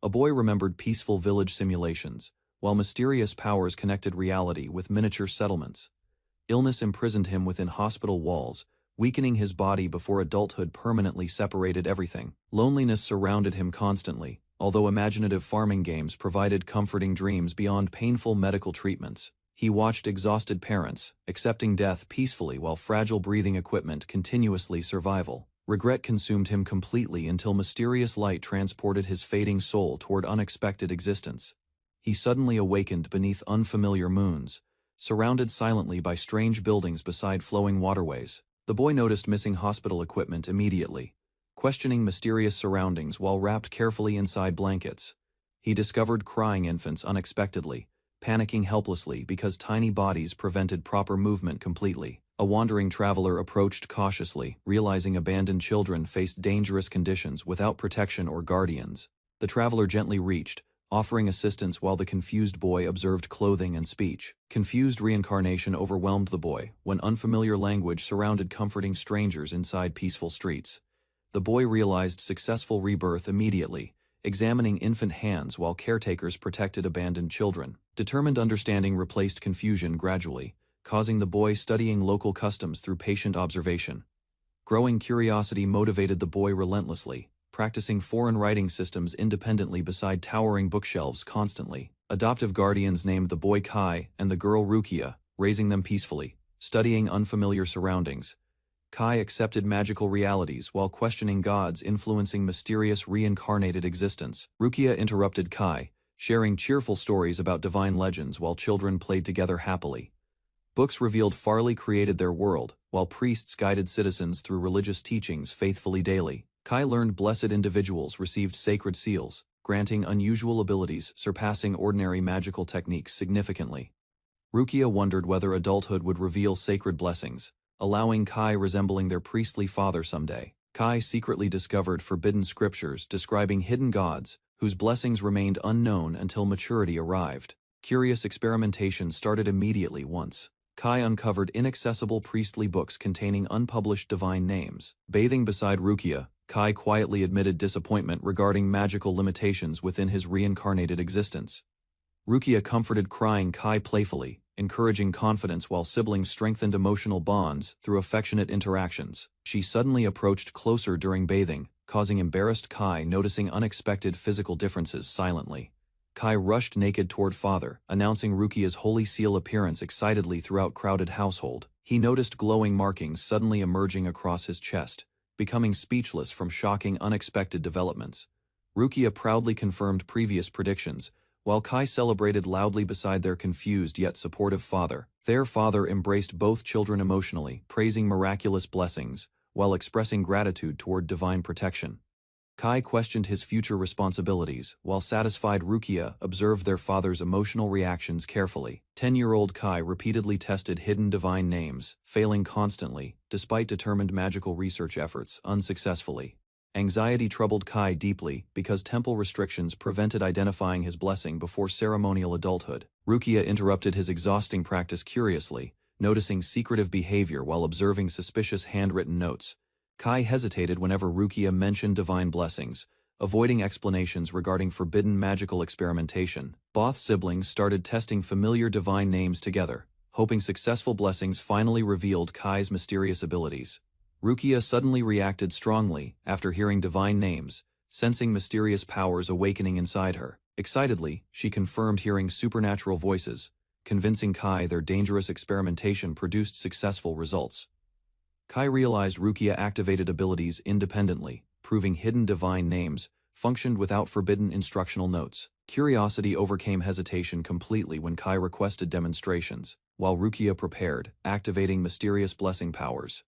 A boy remembered peaceful village simulations, while mysterious powers connected reality with miniature settlements. Illness imprisoned him within hospital walls, weakening his body before adulthood permanently separated everything. Loneliness surrounded him constantly, although imaginative farming games provided comforting dreams beyond painful medical treatments. He watched exhausted parents, accepting death peacefully while fragile breathing equipment continuously survival. Regret consumed him completely until mysterious light transported his fading soul toward unexpected existence. He suddenly awakened beneath unfamiliar moons, surrounded silently by strange buildings beside flowing waterways. The boy noticed missing hospital equipment immediately, questioning mysterious surroundings while wrapped carefully inside blankets. He discovered crying infants unexpectedly, panicking helplessly because tiny bodies prevented proper movement completely. A wandering traveler approached cautiously, realizing abandoned children faced dangerous conditions without protection or guardians. The traveler gently reached, offering assistance while the confused boy observed clothing and speech. Confused reincarnation overwhelmed the boy when unfamiliar language surrounded comforting strangers inside peaceful streets. The boy realized successful rebirth immediately, examining infant hands while caretakers protected abandoned children. Determined understanding replaced confusion gradually, causing the boy studying local customs through patient observation. Growing curiosity motivated the boy relentlessly, practicing foreign writing systems independently beside towering bookshelves constantly. Adoptive guardians named the boy Kai and the girl Rukia, raising them peacefully, studying unfamiliar surroundings. Kai accepted magical realities while questioning gods influencing mysterious reincarnated existence. Rukia interrupted Kai, sharing cheerful stories about divine legends while children played together happily. Books revealed Farley created their world, while priests guided citizens through religious teachings faithfully daily. Kai learned blessed individuals received sacred seals, granting unusual abilities surpassing ordinary magical techniques significantly. Rukia wondered whether adulthood would reveal sacred blessings, allowing Kai resembling their priestly father someday. Kai secretly discovered forbidden scriptures describing hidden gods, whose blessings remained unknown until maturity arrived. Curious experimentation started immediately once Kai uncovered inaccessible priestly books containing unpublished divine names. Bathing beside Rukia, Kai quietly admitted disappointment regarding magical limitations within his reincarnated existence. Rukia comforted crying Kai playfully, encouraging confidence while siblings strengthened emotional bonds through affectionate interactions. She suddenly approached closer during bathing, causing embarrassed Kai noticing unexpected physical differences silently. Kai rushed naked toward father, announcing Rukia's holy seal appearance excitedly throughout crowded household. He noticed glowing markings suddenly emerging across his chest, becoming speechless from shocking unexpected developments. Rukia proudly confirmed previous predictions, while Kai celebrated loudly beside their confused yet supportive father. Their father embraced both children emotionally, praising miraculous blessings, while expressing gratitude toward divine protection. Kai questioned his future responsibilities, while satisfied Rukia observed their father's emotional reactions carefully. 10-year-old Kai repeatedly tested hidden divine names, failing constantly, despite determined magical research efforts, unsuccessfully. Anxiety troubled Kai deeply because temple restrictions prevented identifying his blessing before ceremonial adulthood. Rukia interrupted his exhausting practice curiously, noticing secretive behavior while observing suspicious handwritten notes. Kai hesitated whenever Rukia mentioned divine blessings, avoiding explanations regarding forbidden magical experimentation. Both siblings started testing familiar divine names together, hoping successful blessings finally revealed Kai's mysterious abilities. Rukia suddenly reacted strongly after hearing divine names, sensing mysterious powers awakening inside her. Excitedly, she confirmed hearing supernatural voices, convincing Kai their dangerous experimentation produced successful results. Kai realized Rukia activated abilities independently, proving hidden divine names functioned without forbidden instructional notes. Curiosity overcame hesitation completely when Kai requested demonstrations, while Rukia prepared, activating mysterious blessing powers.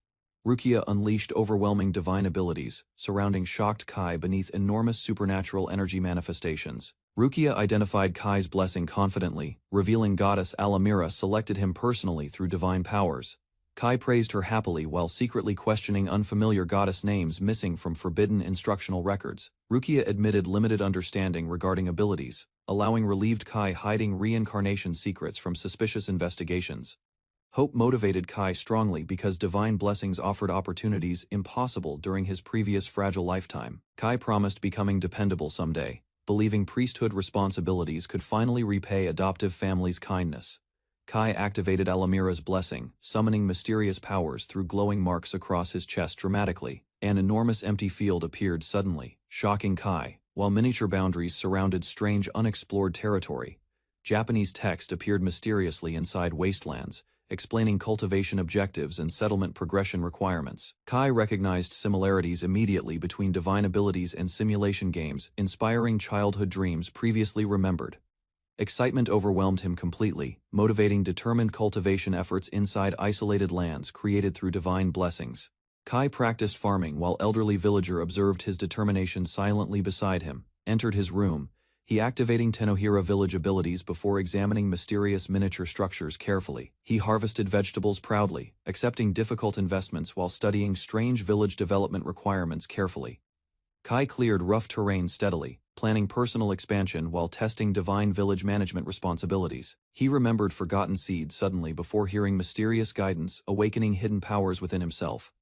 Rukia unleashed overwhelming divine abilities, surrounding shocked Kai beneath enormous supernatural energy manifestations. Rukia identified Kai's blessing confidently, revealing goddess Alamira selected him personally through divine powers. Kai praised her happily while secretly questioning unfamiliar goddess names missing from forbidden instructional records. Rukia admitted limited understanding regarding abilities, allowing relieved Kai hiding reincarnation secrets from suspicious investigations. Hope motivated Kai strongly because divine blessings offered opportunities impossible during his previous fragile lifetime. Kai promised becoming dependable someday, believing priesthood responsibilities could finally repay adoptive family's kindness. Kai activated Alamira's blessing, summoning mysterious powers through glowing marks across his chest dramatically. An enormous empty field appeared suddenly, shocking Kai, while miniature boundaries surrounded strange unexplored territory. Japanese text appeared mysteriously inside wastelands, explaining cultivation objectives and settlement progression requirements. Kai recognized similarities immediately between divine abilities and simulation games, inspiring childhood dreams previously remembered. Excitement overwhelmed him completely, motivating determined cultivation efforts inside isolated lands created through divine blessings. Kai practiced farming while elderly villager observed his determination silently beside him, entered his room, he activating Tenohira village abilities before examining mysterious miniature structures carefully. He harvested vegetables proudly, accepting difficult investments while studying strange village development requirements carefully. Kai cleared rough terrain steadily, planning personal expansion while testing divine village management responsibilities. He remembered forgotten seeds suddenly before hearing mysterious guidance, awakening hidden powers within himself.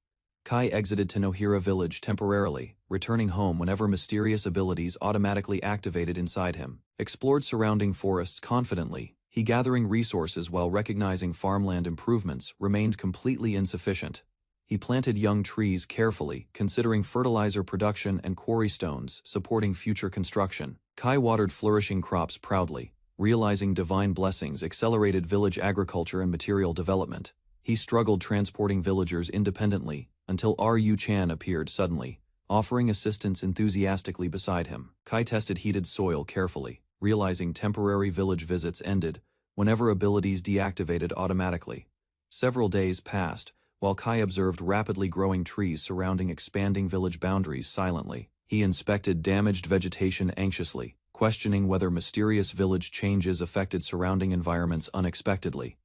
Kai exited Tenohira village temporarily, returning home whenever mysterious abilities automatically activated inside him. Explored surrounding forests confidently, he gathering resources while recognizing farmland improvements remained completely insufficient. He planted young trees carefully, considering fertilizer production and quarry stones supporting future construction. Kai watered flourishing crops proudly, realizing divine blessings accelerated village agriculture and material development. He struggled transporting villagers independently, until Ru-chan appeared suddenly, offering assistance enthusiastically beside him. Kai tested heated soil carefully, realizing temporary village visits ended whenever abilities deactivated automatically. Several days passed, while Kai observed rapidly growing trees surrounding expanding village boundaries silently. He inspected damaged vegetation anxiously, questioning whether mysterious village changes affected surrounding environments unexpectedly.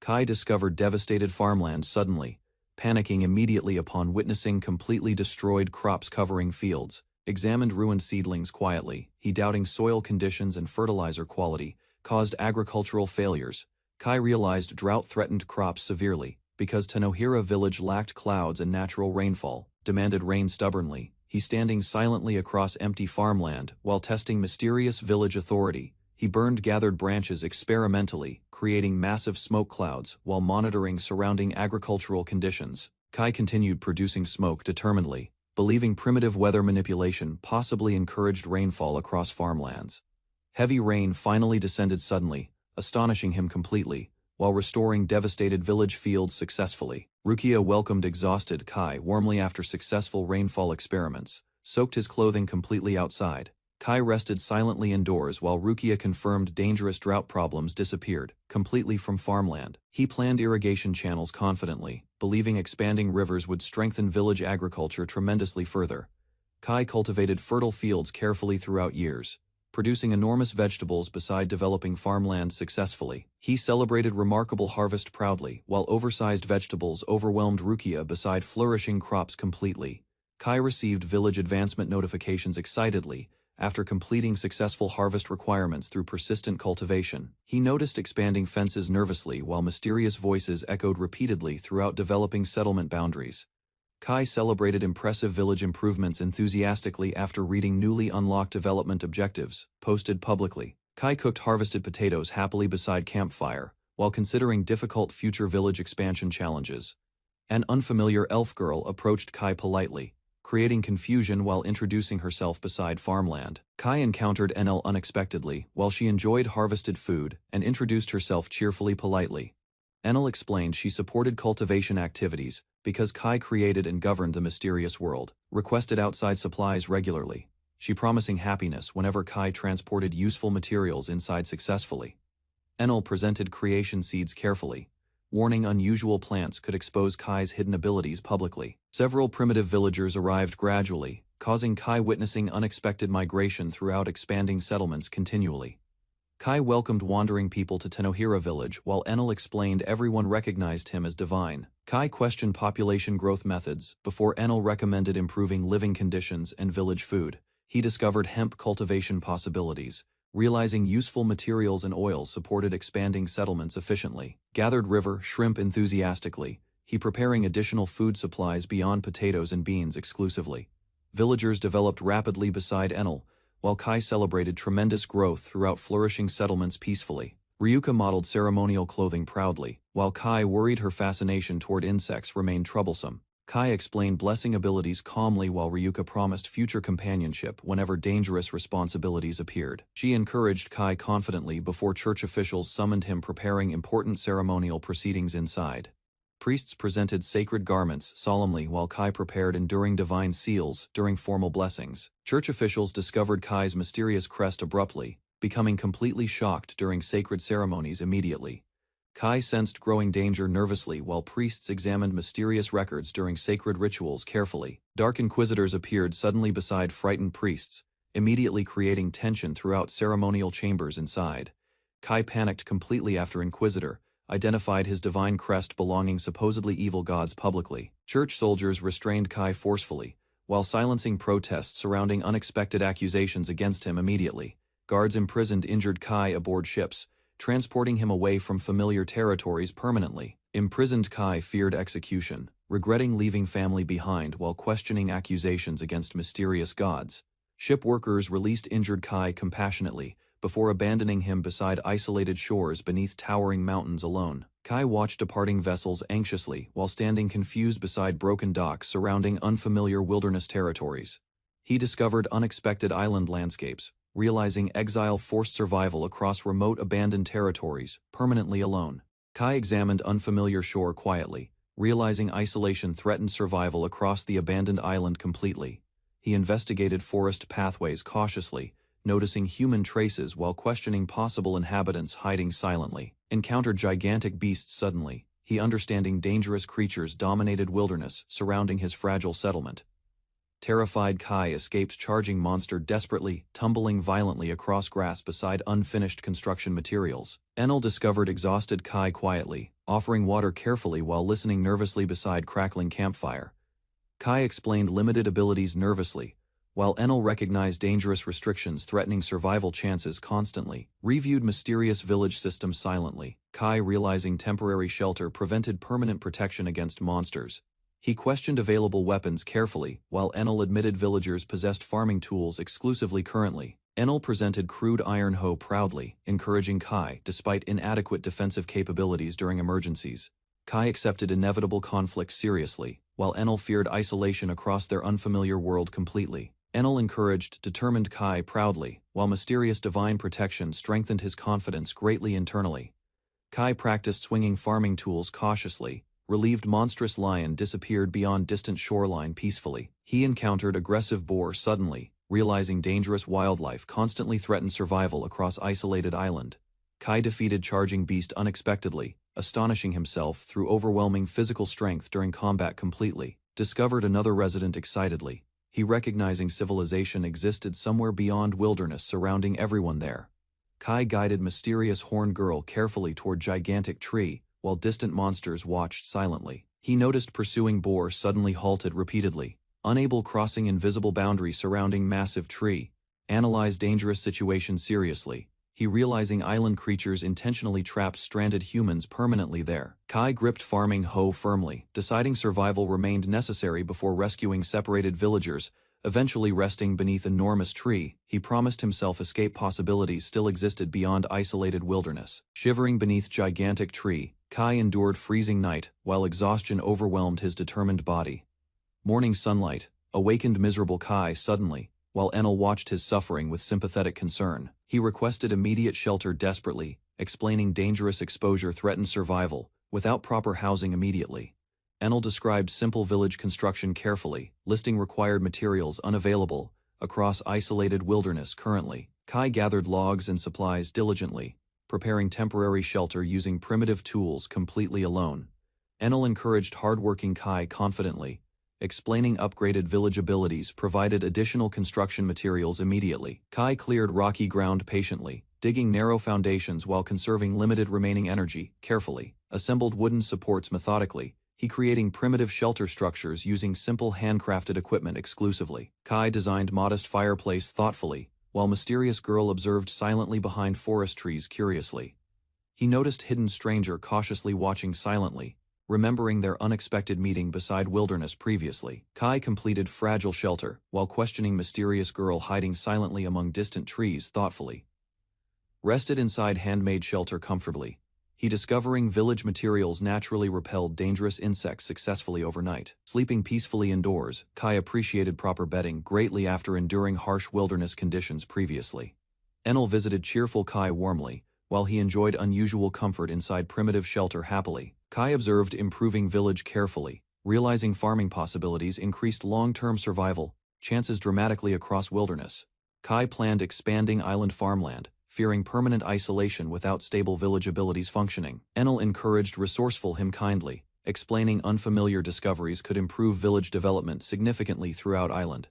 Kai discovered devastated farmland suddenly, panicking immediately upon witnessing completely destroyed crops covering fields. Examined ruined seedlings quietly, he doubting soil conditions and fertilizer quality caused agricultural failures. Kai realized drought threatened crops severely, because Tenohira village lacked clouds and natural rainfall, demanded rain stubbornly. He standing silently across empty farmland while testing mysterious village authority. He burned gathered branches experimentally, creating massive smoke clouds while monitoring surrounding agricultural conditions. Kai continued producing smoke determinedly, believing primitive weather manipulation possibly encouraged rainfall across farmlands. Heavy rain finally descended suddenly, astonishing him completely, while restoring devastated village fields successfully. Rukia welcomed exhausted Kai warmly after successful rainfall experiments, soaked his clothing completely outside. Kai rested silently indoors while Rukia confirmed dangerous drought problems disappeared completely from farmland. He planned irrigation channels confidently, believing expanding rivers would strengthen village agriculture tremendously further. Kai cultivated fertile fields carefully throughout years, producing enormous vegetables beside developing farmland successfully. He celebrated remarkable harvest proudly, while oversized vegetables overwhelmed Rukia beside flourishing crops completely. Kai received village advancement notifications excitedly, after completing successful harvest requirements through persistent cultivation. He noticed expanding fences nervously while mysterious voices echoed repeatedly throughout developing settlement boundaries. Kai celebrated impressive village improvements enthusiastically after reading newly unlocked development objectives, posted publicly. Kai cooked harvested potatoes happily beside campfire, while considering difficult future village expansion challenges. An unfamiliar elf girl approached Kai politely, creating confusion while introducing herself beside farmland. Kai encountered Enel unexpectedly while she enjoyed harvested food and introduced herself cheerfully politely. Enel explained she supported cultivation activities because Kai created and governed the mysterious world, requested outside supplies regularly, she promising happiness whenever Kai transported useful materials inside successfully. Enel presented creation seeds carefully, warning unusual plants could expose Kai's hidden abilities publicly. Several primitive villagers arrived gradually, causing Kai witnessing unexpected migration throughout expanding settlements continually. Kai welcomed wandering people to Tenohira village while Enel explained everyone recognized him as divine. Kai questioned population growth methods before Enel recommended improving living conditions and village food. He discovered hemp cultivation possibilities, realizing useful materials and oils supported expanding settlements efficiently. Gathered river shrimp enthusiastically, he preparing additional food supplies beyond potatoes and beans exclusively. Villagers developed rapidly beside Enel, while Kai celebrated tremendous growth throughout flourishing settlements peacefully. Ryuka modeled ceremonial clothing proudly, while Kai worried her fascination toward insects remained troublesome. Kai explained blessing abilities calmly while Ryuka promised future companionship whenever dangerous responsibilities appeared. She encouraged Kai confidently before church officials summoned him, preparing important ceremonial proceedings inside. Priests presented sacred garments solemnly while Kai prepared enduring divine seals during formal blessings. Church officials discovered Kai's mysterious crest abruptly, becoming completely shocked during sacred ceremonies immediately. Kai sensed growing danger nervously while priests examined mysterious records during sacred rituals carefully. Dark inquisitors appeared suddenly beside frightened priests, immediately creating tension throughout ceremonial chambers inside. Kai panicked completely after Inquisitor identified his divine crest belonging supposedly evil gods publicly. Church soldiers restrained Kai forcefully, while silencing protests surrounding unexpected accusations against him immediately. Guards imprisoned injured Kai aboard ships, transporting him away from familiar territories permanently. Imprisoned Kai feared execution, regretting leaving family behind while questioning accusations against mysterious gods. Ship workers released injured Kai compassionately, before abandoning him beside isolated shores beneath towering mountains alone. Kai watched departing vessels anxiously while standing confused beside broken docks surrounding unfamiliar wilderness territories. He discovered unexpected island landscapes, realizing exile forced survival across remote abandoned territories, permanently alone. Kai examined unfamiliar shore quietly, realizing isolation threatened survival across the abandoned island completely. He investigated forest pathways cautiously, noticing human traces while questioning possible inhabitants hiding silently. Encountered gigantic beasts suddenly, he understanding dangerous creatures dominated wilderness surrounding his fragile settlement. Terrified Kai escapes charging monster desperately, tumbling violently across grass beside unfinished construction materials. Enel discovered exhausted Kai quietly, offering water carefully while listening nervously beside crackling campfire. Kai explained limited abilities nervously, while Enel recognized dangerous restrictions threatening survival chances constantly. Reviewed mysterious village systems silently. Kai realizing temporary shelter prevented permanent protection against monsters. He questioned available weapons carefully, while Enel admitted villagers possessed farming tools exclusively currently. Enel presented crude iron hoe proudly, encouraging Kai despite inadequate defensive capabilities during emergencies. Kai accepted inevitable conflict seriously, while Enel feared isolation across their unfamiliar world completely. Enel encouraged determined Kai proudly, while mysterious divine protection strengthened his confidence greatly internally. Kai practiced swinging farming tools cautiously, relieved monstrous lion disappeared beyond distant shoreline peacefully. He encountered aggressive boar suddenly, realizing dangerous wildlife constantly threatened survival across isolated island. Kai defeated charging beast unexpectedly, astonishing himself through overwhelming physical strength during combat completely. Discovered another resident excitedly, he recognizing civilization existed somewhere beyond wilderness surrounding everyone there. Kai guided mysterious horned girl carefully toward gigantic tree, while distant monsters watched silently. He noticed pursuing boar suddenly halted repeatedly, unable crossing invisible boundary surrounding massive tree. Analyzed dangerous situation seriously. He realizing island creatures intentionally trapped stranded humans permanently there. Kai gripped farming hoe firmly, deciding survival remained necessary before rescuing separated villagers. Eventually resting beneath enormous tree, he promised himself escape possibilities still existed beyond isolated wilderness. Shivering beneath gigantic tree, Kai endured freezing night, while exhaustion overwhelmed his determined body. Morning sunlight awakened miserable Kai suddenly, while Enel watched his suffering with sympathetic concern. He requested immediate shelter desperately, explaining dangerous exposure threatened survival, without proper housing immediately. Enel described simple village construction carefully, listing required materials unavailable across isolated wilderness currently. Kai gathered logs and supplies diligently, preparing temporary shelter using primitive tools completely alone. Enel encouraged hardworking Kai confidently, explaining upgraded village abilities provided additional construction materials immediately. Kai cleared rocky ground patiently, digging narrow foundations while conserving limited remaining energy carefully. Assembled wooden supports methodically, he creating primitive shelter structures using simple handcrafted equipment exclusively. Kai designed modest fireplace thoughtfully, while mysterious girl observed silently behind forest trees curiously. He noticed hidden stranger cautiously watching silently, remembering their unexpected meeting beside wilderness previously. Kai completed fragile shelter, while questioning mysterious girl hiding silently among distant trees thoughtfully. Rested inside handmade shelter comfortably. He discovering village materials naturally repelled dangerous insects successfully overnight. Sleeping peacefully indoors, Kai appreciated proper bedding greatly after enduring harsh wilderness conditions previously. Enel visited cheerful Kai warmly, while he enjoyed unusual comfort inside primitive shelter happily. Kai observed improving village carefully, realizing farming possibilities increased long-term survival chances dramatically across wilderness. Kai planned expanding island farmland, fearing permanent isolation without stable village abilities functioning. Enel encouraged resourceful him kindly, explaining unfamiliar discoveries could improve village development significantly throughout island.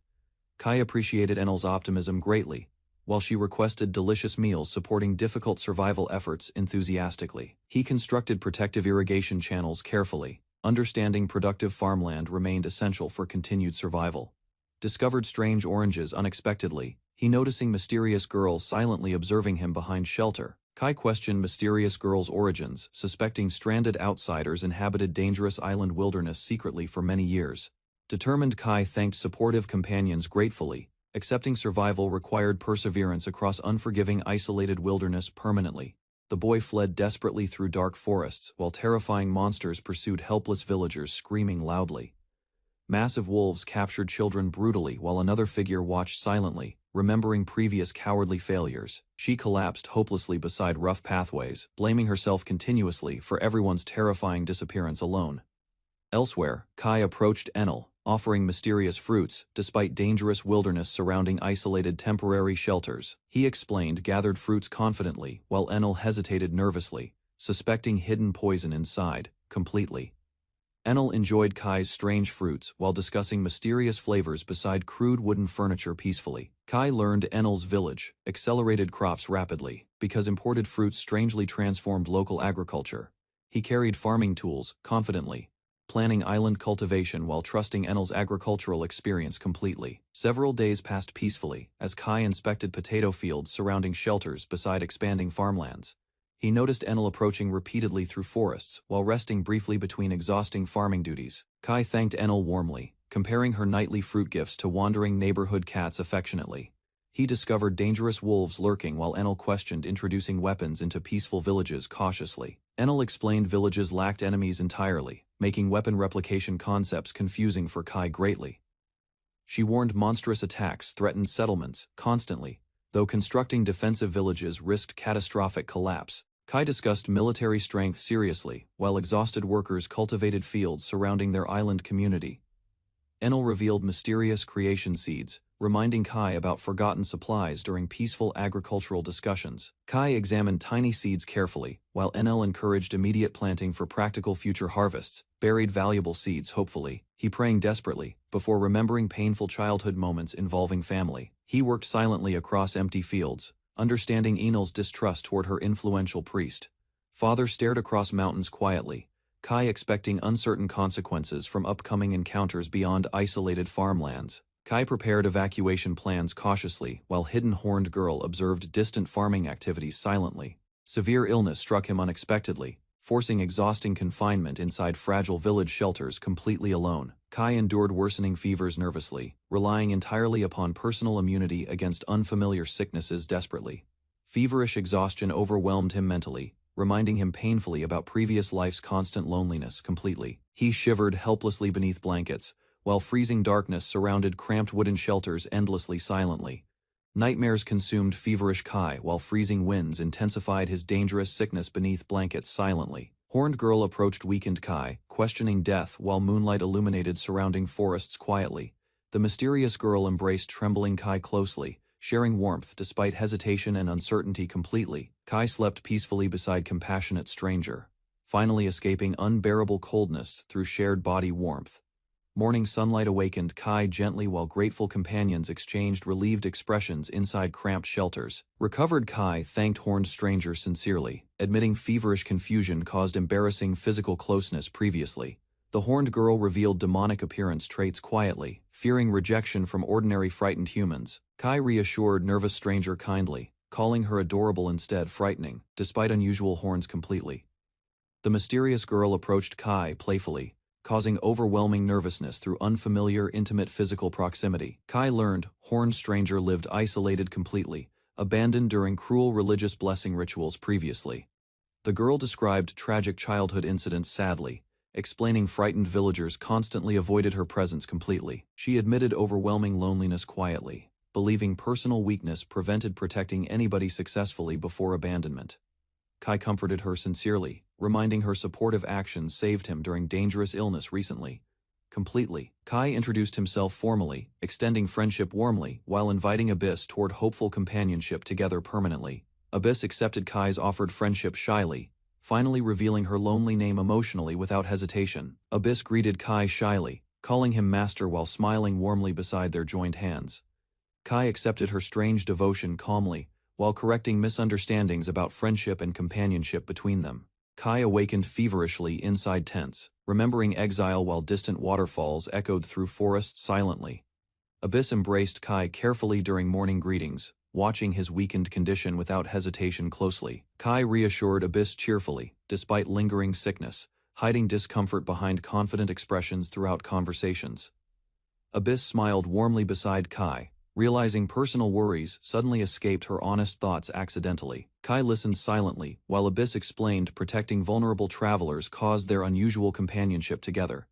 Kai appreciated Enel's optimism greatly, while she requested delicious meals supporting difficult survival efforts enthusiastically. He constructed protective irrigation channels carefully, understanding productive farmland remained essential for continued survival. Discovered strange oranges unexpectedly, he noticing mysterious girl silently observing him behind shelter. Kai questioned mysterious girl's origins, suspecting stranded outsiders inhabited dangerous island wilderness secretly for many years. Determined Kai thanked supportive companions gratefully, accepting survival required perseverance across unforgiving isolated wilderness permanently. The boy fled desperately through dark forests while terrifying monsters pursued helpless villagers screaming loudly. Massive wolves captured children brutally while another figure watched silently, remembering previous cowardly failures. She collapsed hopelessly beside rough pathways, blaming herself continuously for everyone's terrifying disappearance alone. Elsewhere, Kai approached Enel, offering mysterious fruits, despite dangerous wilderness surrounding isolated temporary shelters. He explained gathered fruits confidently, while Enel hesitated nervously, suspecting hidden poison inside, completely. Enel enjoyed Kai's strange fruits while discussing mysterious flavors beside crude wooden furniture peacefully. Kai learned Enel's village accelerated crops rapidly because imported fruits strangely transformed local agriculture. He carried farming tools confidently, planning island cultivation while trusting Enel's agricultural experience completely. Several days passed peacefully as Kai inspected potato fields surrounding shelters beside expanding farmlands. He noticed Enel approaching repeatedly through forests while resting briefly between exhausting farming duties. Kai thanked Enel warmly, comparing her nightly fruit gifts to wandering neighborhood cats affectionately. He discovered dangerous wolves lurking while Enel questioned introducing weapons into peaceful villages cautiously. Enel explained villages lacked enemies entirely, making weapon replication concepts confusing for Kai greatly. She warned monstrous attacks threatened settlements constantly, though constructing defensive villages risked catastrophic collapse. Kai discussed military strength seriously, while exhausted workers cultivated fields surrounding their island community. Enel revealed mysterious creation seeds, reminding Kai about forgotten supplies during peaceful agricultural discussions. Kai examined tiny seeds carefully, while Enel encouraged immediate planting for practical future harvests, buried valuable seeds hopefully, he praying desperately, before remembering painful childhood moments involving family. He worked silently across empty fields, understanding Enel's distrust toward her influential priest. Father stared across mountains quietly, Kai expecting uncertain consequences from upcoming encounters beyond isolated farmlands. Kai prepared evacuation plans cautiously, while hidden horned girl observed distant farming activities silently. Severe illness struck him unexpectedly, forcing exhausting confinement inside fragile village shelters completely alone. Kai endured worsening fevers nervously, relying entirely upon personal immunity against unfamiliar sicknesses desperately. Feverish exhaustion overwhelmed him mentally, reminding him painfully about previous life's constant loneliness completely. He shivered helplessly beneath blankets, while freezing darkness surrounded cramped wooden shelters endlessly silently. Nightmares consumed feverish Kai while freezing winds intensified his dangerous sickness beneath blankets silently. Horned girl approached weakened Kai, questioning death while moonlight illuminated surrounding forests quietly. The mysterious girl embraced trembling Kai closely, sharing warmth despite hesitation and uncertainty completely. Kai slept peacefully beside compassionate stranger, finally escaping unbearable coldness through shared body warmth. Morning sunlight awakened Kai gently while grateful companions exchanged relieved expressions inside cramped shelters. Recovered Kai thanked horned stranger sincerely, admitting feverish confusion caused embarrassing physical closeness previously. The horned girl revealed demonic appearance traits quietly, fearing rejection from ordinary frightened humans. Kai reassured nervous stranger kindly, calling her adorable instead frightening, despite unusual horns completely. The mysterious girl approached Kai playfully, causing overwhelming nervousness through unfamiliar, intimate physical proximity. Kai learned Horned Stranger lived isolated completely, abandoned during cruel religious blessing rituals previously. The girl described tragic childhood incidents sadly, explaining frightened villagers constantly avoided her presence completely. She admitted overwhelming loneliness quietly, believing personal weakness prevented protecting anybody successfully before abandonment. Kai comforted her sincerely, reminding her supportive actions saved him during dangerous illness recently. Completely, Kai introduced himself formally, extending friendship warmly while inviting Abyss toward hopeful companionship together permanently. Abyss accepted Kai's offered friendship shyly, finally revealing her lonely name emotionally without hesitation. Abyss greeted Kai shyly, calling him master while smiling warmly beside their joined hands. Kai accepted her strange devotion calmly, while correcting misunderstandings about friendship and companionship between them. Kai awakened feverishly inside tents, remembering exile while distant waterfalls echoed through forests silently. Abyss embraced Kai carefully during morning greetings, watching his weakened condition without hesitation closely. Kai reassured Abyss cheerfully, despite lingering sickness, hiding discomfort behind confident expressions throughout conversations. Abyss smiled warmly beside Kai, realizing personal worries suddenly escaped her honest thoughts accidentally. Kai listened silently, while Abyss explained protecting vulnerable travelers caused their unusual companionship together.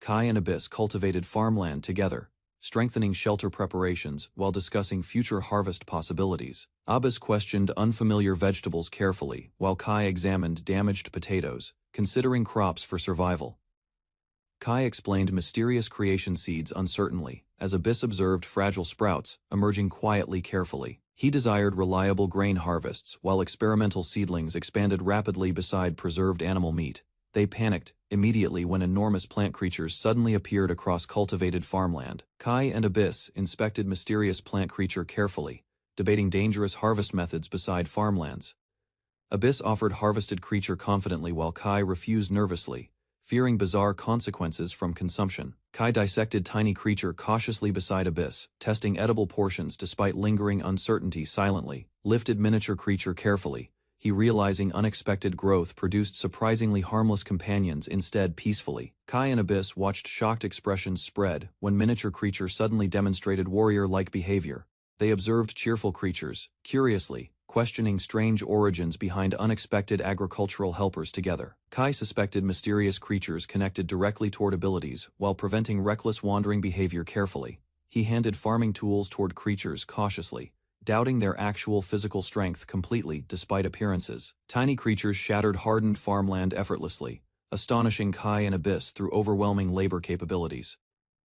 Kai and Abyss cultivated farmland together, strengthening shelter preparations while discussing future harvest possibilities. Abyss questioned unfamiliar vegetables carefully, while Kai examined damaged potatoes, considering crops for survival. Kai explained mysterious creation seeds uncertainly, as Abyss observed fragile sprouts, emerging quietly carefully. He desired reliable grain harvests, while experimental seedlings expanded rapidly beside preserved animal meat. They panicked immediately when enormous plant creatures suddenly appeared across cultivated farmland. Kai and Abyss inspected mysterious plant creature carefully, debating dangerous harvest methods beside farmlands. Abyss offered harvested creature confidently while Kai refused nervously, fearing bizarre consequences from consumption. Kai dissected tiny creature cautiously beside Abyss, testing edible portions despite lingering uncertainty silently. Lifted miniature creature carefully, he realizing unexpected growth produced surprisingly harmless companions instead peacefully. Kai and Abyss watched shocked expressions spread when miniature creature suddenly demonstrated warrior-like behavior. They observed cheerful creatures, curiously, questioning strange origins behind unexpected agricultural helpers together. Kai suspected mysterious creatures connected directly toward abilities while preventing reckless wandering behavior carefully. He handed farming tools toward creatures cautiously, doubting their actual physical strength completely despite appearances. Tiny creatures shattered hardened farmland effortlessly, astonishing Kai and Abyss through overwhelming labor capabilities.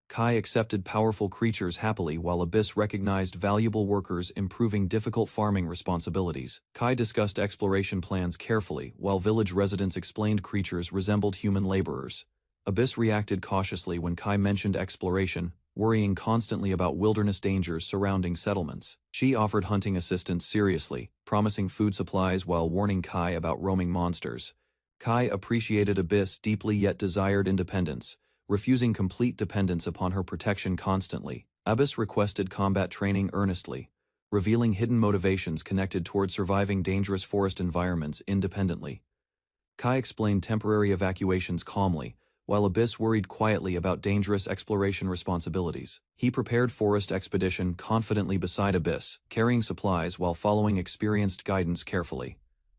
Kai accepted powerful creatures happily while Abyss recognized valuable workers improving difficult farming responsibilities. Kai discussed exploration plans carefully while village residents explained creatures resembled human laborers. Abyss reacted cautiously when Kai mentioned exploration, worrying constantly about wilderness dangers surrounding settlements. She offered hunting assistance seriously, promising food supplies while warning Kai about roaming monsters. Kai appreciated Abyss deeply yet desired independence, refusing complete dependence upon her protection constantly. Abyss requested combat training earnestly, revealing hidden motivations connected toward surviving dangerous forest environments independently. Kai explained temporary evacuations calmly, while Abyss worried quietly about dangerous exploration responsibilities. He prepared forest expedition confidently beside Abyss, carrying supplies while following experienced guidance carefully.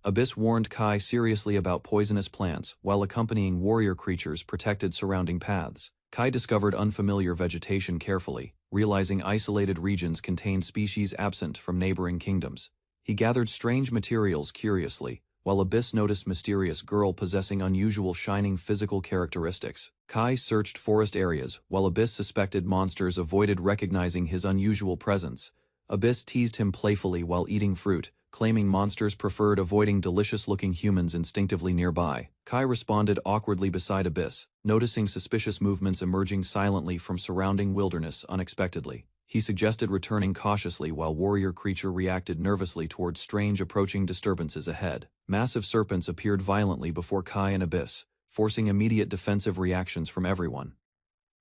Abyss warned Kai seriously about poisonous plants while accompanying warrior creatures protected surrounding paths. Kai discovered unfamiliar vegetation carefully, realizing isolated regions contained species absent from neighboring kingdoms. He gathered strange materials curiously, while Abyss noticed mysterious girl possessing unusual shining physical characteristics. Kai searched forest areas, while Abyss suspected monsters avoided recognizing his unusual presence. Abyss teased him playfully while eating fruit, claiming monsters preferred avoiding delicious-looking humans instinctively nearby. Kai responded awkwardly beside Abyss, noticing suspicious movements emerging silently from surrounding wilderness unexpectedly. He suggested returning cautiously while warrior creature reacted nervously toward strange approaching disturbances ahead. Massive serpents appeared violently before Kai and Abyss, forcing immediate defensive reactions from everyone.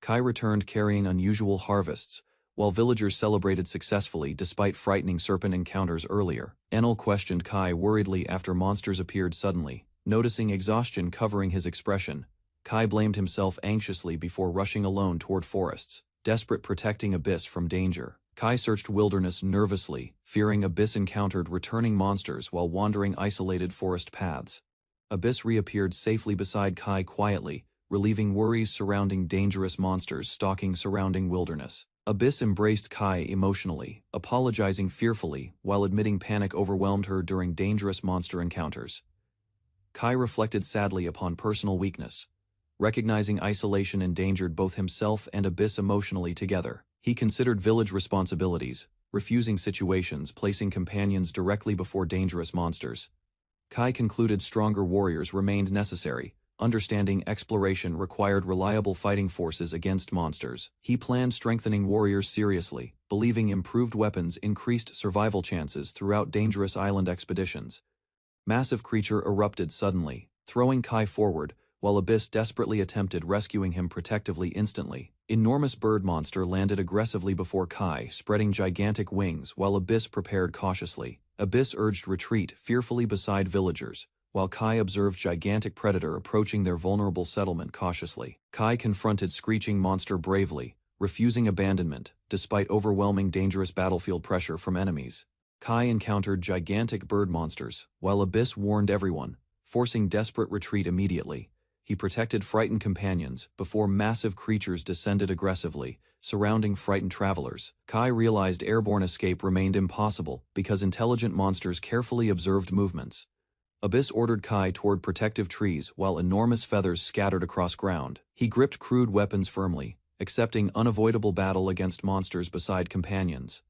Kai returned carrying unusual harvests, while villagers celebrated successfully despite frightening serpent encounters earlier. Enel questioned Kai worriedly after monsters appeared suddenly, Noticing exhaustion covering his expression, Kai blamed himself anxiously before rushing alone toward forests, desperate protecting Abyss from danger. Kai searched wilderness nervously, fearing Abyss encountered returning monsters while wandering isolated forest paths. Abyss reappeared safely beside Kai quietly, relieving worries surrounding dangerous monsters stalking surrounding wilderness. Abyss embraced Kai emotionally, apologizing fearfully while admitting panic overwhelmed her during dangerous monster encounters. Kai reflected sadly upon personal weakness. Recognizing isolation endangered both himself and Abyss emotionally together. He considered village responsibilities, refusing situations placing companions directly before dangerous monsters. Kai concluded stronger warriors remained necessary, understanding exploration required reliable fighting forces against monsters. He planned strengthening warriors seriously, believing improved weapons increased survival chances throughout dangerous island expeditions. Massive creature erupted suddenly, throwing Kai forward, while Abyss desperately attempted rescuing him protectively instantly. Enormous bird monster landed aggressively before Kai, spreading gigantic wings while Abyss prepared cautiously. Abyss urged retreat fearfully beside villagers, while Kai observed gigantic predator approaching their vulnerable settlement cautiously. Kai confronted screeching monster bravely, refusing abandonment, despite overwhelming dangerous battlefield pressure from enemies. Kai encountered gigantic bird monsters, while Abyss warned everyone, forcing desperate retreat immediately. He protected frightened companions before massive creatures descended aggressively, surrounding frightened travelers. Kai realized airborne escape remained impossible because intelligent monsters carefully observed movements. Abyss ordered Kai toward protective trees while enormous feathers scattered across ground. He gripped crude weapons firmly, accepting unavoidable battle against monsters beside companions.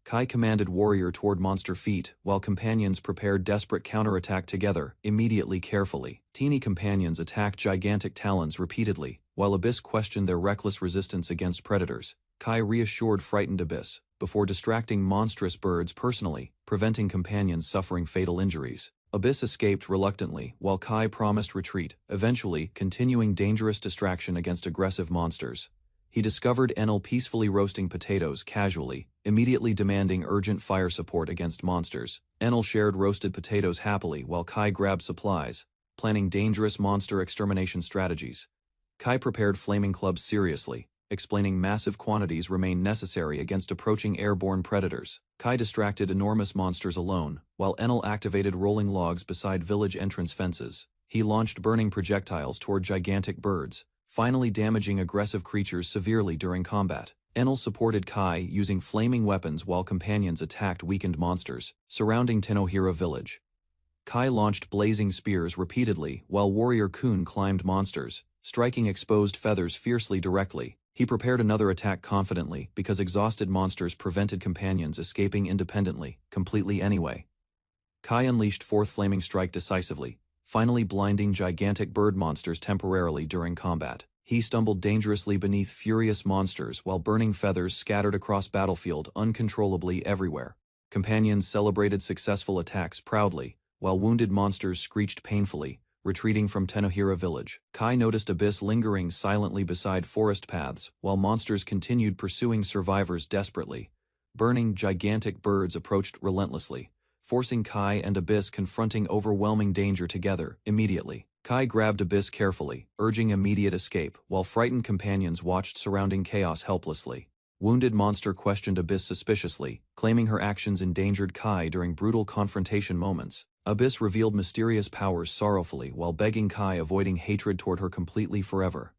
Kai commanded warrior toward monster feet, while companions prepared desperate counterattack together, immediately carefully. Teeny companions attacked gigantic talons repeatedly, while Abyss questioned their reckless resistance against predators. Kai reassured frightened Abyss, before distracting monstrous birds personally, preventing companions suffering fatal injuries. Abyss escaped reluctantly, while Kai promised retreat, eventually continuing dangerous distraction against aggressive monsters. He discovered Enel peacefully roasting potatoes casually, immediately demanding urgent fire support against monsters. Enel shared roasted potatoes happily while Kai grabbed supplies, planning dangerous monster extermination strategies. Kai prepared flaming clubs seriously, explaining massive quantities remain necessary against approaching airborne predators. Kai distracted enormous monsters alone, while Enel activated rolling logs beside village entrance fences. He launched burning projectiles toward gigantic birds, finally damaging aggressive creatures severely during combat. Enel supported Kai using flaming weapons while companions attacked weakened monsters, surrounding Tenohira village. Kai launched blazing spears repeatedly while warrior Kun climbed monsters, striking exposed feathers fiercely directly. He prepared another attack confidently because exhausted monsters prevented companions escaping independently, completely anyway. Kai unleashed fourth flaming strike decisively, finally blinding gigantic bird monsters temporarily during combat. He stumbled dangerously beneath furious monsters while burning feathers scattered across battlefield uncontrollably everywhere. Companions celebrated successful attacks proudly, while wounded monsters screeched painfully, retreating from Tenohira village. Kai noticed Abyss lingering silently beside forest paths while monsters continued pursuing survivors desperately. Burning gigantic birds approached relentlessly, forcing Kai and Abyss confronting overwhelming danger together immediately. Kai grabbed Abyss carefully, urging immediate escape, while frightened companions watched surrounding chaos helplessly. Wounded monster questioned Abyss suspiciously, claiming her actions endangered Kai during brutal confrontation moments. Abyss revealed mysterious powers sorrowfully while begging Kai avoiding hatred toward her completely forever.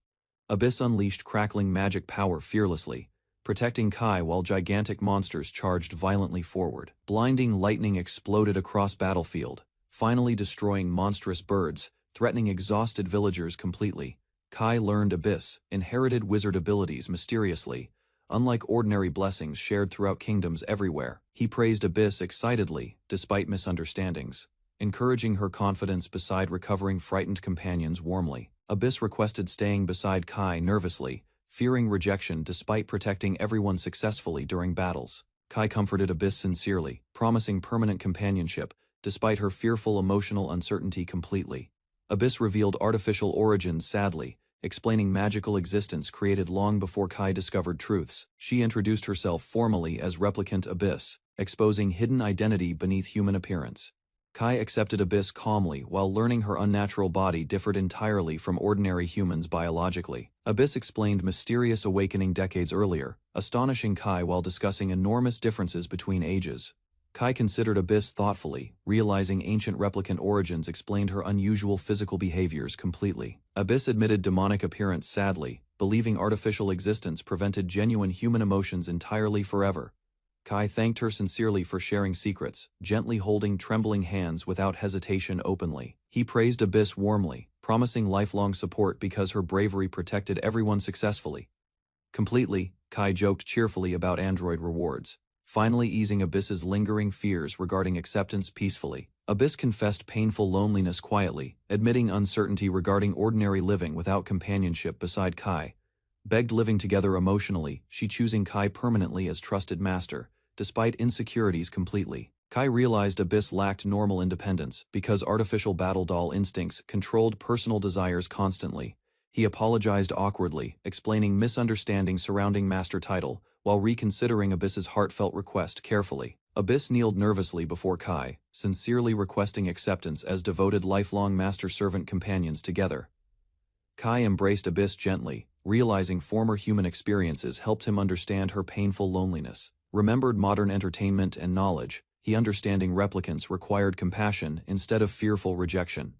Abyss unleashed crackling magic power fearlessly, protecting Kai while gigantic monsters charged violently forward. Blinding lightning exploded across battlefield, finally destroying monstrous birds, threatening exhausted villagers completely. Kai learned Abyss inherited wizard abilities mysteriously, unlike ordinary blessings shared throughout kingdoms everywhere. He praised Abyss excitedly, despite misunderstandings, encouraging her confidence beside recovering frightened companions warmly. Abyss requested staying beside Kai nervously, fearing rejection despite protecting everyone successfully during battles. Kai comforted Abyss sincerely, promising permanent companionship, despite her fearful emotional uncertainty completely. Abyss revealed artificial origins sadly, explaining magical existence created long before Kai discovered truths. She introduced herself formally as Replicant Abyss, exposing hidden identity beneath human appearance. Kai accepted Abyss calmly while learning her unnatural body differed entirely from ordinary humans biologically. Abyss explained mysterious awakening decades earlier, astonishing Kai while discussing enormous differences between ages. Kai considered Abyss thoughtfully, realizing ancient replicant origins explained her unusual physical behaviors completely. Abyss admitted demonic appearance sadly, believing artificial existence prevented genuine human emotions entirely forever. Kai thanked her sincerely for sharing secrets, gently holding trembling hands without hesitation openly. He praised Abyss warmly, promising lifelong support because her bravery protected everyone successfully. Completely, Kai joked cheerfully about android rewards, finally easing Abyss's lingering fears regarding acceptance peacefully. Abyss confessed painful loneliness quietly, admitting uncertainty regarding ordinary living without companionship beside Kai. Begged living together emotionally, she choosing Kai permanently as trusted master, despite insecurities completely. Kai realized Abyss lacked normal independence because artificial battle doll instincts controlled personal desires constantly. He apologized awkwardly, explaining misunderstandings surrounding master title, while reconsidering Abyss's heartfelt request carefully. Abyss kneeled nervously before Kai, sincerely requesting acceptance as devoted lifelong master-servant companions together. Kai embraced Abyss gently, realizing former human experiences helped him understand her painful loneliness. Remembered modern entertainment and knowledge, he understanding replicants required compassion instead of fearful rejection.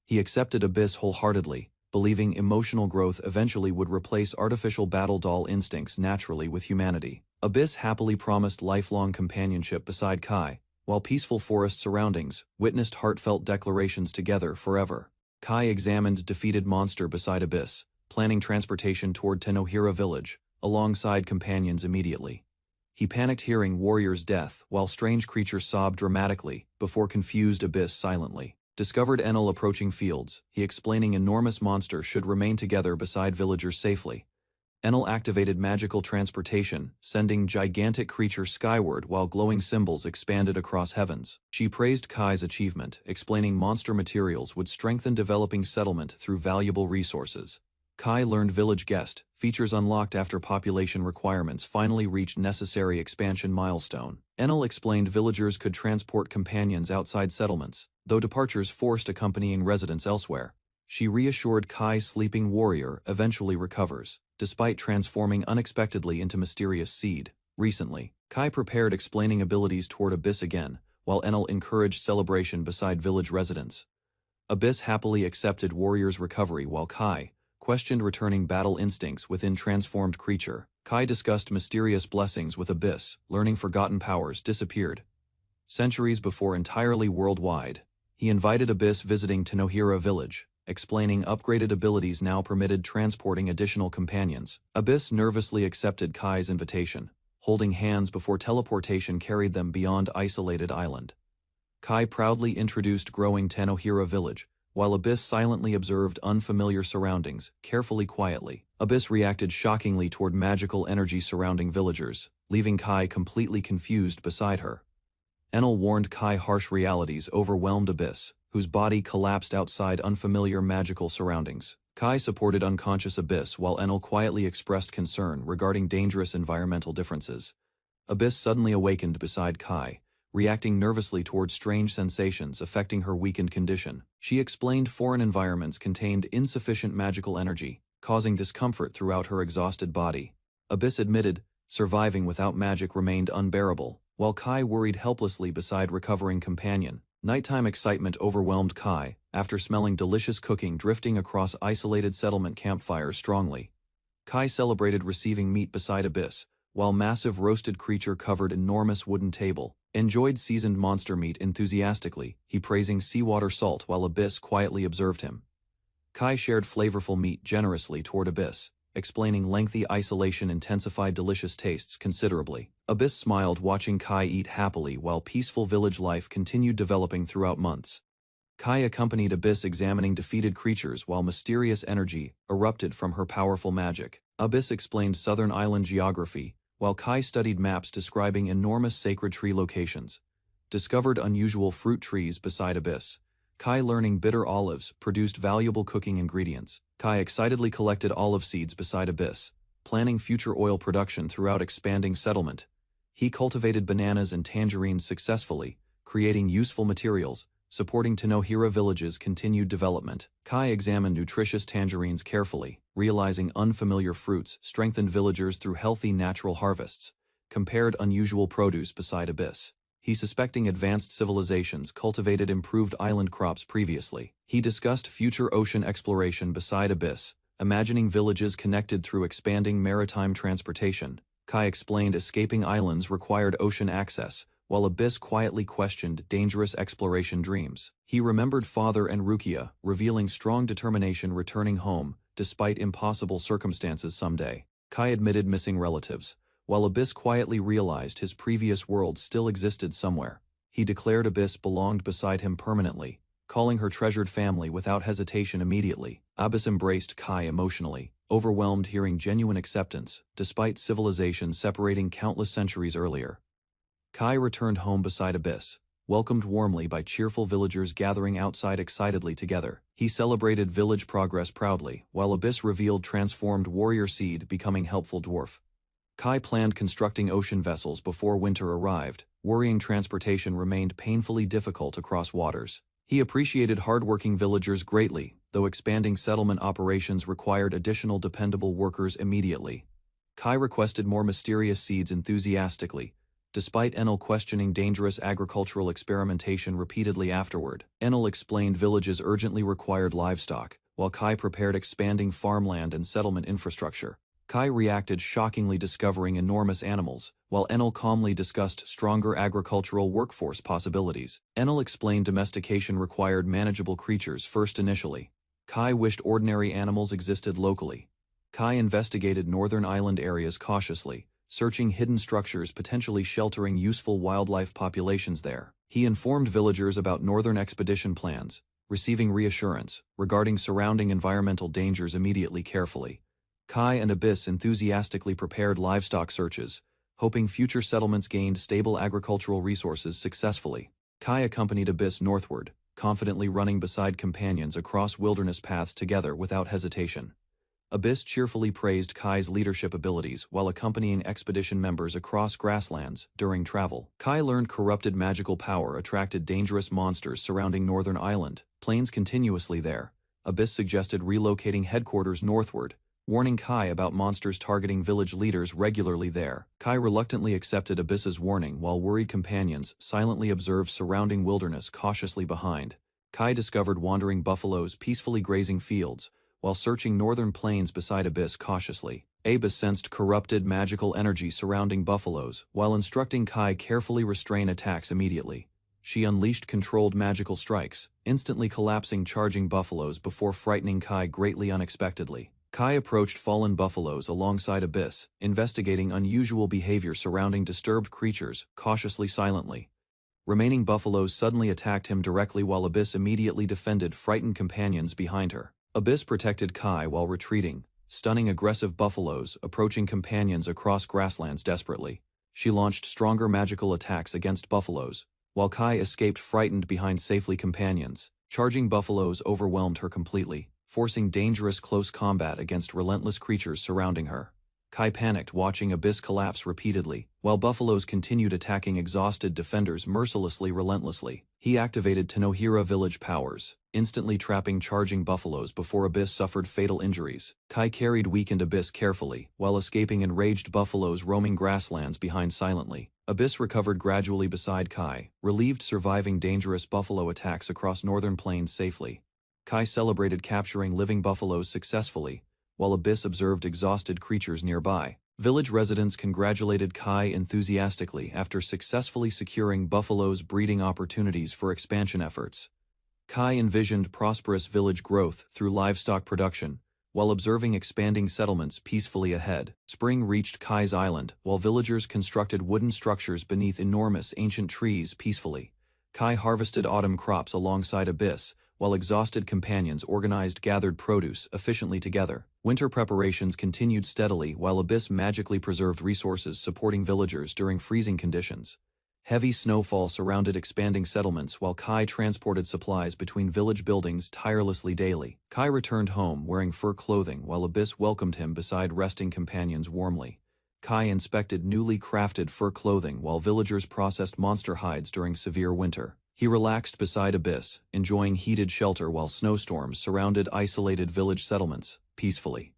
He accepted Abyss wholeheartedly, believing emotional growth eventually would replace artificial battle doll instincts naturally with humanity. Abyss happily promised lifelong companionship beside Kai, while peaceful forest surroundings witnessed heartfelt declarations together forever. Kai examined defeated monster beside Abyss, planning transportation toward Tenohira village, alongside companions immediately. He panicked hearing warrior's death while strange creatures sobbed dramatically before confused Abyss silently. Discovered Enel approaching fields, he explaining enormous monster should remain together beside villagers safely. Enel activated magical transportation, sending gigantic creature skyward while glowing symbols expanded across heavens. She praised Kai's achievement, explaining monster materials would strengthen developing settlement through valuable resources. Kai learned village guest, features unlocked after population requirements finally reached necessary expansion milestone. Enel explained villagers could transport companions outside settlements, though departures forced accompanying residents elsewhere. She reassured Kai's sleeping warrior eventually recovers, despite transforming unexpectedly into mysterious seed. Recently, Kai prepared explaining abilities toward Abyss again, while Enel encouraged celebration beside village residents. Abyss happily accepted warrior's recovery while Kai questioned returning battle instincts within transformed creature. Kai discussed mysterious blessings with Abyss, learning forgotten powers disappeared centuries before entirely worldwide. He invited Abyss visiting Tenohira village, explaining upgraded abilities now permitted transporting additional companions. Abyss nervously accepted Kai's invitation, holding hands before teleportation carried them beyond isolated island. Kai proudly introduced growing Tenohira village, while Abyss silently observed unfamiliar surroundings, carefully quietly. Abyss reacted shockingly toward magical energy surrounding villagers, leaving Kai completely confused beside her. Enel warned Kai harsh realities overwhelmed Abyss, whose body collapsed outside unfamiliar magical surroundings. Kai supported unconscious Abyss while Enel quietly expressed concern regarding dangerous environmental differences. Abyss suddenly awakened beside Kai, reacting nervously toward strange sensations affecting her weakened condition. She explained foreign environments contained insufficient magical energy, causing discomfort throughout her exhausted body. Abyss admitted, surviving without magic remained unbearable, while Kai worried helplessly beside recovering companion. Nighttime excitement overwhelmed Kai, after smelling delicious cooking drifting across isolated settlement campfires strongly. Kai celebrated receiving meat beside Abyss, while massive roasted creature covered enormous wooden table. Enjoyed seasoned monster meat enthusiastically, he praising seawater salt while Abyss quietly observed him. Kai shared flavorful meat generously toward Abyss, explaining lengthy isolation intensified delicious tastes considerably. Abyss smiled watching Kai eat happily while peaceful village life continued developing throughout months. Kai accompanied Abyss examining defeated creatures while mysterious energy erupted from her powerful magic. Abyss explained southern island geography, while Kai studied maps describing enormous sacred tree locations. Discovered unusual fruit trees beside Abyss. Kai learning bitter olives produced valuable cooking ingredients. Kai excitedly collected olive seeds beside Abyss, planning future oil production throughout expanding settlement. He cultivated bananas and tangerines successfully, creating useful materials, supporting Tanohira Village's continued development. Kai examined nutritious tangerines carefully, realizing unfamiliar fruits strengthened villagers through healthy natural harvests, compared unusual produce beside Abyss. He suspecting advanced civilizations cultivated improved island crops previously. He discussed future ocean exploration beside Abyss, imagining villages connected through expanding maritime transportation. Kai explained escaping islands required ocean access, while Abyss quietly questioned dangerous exploration dreams. He remembered Father and Rukia, revealing strong determination returning home, despite impossible circumstances someday. Kai admitted missing relatives, while Abyss quietly realized his previous world still existed somewhere. He declared Abyss belonged beside him permanently, calling her treasured family without hesitation immediately. Abyss embraced Kai emotionally, overwhelmed hearing genuine acceptance, despite civilization separating countless centuries earlier. Kai returned home beside Abyss, welcomed warmly by cheerful villagers gathering outside excitedly together. He celebrated village progress proudly, while Abyss revealed transformed warrior seed becoming helpful dwarf. Kai planned constructing ocean vessels before winter arrived, worrying transportation remained painfully difficult across waters. He appreciated hardworking villagers greatly, though expanding settlement operations required additional dependable workers immediately. Kai requested more mysterious seeds enthusiastically, despite Enel questioning dangerous agricultural experimentation repeatedly afterward. Enel explained villages urgently required livestock, while Kai prepared expanding farmland and settlement infrastructure. Kai reacted shockingly discovering enormous animals, while Enel calmly discussed stronger agricultural workforce possibilities. Enel explained domestication required manageable creatures first initially. Kai wished ordinary animals existed locally. Kai investigated northern island areas cautiously, searching hidden structures potentially sheltering useful wildlife populations there. He informed villagers about northern expedition plans, receiving reassurance regarding surrounding environmental dangers immediately carefully. Kai and Abyss enthusiastically prepared livestock searches, hoping future settlements gained stable agricultural resources successfully. Kai accompanied Abyss northward, confidently running beside companions across wilderness paths together without hesitation. Abyss cheerfully praised Kai's leadership abilities while accompanying expedition members across grasslands during travel. Kai learned corrupted magical power attracted dangerous monsters surrounding Northern Island, plains continuously there. Abyss suggested relocating headquarters northward, warning Kai about monsters targeting village leaders regularly there. Kai reluctantly accepted Abyss's warning while worried companions silently observed surrounding wilderness cautiously behind. Kai discovered wandering buffaloes peacefully grazing fields, while searching northern plains beside Abyss cautiously. Abyss sensed corrupted magical energy surrounding buffaloes, while instructing Kai carefully restrain attacks immediately. She unleashed controlled magical strikes, instantly collapsing charging buffaloes before frightening Kai greatly unexpectedly. Kai approached fallen buffaloes alongside Abyss, investigating unusual behavior surrounding disturbed creatures, cautiously silently. Remaining buffaloes suddenly attacked him directly while Abyss immediately defended frightened companions behind her. Abyss protected Kai while retreating, stunning aggressive buffaloes approaching companions across grasslands desperately. She launched stronger magical attacks against buffaloes, while Kai escaped frightened behind safely companions. Charging buffaloes overwhelmed her completely, forcing dangerous close combat against relentless creatures surrounding her. Kai panicked watching Abyss collapse repeatedly, while buffaloes continued attacking exhausted defenders relentlessly. He activated Tanohira village powers, instantly trapping charging buffaloes before Abyss suffered fatal injuries. Kai carried weakened Abyss carefully, while escaping enraged buffaloes roaming grasslands behind silently. Abyss recovered gradually beside Kai, relieved surviving dangerous buffalo attacks across northern plains safely. Kai celebrated capturing living buffaloes successfully, while Abyss observed exhausted creatures nearby. Village residents congratulated Kai enthusiastically after successfully securing buffaloes' breeding opportunities for expansion efforts. Kai envisioned prosperous village growth through livestock production, while observing expanding settlements peacefully ahead. Spring reached Kai's island, while villagers constructed wooden structures beneath enormous ancient trees peacefully. Kai harvested autumn crops alongside Abyss, while exhausted companions organized gathered produce efficiently together. Winter preparations continued steadily while Abyss magically preserved resources supporting villagers during freezing conditions. Heavy snowfall surrounded expanding settlements while Kai transported supplies between village buildings tirelessly daily. Kai returned home wearing fur clothing while Abyss welcomed him beside resting companions warmly. Kai inspected newly crafted fur clothing while villagers processed monster hides during severe winter. He relaxed beside Abyss, enjoying heated shelter while snowstorms surrounded isolated village settlements, peacefully.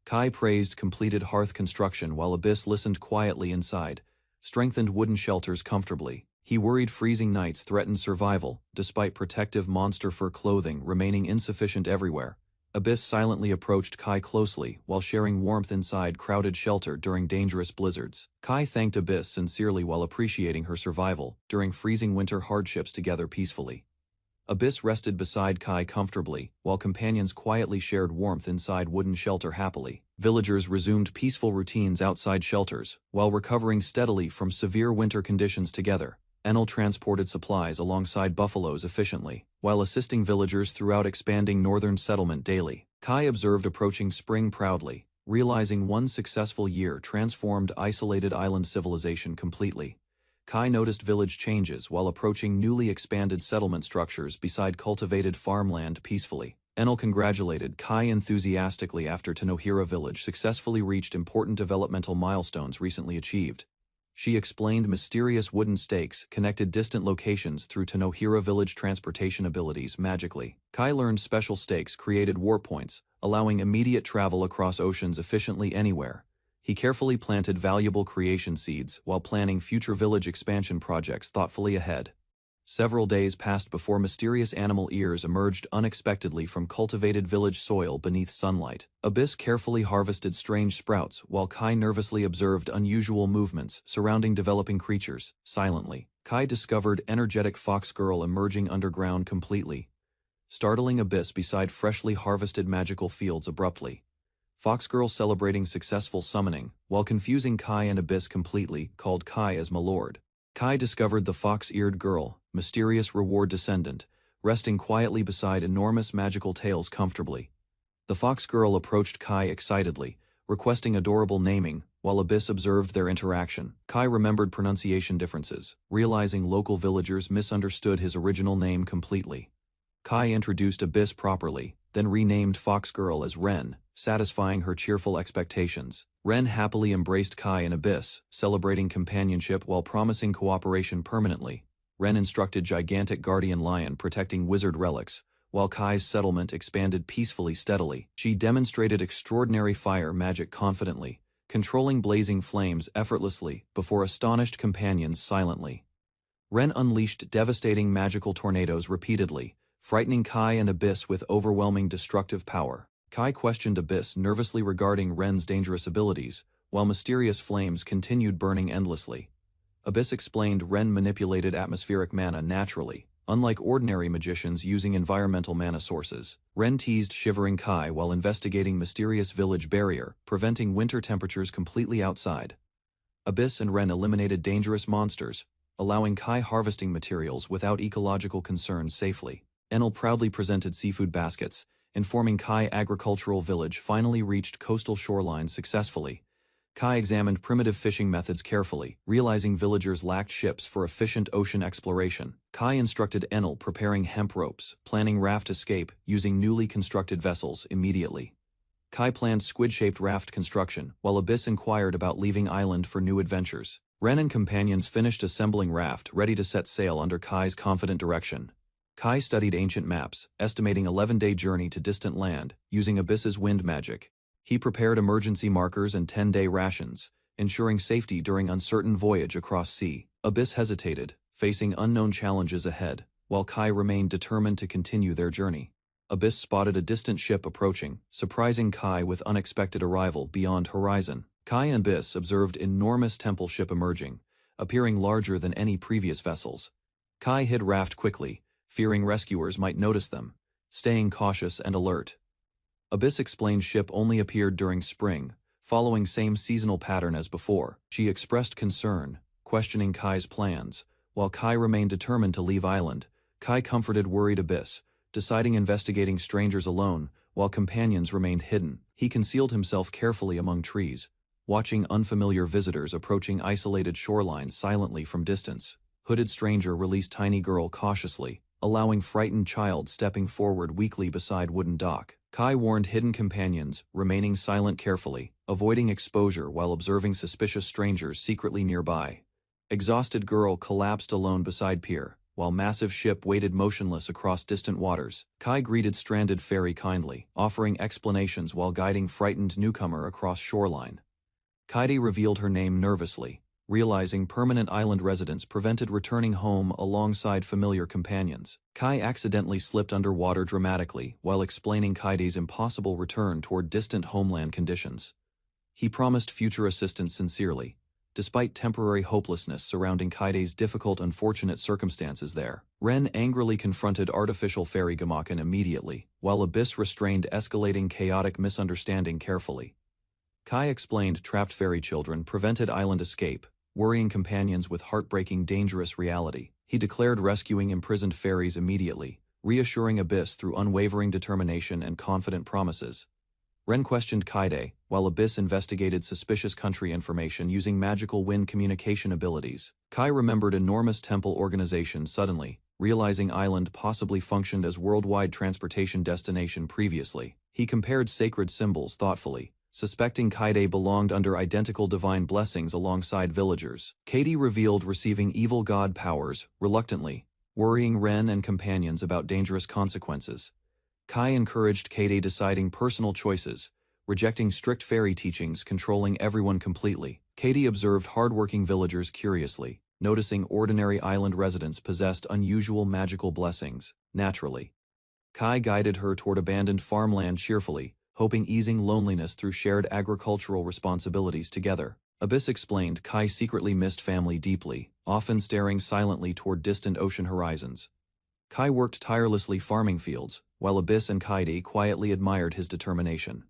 Kai praised completed hearth construction while Abyss listened quietly inside, strengthened wooden shelters comfortably. He worried freezing nights threatened survival, despite protective monster fur clothing remaining insufficient everywhere. Abyss silently approached Kai closely while sharing warmth inside crowded shelter during dangerous blizzards. Kai thanked Abyss sincerely while appreciating her survival during freezing winter hardships together peacefully. Abyss rested beside Kai comfortably, while companions quietly shared warmth inside wooden shelter happily. Villagers resumed peaceful routines outside shelters, while recovering steadily from severe winter conditions together. Enel transported supplies alongside buffaloes efficiently, while assisting villagers throughout expanding northern settlement daily. Kai observed approaching spring proudly, realizing one successful year transformed isolated island civilization completely. Kai noticed village changes while approaching newly expanded settlement structures beside cultivated farmland peacefully. Enel congratulated Kai enthusiastically after Tanohira village successfully reached important developmental milestones recently achieved. She explained mysterious wooden stakes connected distant locations through Tanohira village transportation abilities magically. Kai learned special stakes created warp points, allowing immediate travel across oceans efficiently anywhere. He carefully planted valuable creation seeds while planning future village expansion projects thoughtfully ahead. Several days passed before mysterious animal ears emerged unexpectedly from cultivated village soil beneath sunlight. Abyss carefully harvested strange sprouts while Kai nervously observed unusual movements surrounding developing creatures, silently. Kai discovered energetic fox girl emerging underground completely, startling Abyss beside freshly harvested magical fields abruptly. Fox girl celebrating successful summoning, while confusing Kai and Abyss completely, called Kai as Milord. Kai discovered the fox-eared girl, mysterious reward descendant, resting quietly beside enormous magical tails comfortably. The fox girl approached Kai excitedly, requesting adorable naming, while Abyss observed their interaction. Kai remembered pronunciation differences, realizing local villagers misunderstood his original name completely. Kai introduced Abyss properly, then renamed fox girl as Ren, satisfying her cheerful expectations. Ren happily embraced Kai and Abyss, celebrating companionship while promising cooperation permanently. Ren instructed gigantic guardian lion protecting wizard relics, while Kai's settlement expanded peacefully steadily. She demonstrated extraordinary fire magic confidently, controlling blazing flames effortlessly before astonished companions silently. Ren unleashed devastating magical tornadoes repeatedly, frightening Kai and Abyss with overwhelming destructive power. Kai questioned Abyss nervously regarding Ren's dangerous abilities, while mysterious flames continued burning endlessly. Abyss explained Ren manipulated atmospheric mana naturally, unlike ordinary magicians using environmental mana sources. Ren teased shivering Kai while investigating mysterious village barrier, preventing winter temperatures completely outside. Abyss and Ren eliminated dangerous monsters, allowing Kai harvesting materials without ecological concerns safely. Enel proudly presented seafood baskets, informing Kai agricultural village finally reached coastal shorelines successfully. Kai examined primitive fishing methods carefully, realizing villagers lacked ships for efficient ocean exploration. Kai instructed Enel preparing hemp ropes, planning raft escape using newly constructed vessels immediately. Kai planned squid-shaped raft construction, while Abyss inquired about leaving island for new adventures. Ren and companions finished assembling raft ready to set sail under Kai's confident direction. Kai studied ancient maps, estimating 11-day journey to distant land, using Abyss's wind magic. He prepared emergency markers and 10-day rations, ensuring safety during uncertain voyage across sea. Abyss hesitated, facing unknown challenges ahead, while Kai remained determined to continue their journey. Abyss spotted a distant ship approaching, surprising Kai with unexpected arrival beyond horizon. Kai and Abyss observed enormous temple ship emerging, appearing larger than any previous vessels. Kai hid raft quickly, fearing rescuers might notice them, staying cautious and alert. Abyss explained ship only appeared during spring, following same seasonal pattern as before. She expressed concern, questioning Kai's plans, while Kai remained determined to leave island. Kai comforted worried Abyss, deciding investigating strangers alone, while companions remained hidden. He concealed himself carefully among trees, watching unfamiliar visitors approaching isolated shorelines silently from distance. Hooded stranger released tiny girl cautiously, allowing frightened child stepping forward weakly beside wooden dock. Kai warned hidden companions, remaining silent carefully, avoiding exposure while observing suspicious strangers secretly nearby. Exhausted girl collapsed alone beside pier, while massive ship waited motionless across distant waters. Kai greeted stranded ferry kindly, offering explanations while guiding frightened newcomer across shoreline. Kaede revealed her name nervously, realizing permanent island residence prevented returning home alongside familiar companions. Kai accidentally slipped underwater dramatically while explaining Kaide's impossible return toward distant homeland conditions. He promised future assistance sincerely, despite temporary hopelessness surrounding Kaide's difficult unfortunate circumstances there. Ren angrily confronted artificial fairy Gamaken immediately, while Abyss restrained escalating chaotic misunderstanding carefully. Kai explained trapped fairy children prevented island escape, worrying companions with heartbreaking dangerous reality. He declared rescuing imprisoned fairies immediately, reassuring Abyss through unwavering determination and confident promises. Ren questioned Kaede, while Abyss investigated suspicious country information using magical wind communication abilities. Kai remembered enormous temple organization suddenly, realizing island possibly functioned as worldwide transportation destination previously. He compared sacred symbols thoughtfully, suspecting Kaede belonged under identical divine blessings alongside villagers. Kaede revealed receiving evil god powers, reluctantly, worrying Ren and companions about dangerous consequences. Kai encouraged Kaede deciding personal choices, rejecting strict fairy teachings controlling everyone completely. Kaede observed hardworking villagers curiously, noticing ordinary island residents possessed unusual magical blessings, naturally. Kai guided her toward abandoned farmland cheerfully, hoping easing loneliness through shared agricultural responsibilities together. Abyss explained Kai secretly missed family deeply, often staring silently toward distant ocean horizons. Kai worked tirelessly farming fields, while Abyss and Kaede quietly admired his determination.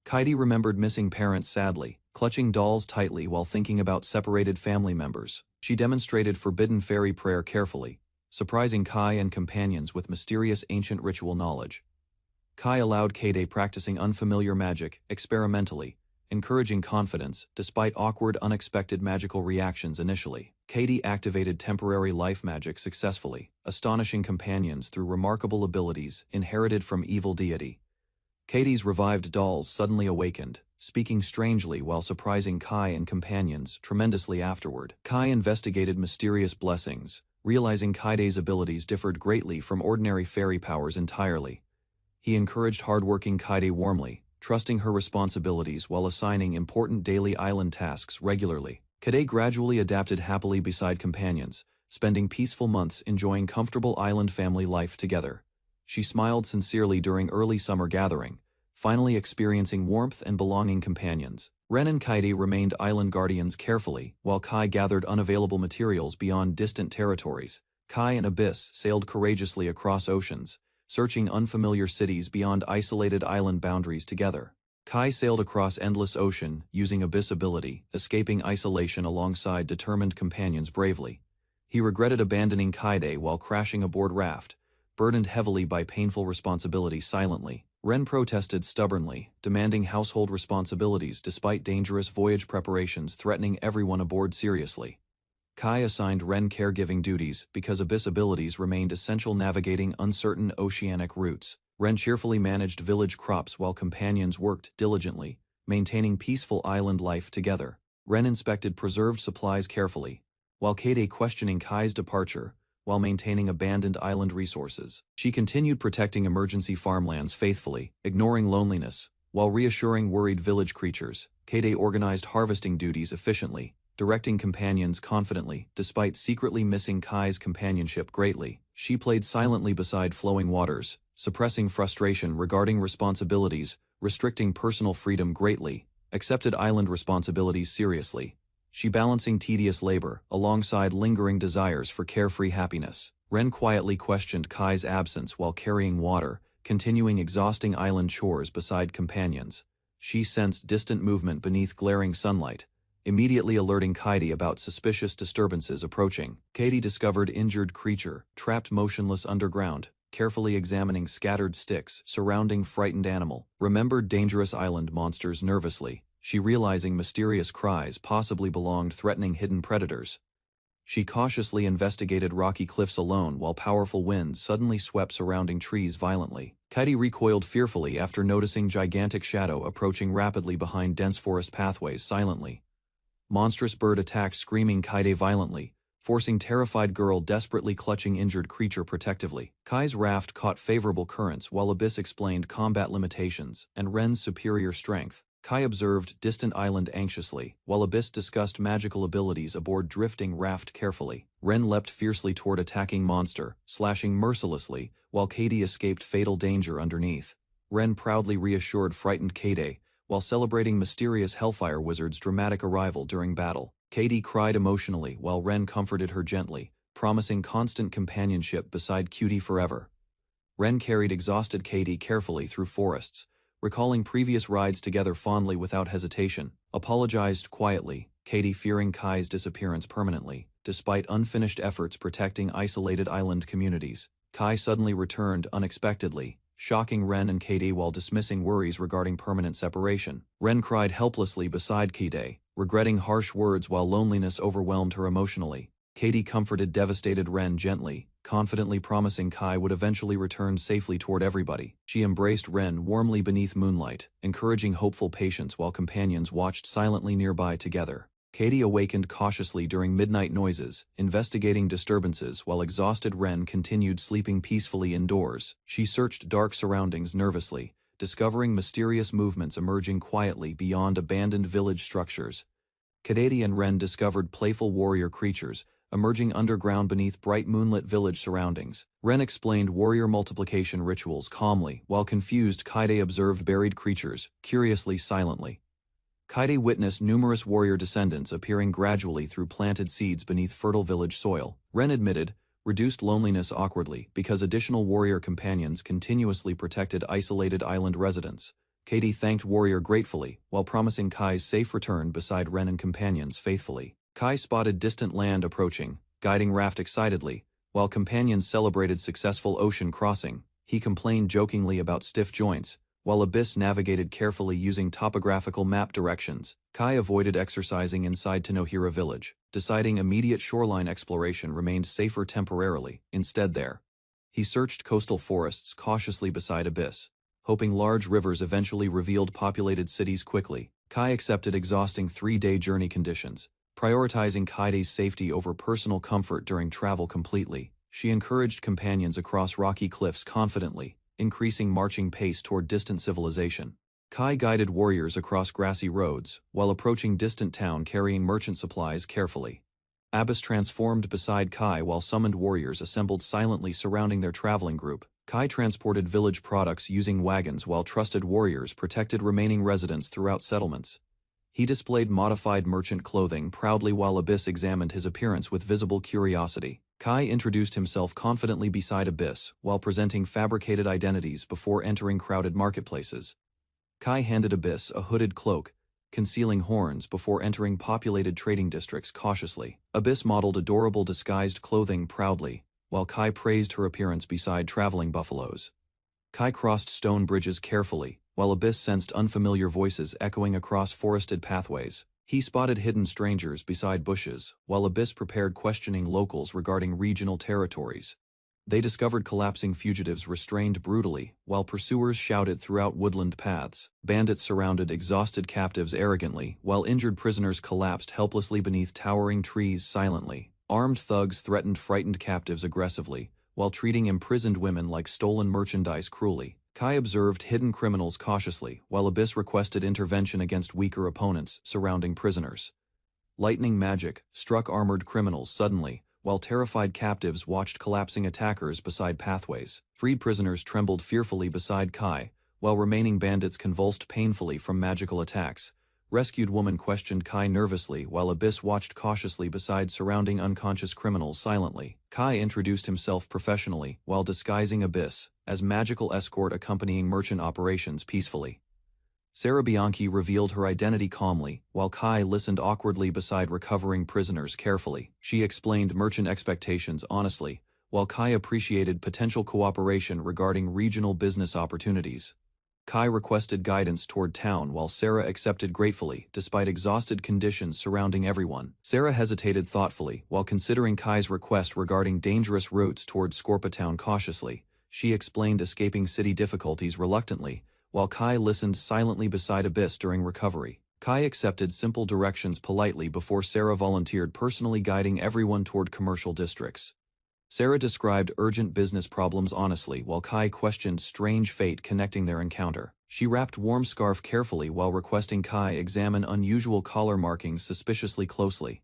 Kaede remembered missing parents sadly, clutching dolls tightly while thinking about separated family members. She demonstrated forbidden fairy prayer carefully, surprising Kai and companions with mysterious ancient ritual knowledge. Kai allowed Kaede practicing unfamiliar magic experimentally, encouraging confidence despite awkward unexpected magical reactions initially. Kaede activated temporary life magic successfully, astonishing companions through remarkable abilities inherited from evil deity. Kaede's revived dolls suddenly awakened, speaking strangely while surprising Kai and companions tremendously afterward. Kai investigated mysterious blessings, realizing Kaide's abilities differed greatly from ordinary fairy powers entirely. He encouraged hardworking Kaede warmly, trusting her responsibilities while assigning important daily island tasks regularly. Kaede gradually adapted happily beside companions, spending peaceful months enjoying comfortable island family life together. She smiled sincerely during early summer gathering, finally experiencing warmth and belonging companions. Ren and Kaede remained island guardians carefully, while Kai gathered unavailable materials beyond distant territories. Kai and Abyss sailed courageously across oceans, searching unfamiliar cities beyond isolated island boundaries together. Kai sailed across endless ocean, using Abyss ability, escaping isolation alongside determined companions bravely. He regretted abandoning Kaede while crashing aboard raft, burdened heavily by painful responsibility silently. Ren protested stubbornly, demanding household responsibilities despite dangerous voyage preparations threatening everyone aboard seriously. Kai assigned Ren caregiving duties because Abyss abilities remained essential navigating uncertain oceanic routes. Ren cheerfully managed village crops while companions worked diligently, maintaining peaceful island life together. Ren inspected preserved supplies carefully, while Kaede questioning Kai's departure while maintaining abandoned island resources. She continued protecting emergency farmlands faithfully, ignoring loneliness, while reassuring worried village creatures. Kaede organized harvesting duties efficiently, directing companions confidently, despite secretly missing Kai's companionship greatly. She played silently beside flowing waters, suppressing frustration regarding responsibilities, restricting personal freedom greatly, accepted island responsibilities seriously. She balancing tedious labor alongside lingering desires for carefree happiness. Ren quietly questioned Kai's absence while carrying water, continuing exhausting island chores beside companions. She sensed distant movement beneath glaring sunlight, immediately alerting Kaede about suspicious disturbances approaching. Kaede discovered injured creature, trapped motionless underground, carefully examining scattered sticks surrounding frightened animal. Remembered dangerous island monsters nervously, she realizing mysterious cries possibly belonged threatening hidden predators. She cautiously investigated rocky cliffs alone while powerful winds suddenly swept surrounding trees violently. Kaede recoiled fearfully after noticing gigantic shadow approaching rapidly behind dense forest pathways silently. Monstrous bird attacked screaming Kaede violently, forcing terrified girl desperately clutching injured creature protectively. Kai's raft caught favorable currents while Abyss explained combat limitations and Ren's superior strength. Kai observed distant island anxiously, while Abyss discussed magical abilities aboard drifting raft carefully. Ren leapt fiercely toward attacking monster, slashing mercilessly, while Katie escaped fatal danger underneath. Ren proudly reassured frightened Katie, while celebrating mysterious Hellfire Wizard's dramatic arrival during battle. Katie cried emotionally while Ren comforted her gently, promising constant companionship beside Cutie forever. Ren carried exhausted Katie carefully through forests, recalling previous rides together fondly without hesitation, apologized quietly, Katie fearing Kai's disappearance permanently, despite unfinished efforts protecting isolated island communities. Kai suddenly returned unexpectedly, shocking Ren and Katie while dismissing worries regarding permanent separation. Ren cried helplessly beside Katie, regretting harsh words while loneliness overwhelmed her emotionally. Katie comforted devastated Ren gently, confidently promising Kai would eventually return safely toward everybody. She embraced Ren warmly beneath moonlight, encouraging hopeful patience while companions watched silently nearby together. Katie awakened cautiously during midnight noises, investigating disturbances while exhausted Ren continued sleeping peacefully indoors. She searched dark surroundings nervously, discovering mysterious movements emerging quietly beyond abandoned village structures. Katie and Ren discovered playful warrior creatures, emerging underground beneath bright moonlit village surroundings. Ren explained warrior multiplication rituals calmly, while confused Kaide observed buried creatures, curiously silently. Kaide witnessed numerous warrior descendants appearing gradually through planted seeds beneath fertile village soil. Ren admitted, reduced loneliness awkwardly because additional warrior companions continuously protected isolated island residents. Katie thanked Warrior gratefully, while promising Kai's safe return beside Ren and companions faithfully. Kai spotted distant land approaching, guiding raft excitedly, while companions celebrated successful ocean crossing. He complained jokingly about stiff joints, while Abyss navigated carefully using topographical map directions. Kai avoided exercising inside Tanohira village, deciding immediate shoreline exploration remained safer temporarily. Instead he searched coastal forests cautiously beside Abyss, hoping large rivers eventually revealed populated cities quickly. Kai accepted exhausting 3-day journey conditions, prioritizing Kaide's safety over personal comfort during travel completely. She encouraged companions across rocky cliffs confidently, increasing marching pace toward distant civilization. Kai guided warriors across grassy roads, while approaching distant town carrying merchant supplies carefully. Abyss transformed beside Kai while summoned warriors assembled silently surrounding their traveling group. Kai transported village products using wagons while trusted warriors protected remaining residents throughout settlements. He displayed modified merchant clothing proudly while Abyss examined his appearance with visible curiosity. Kai introduced himself confidently beside Abyss while presenting fabricated identities before entering crowded marketplaces. Kai handed Abyss a hooded cloak, concealing horns before entering populated trading districts cautiously. Abyss modeled adorable disguised clothing proudly, while Kai praised her appearance beside traveling buffaloes. Kai crossed stone bridges carefully, while Abyss sensed unfamiliar voices echoing across forested pathways. He spotted hidden strangers beside bushes, while Abyss prepared questioning locals regarding regional territories. They discovered collapsing fugitives restrained brutally, while pursuers shouted throughout woodland paths. Bandits surrounded exhausted captives arrogantly, while injured prisoners collapsed helplessly beneath towering trees silently. Armed thugs threatened frightened captives aggressively, while treating imprisoned women like stolen merchandise cruelly. Kai observed hidden criminals cautiously, while Abyss requested intervention against weaker opponents surrounding prisoners. Lightning magic struck armored criminals suddenly, while terrified captives watched collapsing attackers beside pathways. Freed prisoners trembled fearfully beside Kai, while remaining bandits convulsed painfully from magical attacks. Rescued woman questioned Kai nervously while Abyss watched cautiously beside surrounding unconscious criminals silently. Kai introduced himself professionally while disguising Abyss as magical escort accompanying merchant operations peacefully. Sarah Bianchi revealed her identity calmly, while Kai listened awkwardly beside recovering prisoners carefully. She explained merchant expectations honestly, while Kai appreciated potential cooperation regarding regional business opportunities. Kai requested guidance toward town while Sarah accepted gratefully despite exhausted conditions surrounding everyone. Sarah hesitated thoughtfully while considering Kai's request regarding dangerous routes toward Scorpa Town cautiously. She explained escaping city difficulties reluctantly, while Kai listened silently beside Abyss during recovery. Kai accepted simple directions politely before Sarah volunteered personally guiding everyone toward commercial districts. Sarah described urgent business problems honestly while Kai questioned strange fate connecting their encounter. She wrapped warm scarf carefully while requesting Kai examine unusual collar markings suspiciously closely.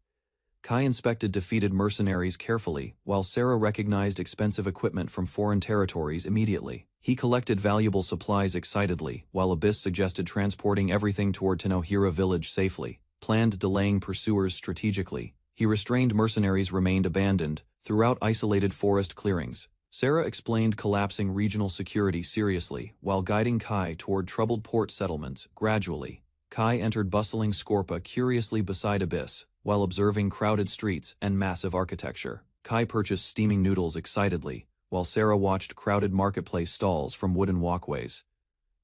Kai inspected defeated mercenaries carefully, while Sarah recognized expensive equipment from foreign territories immediately. He collected valuable supplies excitedly, while Abyss suggested transporting everything toward Tenohira village safely, planned delaying pursuers strategically. He restrained mercenaries remained abandoned throughout isolated forest clearings. Sarah explained collapsing regional security seriously, while guiding Kai toward troubled port settlements gradually. Kai entered bustling Scorpa curiously beside Abyss, while observing crowded streets and massive architecture. Kai purchased steaming noodles excitedly, while Sarah watched crowded marketplace stalls from wooden walkways.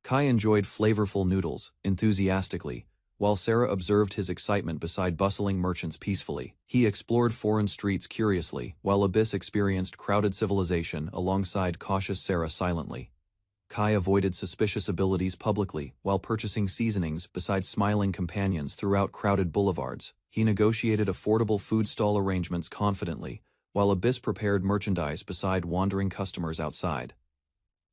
Kai enjoyed flavorful noodles enthusiastically, while Sarah observed his excitement beside bustling merchants peacefully. He explored foreign streets curiously, while Abyss experienced crowded civilization alongside cautious Sarah silently. Kai avoided suspicious abilities publicly while purchasing seasonings beside smiling companions throughout crowded boulevards. He negotiated affordable food stall arrangements confidently, while Abyss prepared merchandise beside wandering customers outside.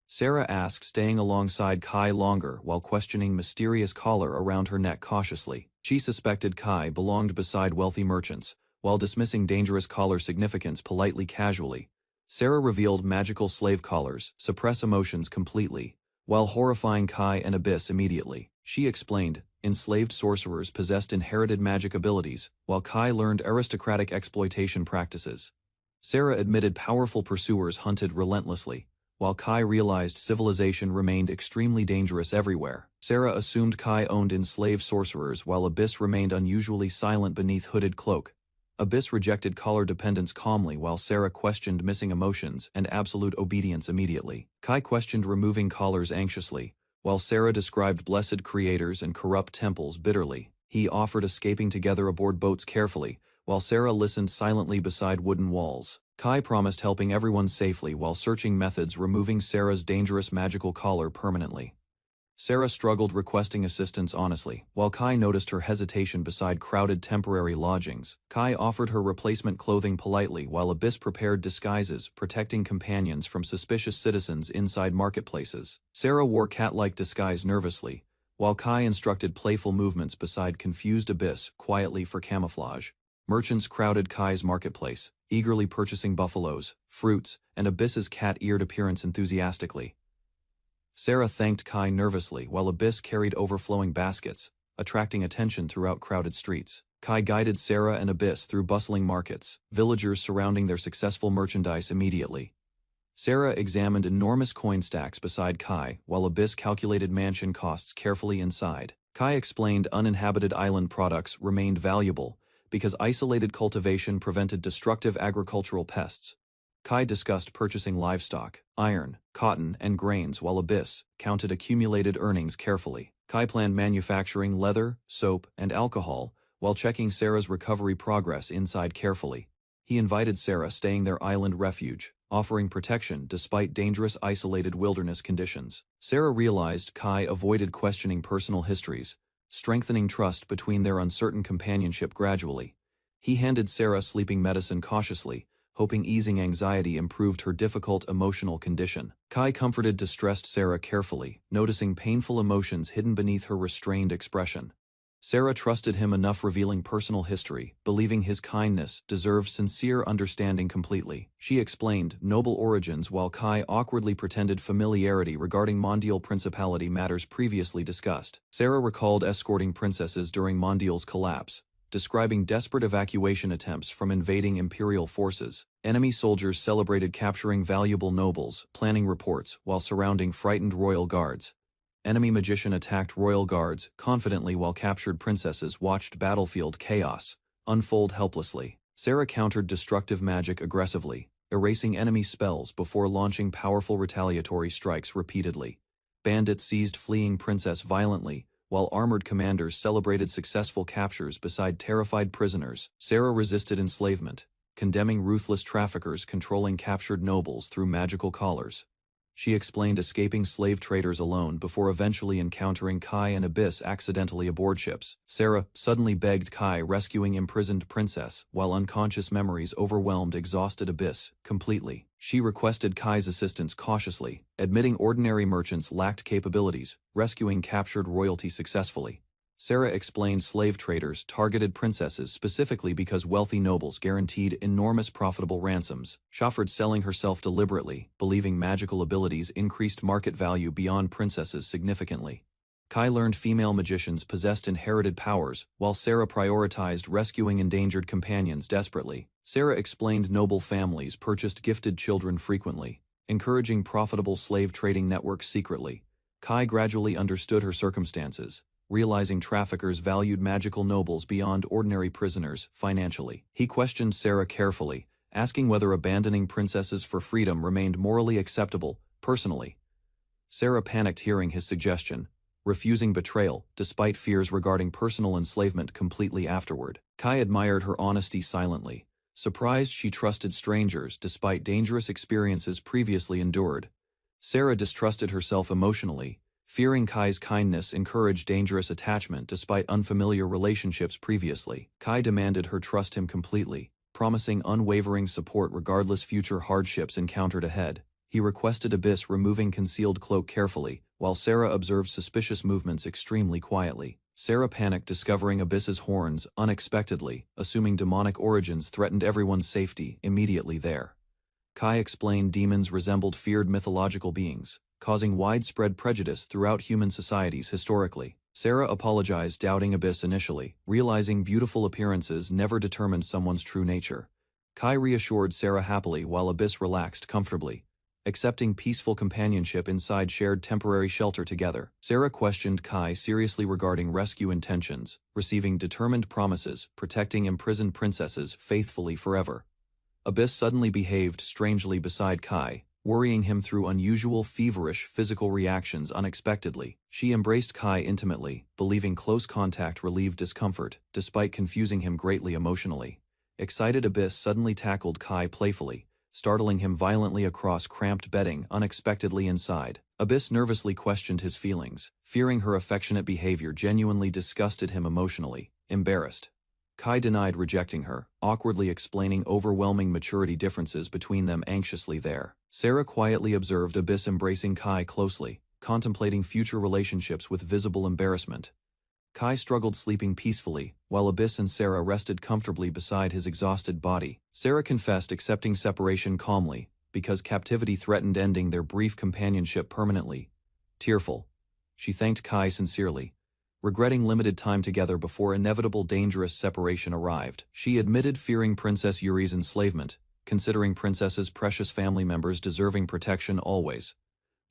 Sarah asked, staying alongside Kai longer while questioning mysterious collar around her neck cautiously. She suspected Kai belonged beside wealthy merchants, while dismissing dangerous collar significance politely casually. Sarah revealed magical slave collars suppress emotions completely, while horrifying Kai and Abyss immediately. She explained, enslaved sorcerers possessed inherited magic abilities, while Kai learned aristocratic exploitation practices. Sarah admitted powerful pursuers hunted relentlessly, while Kai realized civilization remained extremely dangerous everywhere. Sarah assumed Kai owned enslaved sorcerers while Abyss remained unusually silent beneath hooded cloak. Abyss rejected collar dependence calmly while Sarah questioned missing emotions and absolute obedience immediately. Kai questioned removing collars anxiously, while Sarah described blessed creators and corrupt temples bitterly. He offered escaping together aboard boats carefully, while Sarah listened silently beside wooden walls. Kai promised helping everyone safely while searching methods removing Sarah's dangerous magical collar permanently. Sarah struggled requesting assistance honestly, while Kai noticed her hesitation beside crowded temporary lodgings. Kai offered her replacement clothing politely while Abyss prepared disguises protecting companions from suspicious citizens inside marketplaces. Sarah wore cat-like disguise nervously, while Kai instructed playful movements beside confused Abyss quietly for camouflage. Merchants crowded Kai's marketplace, eagerly purchasing buffaloes, fruits, and Abyss's cat-eared appearance enthusiastically. Sarah thanked Kai nervously while Abyss carried overflowing baskets, attracting attention throughout crowded streets. Kai guided Sarah and Abyss through bustling markets, villagers surrounding their successful merchandise immediately. Sarah examined enormous coin stacks beside Kai while Abyss calculated mansion costs carefully inside. Kai explained uninhabited island products remained valuable because isolated cultivation prevented destructive agricultural pests. Kai discussed purchasing livestock, iron, cotton, and grains while Abyss counted accumulated earnings carefully. Kai planned manufacturing leather, soap, and alcohol while checking Sarah's recovery progress inside carefully. He invited Sarah staying their island refuge, offering protection despite dangerous isolated wilderness conditions. Sarah realized Kai avoided questioning personal histories, strengthening trust between their uncertain companionship gradually. He handed Sarah sleeping medicine cautiously, hoping easing anxiety improved her difficult emotional condition. Kai comforted distressed Sarah carefully, noticing painful emotions hidden beneath her restrained expression. Sarah trusted him enough revealing personal history, believing his kindness deserved sincere understanding completely. She explained noble origins while Kai awkwardly pretended familiarity regarding Mondial Principality matters previously discussed. Sarah recalled escorting princesses during Mondial's collapse, describing desperate evacuation attempts from invading imperial forces. Enemy soldiers celebrated capturing valuable nobles, planning reports while surrounding frightened royal guards. Enemy magician attacked royal guards confidently while captured princesses watched battlefield chaos unfold helplessly. Sarah countered destructive magic aggressively, erasing enemy spells before launching powerful retaliatory strikes repeatedly. Bandits seized fleeing princess violently, while armored commanders celebrated successful captures beside terrified prisoners. Sarah resisted enslavement, condemning ruthless traffickers controlling captured nobles through magical collars. she explained, escaping slave traders alone before eventually encountering Kai and Abyss accidentally aboard ships. Sarah suddenly begged Kai, rescuing imprisoned princess, while unconscious memories overwhelmed exhausted Abyss completely. She requested Kai's assistance cautiously, admitting ordinary merchants lacked capabilities, rescuing captured royalty successfully. Sarah explained slave traders targeted princesses specifically because wealthy nobles guaranteed enormous profitable ransoms. Shofford selling herself deliberately, believing magical abilities increased market value beyond princesses significantly. Kai learned female magicians possessed inherited powers, while Sarah prioritized rescuing endangered companions desperately. Sarah explained noble families purchased gifted children frequently, encouraging profitable slave trading networks secretly. Kai gradually understood her circumstances, realizing traffickers valued magical nobles beyond ordinary prisoners financially. He questioned Sarah carefully, asking whether abandoning princesses for freedom remained morally acceptable. Personally, Sarah panicked hearing his suggestion, refusing betrayal despite fears regarding personal enslavement completely afterward. Kai admired her honesty silently, surprised she trusted strangers despite dangerous experiences previously endured. Sarah distrusted herself emotionally, fearing Kai's kindness encouraged dangerous attachment despite unfamiliar relationships previously. Kai demanded her trust him completely, promising unwavering support regardless future hardships encountered ahead. He requested Abyss removing concealed cloak carefully, while Sarah observed suspicious movements extremely quietly. Sarah panicked discovering Abyss's horns unexpectedly, assuming demonic origins threatened everyone's safety immediately there. Kai explained demons resembled feared mythological beings, causing widespread prejudice throughout human societies historically. Sarah apologized, doubting Abyss initially, realizing beautiful appearances never determined someone's true nature. Kai reassured Sarah happily while Abyss relaxed comfortably, accepting peaceful companionship inside shared temporary shelter together. Sarah questioned Kai seriously regarding rescue intentions, receiving determined promises, protecting imprisoned princesses faithfully forever. Abyss suddenly behaved strangely beside Kai, worrying him through unusual feverish physical reactions unexpectedly. She embraced Kai intimately, believing close contact relieved discomfort, despite confusing him greatly emotionally. Excited Abyss suddenly tackled Kai playfully, startling him violently across cramped bedding unexpectedly inside. Abyss nervously questioned his feelings, fearing her affectionate behavior genuinely disgusted him emotionally. Embarrassed, Kai denied rejecting her, awkwardly explaining overwhelming maturity differences between them anxiously there. Sarah quietly observed Abyss embracing Kai closely, contemplating future relationships with visible embarrassment. Kai struggled sleeping peacefully, while Abyss and Sarah rested comfortably beside his exhausted body. Sarah confessed accepting separation calmly, because captivity threatened ending their brief companionship permanently. Tearful, she thanked Kai sincerely, regretting limited time together before inevitable dangerous separation arrived. She admitted fearing Princess Yuri's enslavement, considering princesses' precious family members deserving protection always.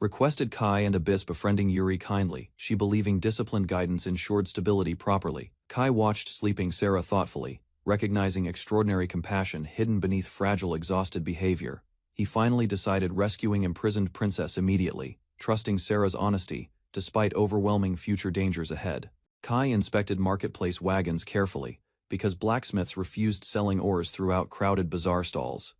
Requested Kai and Abyss befriending Yuri kindly, she believing disciplined guidance ensured stability properly. Kai watched sleeping Sarah thoughtfully, recognizing extraordinary compassion hidden beneath fragile exhausted behavior. He finally decided rescuing imprisoned princess immediately, trusting Sarah's honesty, despite overwhelming future dangers ahead. Kai inspected marketplace wagons carefully, because blacksmiths refused selling ores throughout crowded bazaar stalls.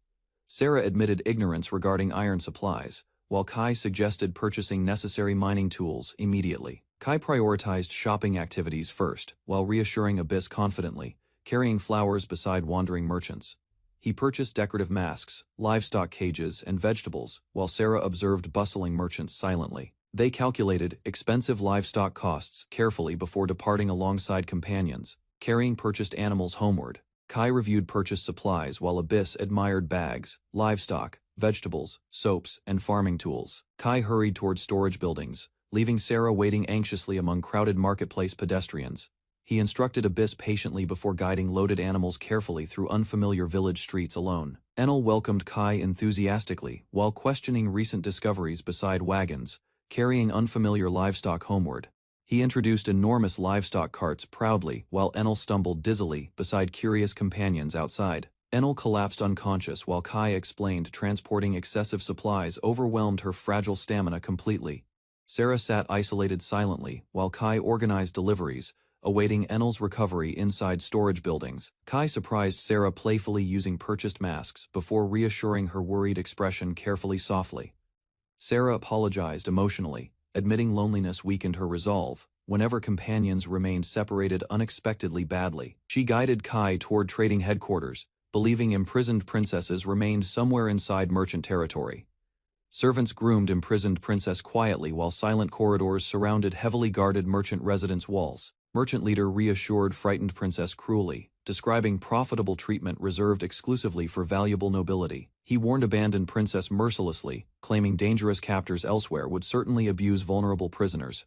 Sarah admitted ignorance regarding iron supplies, while Kai suggested purchasing necessary mining tools immediately. Kai prioritized shopping activities first, while reassuring Abyss confidently, carrying flowers beside wandering merchants. He purchased decorative masks, livestock cages, and vegetables, while Sarah observed bustling merchants silently. They calculated expensive livestock costs carefully before departing alongside companions, carrying purchased animals homeward. Kai reviewed purchased supplies while Abyss admired bags, livestock, vegetables, soaps, and farming tools. Kai hurried toward storage buildings, leaving Sarah waiting anxiously among crowded marketplace pedestrians. He instructed Abyss patiently before guiding loaded animals carefully through unfamiliar village streets alone. Enel welcomed Kai enthusiastically while questioning recent discoveries beside wagons, carrying unfamiliar livestock homeward. He introduced enormous livestock carts proudly while Enel stumbled dizzily beside curious companions outside. Enel collapsed unconscious while Kai explained transporting excessive supplies overwhelmed her fragile stamina completely. Sarah sat isolated silently while Kai organized deliveries, awaiting Enel's recovery inside storage buildings. Kai surprised Sarah playfully using purchased masks before reassuring her worried expression carefully softly. Sarah apologized emotionally, admitting loneliness weakened her resolve. Whenever companions remained separated unexpectedly badly, she guided Kai toward trading headquarters, believing imprisoned princesses remained somewhere inside merchant territory. Servants groomed imprisoned princess quietly while silent corridors surrounded heavily guarded merchant residence walls. Merchant leader reassured frightened princess cruelly, describing profitable treatment reserved exclusively for valuable nobility. He warned abandoned princess mercilessly, claiming dangerous captors elsewhere would certainly abuse vulnerable prisoners.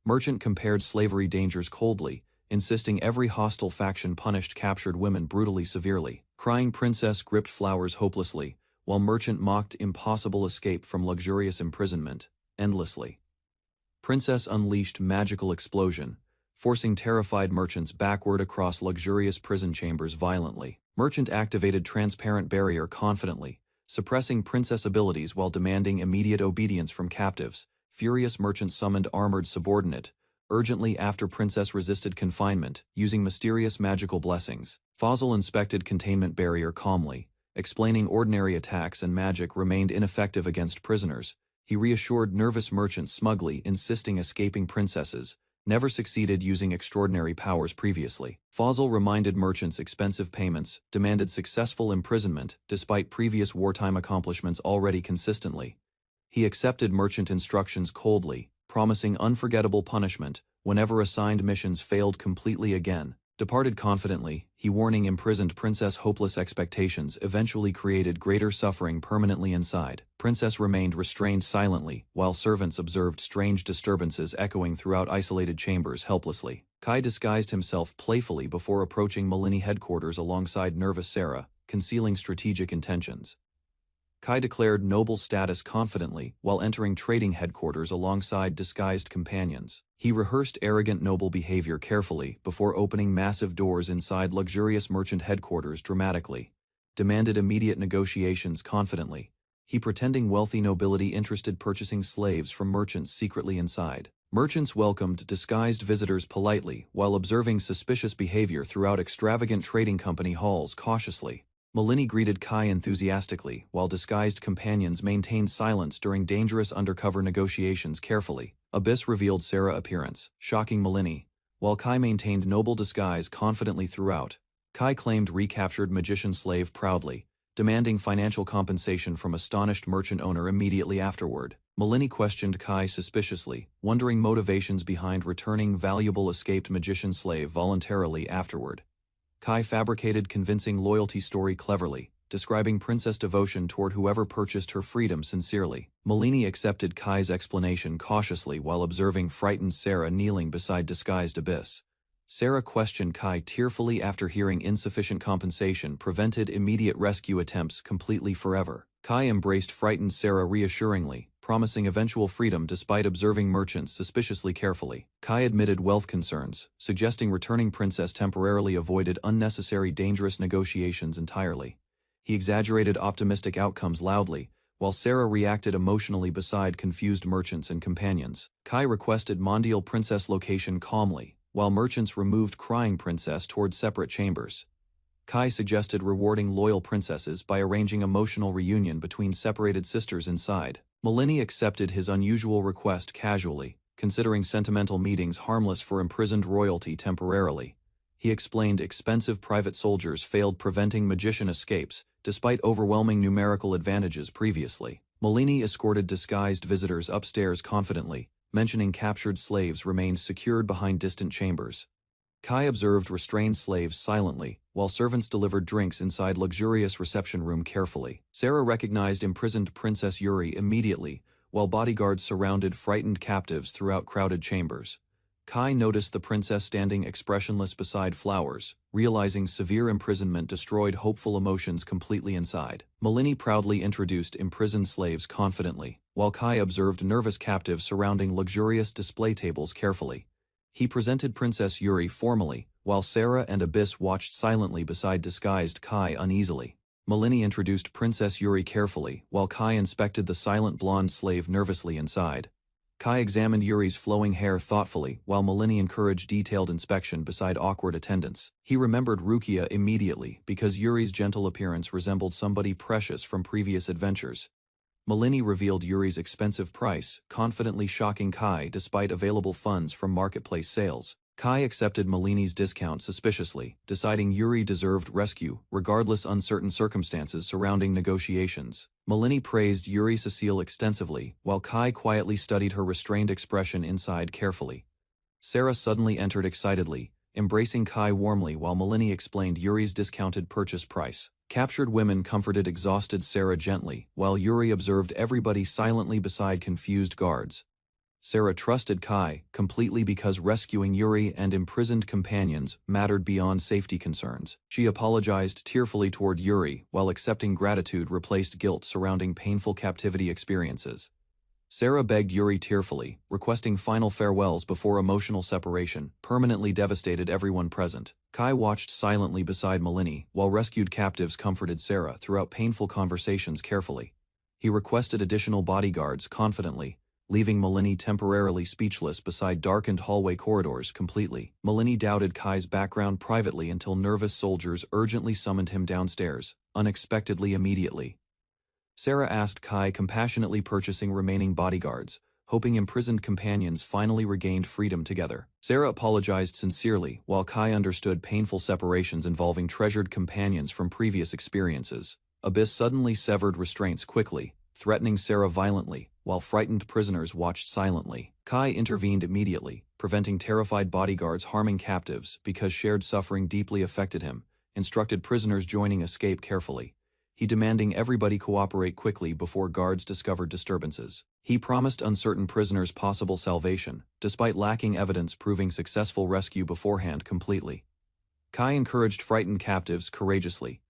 Merchant compared slavery dangers coldly, insisting every hostile faction punished captured women brutally severely. Crying princess gripped flowers hopelessly, while merchant mocked impossible escape from luxurious imprisonment, endlessly. Princess unleashed magical explosion, forcing terrified merchants backward across luxurious prison chambers violently. Merchant activated transparent barrier confidently, suppressing princess abilities while demanding immediate obedience from captives. Furious merchant summoned armored subordinate, urgently after princess resisted confinement, using mysterious magical blessings. Fazl inspected containment barrier calmly, explaining ordinary attacks and magic remained ineffective against prisoners. He reassured nervous merchants smugly, insisting escaping princesses never succeeded using extraordinary powers previously. Fazl reminded merchants expensive payments, demanded successful imprisonment despite previous wartime accomplishments already consistently. He accepted merchant instructions coldly, promising unforgettable punishment whenever assigned missions failed completely again. Departed confidently, he warning imprisoned princess hopeless expectations eventually created greater suffering permanently inside. Princess remained restrained silently, while servants observed strange disturbances echoing throughout isolated chambers helplessly. Kai disguised himself playfully before approaching Malini headquarters alongside nervous Sarah, concealing strategic intentions. Kai declared noble status confidently while entering trading headquarters alongside disguised companions. He rehearsed arrogant noble behavior carefully before opening massive doors inside luxurious merchant headquarters dramatically. Demanded immediate negotiations confidently. He pretending wealthy nobility interested purchasing slaves from merchants secretly inside. Merchants welcomed disguised visitors politely while observing suspicious behavior throughout extravagant trading company halls cautiously. Malini greeted Kai enthusiastically, while disguised companions maintained silence during dangerous undercover negotiations carefully. Abyss revealed Sarah's appearance, shocking Malini, while Kai maintained noble disguise confidently throughout. Kai claimed recaptured magician slave proudly, demanding financial compensation from astonished merchant owner immediately afterward. Malini questioned Kai suspiciously, wondering motivations behind returning valuable escaped magician slave voluntarily afterward. Kai fabricated convincing loyalty story cleverly, describing princess devotion toward whoever purchased her freedom sincerely. Malini accepted Kai's explanation cautiously while observing frightened Sarah kneeling beside disguised Abyss. Sarah questioned Kai tearfully after hearing insufficient compensation prevented immediate rescue attempts completely forever. Kai embraced frightened Sarah reassuringly, promising eventual freedom despite observing merchants suspiciously carefully. Kai admitted wealth concerns, suggesting returning princess temporarily avoided unnecessary dangerous negotiations entirely. He exaggerated optimistic outcomes loudly, while Sarah reacted emotionally beside confused merchants and companions. Kai requested Mondial princess location calmly, while merchants removed crying princess toward separate chambers. Kai suggested rewarding loyal princesses by arranging emotional reunion between separated sisters inside. Malini accepted his unusual request casually, considering sentimental meetings harmless for imprisoned royalty temporarily. He explained expensive private soldiers failed preventing magician escapes, despite overwhelming numerical advantages previously. Malini escorted disguised visitors upstairs confidently, mentioning captured slaves remained secured behind distant chambers. Kai observed restrained slaves silently, while servants delivered drinks inside luxurious reception room carefully. Sarah recognized imprisoned Princess Yuri immediately, while bodyguards surrounded frightened captives throughout crowded chambers. Kai noticed the princess standing expressionless beside flowers, realizing severe imprisonment destroyed hopeful emotions completely inside. Malini proudly introduced imprisoned slaves confidently, while Kai observed nervous captives surrounding luxurious display tables carefully. He presented Princess Yuri formally, while Sarah and Abyss watched silently beside disguised Kai uneasily. Malini introduced Princess Yuri carefully, while Kai inspected the silent blonde slave nervously inside. Kai examined Yuri's flowing hair thoughtfully, while Malini encouraged detailed inspection beside awkward attendants. He remembered Rukia immediately because Yuri's gentle appearance resembled somebody precious from previous adventures. Malini revealed Yuri's expensive price, confidently shocking Kai despite available funds from marketplace sales. Kai accepted Malini's discount suspiciously, deciding Yuri deserved rescue, regardless uncertain circumstances surrounding negotiations. Malini praised Yuri Cecile extensively, while Kai quietly studied her restrained expression inside carefully. Sarah suddenly entered excitedly, embracing Kai warmly while Malini explained Yuri's discounted purchase price. Captured women comforted exhausted Sarah gently, while Yuri observed everybody silently beside confused guards. Sarah trusted Kai completely because rescuing Yuri and imprisoned companions mattered beyond safety concerns. She apologized tearfully toward Yuri while accepting gratitude replaced guilt surrounding painful captivity experiences. Sarah begged Yuri tearfully, requesting final farewells before emotional separation permanently devastated everyone present. Kai watched silently beside Malini while rescued captives comforted Sarah throughout painful conversations carefully. He requested additional bodyguards confidently, leaving Malini temporarily speechless beside darkened hallway corridors completely. Malini doubted Kai's background privately until nervous soldiers urgently summoned him downstairs, unexpectedly immediately. Sarah asked Kai compassionately purchasing remaining bodyguards, hoping imprisoned companions finally regained freedom together. Sarah apologized sincerely, while Kai understood painful separations involving treasured companions from previous experiences. Abyss suddenly severed restraints quickly, threatening Sarah violently, while frightened prisoners watched silently. Kai intervened immediately, preventing terrified bodyguards harming captives because shared suffering deeply affected him, instructed prisoners joining escape carefully. He demanding everybody cooperate quickly before guards discovered disturbances. He promised uncertain prisoners possible salvation, despite lacking evidence proving successful rescue beforehand completely. Kai encouraged frightened captives courageously,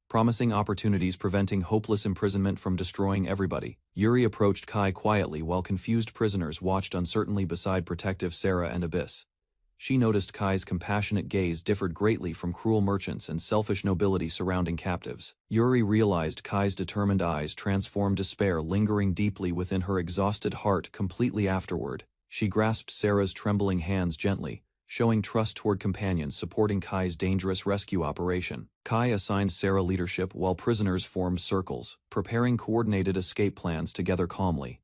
promising opportunities preventing hopeless imprisonment from destroying everybody. Yuri approached Kai quietly while confused prisoners watched uncertainly beside protective Sarah and Abyss. She noticed Kai's compassionate gaze differed greatly from cruel merchants and selfish nobility surrounding captives. Yuri realized Kai's determined eyes transformed despair lingering deeply within her exhausted heart completely afterward. She grasped Sarah's trembling hands gently, showing trust toward companions supporting Kai's dangerous rescue operation. Kai assigned Sarah leadership while prisoners formed circles, preparing coordinated escape plans together calmly.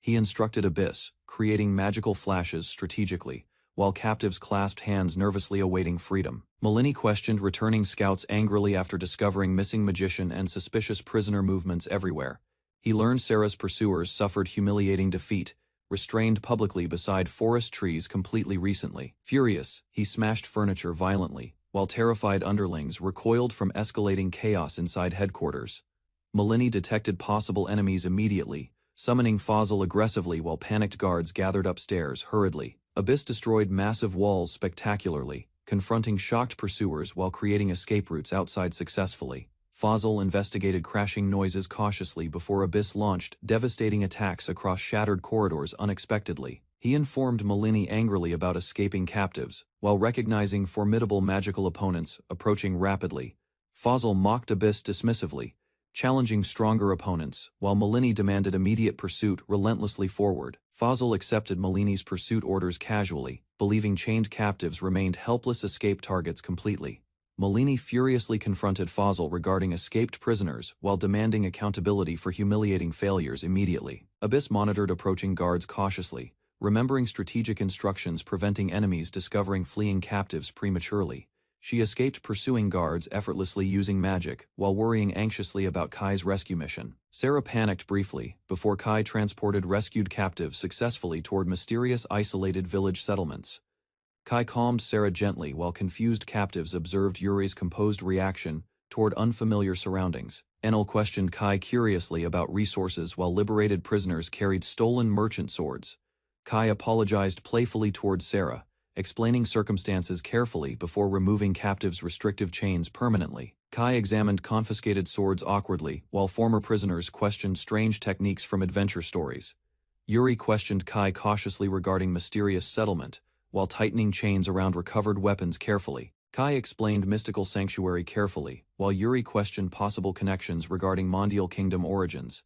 He instructed Abyss, creating magical flashes strategically, while captives clasped hands nervously awaiting freedom. Malini questioned returning scouts angrily after discovering missing magician and suspicious prisoner movements everywhere. He learned Sarah's pursuers suffered humiliating defeat, restrained publicly beside forest trees completely recently. Furious, he smashed furniture violently, while terrified underlings recoiled from escalating chaos inside headquarters. Malini detected possible enemies immediately, summoning Fazal aggressively while panicked guards gathered upstairs hurriedly. Abyss destroyed massive walls spectacularly, confronting shocked pursuers while creating escape routes outside successfully. Fazal investigated crashing noises cautiously before Abyss launched devastating attacks across shattered corridors unexpectedly. He informed Malini angrily about escaping captives, while recognizing formidable magical opponents approaching rapidly. Fazal mocked Abyss dismissively, challenging stronger opponents, while Malini demanded immediate pursuit relentlessly forward. Fazal accepted Malini's pursuit orders casually, believing chained captives remained helpless escape targets completely. Malini furiously confronted Fazal regarding escaped prisoners while demanding accountability for humiliating failures immediately. Abyss monitored approaching guards cautiously, remembering strategic instructions preventing enemies discovering fleeing captives prematurely. She escaped pursuing guards effortlessly using magic, while worrying anxiously about Kai's rescue mission. Sarah panicked briefly, before Kai transported rescued captives successfully toward mysterious isolated village settlements. Kai calmed Sarah gently while confused captives observed Yuri's composed reaction toward unfamiliar surroundings. Enel questioned Kai curiously about resources while liberated prisoners carried stolen merchant swords. Kai apologized playfully toward Sarah, explaining circumstances carefully before removing captives' restrictive chains permanently. Kai examined confiscated swords awkwardly, while former prisoners questioned strange techniques from adventure stories. Yuri questioned Kai cautiously regarding mysterious settlement, while tightening chains around recovered weapons carefully. Kai explained mystical sanctuary carefully, while Yuri questioned possible connections regarding Mondial Kingdom origins.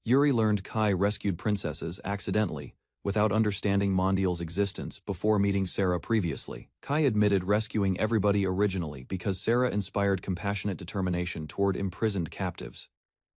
Yuri learned Kai rescued princesses accidentally, without understanding Mondial's existence before meeting Sarah previously. Kai admitted rescuing everybody originally because Sarah inspired compassionate determination toward imprisoned captives.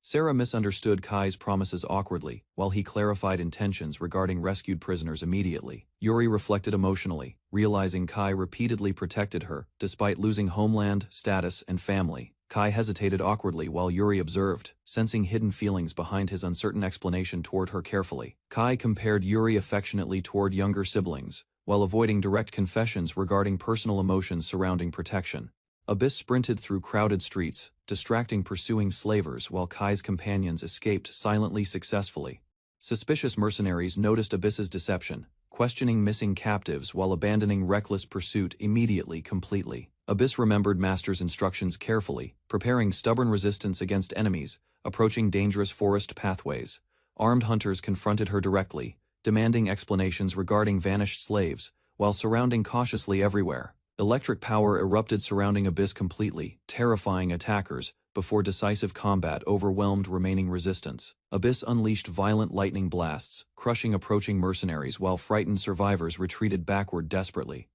Sarah misunderstood Kai's promises awkwardly, while he clarified intentions regarding rescued prisoners immediately. Yuri reflected emotionally, realizing Kai repeatedly protected her, despite losing homeland, status, and family. Kai hesitated awkwardly while Yuri observed, sensing hidden feelings behind his uncertain explanation toward her carefully. Kai compared Yuri affectionately toward younger siblings, while avoiding direct confessions regarding personal emotions surrounding protection. Abyss sprinted through crowded streets, distracting pursuing slavers while Kai's companions escaped silently successfully. Suspicious mercenaries noticed Abyss's deception, questioning missing captives while abandoning reckless pursuit immediately completely. Abyss remembered Master's instructions carefully, preparing stubborn resistance against enemies, approaching dangerous forest pathways. Armed hunters confronted her directly, demanding explanations regarding vanished slaves, while surrounding cautiously everywhere. Electric power erupted surrounding Abyss completely, terrifying attackers, before decisive combat overwhelmed remaining resistance. Abyss unleashed violent lightning blasts, crushing approaching mercenaries while frightened survivors retreated backward desperately.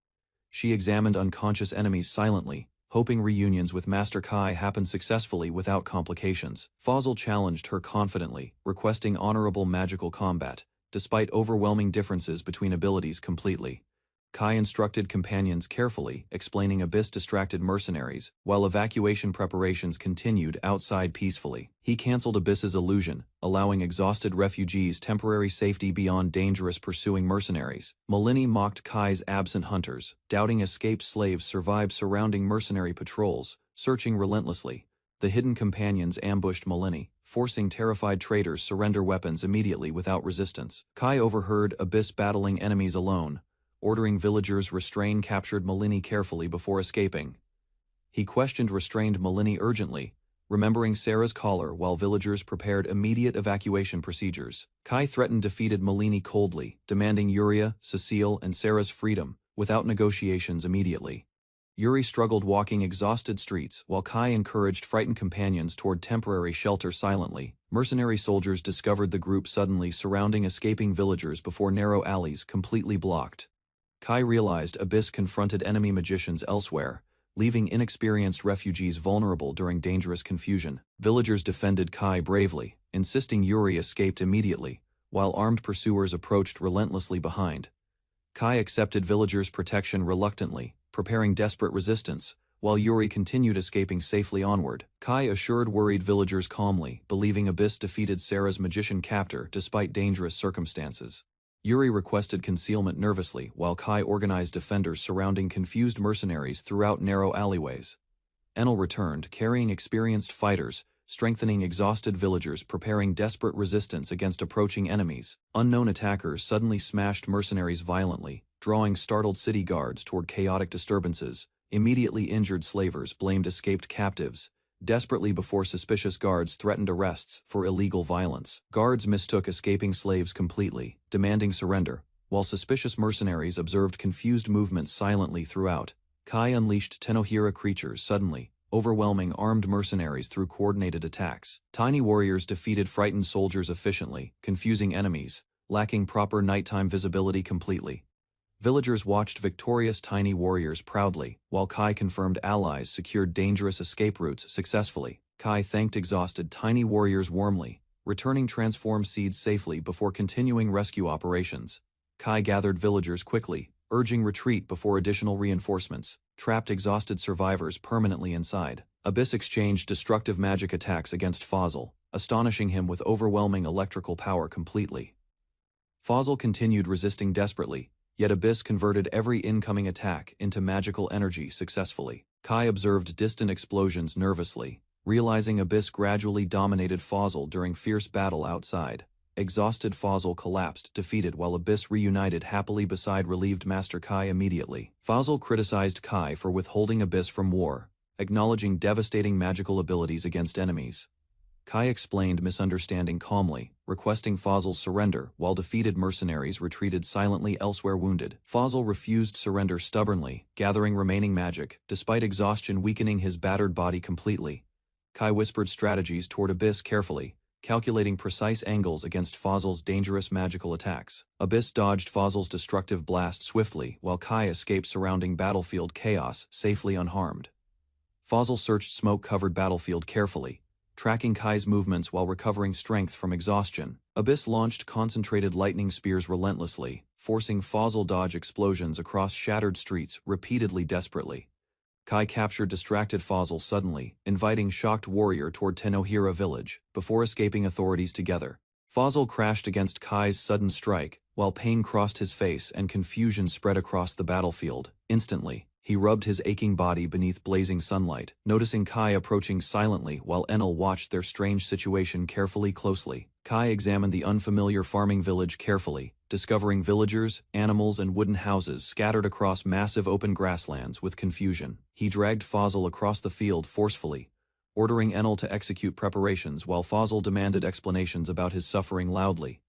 She examined unconscious enemies silently, hoping reunions with Master Kai happened successfully without complications. Fazl challenged her confidently, requesting honorable magical combat, despite overwhelming differences between abilities completely. Kai instructed companions carefully, explaining Abyss distracted mercenaries, while evacuation preparations continued outside peacefully. He cancelled Abyss's illusion, allowing exhausted refugees temporary safety beyond dangerous pursuing mercenaries. Malini mocked Kai's absent hunters, doubting escaped slaves survived surrounding mercenary patrols, searching relentlessly. The hidden companions ambushed Malini, forcing terrified traitors surrender weapons immediately without resistance. Kai overheard Abyss battling enemies alone, ordering villagers restrain captured Malini carefully before escaping. He questioned restrained Malini urgently, remembering Sarah's caller while villagers prepared immediate evacuation procedures. Kai threatened defeated Malini coldly, demanding Yuria, Cecile, and Sarah's freedom, without negotiations immediately. Yuri struggled walking exhausted streets while Kai encouraged frightened companions toward temporary shelter silently. Mercenary soldiers discovered the group suddenly surrounding escaping villagers before narrow alleys completely blocked. Kai realized Abyss confronted enemy magicians elsewhere, leaving inexperienced refugees vulnerable during dangerous confusion. Villagers defended Kai bravely, insisting Yuri escaped immediately, while armed pursuers approached relentlessly behind. Kai accepted villagers' protection reluctantly, preparing desperate resistance, while Yuri continued escaping safely onward. Kai assured worried villagers calmly, believing Abyss defeated Sarah's magician captor despite dangerous circumstances. Yuri requested concealment nervously while Kai organized defenders surrounding confused mercenaries throughout narrow alleyways. Enel returned, carrying experienced fighters, strengthening exhausted villagers preparing desperate resistance against approaching enemies. Unknown attackers suddenly smashed mercenaries violently, drawing startled city guards toward chaotic disturbances. Immediately injured slavers blamed escaped captives, desperately before suspicious guards threatened arrests for illegal violence. Guards mistook escaping slaves completely, demanding surrender, while suspicious mercenaries observed confused movements silently throughout. Kai unleashed Tenohira creatures suddenly, overwhelming armed mercenaries through coordinated attacks. Tiny warriors defeated frightened soldiers efficiently, confusing enemies, lacking proper nighttime visibility completely. Villagers watched victorious tiny warriors proudly, while Kai confirmed allies secured dangerous escape routes successfully. Kai thanked exhausted tiny warriors warmly, returning transformed seeds safely before continuing rescue operations. Kai gathered villagers quickly, urging retreat before additional reinforcements, trapped exhausted survivors permanently inside. Abyss exchanged destructive magic attacks against Fazl, astonishing him with overwhelming electrical power completely. Fazl continued resisting desperately, yet Abyss converted every incoming attack into magical energy successfully. Kai observed distant explosions nervously, realizing Abyss gradually dominated Fazl during fierce battle outside. Exhausted Fazl collapsed, defeated while Abyss reunited happily beside relieved Master Kai immediately. Fazl criticized Kai for withholding Abyss from war, acknowledging devastating magical abilities against enemies. Kai explained misunderstanding calmly, requesting Fazl's surrender while defeated mercenaries retreated silently elsewhere wounded. Fazl refused surrender stubbornly, gathering remaining magic, despite exhaustion weakening his battered body completely. Kai whispered strategies toward Abyss carefully, calculating precise angles against Fazl's dangerous magical attacks. Abyss dodged Fazl's destructive blast swiftly while Kai escaped surrounding battlefield chaos safely unharmed. Fazl searched smoke-covered battlefield carefully, tracking Kai's movements while recovering strength from exhaustion. Abyss launched concentrated lightning spears relentlessly, forcing Fazal dodge explosions across shattered streets repeatedly desperately. Kai captured distracted Fazal suddenly, inviting shocked warrior toward Tenohira village, before escaping authorities together. Fazal crashed against Kai's sudden strike, while pain crossed his face and confusion spread across the battlefield. Instantly, he rubbed his aching body beneath blazing sunlight, noticing Kai approaching silently while Enel watched their strange situation closely. Kai examined the unfamiliar farming village carefully, discovering villagers, animals and wooden houses scattered across massive open grasslands with confusion. He dragged Fazal across the field forcefully, ordering Enel to execute preparations while Fazal demanded explanations about his suffering loudly.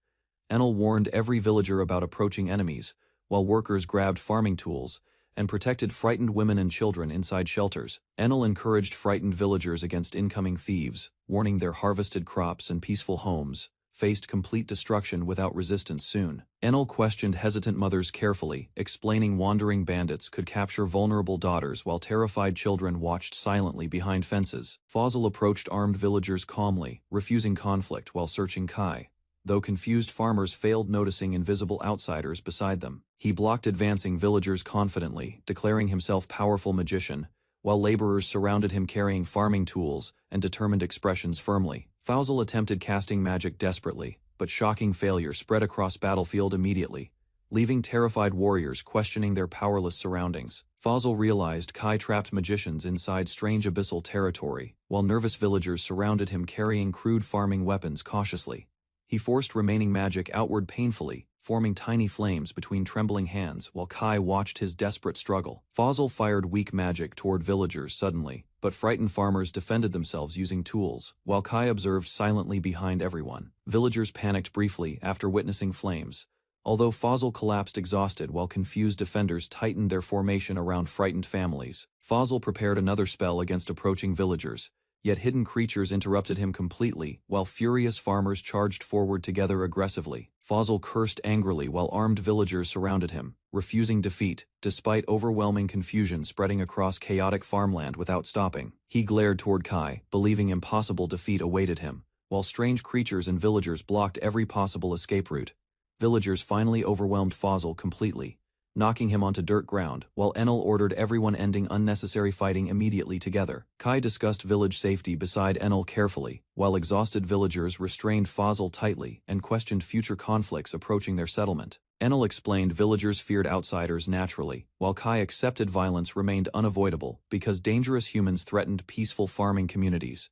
Enel warned every villager about approaching enemies, while workers grabbed farming tools and protected frightened women and children inside shelters. Enel encouraged frightened villagers against incoming thieves, warning their harvested crops and peaceful homes faced complete destruction without resistance soon. Enel questioned hesitant mothers carefully, explaining wandering bandits could capture vulnerable daughters while terrified children watched silently behind fences. Fazal approached armed villagers calmly, refusing conflict while searching Kai, though confused farmers failed noticing invisible outsiders beside them. He blocked advancing villagers confidently, declaring himself powerful magician, while laborers surrounded him carrying farming tools and determined expressions firmly. Fazal attempted casting magic desperately, but shocking failure spread across battlefield immediately, leaving terrified warriors questioning their powerless surroundings. Fazal realized Kai trapped magicians inside strange abyssal territory, while nervous villagers surrounded him carrying crude farming weapons cautiously. He forced remaining magic outward painfully, forming tiny flames between trembling hands while Kai watched his desperate struggle. Fazal fired weak magic toward villagers suddenly, but frightened farmers defended themselves using tools, while Kai observed silently behind everyone. Villagers panicked briefly after witnessing flames, although Fazal collapsed exhausted while confused defenders tightened their formation around frightened families. Fazal prepared another spell against approaching villagers, yet hidden creatures interrupted him completely while furious farmers charged forward together aggressively. Fazal cursed angrily while armed villagers surrounded him, refusing defeat, despite overwhelming confusion spreading across chaotic farmland without stopping. He glared toward Kai, believing impossible defeat awaited him, while strange creatures and villagers blocked every possible escape route. Villagers finally overwhelmed Fazal completely, knocking him onto dirt ground, while Enel ordered everyone ending unnecessary fighting immediately together. Kai discussed village safety beside Enel carefully, while exhausted villagers restrained Fazal tightly and questioned future conflicts approaching their settlement. Enel explained villagers feared outsiders naturally, while Kai accepted violence remained unavoidable because dangerous humans threatened peaceful farming communities.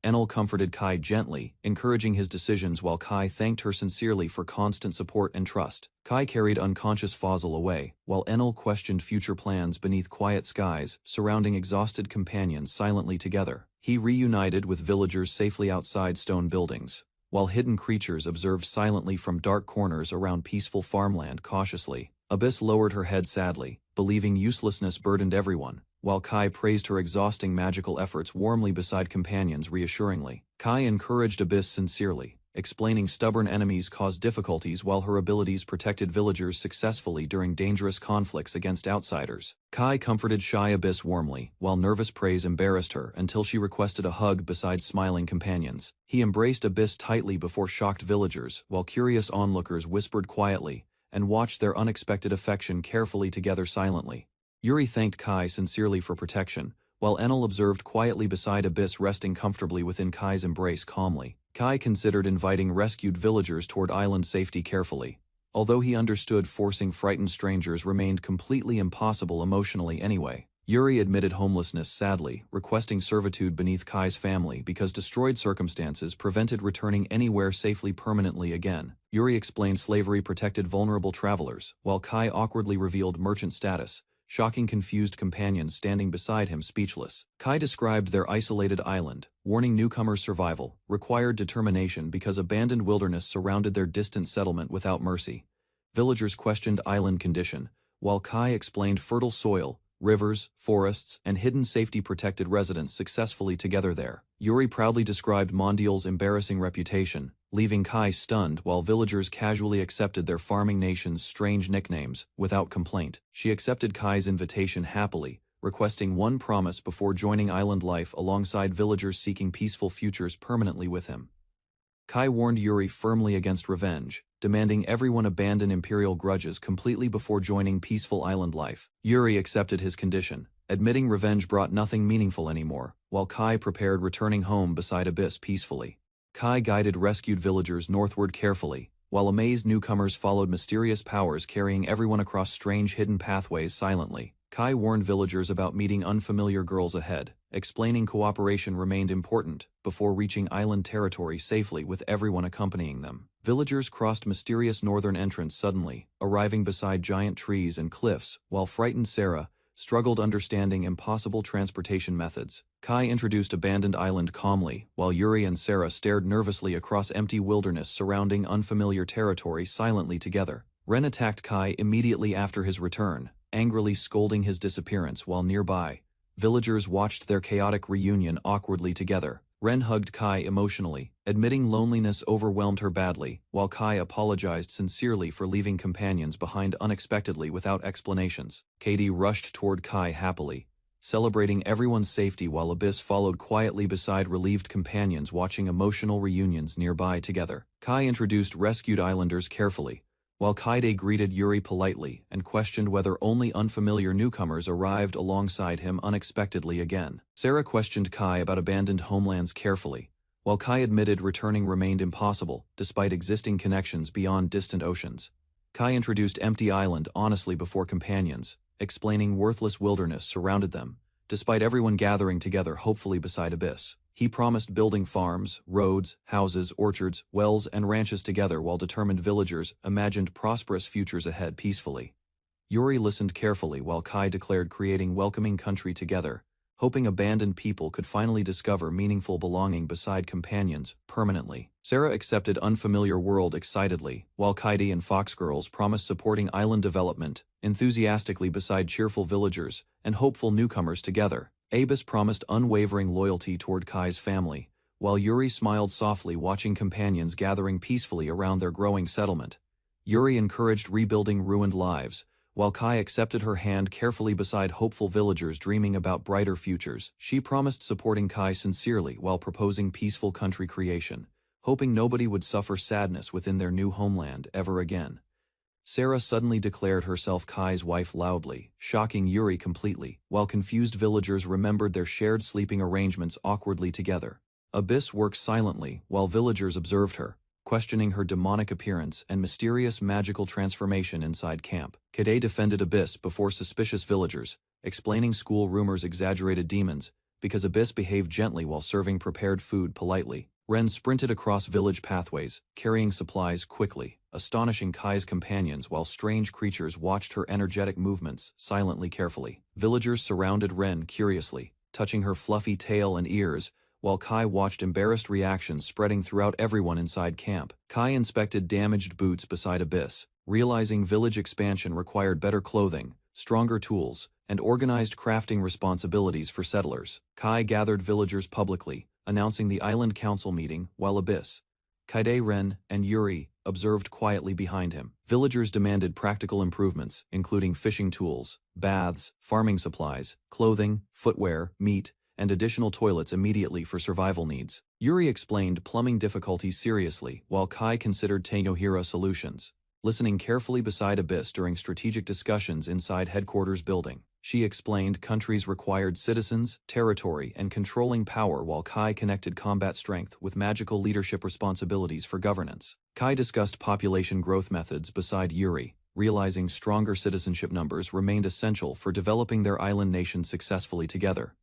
Enel comforted Kai gently, encouraging his decisions while Kai thanked her sincerely for constant support and trust. Kai carried unconscious Fazal away, while Enel questioned future plans beneath quiet skies, surrounding exhausted companions silently together. He reunited with villagers safely outside stone buildings, while hidden creatures observed silently from dark corners around peaceful farmland cautiously. Abyss lowered her head sadly, believing uselessness burdened everyone, while Kai praised her exhausting magical efforts warmly beside companions reassuringly. Kai encouraged Abyss sincerely, explaining stubborn enemies caused difficulties while her abilities protected villagers successfully during dangerous conflicts against outsiders. Kai comforted shy Abyss warmly, while nervous praise embarrassed her until she requested a hug beside smiling companions. He embraced Abyss tightly before shocked villagers, while curious onlookers whispered quietly and watched their unexpected affection carefully together silently. Yuri thanked Kai sincerely for protection, while Enel observed quietly beside Abyss resting comfortably within Kai's embrace calmly. Kai considered inviting rescued villagers toward island safety carefully, although he understood forcing frightened strangers remained completely impossible emotionally anyway. Yuri admitted homelessness sadly, requesting servitude beneath Kai's family because destroyed circumstances prevented returning anywhere safely permanently again. Yuri explained slavery protected vulnerable travelers, while Kai awkwardly revealed merchant status, shocking confused companions standing beside him speechless. Kai described their isolated island, warning newcomers' survival required determination because abandoned wilderness surrounded their distant settlement without mercy. Villagers questioned island condition, while Kai explained fertile soil, rivers, forests, and hidden safety-protected residents successfully together there. Yuri proudly described Mondial's embarrassing reputation, leaving Kai stunned while villagers casually accepted their farming nation's strange nicknames without complaint. She accepted Kai's invitation happily, requesting one promise before joining island life alongside villagers seeking peaceful futures permanently with him. Kai warned Yuri firmly against revenge, demanding everyone abandon imperial grudges completely before joining peaceful island life. Yuri accepted his condition, admitting revenge brought nothing meaningful anymore, while Kai prepared returning home beside Abyss peacefully. Kai guided rescued villagers northward carefully, while amazed newcomers followed mysterious powers carrying everyone across strange hidden pathways silently. Kai warned villagers about meeting unfamiliar girls ahead, explaining cooperation remained important before reaching island territory safely with everyone accompanying them. Villagers crossed mysterious northern entrance suddenly, arriving beside giant trees and cliffs, while frightened Sarah struggled understanding impossible transportation methods. Kai introduced abandoned island calmly, while Yuri and Sarah stared nervously across empty wilderness surrounding unfamiliar territory silently together. Ren attacked Kai immediately after his return, angrily scolding his disappearance while nearby. Villagers watched their chaotic reunion awkwardly together. Ren hugged Kai emotionally, admitting loneliness overwhelmed her badly, while Kai apologized sincerely for leaving companions behind unexpectedly without explanations. Katie rushed toward Kai happily, celebrating everyone's safety while Abyss followed quietly beside relieved companions watching emotional reunions nearby together. Kai introduced rescued islanders carefully, while Kaide greeted Yuri politely and questioned whether only unfamiliar newcomers arrived alongside him unexpectedly again. Sarah questioned Kai about abandoned homelands carefully, while Kai admitted returning remained impossible despite existing connections beyond distant oceans. Kai introduced Empty Island honestly before companions, explaining worthless wilderness surrounded them, despite everyone gathering together hopefully beside Abyss. He promised building farms, roads, houses, orchards, wells, and ranches together while determined villagers imagined prosperous futures ahead peacefully. Yuri listened carefully while Kai declared creating welcoming country together, hoping abandoned people could finally discover meaningful belonging beside companions permanently. Sarah accepted unfamiliar world excitedly, while Kaidi and Fox Girls promised supporting island development enthusiastically beside cheerful villagers and hopeful newcomers together. Abyss promised unwavering loyalty toward Kai's family, while Yuri smiled softly watching companions gathering peacefully around their growing settlement. Yuri encouraged rebuilding ruined lives, while Kai accepted her hand carefully beside hopeful villagers dreaming about brighter futures. She promised supporting Kai sincerely while proposing peaceful country creation, hoping nobody would suffer sadness within their new homeland ever again. Sarah suddenly declared herself Kai's wife loudly, shocking Yuri completely, while confused villagers remembered their shared sleeping arrangements awkwardly together. Abyss worked silently while villagers observed her, questioning her demonic appearance and mysterious magical transformation inside camp. Kade defended Abyss before suspicious villagers, explaining school rumors exaggerated demons, because Abyss behaved gently while serving prepared food politely. Ren sprinted across village pathways, carrying supplies quickly, astonishing Kai's companions while strange creatures watched her energetic movements silently carefully. Villagers surrounded Ren curiously, touching her fluffy tail and ears, while Kai watched embarrassed reactions spreading throughout everyone inside camp. Kai inspected damaged boots beside Abyss, realizing village expansion required better clothing, stronger tools, and organized crafting responsibilities for settlers. Kai gathered villagers publicly, announcing the island council meeting, while Abyss, Kaide, Ren, and Yuri observed quietly behind him. Villagers demanded practical improvements, including fishing tools, baths, farming supplies, clothing, footwear, meat, and additional toilets immediately for survival needs. Yuri explained plumbing difficulties seriously, while Kai considered Tenohira solutions, listening carefully beside Abyss during strategic discussions inside headquarters building. She explained countries required citizens, territory, and controlling power while Kai connected combat strength with magical leadership responsibilities for governance. Kai discussed population growth methods beside Yuri, realizing stronger citizenship numbers remained essential for developing their island nation successfully together.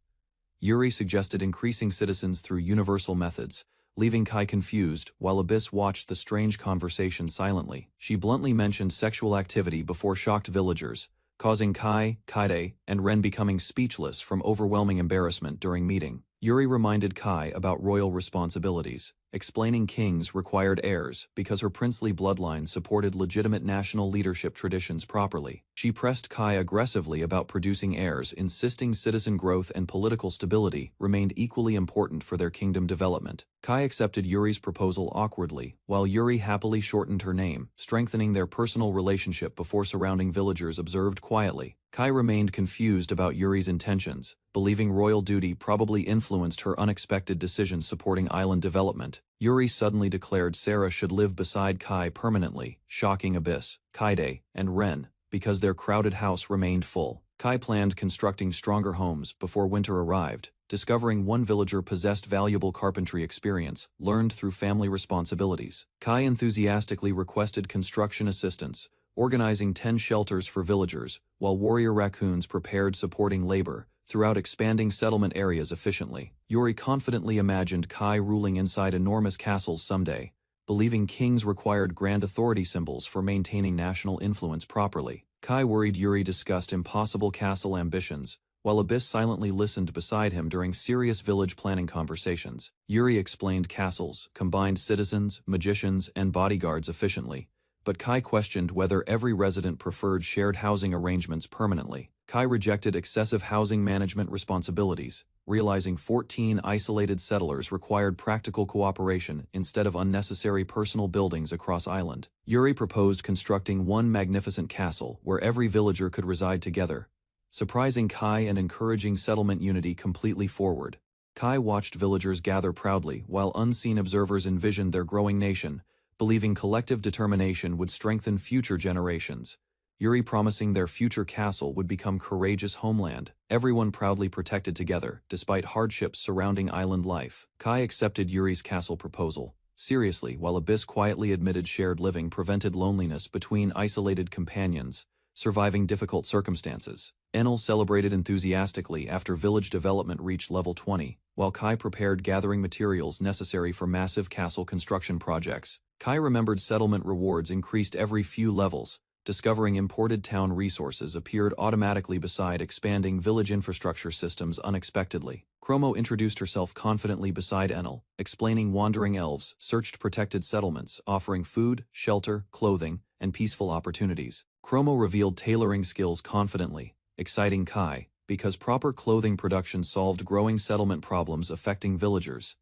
Yuri suggested increasing citizens through universal methods, leaving Kai confused while Abyss watched the strange conversation silently. She bluntly mentioned sexual activity before shocked villagers, causing Kai, Kaide, and Ren becoming speechless from overwhelming embarrassment during meeting. Yuri reminded Kai about royal responsibilities, explaining kings required heirs because her princely bloodline supported legitimate national leadership traditions properly. She pressed Kai aggressively about producing heirs, insisting citizen growth and political stability remained equally important for their kingdom development. Kai accepted Yuri's proposal awkwardly, while Yuri happily shortened her name, strengthening their personal relationship before surrounding villagers observed quietly. Kai remained confused about Yuri's intentions, believing royal duty probably influenced her unexpected decision supporting island development. Yuri suddenly declared Sarah should live beside Kai permanently, shocking Abyss, Kaide, and Ren, because their crowded house remained full. Kai planned constructing stronger homes before winter arrived, discovering one villager possessed valuable carpentry experience, learned through family responsibilities. Kai enthusiastically requested construction assistance, organizing 10 shelters for villagers, while warrior raccoons prepared supporting labor throughout expanding settlement areas efficiently. Yuri confidently imagined Kai ruling inside enormous castles someday, believing kings required grand authority symbols for maintaining national influence properly. Kai worried Yuri discussed impossible castle ambitions, while Abyss silently listened beside him during serious village planning conversations. Yuri explained castles, combined citizens, magicians, and bodyguards efficiently, but Kai questioned whether every resident preferred shared housing arrangements permanently. Kai rejected excessive housing management responsibilities, realizing 14 isolated settlers required practical cooperation instead of unnecessary personal buildings across island. Yuri proposed constructing one magnificent castle where every villager could reside together, surprising Kai and encouraging settlement unity completely forward. Kai watched villagers gather proudly while unseen observers envisioned their growing nation, believing collective determination would strengthen future generations. Yuri promising their future castle would become courageous homeland, everyone proudly protected together, despite hardships surrounding island life. Kai accepted Yuri's castle proposal seriously, while Abyss quietly admitted shared living prevented loneliness between isolated companions, surviving difficult circumstances. Enel celebrated enthusiastically after village development reached level 20, while Kai prepared gathering materials necessary for massive castle construction projects. Kai remembered settlement rewards increased every few levels, discovering imported town resources appeared automatically beside expanding village infrastructure systems unexpectedly. Chromo introduced herself confidently beside Enel, explaining wandering elves searched protected settlements, offering food, shelter, clothing, and peaceful opportunities. Chromo revealed tailoring skills confidently, exciting Kai, because proper clothing production solved growing settlement problems affecting villagers.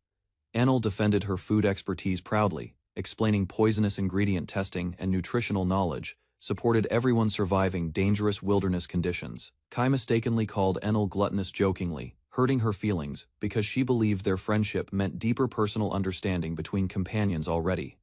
Enel defended her food expertise proudly, explaining poisonous ingredient testing and nutritional knowledge, supported everyone surviving dangerous wilderness conditions. Kai mistakenly called Enel gluttonous jokingly, hurting her feelings because she believed their friendship meant deeper personal understanding between companions already.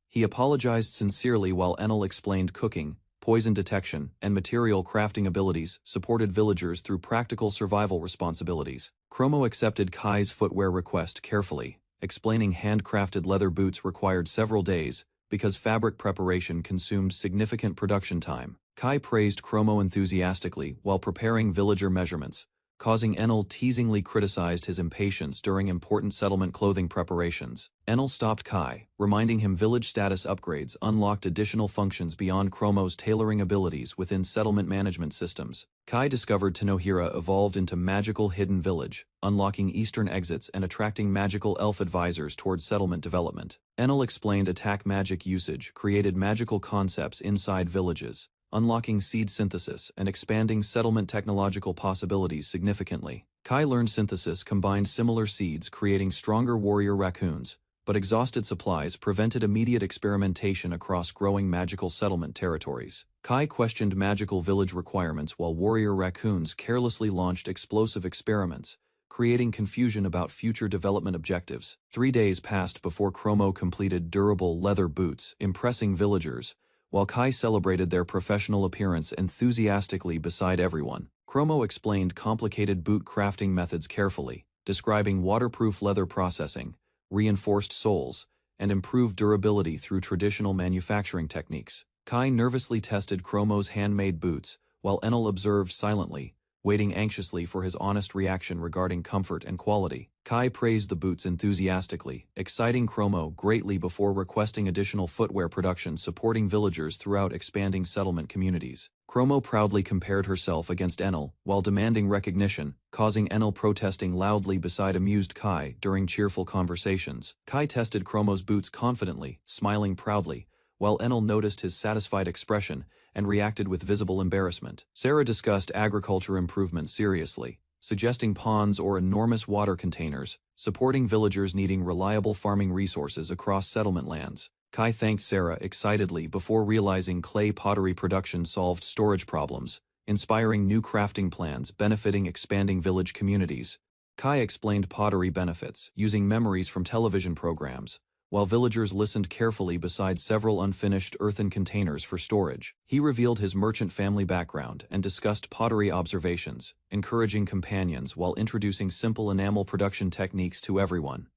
He apologized sincerely while Enel explained cooking, poison detection, and material crafting abilities supported villagers through practical survival responsibilities. Chromo accepted Kai's footwear request carefully, explaining handcrafted leather boots required several days, because fabric preparation consumed significant production time. Kai praised Chromo enthusiastically while preparing villager measurements, causing Enel teasingly criticized his impatience during important settlement clothing preparations. Enel stopped Kai, reminding him village status upgrades unlocked additional functions beyond Chromo's tailoring abilities within settlement management systems. Kai discovered Tanohira evolved into magical hidden village, unlocking eastern exits and attracting magical elf advisors towards settlement development. Enel explained attack magic usage created magical concepts inside villages, unlocking seed synthesis and expanding settlement technological possibilities significantly. Kai learned synthesis combined similar seeds creating stronger warrior raccoons, but exhausted supplies prevented immediate experimentation across growing magical settlement territories. Kai questioned magical village requirements while warrior raccoons carelessly launched explosive experiments, creating confusion about future development objectives. 3 days passed before Chromo completed durable leather boots, impressing villagers, while Kai celebrated their professional appearance enthusiastically beside everyone. Chromo explained complicated boot crafting methods carefully, describing waterproof leather processing, reinforced soles, and improved durability through traditional manufacturing techniques. Kai nervously tested Chromo's handmade boots, while Enel observed silently, waiting anxiously for his honest reaction regarding comfort and quality. Kai praised the boots enthusiastically, exciting Chromo greatly before requesting additional footwear production supporting villagers throughout expanding settlement communities. Chromo proudly compared herself against Enel while demanding recognition, causing Enel protesting loudly beside amused Kai during cheerful conversations. Kai tested Chromo's boots confidently, smiling proudly, while Enel noticed his satisfied expression and reacted with visible embarrassment. Sarah discussed agriculture improvements seriously, suggesting ponds or enormous water containers, supporting villagers needing reliable farming resources across settlement lands. Kai thanked Sarah excitedly before realizing clay pottery production solved storage problems, inspiring new crafting plans benefiting expanding village communities. Kai explained pottery benefits, using memories from television programs, while villagers listened carefully beside several unfinished earthen containers for storage. He revealed his merchant family background and discussed pottery observations, encouraging companions while introducing simple enamel production techniques to everyone.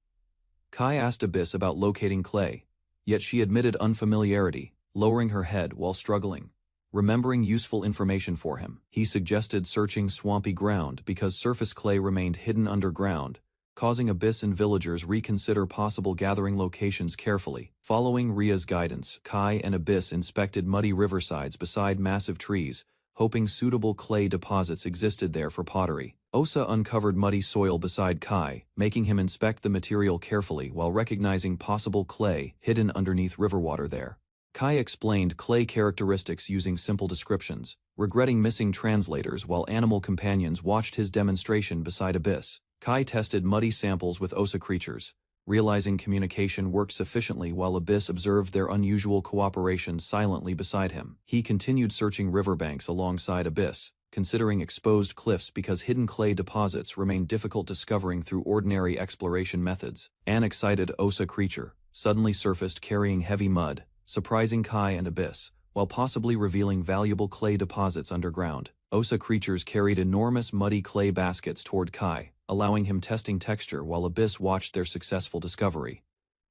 Kai asked Abyss about locating clay, yet she admitted unfamiliarity, lowering her head while struggling. Remembering useful information for him, he suggested searching swampy ground because surface clay remained hidden underground, causing Abyss and villagers reconsider possible gathering locations carefully. Following Ria's guidance, Kai and Abyss inspected muddy riversides beside massive trees, hoping suitable clay deposits existed there for pottery. Osa uncovered muddy soil beside Kai, making him inspect the material carefully while recognizing possible clay hidden underneath river water there. Kai explained clay characteristics using simple descriptions, regretting missing translators while animal companions watched his demonstration beside Abyss. Kai tested muddy samples with Osa creatures, realizing communication worked sufficiently while Abyss observed their unusual cooperation silently beside him. He continued searching riverbanks alongside Abyss, considering exposed cliffs because hidden clay deposits remained difficult discovering through ordinary exploration methods. An excited Osa creature suddenly surfaced carrying heavy mud, surprising Kai and Abyss, while possibly revealing valuable clay deposits underground. Osa creatures carried enormous muddy clay baskets toward Kai, allowing him testing texture while Abyss watched their successful discovery.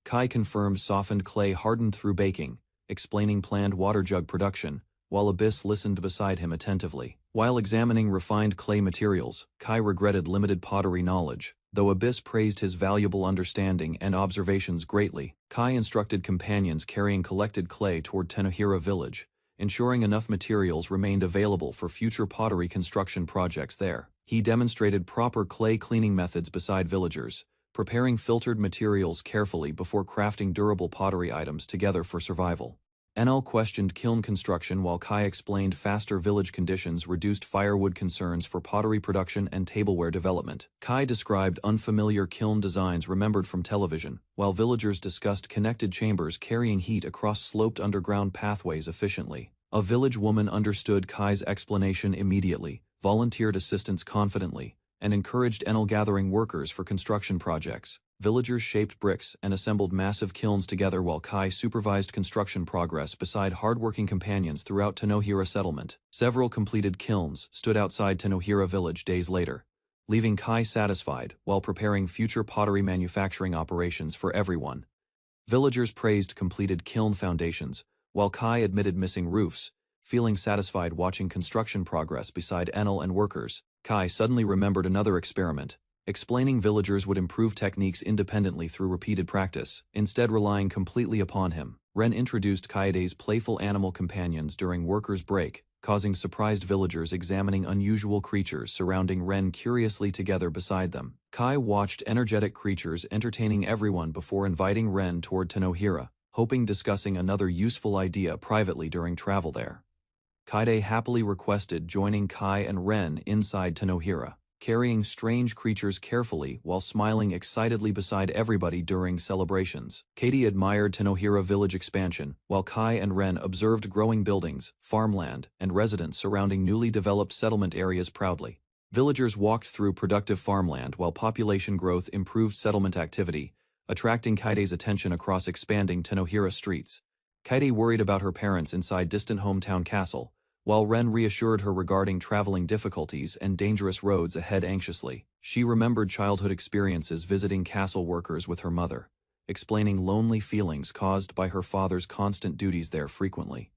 Kai confirmed softened clay hardened through baking, explaining planned water jug production, while Abyss listened beside him attentively. While examining refined clay materials, Kai regretted limited pottery knowledge, though Abyss praised his valuable understanding and observations greatly. Kai instructed companions carrying collected clay toward Tenohira village, ensuring enough materials remained available for future pottery construction projects there. He demonstrated proper clay cleaning methods beside villagers, preparing filtered materials carefully before crafting durable pottery items together for survival. NL questioned kiln construction while Kai explained faster village conditions reduced firewood concerns for pottery production and tableware development. Kai described unfamiliar kiln designs remembered from television, while villagers discussed connected chambers carrying heat across sloped underground pathways efficiently. A village woman understood Kai's explanation immediately, volunteered assistance confidently, and encouraged enel gathering workers for construction projects. Villagers shaped bricks and assembled massive kilns together while Kai supervised construction progress beside hardworking companions throughout Tenohira settlement. Several completed kilns stood outside Tenohira village days later, leaving Kai satisfied while preparing future pottery manufacturing operations for everyone. Villagers praised completed kiln foundations, while Kai admitted missing roofs, feeling satisfied watching construction progress beside enel and workers. Kai suddenly remembered another experiment, explaining villagers would improve techniques independently through repeated practice, instead relying completely upon him. Ren introduced Kaide's playful animal companions during workers' break, causing surprised villagers examining unusual creatures surrounding Ren curiously together beside them. Kai watched energetic creatures entertaining everyone before inviting Ren toward Tenohira, hoping discussing another useful idea privately during travel there. Kaide happily requested joining Kai and Ren inside Tenohira, carrying strange creatures carefully while smiling excitedly beside everybody during celebrations. Katie admired Tenohira village expansion, while Kai and Ren observed growing buildings, farmland, and residents surrounding newly developed settlement areas proudly. Villagers walked through productive farmland while population growth improved settlement activity, attracting Kaide's attention across expanding Tenohira streets. Kaide worried about her parents inside distant hometown castle, while Ren reassured her regarding traveling difficulties and dangerous roads ahead anxiously. She remembered childhood experiences visiting castle workers with her mother, explaining lonely feelings caused by her father's constant duties there frequently.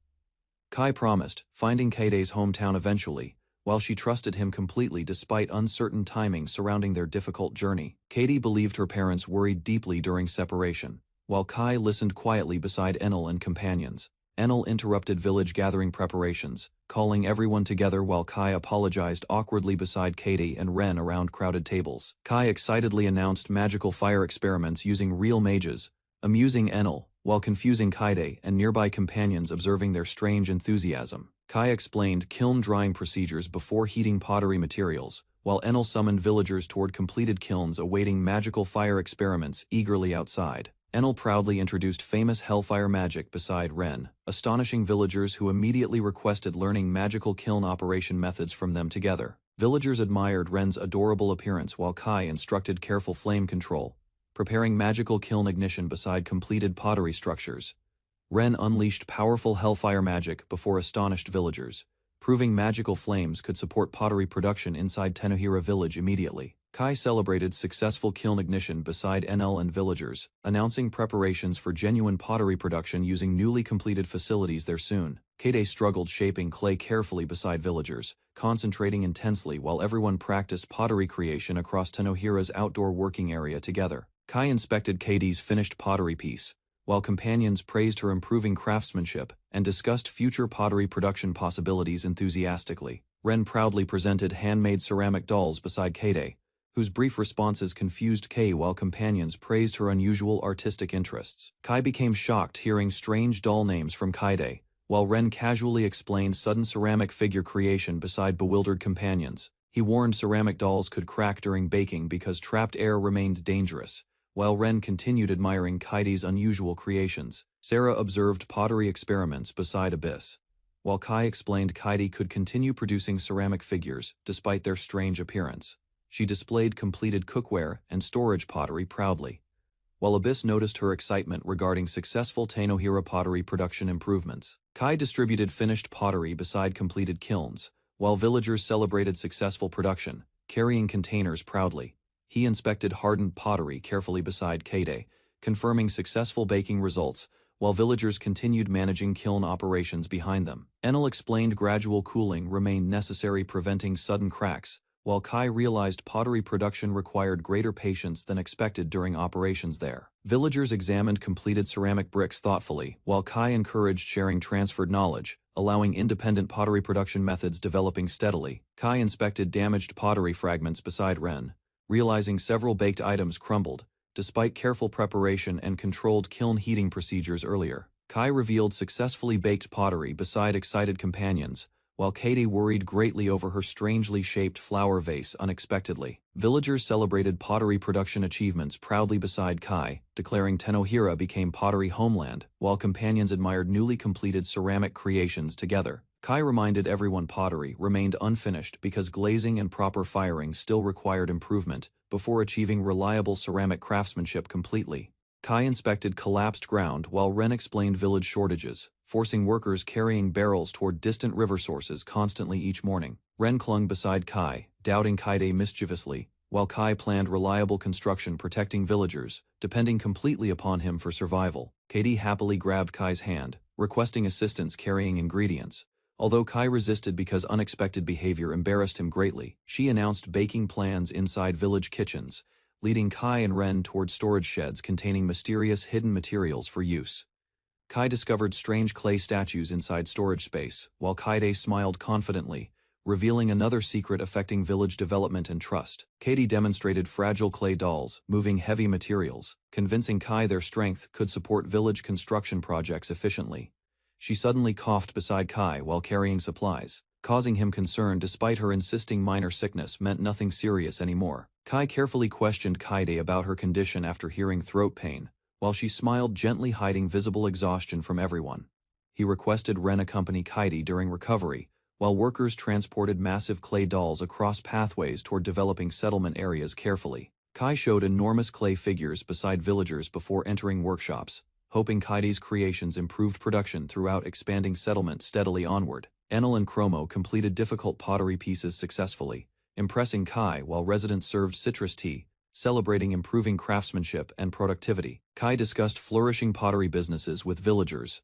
Kai promised, finding Kaide's hometown eventually, while she trusted him completely despite uncertain timing surrounding their difficult journey. Katie believed her parents worried deeply during separation, while Kai listened quietly beside Enel and companions. Enel interrupted village gathering preparations, calling everyone together while Kai apologized awkwardly beside Katie and Ren around crowded tables. Kai excitedly announced magical fire experiments using real mages, amusing Enel, while confusing Kaide and nearby companions observing their strange enthusiasm. Kai explained kiln drying procedures before heating pottery materials, while Enel summoned villagers toward completed kilns awaiting magical fire experiments eagerly outside. Enel proudly introduced famous hellfire magic beside Ren, astonishing villagers who immediately requested learning magical kiln operation methods from them together. Villagers admired Ren's adorable appearance while Kai instructed careful flame control, preparing magical kiln ignition beside completed pottery structures. Ren unleashed powerful hellfire magic before astonished villagers, proving magical flames could support pottery production inside Tenohira village immediately. Kai celebrated successful kiln ignition beside Enel and villagers, announcing preparations for genuine pottery production using newly completed facilities there soon. Kade struggled shaping clay carefully beside villagers, concentrating intensely while everyone practiced pottery creation across Tenohira's outdoor working area together. Kai inspected Kade's finished pottery piece, while companions praised her improving craftsmanship and discussed future pottery production possibilities enthusiastically. Ren proudly presented handmade ceramic dolls beside Kade, whose brief responses confused Kai while companions praised her unusual artistic interests. Kai became shocked hearing strange doll names from Kade, while Ren casually explained sudden ceramic figure creation beside bewildered companions. He warned ceramic dolls could crack during baking because trapped air remained dangerous, while Ren continued admiring Kaide's unusual creations. Sarah observed pottery experiments beside Abyss, while Kai explained Kaide could continue producing ceramic figures despite their strange appearance. She displayed completed cookware and storage pottery proudly, while Abyss noticed her excitement regarding successful Tenohira pottery production improvements. Kai distributed finished pottery beside completed kilns, while villagers celebrated successful production, carrying containers proudly. He inspected hardened pottery carefully beside Kade, confirming successful baking results, while villagers continued managing kiln operations behind them. Enel explained gradual cooling remained necessary, preventing sudden cracks, while Kai realized pottery production required greater patience than expected during operations there. Villagers examined completed ceramic bricks thoughtfully, while Kai encouraged sharing transferred knowledge, allowing independent pottery production methods developing steadily. Kai inspected damaged pottery fragments beside Ren, realizing several baked items crumbled, despite careful preparation and controlled kiln heating procedures earlier. Kai revealed successfully baked pottery beside excited companions, while Kaide worried greatly over her strangely shaped flower vase unexpectedly. Villagers celebrated pottery production achievements proudly beside Kai, declaring Tenohira became pottery homeland, while companions admired newly completed ceramic creations together. Kai reminded everyone pottery remained unfinished because glazing and proper firing still required improvement before achieving reliable ceramic craftsmanship completely. Kai inspected collapsed ground while Ren explained village shortages, forcing workers carrying barrels toward distant river sources constantly each morning. Ren clung beside Kai, doubting Kaide mischievously, while Kai planned reliable construction protecting villagers, depending completely upon him for survival. Kaide happily grabbed Kai's hand, requesting assistance carrying ingredients. Although Kai resisted because unexpected behavior embarrassed him greatly, she announced baking plans inside village kitchens, leading Kai and Ren toward storage sheds containing mysterious hidden materials for use. Kai discovered strange clay statues inside storage space, while Kaide smiled confidently, revealing another secret affecting village development and trust. Kaide demonstrated fragile clay dolls, moving heavy materials, convincing Kai their strength could support village construction projects efficiently. She suddenly coughed beside Kai while carrying supplies, causing him concern despite her insisting minor sickness meant nothing serious anymore. Kai carefully questioned Kaide about her condition after hearing throat pain, while she smiled gently, hiding visible exhaustion from everyone. He requested Ren accompany Kaide during recovery, while workers transported massive clay dolls across pathways toward developing settlement areas carefully. Kai showed enormous clay figures beside villagers before entering workshops, hoping Kaide's creations improved production throughout expanding settlement steadily onward. Enel and Chromo completed difficult pottery pieces successfully, impressing Kai while residents served citrus tea, celebrating improving craftsmanship and productivity. Kai discussed flourishing pottery businesses with villagers,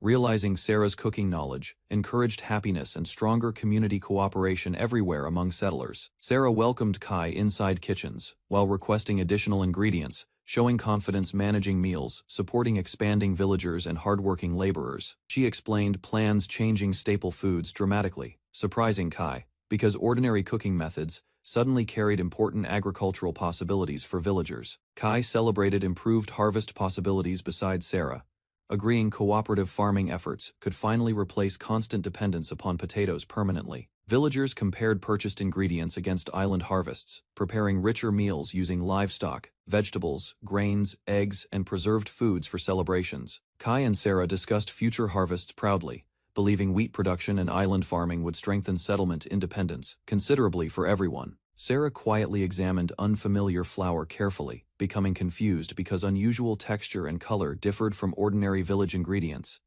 realizing Sarah's cooking knowledge encouraged happiness and stronger community cooperation everywhere among settlers. Sarah welcomed Kai inside kitchens, while requesting additional ingredients, showing confidence managing meals, supporting expanding villagers and hardworking laborers. She explained plans changing staple foods dramatically, surprising Kai, because ordinary cooking methods suddenly carried important agricultural possibilities for villagers. Kai celebrated improved harvest possibilities beside Sarah, agreeing cooperative farming efforts could finally replace constant dependence upon potatoes permanently. Villagers compared purchased ingredients against island harvests, preparing richer meals using livestock, vegetables, grains, eggs, and preserved foods for celebrations. Kai and Sarah discussed future harvests proudly, believing wheat production and island farming would strengthen settlement independence considerably for everyone. Sarah quietly examined unfamiliar flour carefully, becoming confused because unusual texture and color differed from ordinary village ingredients.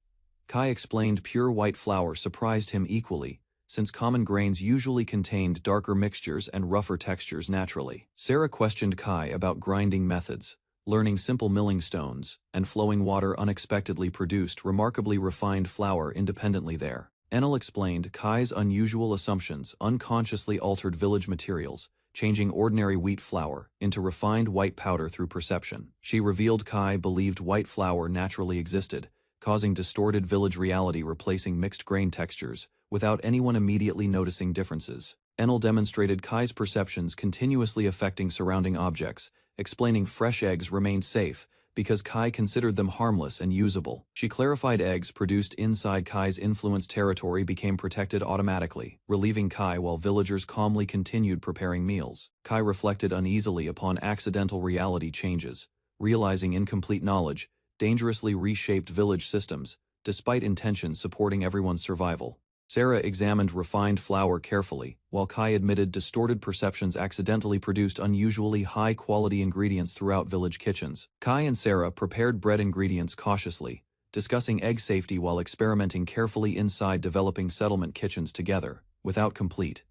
Kai explained pure white flour surprised him equally, since common grains usually contained darker mixtures and rougher textures naturally. Sarah questioned Kai about grinding methods, learning simple milling stones, and flowing water unexpectedly produced remarkably refined flour independently there. Enel explained Kai's unusual assumptions unconsciously altered village materials, changing ordinary wheat flour into refined white powder through perception. She revealed Kai believed white flour naturally existed, causing distorted village reality replacing mixed grain textures, without anyone immediately noticing differences. Enel demonstrated Kai's perceptions continuously affecting surrounding objects, explaining fresh eggs remained safe, because Kai considered them harmless and usable. She clarified eggs produced inside Kai's influence territory became protected automatically, relieving Kai while villagers calmly continued preparing meals. Kai reflected uneasily upon accidental reality changes, realizing incomplete knowledge dangerously reshaped village systems, despite intentions supporting everyone's survival. Sarah examined refined flour carefully, while Kai admitted distorted perceptions accidentally produced unusually high-quality ingredients throughout village kitchens. Kai and Sarah prepared bread ingredients cautiously, discussing egg safety while experimenting carefully inside developing settlement kitchens together, without complete.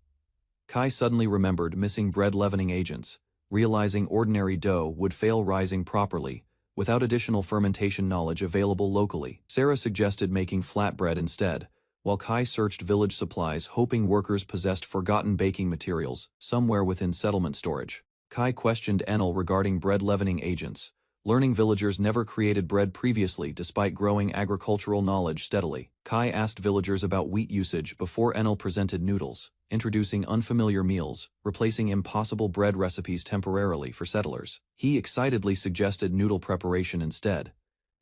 Kai suddenly remembered missing bread leavening agents, realizing ordinary dough would fail rising properly, without additional fermentation knowledge available locally. Sarah suggested making flatbread instead, while Kai searched village supplies hoping workers possessed forgotten baking materials somewhere within settlement storage. Kai questioned Enel regarding bread leavening agents, learning villagers never created bread previously despite growing agricultural knowledge steadily. Kai asked villagers about wheat usage before Enel presented noodles, introducing unfamiliar meals, replacing impossible bread recipes temporarily for settlers. He excitedly suggested noodle preparation instead,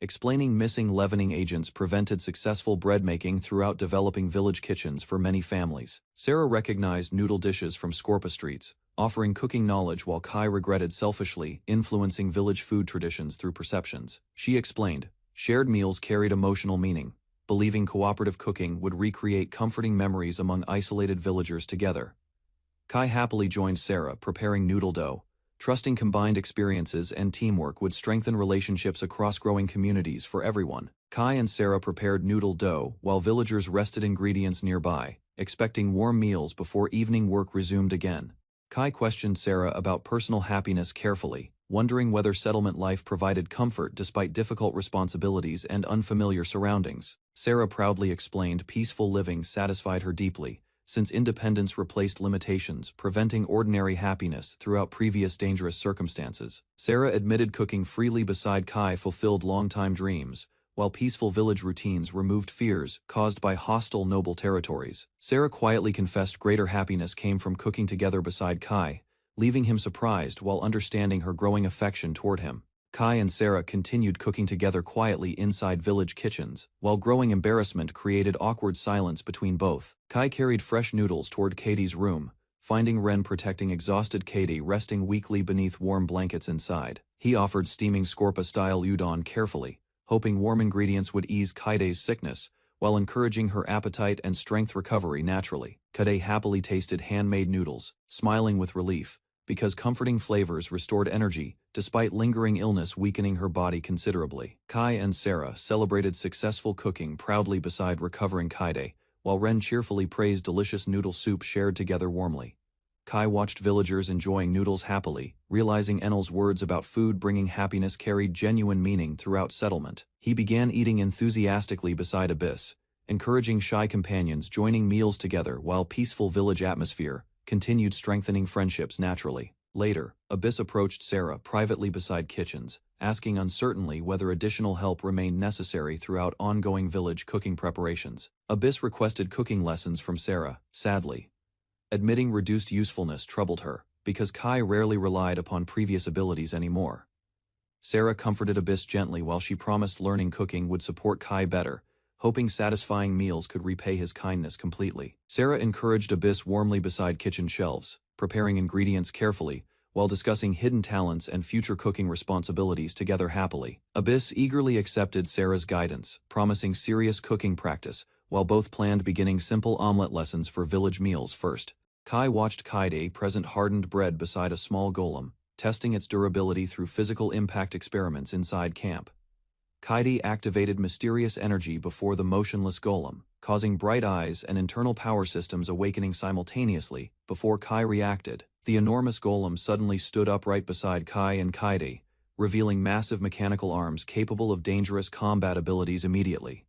explaining missing leavening agents prevented successful bread making throughout developing village kitchens for many families. Sarah recognized noodle dishes from Scorpa streets, offering cooking knowledge while Kai regretted selfishly influencing village food traditions through perceptions. She explained, shared meals carried emotional meaning, believing cooperative cooking would recreate comforting memories among isolated villagers together. Kai happily joined Sarah preparing noodle dough, trusting combined experiences and teamwork would strengthen relationships across growing communities for everyone. Kai and Sarah prepared noodle dough while villagers rested ingredients nearby, expecting warm meals before evening work resumed again. Kai questioned Sarah about personal happiness carefully, wondering whether settlement life provided comfort despite difficult responsibilities and unfamiliar surroundings. Sarah proudly explained peaceful living satisfied her deeply, since independence replaced limitations, preventing ordinary happiness throughout previous dangerous circumstances. Sarah admitted cooking freely beside Kai fulfilled long-time dreams, while peaceful village routines removed fears caused by hostile noble territories. Sarah quietly confessed greater happiness came from cooking together beside Kai, leaving him surprised while understanding her growing affection toward him. Kai and Sarah continued cooking together quietly inside village kitchens, while growing embarrassment created awkward silence between both. Kai carried fresh noodles toward Katie's room, finding Ren protecting exhausted Katie resting weakly beneath warm blankets inside. He offered steaming Scorpa-style udon carefully, hoping warm ingredients would ease Kaide's sickness, while encouraging her appetite and strength recovery naturally. Kaide happily tasted handmade noodles, smiling with relief, because comforting flavors restored energy, despite lingering illness weakening her body considerably. Kai and Sarah celebrated successful cooking proudly beside recovering Kaide, while Ren cheerfully praised delicious noodle soup shared together warmly. Kai watched villagers enjoying noodles happily, realizing Enel's words about food bringing happiness carried genuine meaning throughout settlement. He began eating enthusiastically beside Abyss, encouraging shy companions joining meals together while peaceful village atmosphere continued strengthening friendships naturally. Later, Abyss approached Sarah privately beside kitchens, asking uncertainly whether additional help remained necessary throughout ongoing village cooking preparations. Abyss requested cooking lessons from Sarah, sadly, admitting reduced usefulness troubled her, because Kai rarely relied upon previous abilities anymore. Sarah comforted Abyss gently while she promised learning cooking would support Kai better, hoping satisfying meals could repay his kindness completely. Sarah encouraged Abyss warmly beside kitchen shelves, preparing ingredients carefully, while discussing hidden talents and future cooking responsibilities together happily. Abyss eagerly accepted Sarah's guidance, promising serious cooking practice, while both planned beginning simple omelette lessons for village meals first. Kai watched Kaide present hardened bread beside a small golem, testing its durability through physical impact experiments inside camp. Kaide activated mysterious energy before the motionless golem, causing bright eyes and internal power systems awakening simultaneously. Before Kai reacted, the enormous golem suddenly stood upright beside Kai and Kaide, revealing massive mechanical arms capable of dangerous combat abilities immediately.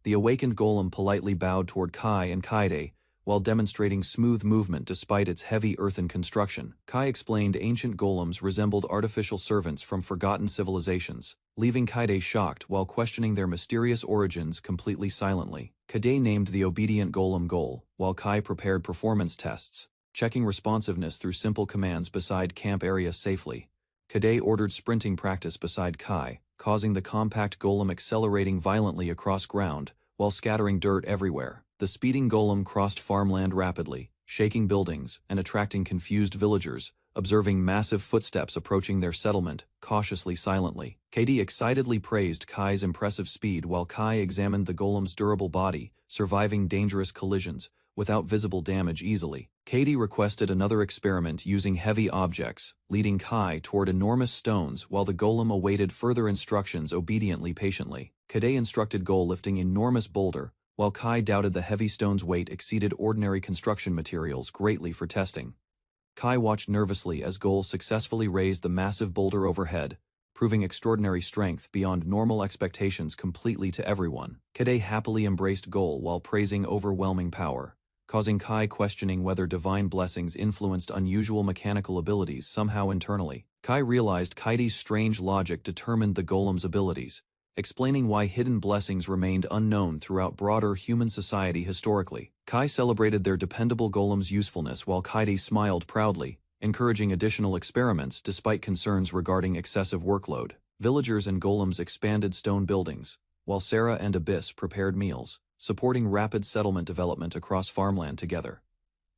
The awakened golem politely bowed toward Kai and Kaide, while demonstrating smooth movement despite its heavy earthen construction. Kai explained ancient golems resembled artificial servants from forgotten civilizations, leaving Kaide shocked while questioning their mysterious origins completely silently. Kaide named the obedient golem Gol, while Kai prepared performance tests, checking responsiveness through simple commands beside camp area safely. Kaide ordered sprinting practice beside Kai, causing the compact golem accelerating violently across ground, while scattering dirt everywhere. The speeding golem crossed farmland rapidly, shaking buildings and attracting confused villagers, observing massive footsteps approaching their settlement, cautiously silently. Kaide excitedly praised Kai's impressive speed while Kai examined the golem's durable body, surviving dangerous collisions, without visible damage easily. Kaide requested another experiment using heavy objects, leading Kai toward enormous stones while the golem awaited further instructions obediently patiently. Kaide instructed Gol lifting enormous boulder, while Kai doubted the heavy stone's weight exceeded ordinary construction materials greatly for testing. Kai watched nervously as Gol successfully raised the massive boulder overhead, proving extraordinary strength beyond normal expectations completely to everyone. Kaide happily embraced Gol while praising overwhelming power, causing Kai questioning whether divine blessings influenced unusual mechanical abilities somehow internally. Kai realized Kaide's strange logic determined the golem's abilities, explaining why hidden blessings remained unknown throughout broader human society historically. Kai celebrated their dependable golem's usefulness while Kaide smiled proudly, encouraging additional experiments despite concerns regarding excessive workload. Villagers and golems expanded stone buildings, while Sarah and Abyss prepared meals, supporting rapid settlement development across farmland together.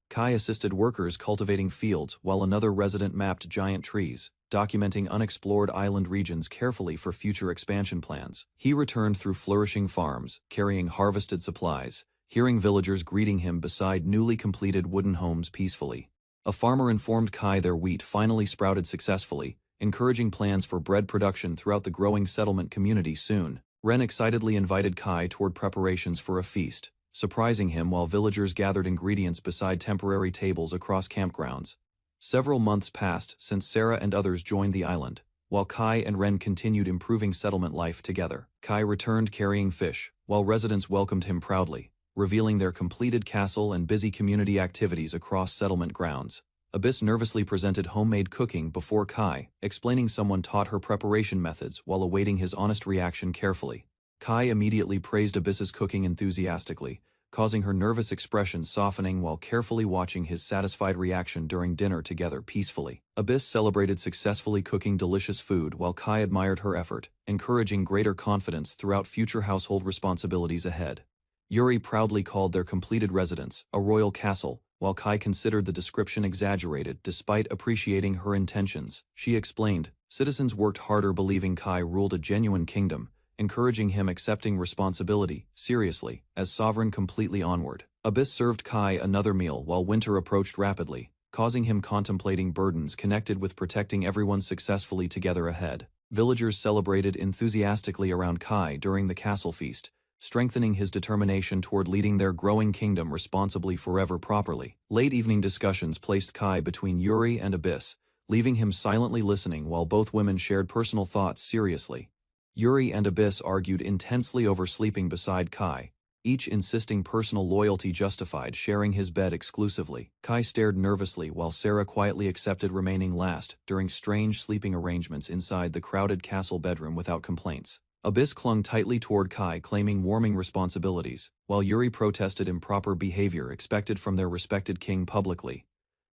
Kai assisted workers cultivating fields while another resident mapped giant trees, documenting unexplored island regions carefully for future expansion plans. He returned through flourishing farms, carrying harvested supplies, hearing villagers greeting him beside newly completed wooden homes peacefully. A farmer informed Kai their wheat finally sprouted successfully, encouraging plans for bread production throughout the growing settlement community soon. Ren excitedly invited Kai toward preparations for a feast, surprising him while villagers gathered ingredients beside temporary tables across campgrounds. Several months passed since Sarah and others joined the island, while Kai and Ren continued improving settlement life together. Kai returned carrying fish, while residents welcomed him proudly, revealing their completed castle and busy community activities across settlement grounds. Abyss nervously presented homemade cooking before Kai, explaining someone taught her preparation methods while awaiting his honest reaction carefully. Kai immediately praised Abyss's cooking enthusiastically, causing her nervous expression softening while carefully watching his satisfied reaction during dinner together peacefully. Abyss celebrated successfully cooking delicious food while Kai admired her effort, encouraging greater confidence throughout future household responsibilities ahead. Yuri proudly called their completed residence a royal castle, while Kai considered the description exaggerated despite appreciating her intentions. She explained, citizens worked harder believing Kai ruled a genuine kingdom, encouraging him accepting responsibility seriously as sovereign completely onward. Abyss served Kai another meal while winter approached rapidly, causing him contemplating burdens connected with protecting everyone successfully together ahead. Villagers celebrated enthusiastically around Kai during the castle feast, strengthening his determination toward leading their growing kingdom responsibly forever properly. Late evening discussions placed Kai between Yuri and Abyss, leaving him silently listening while both women shared personal thoughts seriously. Yuri and Abyss argued intensely over sleeping beside Kai, each insisting personal loyalty justified sharing his bed exclusively. Kai stared nervously while Sarah quietly accepted remaining last during strange sleeping arrangements inside the crowded castle bedroom without complaints. Abyss clung tightly toward Kai, claiming warming responsibilities, while Yuri protested improper behavior expected from their respected king publicly.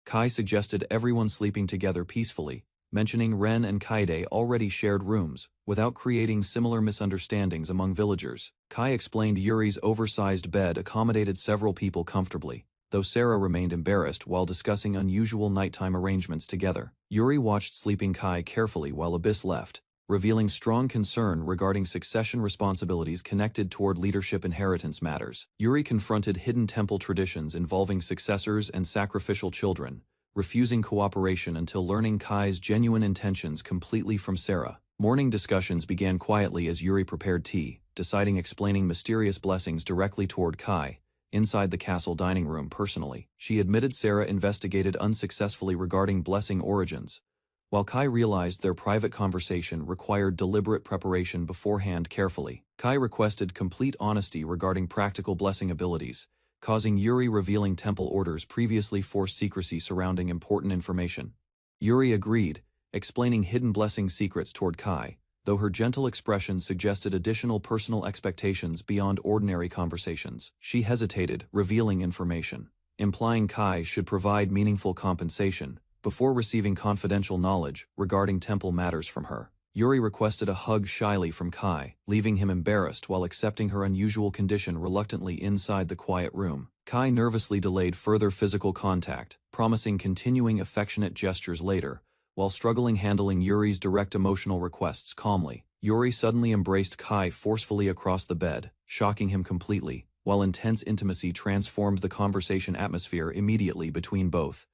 Kai suggested everyone sleeping together peacefully, mentioning Ren and Kaide already shared rooms, without creating similar misunderstandings among villagers. Kai explained Yuri's oversized bed accommodated several people comfortably, though Sarah remained embarrassed while discussing unusual nighttime arrangements together. Yuri watched sleeping Kai carefully while Abyss left, revealing strong concern regarding succession responsibilities connected toward leadership inheritance matters. Yuri confronted hidden temple traditions involving successors and sacrificial children, refusing cooperation until learning Kai's genuine intentions completely from Sarah. Morning discussions began quietly as Yuri prepared tea, deciding explaining mysterious blessings directly toward Kai, inside the castle dining room personally. She admitted Sarah investigated unsuccessfully regarding blessing origins, while Kai realized their private conversation required deliberate preparation beforehand carefully. Kai requested complete honesty regarding practical blessing abilities, causing Yuri revealing temple orders previously forced secrecy surrounding important information. Yuri agreed, explaining hidden blessing secrets toward Kai, though her gentle expression suggested additional personal expectations beyond ordinary conversations. She hesitated, revealing information, implying Kai should provide meaningful compensation before receiving confidential knowledge regarding temple matters from her. Yuri requested a hug shyly from Kai, leaving him embarrassed while accepting her unusual condition reluctantly inside the quiet room. Kai nervously delayed further physical contact, promising continuing affectionate gestures later, while struggling handling Yuri's direct emotional requests calmly. Yuri suddenly embraced Kai forcefully across the bed, shocking him completely, while intense intimacy transformed the conversation atmosphere immediately between both.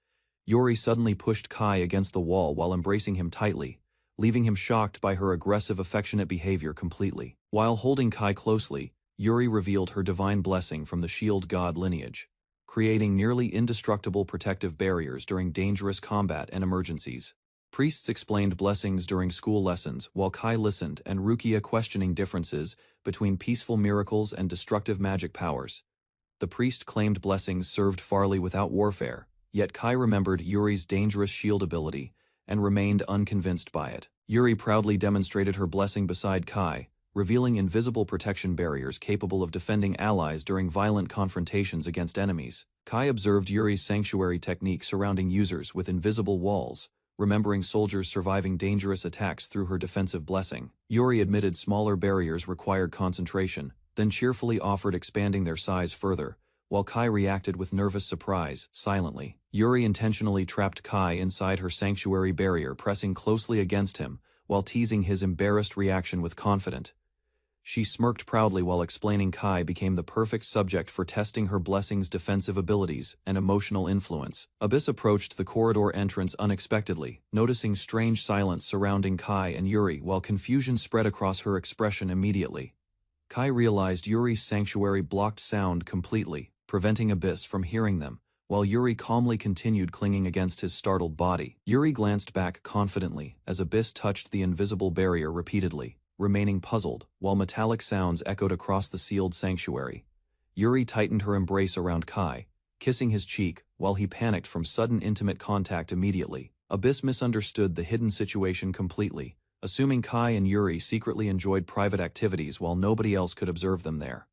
Yuri suddenly pushed Kai against the wall while embracing him tightly, leaving him shocked by her aggressive affectionate behavior completely. While holding Kai closely, Yuri revealed her divine blessing from the shield god lineage, creating nearly indestructible protective barriers during dangerous combat and emergencies. Priests explained blessings during school lessons while Kai listened and Rukia questioning differences between peaceful miracles and destructive magic powers. The priest claimed blessings served Farley without warfare, yet Kai remembered Yuri's dangerous shield ability and remained unconvinced by it. Yuri proudly demonstrated her blessing beside Kai, revealing invisible protection barriers capable of defending allies during violent confrontations against enemies. Kai observed Yuri's sanctuary technique surrounding users with invisible walls, remembering soldiers surviving dangerous attacks through her defensive blessing. Yuri admitted smaller barriers required concentration, then cheerfully offered expanding their size further, while Kai reacted with nervous surprise, silently. Yuri intentionally trapped Kai inside her sanctuary barrier, pressing closely against him, while teasing his embarrassed reaction with confidence. She smirked proudly while explaining Kai became the perfect subject for testing her blessing's defensive abilities and emotional influence. Abyss approached the corridor entrance unexpectedly, noticing strange silence surrounding Kai and Yuri while confusion spread across her expression immediately. Kai realized Yuri's sanctuary blocked sound completely, preventing Abyss from hearing them, while Yuri calmly continued clinging against his startled body. Yuri glanced back confidently as Abyss touched the invisible barrier repeatedly, remaining puzzled, while metallic sounds echoed across the sealed sanctuary. Yuri tightened her embrace around Kai, kissing his cheek, while he panicked from sudden intimate contact immediately. Abyss misunderstood the hidden situation completely, assuming Kai and Yuri secretly enjoyed private activities while nobody else could observe them there.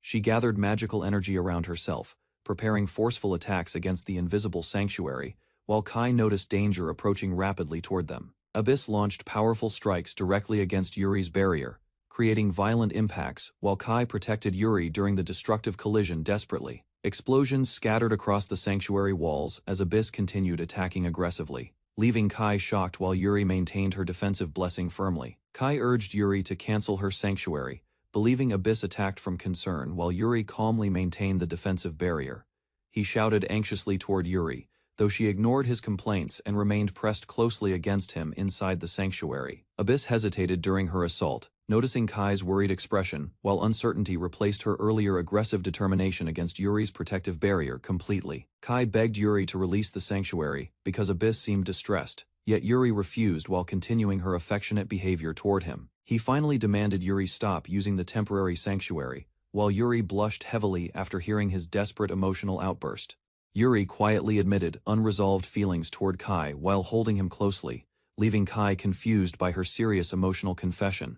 She gathered magical energy around herself, preparing forceful attacks against the invisible sanctuary, while Kai noticed danger approaching rapidly toward them. Abyss launched powerful strikes directly against Yuri's barrier, creating violent impacts, while Kai protected Yuri during the destructive collision desperately. Explosions scattered across the sanctuary walls as Abyss continued attacking aggressively, leaving Kai shocked while Yuri maintained her defensive blessing firmly. Kai urged Yuri to cancel her sanctuary, believing Abyss attacked from concern while Yuri calmly maintained the defensive barrier. He shouted anxiously toward Yuri, though she ignored his complaints and remained pressed closely against him inside the sanctuary. Abyss hesitated during her assault, noticing Kai's worried expression, while uncertainty replaced her earlier aggressive determination against Yuri's protective barrier completely. Kai begged Yuri to release the sanctuary because Abyss seemed distressed, yet Yuri refused while continuing her affectionate behavior toward him. He finally demanded Yuri stop using the temporary sanctuary, while Yuri blushed heavily after hearing his desperate emotional outburst. Yuri quietly admitted unresolved feelings toward Kai while holding him closely, leaving Kai confused by her serious emotional confession.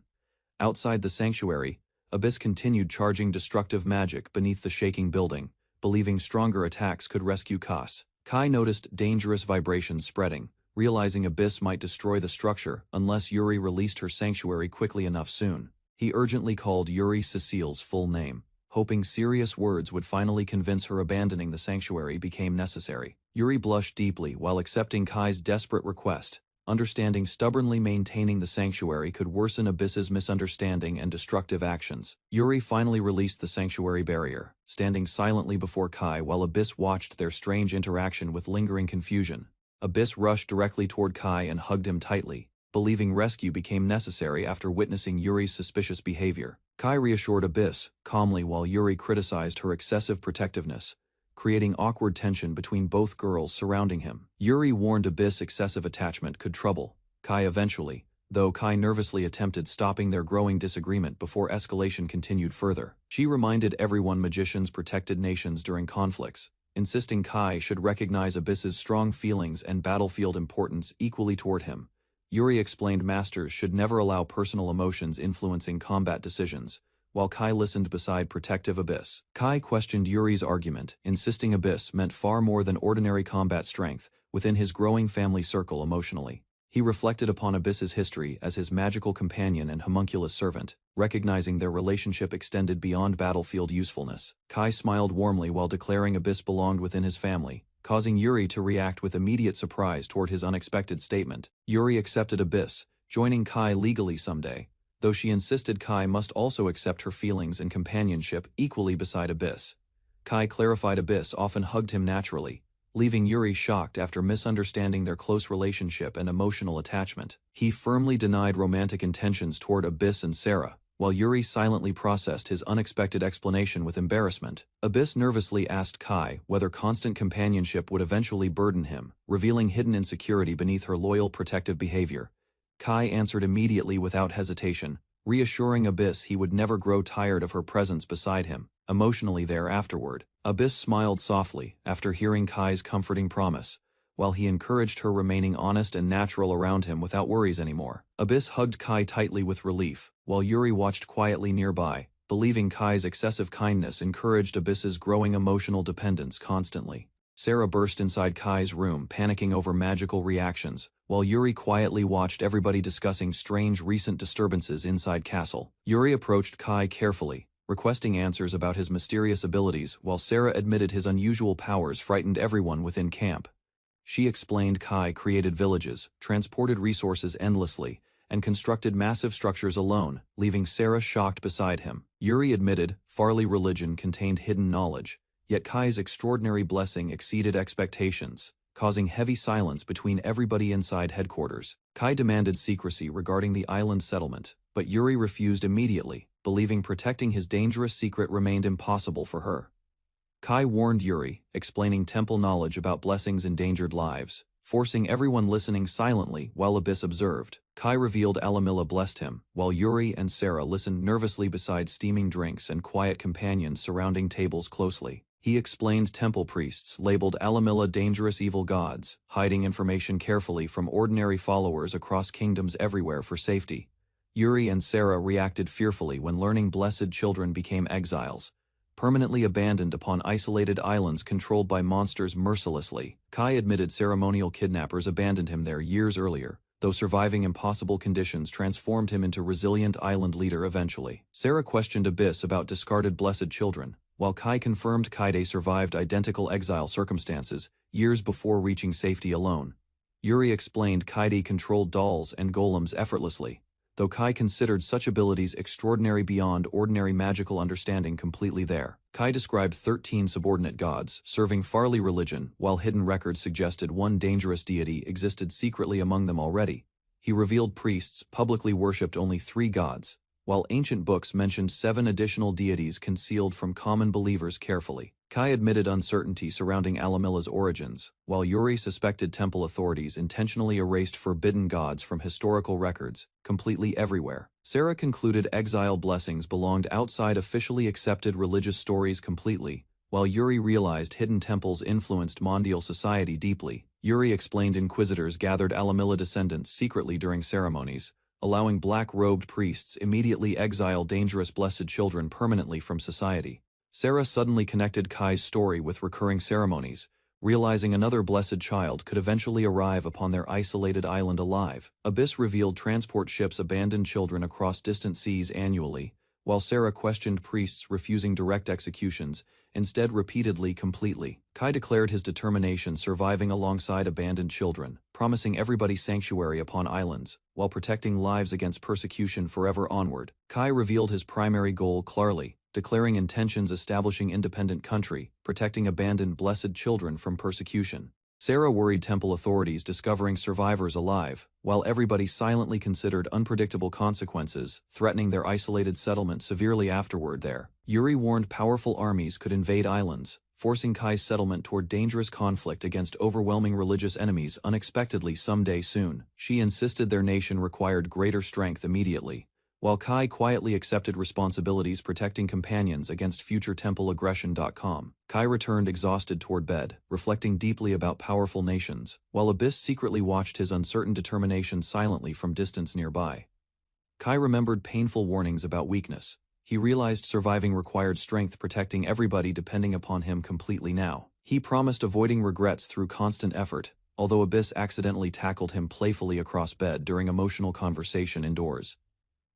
Outside the sanctuary, Abyss continued charging destructive magic beneath the shaking building, believing stronger attacks could rescue Kai. Kai noticed dangerous vibrations spreading, realizing Abyss might destroy the structure unless Yuri released her sanctuary quickly enough soon. He urgently called Yuri Cecile's full name, hoping serious words would finally convince her abandoning the sanctuary became necessary. Yuri blushed deeply while accepting Kai's desperate request, understanding stubbornly maintaining the sanctuary could worsen Abyss's misunderstanding and destructive actions. Yuri finally released the sanctuary barrier, standing silently before Kai while Abyss watched their strange interaction with lingering confusion. Abyss rushed directly toward Kai and hugged him tightly, believing rescue became necessary after witnessing Yuri's suspicious behavior. Kai reassured Abyss calmly while Yuri criticized her excessive protectiveness, creating awkward tension between both girls surrounding him. Yuri warned Abyss excessive attachment could trouble Kai eventually, though Kai nervously attempted stopping their growing disagreement before escalation continued further. She reminded everyone magicians protected nations during conflicts, insisting Kai should recognize Abyss's strong feelings and battlefield importance equally toward him. Yuri explained masters should never allow personal emotions influencing combat decisions, while Kai listened beside protective Abyss. Kai questioned Yuri's argument, insisting Abyss meant far more than ordinary combat strength within his growing family circle emotionally. He reflected upon Abyss's history as his magical companion and homunculus servant, recognizing their relationship extended beyond battlefield usefulness. Kai smiled warmly while declaring Abyss belonged within his family, causing Yuri to react with immediate surprise toward his unexpected statement. Yuri accepted Abyss, joining Kai legally someday, though she insisted Kai must also accept her feelings and companionship equally beside Abyss. Kai clarified Abyss often hugged him naturally, leaving Yuri shocked after misunderstanding their close relationship and emotional attachment. He firmly denied romantic intentions toward Abyss and Sarah, while Yuri silently processed his unexpected explanation with embarrassment. Abyss nervously asked Kai whether constant companionship would eventually burden him, revealing hidden insecurity beneath her loyal protective behavior. Kai answered immediately without hesitation, reassuring Abyss he would never grow tired of her presence beside him, emotionally there afterward. Abyss smiled softly after hearing Kai's comforting promise, while he encouraged her remaining honest and natural around him without worries anymore. Abyss hugged Kai tightly with relief, while Yuri watched quietly nearby, believing Kai's excessive kindness encouraged Abyss's growing emotional dependence constantly. Sarah burst inside Kai's room, panicking over magical reactions, while Yuri quietly watched everybody discussing strange recent disturbances inside castle. Yuri approached Kai carefully, requesting answers about his mysterious abilities, while Sarah admitted his unusual powers frightened everyone within camp. She explained Kai created villages, transported resources endlessly, and constructed massive structures alone, leaving Sarah shocked beside him. Yuri admitted Farley religion contained hidden knowledge, yet Kai's extraordinary blessing exceeded expectations, causing heavy silence between everybody inside headquarters. Kai demanded secrecy regarding the island settlement, but Yuri refused immediately, believing protecting his dangerous secret remained impossible for her. Kai warned Yuri, explaining temple knowledge about blessings endangered lives, forcing everyone listening silently while Abyss observed. Kai revealed Alamilla blessed him, while Yuri and Sarah listened nervously beside steaming drinks and quiet companions surrounding tables closely. He explained temple priests labeled Alamilla dangerous evil gods, hiding information carefully from ordinary followers across kingdoms everywhere for safety. Yuri and Sarah reacted fearfully when learning blessed children became exiles, permanently abandoned upon isolated islands controlled by monsters mercilessly. Kai admitted ceremonial kidnappers abandoned him there years earlier, though surviving impossible conditions transformed him into resilient island leader eventually. Sarah questioned Abyss about discarded blessed children, while Kai confirmed Kaide survived identical exile circumstances years before reaching safety alone. Yuri explained Kaide controlled dolls and golems effortlessly, though Kai considered such abilities extraordinary beyond ordinary magical understanding completely there. Kai described 13 subordinate gods serving Farley religion, while hidden records suggested one dangerous deity existed secretly among them already. He revealed priests publicly worshipped only 3 gods, while ancient books mentioned 7 additional deities concealed from common believers carefully. Kai admitted uncertainty surrounding Alamilla's origins, while Yuri suspected temple authorities intentionally erased forbidden gods from historical records, completely everywhere. Sarah concluded exile blessings belonged outside officially accepted religious stories completely, while Yuri realized hidden temples influenced mondial society deeply. Yuri explained inquisitors gathered Alamilla descendants secretly during ceremonies, allowing black-robed priests immediately exile dangerous blessed children permanently from society. Sarah suddenly connected Kai's story with recurring ceremonies, realizing another blessed child could eventually arrive upon their isolated island alive. Abyss revealed transport ships abandoned children across distant seas annually, while Sarah questioned priests refusing direct executions, instead repeatedly completely. Kai declared his determination surviving alongside abandoned children, promising everybody sanctuary upon islands, while protecting lives against persecution forever onward. Kai revealed his primary goal clearly, declaring intentions establishing independent country, protecting abandoned blessed children from persecution. Sarah worried temple authorities discovering survivors alive, while everybody silently considered unpredictable consequences, threatening their isolated settlement severely afterward there. Yuri warned powerful armies could invade islands, forcing Kai's settlement toward dangerous conflict against overwhelming religious enemies unexpectedly someday soon. She insisted their nation required greater strength immediately, while Kai quietly accepted responsibilities protecting companions against future temple aggression. Kai returned exhausted toward bed, reflecting deeply about powerful nations, while Abyss secretly watched his uncertain determination silently from distance nearby. Kai remembered painful warnings about weakness. He realized surviving required strength, protecting everybody depending upon him completely now. He promised avoiding regrets through constant effort, although Abyss accidentally tackled him playfully across bed during emotional conversation indoors.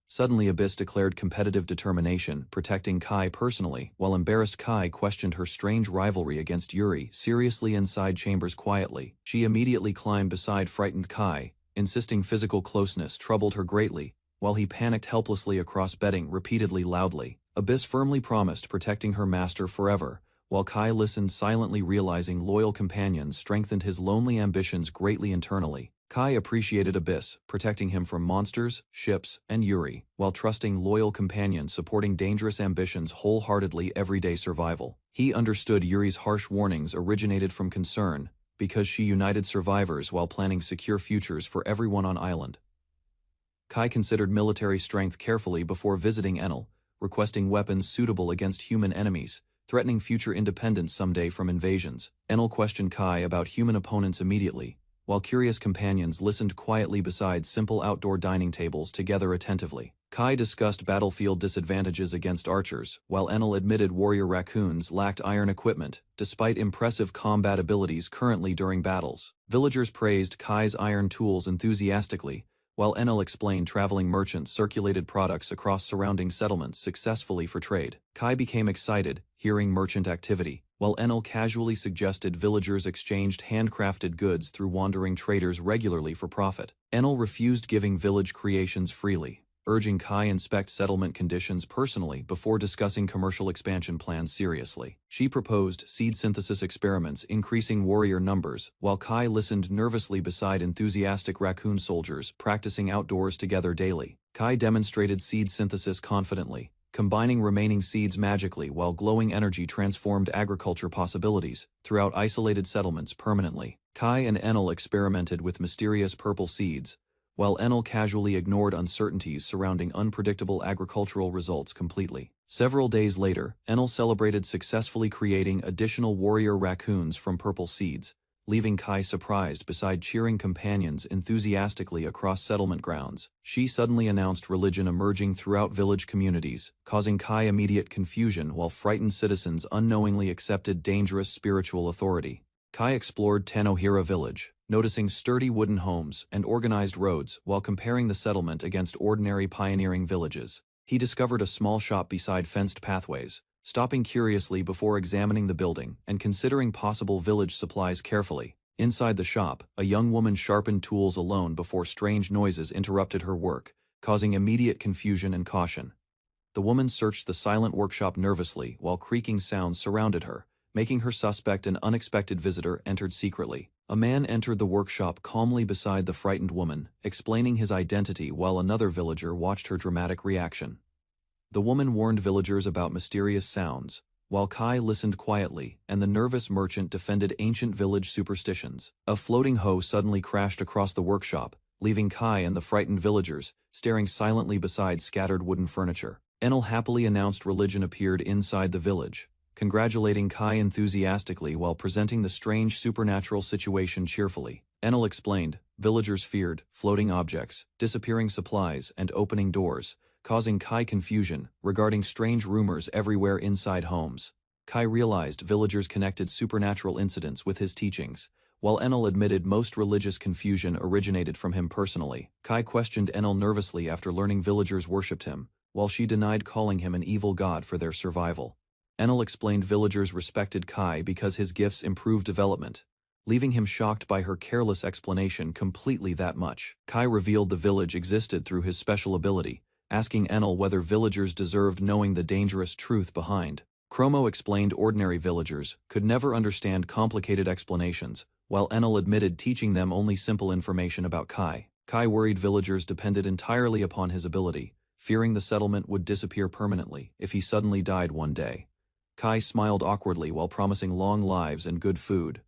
Suddenly Abyss declared competitive determination, protecting Kai personally, while embarrassed Kai questioned her strange rivalry against Yuri seriously inside chambers quietly. She immediately climbed beside frightened Kai, insisting physical closeness troubled her greatly, while he panicked helplessly across bedding repeatedly loudly. Abyss firmly promised protecting her master forever, while Kai listened silently, realizing loyal companions strengthened his lonely ambitions greatly internally. Kai appreciated Abyss, protecting him from monsters, ships, and Yuri, while trusting loyal companions supporting dangerous ambitions wholeheartedly everyday survival. He understood Yuri's harsh warnings originated from concern, because she united survivors while planning secure futures for everyone on island. Kai considered military strength carefully before visiting Enel, requesting weapons suitable against human enemies, threatening future independence someday from invasions. Enel questioned Kai about human opponents immediately, while curious companions listened quietly beside simple outdoor dining tables together attentively. Kai discussed battlefield disadvantages against archers, while Enel admitted warrior raccoons lacked iron equipment, despite impressive combat abilities currently during battles. Villagers praised Kai's iron tools enthusiastically, while Enel explained traveling merchants circulated products across surrounding settlements successfully for trade. Kai became excited, hearing merchant activity, while Enel casually suggested villagers exchanged handcrafted goods through wandering traders regularly for profit. Enel refused giving village creations freely, urging Kai inspect settlement conditions personally before discussing commercial expansion plans seriously. She proposed seed synthesis experiments increasing warrior numbers, while Kai listened nervously beside enthusiastic raccoon soldiers practicing outdoors together daily. Kai demonstrated seed synthesis confidently, combining remaining seeds magically while glowing energy transformed agriculture possibilities throughout isolated settlements permanently. Kai and Enel experimented with mysterious purple seeds, while Enel casually ignored uncertainties surrounding unpredictable agricultural results completely. Several days later, Enel celebrated successfully creating additional warrior raccoons from purple seeds, leaving Kai surprised beside cheering companions enthusiastically across settlement grounds. She suddenly announced religion emerging throughout village communities, causing Kai immediate confusion while frightened citizens unknowingly accepted dangerous spiritual authority. Kai explored Tanohira village, noticing sturdy wooden homes and organized roads while comparing the settlement against ordinary pioneering villages. He discovered a small shop beside fenced pathways, stopping curiously before examining the building and considering possible village supplies carefully. Inside the shop, a young woman sharpened tools alone before strange noises interrupted her work, causing immediate confusion and caution. The woman searched the silent workshop nervously while creaking sounds surrounded her, making her suspect an unexpected visitor entered secretly. A man entered the workshop calmly beside the frightened woman, explaining his identity while another villager watched her dramatic reaction. The woman warned villagers about mysterious sounds, while Kai listened quietly and the nervous merchant defended ancient village superstitions. A floating hoe suddenly crashed across the workshop, leaving Kai and the frightened villagers staring silently beside scattered wooden furniture. Enel happily announced religion appeared inside the village, congratulating Kai enthusiastically while presenting the strange supernatural situation cheerfully. Enel explained, villagers feared floating objects, disappearing supplies, and opening doors, causing Kai confusion regarding strange rumors everywhere inside homes. Kai realized villagers connected supernatural incidents with his teachings, while Enel admitted most religious confusion originated from him personally. Kai questioned Enel nervously after learning villagers worshipped him, while she denied calling him an evil god for their survival. Enel explained villagers respected Kai because his gifts improved development, leaving him shocked by her careless explanation completely that much. Kai revealed the village existed through his special ability, asking Enel whether villagers deserved knowing the dangerous truth behind. Chromo explained ordinary villagers could never understand complicated explanations, while Enel admitted teaching them only simple information about Kai. Kai worried villagers depended entirely upon his ability, fearing the settlement would disappear permanently if he suddenly died one day. Kai smiled awkwardly while promising long lives and good food,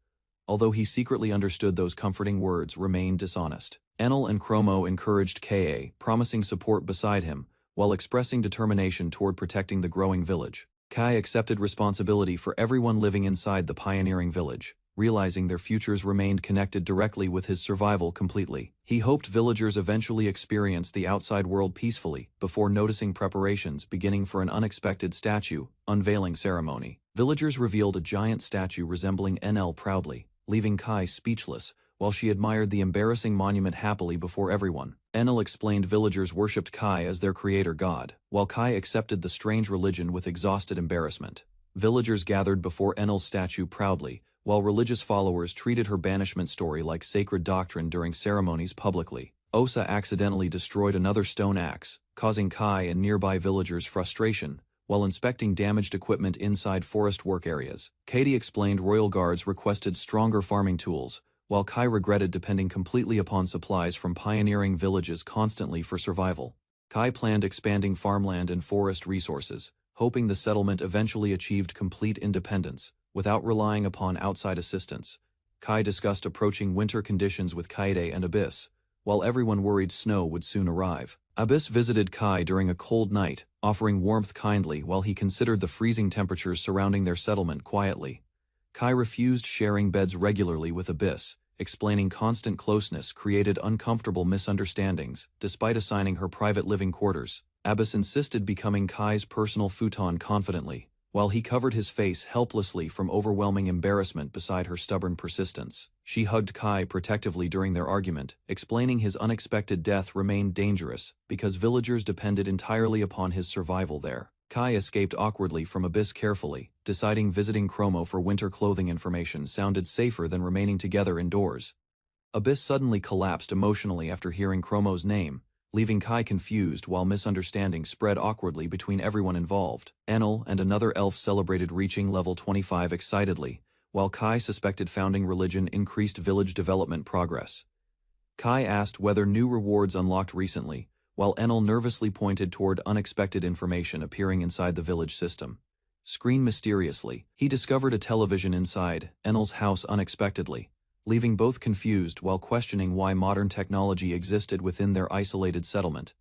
although he secretly understood those comforting words remained dishonest. Enel and Chromo encouraged Ka, promising support beside him, while expressing determination toward protecting the growing village. Kai accepted responsibility for everyone living inside the pioneering village, realizing their futures remained connected directly with his survival completely. He hoped villagers eventually experienced the outside world peacefully, before noticing preparations beginning for an unexpected statue unveiling ceremony. Villagers revealed a giant statue resembling Enel proudly, leaving Kai speechless, while she admired the embarrassing monument happily before everyone. Enel explained villagers worshipped Kai as their creator god, while Kai accepted the strange religion with exhausted embarrassment. Villagers gathered before Enel's statue proudly, while religious followers treated her banishment story like sacred doctrine during ceremonies publicly. Osa accidentally destroyed another stone axe, causing Kai and nearby villagers frustration, while inspecting damaged equipment inside forest work areas. Katie explained royal guards requested stronger farming tools, while Kai regretted depending completely upon supplies from pioneering villages constantly for survival. Kai planned expanding farmland and forest resources, hoping the settlement eventually achieved complete independence, without relying upon outside assistance. Kai discussed approaching winter conditions with Kaede and Abyss, while everyone worried snow would soon arrive. Abyss visited Kai during a cold night, offering warmth kindly while he considered the freezing temperatures surrounding their settlement quietly. Kai refused sharing beds regularly with Abyss, explaining constant closeness created uncomfortable misunderstandings, despite assigning her private living quarters. Abyss insisted becoming Kai's personal futon confidently, while he covered his face helplessly from overwhelming embarrassment beside her stubborn persistence. She hugged Kai protectively during their argument, explaining his unexpected death remained dangerous because villagers depended entirely upon his survival there. Kai escaped awkwardly from Abyss carefully, deciding visiting Chromo for winter clothing information sounded safer than remaining together indoors. Abyss suddenly collapsed emotionally after hearing Chromo's name, leaving Kai confused while misunderstandings spread awkwardly between everyone involved. Enel and another elf celebrated reaching level 25 excitedly, while Kai suspected founding religion increased village development progress. Kai asked whether new rewards unlocked recently, while Enel nervously pointed toward unexpected information appearing inside the village system. Screen mysteriously, he discovered a television inside Enel's house unexpectedly, leaving both confused while questioning why modern technology existed within their isolated settlement.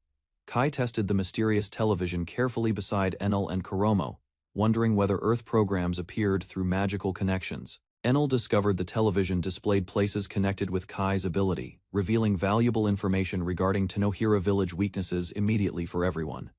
Kai tested the mysterious television carefully beside Enel and Kuromo, wondering whether Earth programs appeared through magical connections. Enel discovered the television displayed places connected with Kai's ability, revealing valuable information regarding Tanohira village weaknesses immediately for everyone.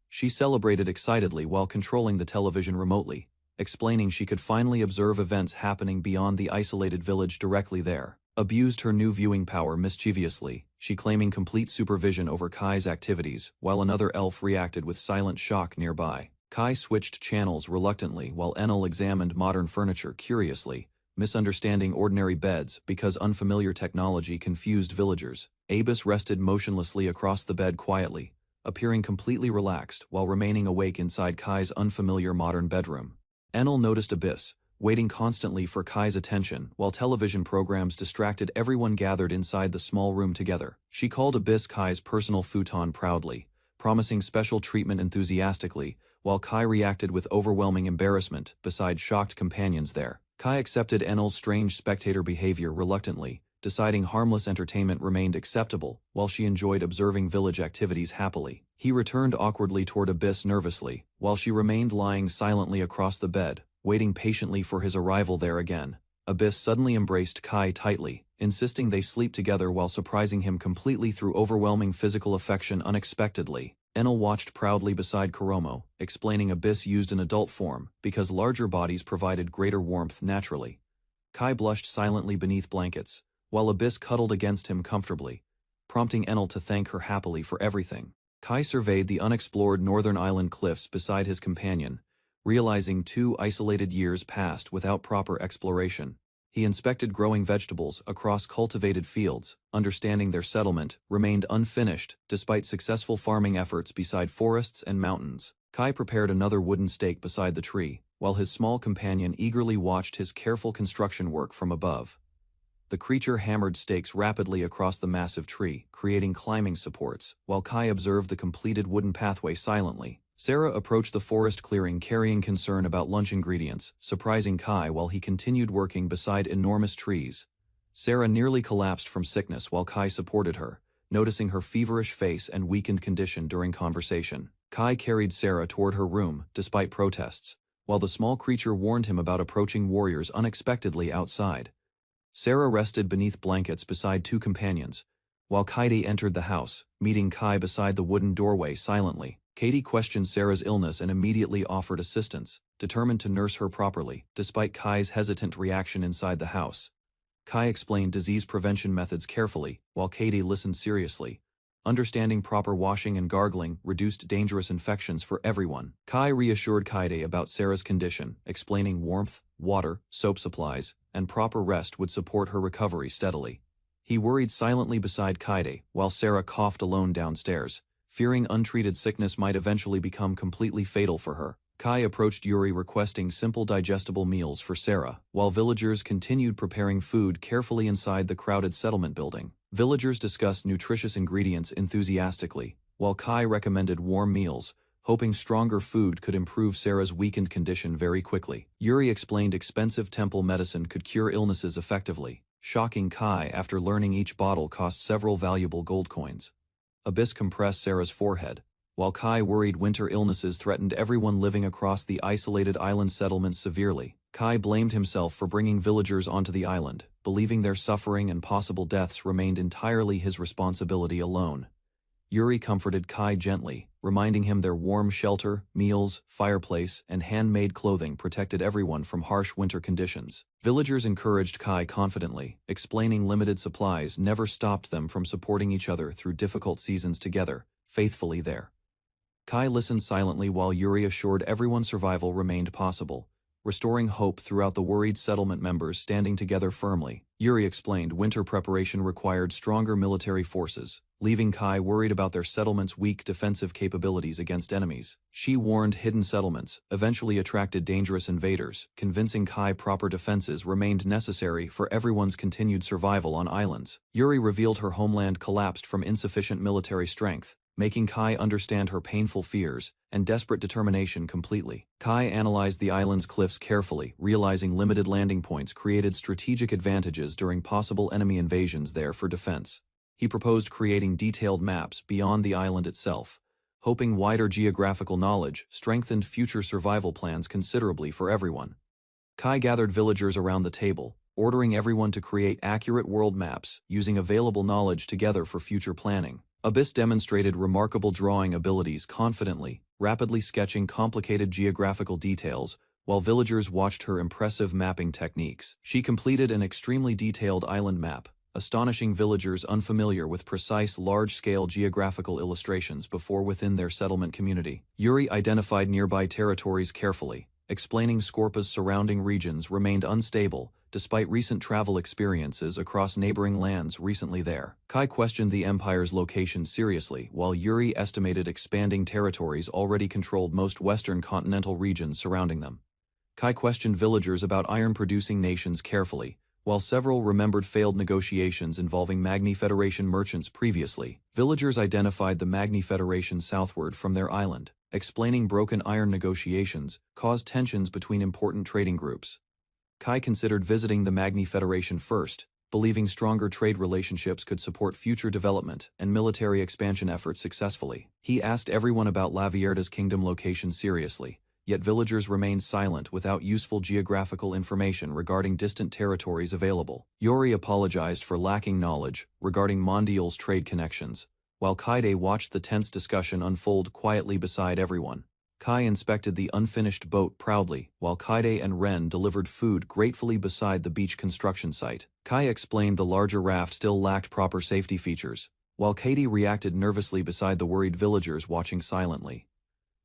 She celebrated excitedly while controlling the television remotely, explaining she could finally observe events happening beyond the isolated village directly there. Abused her new viewing power mischievously, she claiming complete supervision over Kai's activities, while another elf reacted with silent shock nearby. Kai switched channels reluctantly while Enel examined modern furniture curiously, misunderstanding ordinary beds because unfamiliar technology confused villagers. Abyss rested motionlessly across the bed quietly, appearing completely relaxed while remaining awake inside Kai's unfamiliar modern bedroom. Enel noticed Abyss, waiting constantly for Kai's attention while television programs distracted everyone gathered inside the small room together. She called Abyss Kai's personal futon proudly, promising special treatment enthusiastically, while Kai reacted with overwhelming embarrassment beside shocked companions there. Kai accepted Enel's strange spectator behavior reluctantly, deciding harmless entertainment remained acceptable while she enjoyed observing village activities happily. He returned awkwardly toward Abyss nervously, while she remained lying silently across the bed, waiting patiently for his arrival there again. Abyss suddenly embraced Kai tightly, insisting they sleep together while surprising him completely through overwhelming physical affection unexpectedly. Enel watched proudly beside Kuromo, explaining Abyss used an adult form because larger bodies provided greater warmth naturally. Kai blushed silently beneath blankets, while Abyss cuddled against him comfortably, prompting Enel to thank her happily for everything. Kai surveyed the unexplored northern island cliffs beside his companion, realizing 2 isolated years passed without proper exploration. He inspected growing vegetables across cultivated fields, understanding their settlement remained unfinished despite successful farming efforts beside forests and mountains. Kai prepared another wooden stake beside the tree, while his small companion eagerly watched his careful construction work from above. The creature hammered stakes rapidly across the massive tree, creating climbing supports, while Kai observed the completed wooden pathway silently. Sarah approached the forest clearing carrying concern about lunch ingredients, surprising Kai while he continued working beside enormous trees. Sarah nearly collapsed from sickness while Kai supported her, noticing her feverish face and weakened condition during conversation. Kai carried Sarah toward her room, despite protests, while the small creature warned him about approaching warriors unexpectedly outside. Sarah rested beneath blankets beside 2 companions, while Kaede entered the house, meeting Kai beside the wooden doorway silently. Katie questioned Sarah's illness and immediately offered assistance, determined to nurse her properly, despite Kai's hesitant reaction inside the house. Kai explained disease prevention methods carefully, while Katie listened seriously. Understanding proper washing and gargling reduced dangerous infections for everyone. Kai reassured Kaede about Sarah's condition, explaining warmth, water, soap supplies, and proper rest would support her recovery steadily. He worried silently beside Kaede, while Sarah coughed alone downstairs, fearing untreated sickness might eventually become completely fatal for her. Kai approached Yuri requesting simple digestible meals for Sarah, while villagers continued preparing food carefully inside the crowded settlement building. Villagers discussed nutritious ingredients enthusiastically, while Kai recommended warm meals, hoping stronger food could improve Sarah's weakened condition very quickly. Yuri explained expensive temple medicine could cure illnesses effectively, shocking Kai after learning each bottle cost several valuable gold coins. Abyss compressed Sarah's forehead, while Kai worried winter illnesses threatened everyone living across the isolated island settlement severely. Kai blamed himself for bringing villagers onto the island, believing their suffering and possible deaths remained entirely his responsibility alone. Yuri comforted Kai gently, reminding him their warm shelter, meals, fireplace, and handmade clothing protected everyone from harsh winter conditions. Villagers encouraged Kai confidently, explaining limited supplies never stopped them from supporting each other through difficult seasons together, faithfully there. Kai listened silently while Yuri assured everyone survival remained possible, restoring hope throughout the worried settlement members standing together firmly. Yuri explained winter preparation required stronger military forces, leaving Kai worried about their settlement's weak defensive capabilities against enemies. She warned hidden settlements eventually attracted dangerous invaders, convincing Kai proper defenses remained necessary for everyone's continued survival on islands. Yuri revealed her homeland collapsed from insufficient military strength, making Kai understand her painful fears and desperate determination completely. Kai analyzed the island's cliffs carefully, realizing limited landing points created strategic advantages during possible enemy invasions there for defense. He proposed creating detailed maps beyond the island itself, hoping wider geographical knowledge strengthened future survival plans considerably for everyone. Kai gathered villagers around the table, ordering everyone to create accurate world maps, using available knowledge together for future planning. Abyss demonstrated remarkable drawing abilities confidently, rapidly sketching complicated geographical details, while villagers watched her impressive mapping techniques. She completed an extremely detailed island map, astonishing villagers unfamiliar with precise large-scale geographical illustrations before within their settlement community. Yuri identified nearby territories carefully, explaining Scorpa's surrounding regions remained unstable, despite recent travel experiences across neighboring lands recently there. Kai questioned the Empire's location seriously, while Yuri estimated expanding territories already controlled most western continental regions surrounding them. Kai questioned villagers about iron-producing nations carefully, while several remembered failed negotiations involving Magni Federation merchants previously. Villagers identified the Magni Federation southward from their island, explaining broken iron negotiations caused tensions between important trading groups. Kai considered visiting the Magni Federation first, believing stronger trade relationships could support future development and military expansion efforts successfully. He asked everyone about Lavierda's kingdom location seriously, yet villagers remained silent without useful geographical information regarding distant territories available. Yuri apologized for lacking knowledge regarding Mondial's trade connections, while Kaide watched the tense discussion unfold quietly beside everyone. Kai inspected the unfinished boat proudly, while Kaide and Ren delivered food gratefully beside the beach construction site. Kai explained the larger raft still lacked proper safety features, while Katie reacted nervously beside the worried villagers watching silently.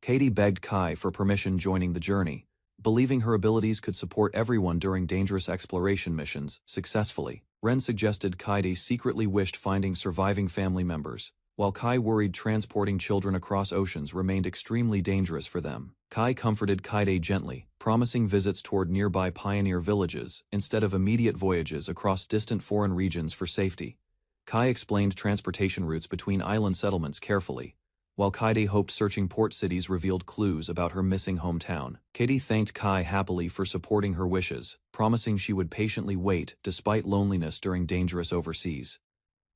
Katie begged Kai for permission joining the journey, believing her abilities could support everyone during dangerous exploration missions successfully. Ren suggested Kaide secretly wished finding surviving family members, while Kai worried transporting children across oceans remained extremely dangerous for them. Kai comforted Kaide gently, promising visits toward nearby pioneer villages instead of immediate voyages across distant foreign regions for safety. Kai explained transportation routes between island settlements carefully, while Kaide hoped searching port cities revealed clues about her missing hometown. Katie thanked Kai happily for supporting her wishes, promising she would patiently wait despite loneliness during dangerous overseas.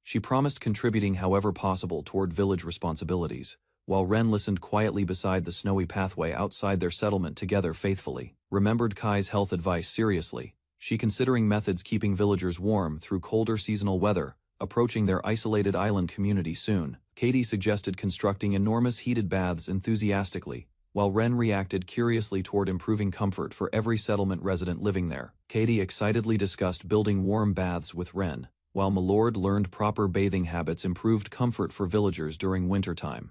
She promised contributing however possible toward village responsibilities, while Ren listened quietly beside the snowy pathway outside their settlement together faithfully. Remembered Kai's health advice seriously, she considering methods keeping villagers warm through colder seasonal weather, approaching their isolated island community soon. Katie suggested constructing enormous heated baths enthusiastically, while Ren reacted curiously toward improving comfort for every settlement resident living there. Katie excitedly discussed building warm baths with Ren, while Milord learned proper bathing habits improved comfort for villagers during wintertime.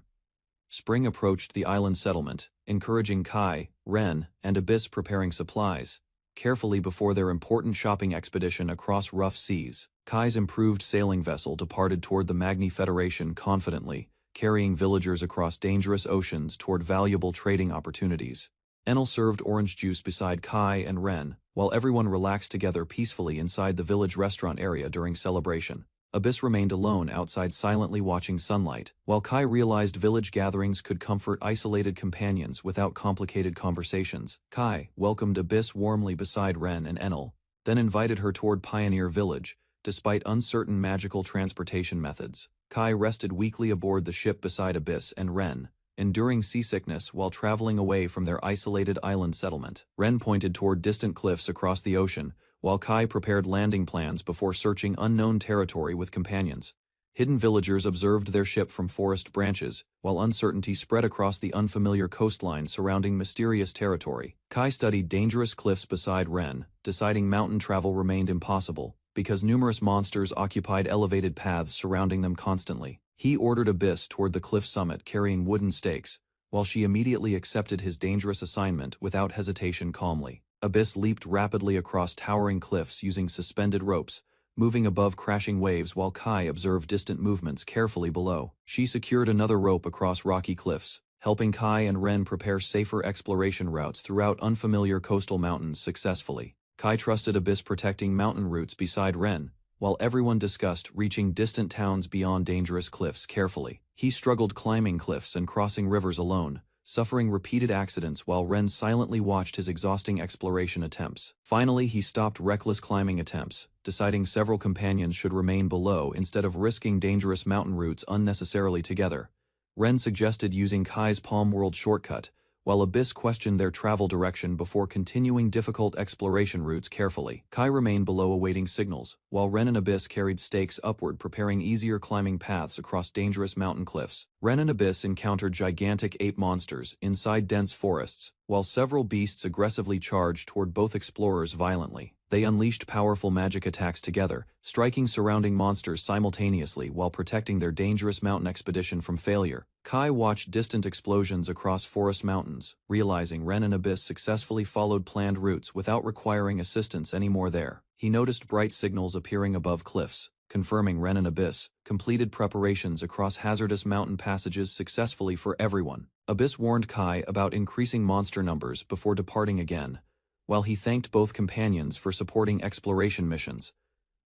Spring approached the island settlement, encouraging Kai, Ren, and Abyss preparing supplies carefully before their important shopping expedition across rough seas. Kai's improved sailing vessel departed toward the Magni Federation confidently, carrying villagers across dangerous oceans toward valuable trading opportunities. Enel served orange juice beside Kai and Ren, while everyone relaxed together peacefully inside the village restaurant area during celebration. Abyss remained alone outside silently watching sunlight, while Kai realized village gatherings could comfort isolated companions without complicated conversations. Kai welcomed Abyss warmly beside Ren and Enel, then invited her toward Pioneer Village, despite uncertain magical transportation methods. Kai rested weakly aboard the ship beside Abyss and Ren, enduring seasickness while traveling away from their isolated island settlement. Ren pointed toward distant cliffs across the ocean, while Kai prepared landing plans before searching unknown territory with companions. Hidden villagers observed their ship from forest branches, while uncertainty spread across the unfamiliar coastline surrounding mysterious territory. Kai studied dangerous cliffs beside Ren, deciding mountain travel remained impossible, because numerous monsters occupied elevated paths surrounding them constantly. He ordered Abyss toward the cliff summit carrying wooden stakes, while she immediately accepted his dangerous assignment without hesitation calmly. Abyss leaped rapidly across towering cliffs using suspended ropes, moving above crashing waves while Kai observed distant movements carefully below. She secured another rope across rocky cliffs, helping Kai and Ren prepare safer exploration routes throughout unfamiliar coastal mountains successfully. Kai trusted Abyss protecting mountain routes beside Ren, while everyone discussed reaching distant towns beyond dangerous cliffs carefully. He struggled climbing cliffs and crossing rivers alone, suffering repeated accidents while Ren silently watched his exhausting exploration attempts. Finally, he stopped reckless climbing attempts, deciding several companions should remain below instead of risking dangerous mountain routes unnecessarily together. Ren suggested using Kai's Palm World shortcut, while Abyss questioned their travel direction before continuing difficult exploration routes carefully. Kai remained below awaiting signals, while Ren and Abyss carried stakes upward preparing easier climbing paths across dangerous mountain cliffs. Ren and Abyss encountered gigantic ape monsters inside dense forests, while several beasts aggressively charged toward both explorers violently. They unleashed powerful magic attacks together, striking surrounding monsters simultaneously while protecting their dangerous mountain expedition from failure. Kai watched distant explosions across forest mountains, realizing Ren and Abyss successfully followed planned routes without requiring assistance anymore there. He noticed bright signals appearing above cliffs, confirming Ren and Abyss completed preparations across hazardous mountain passages successfully for everyone. Abyss warned Kai about increasing monster numbers before departing again, while he thanked both companions for supporting exploration missions.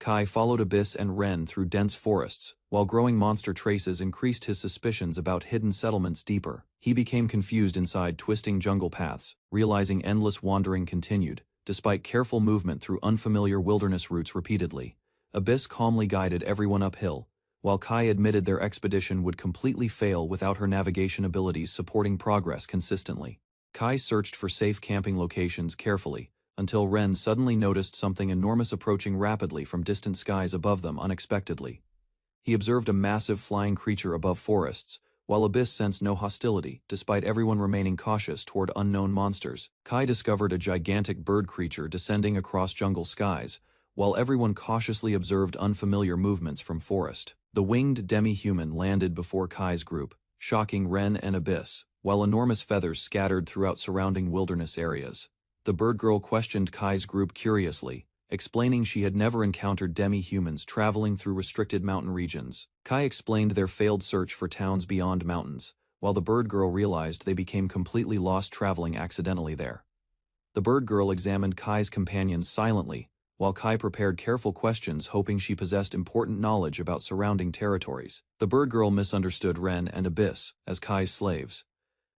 Kai followed Abyss and Ren through dense forests, while growing monster traces increased his suspicions about hidden settlements deeper. He became confused inside twisting jungle paths, realizing endless wandering continued, despite careful movement through unfamiliar wilderness routes repeatedly. Abyss calmly guided everyone uphill, while Kai admitted their expedition would completely fail without her navigation abilities supporting progress consistently. Kai searched for safe camping locations carefully, until Ren suddenly noticed something enormous approaching rapidly from distant skies above them unexpectedly. He observed a massive flying creature above forests, while Abyss sensed no hostility, despite everyone remaining cautious toward unknown monsters. Kai discovered a gigantic bird creature descending across jungle skies, while everyone cautiously observed unfamiliar movements from forest. The winged demi-human landed before Kai's group, shocking Ren and Abyss, while enormous feathers scattered throughout surrounding wilderness areas. The bird girl questioned Kai's group curiously, explaining she had never encountered demi-humans traveling through restricted mountain regions. Kai explained their failed search for towns beyond mountains, while the bird girl realized they became completely lost traveling accidentally there. The bird girl examined Kai's companions silently, while Kai prepared careful questions hoping she possessed important knowledge about surrounding territories. The bird girl misunderstood Ren and Abyss as Kai's slaves.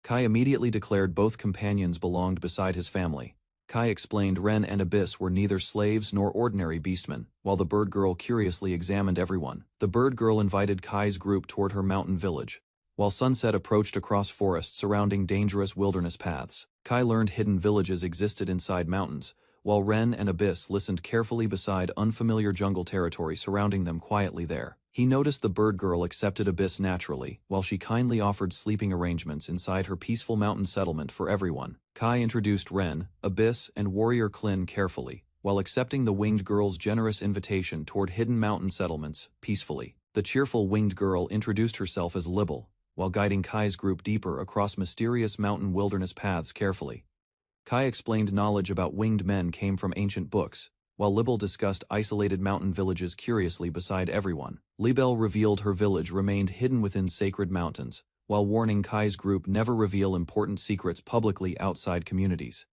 Kai immediately declared both companions belonged beside his family. Kai explained Ren and Abyss were neither slaves nor ordinary beastmen, while the bird girl curiously examined everyone. The bird girl invited Kai's group toward her mountain village, while sunset approached across forests surrounding dangerous wilderness paths. Kai learned hidden villages existed inside mountains, while Ren and Abyss listened carefully beside unfamiliar jungle territory surrounding them quietly there. He noticed the bird girl accepted Abyss naturally, while she kindly offered sleeping arrangements inside her peaceful mountain settlement for everyone. Kai introduced Ren, Abyss, and warrior Klin carefully, while accepting the winged girl's generous invitation toward hidden mountain settlements peacefully. The cheerful winged girl introduced herself as Libel, while guiding Kai's group deeper across mysterious mountain wilderness paths carefully. Kai explained knowledge about winged men came from ancient books, while Libel discussed isolated mountain villages curiously beside everyone. Libel revealed her village remained hidden within sacred mountains, while warning Kai's group never reveal important secrets publicly outside communities.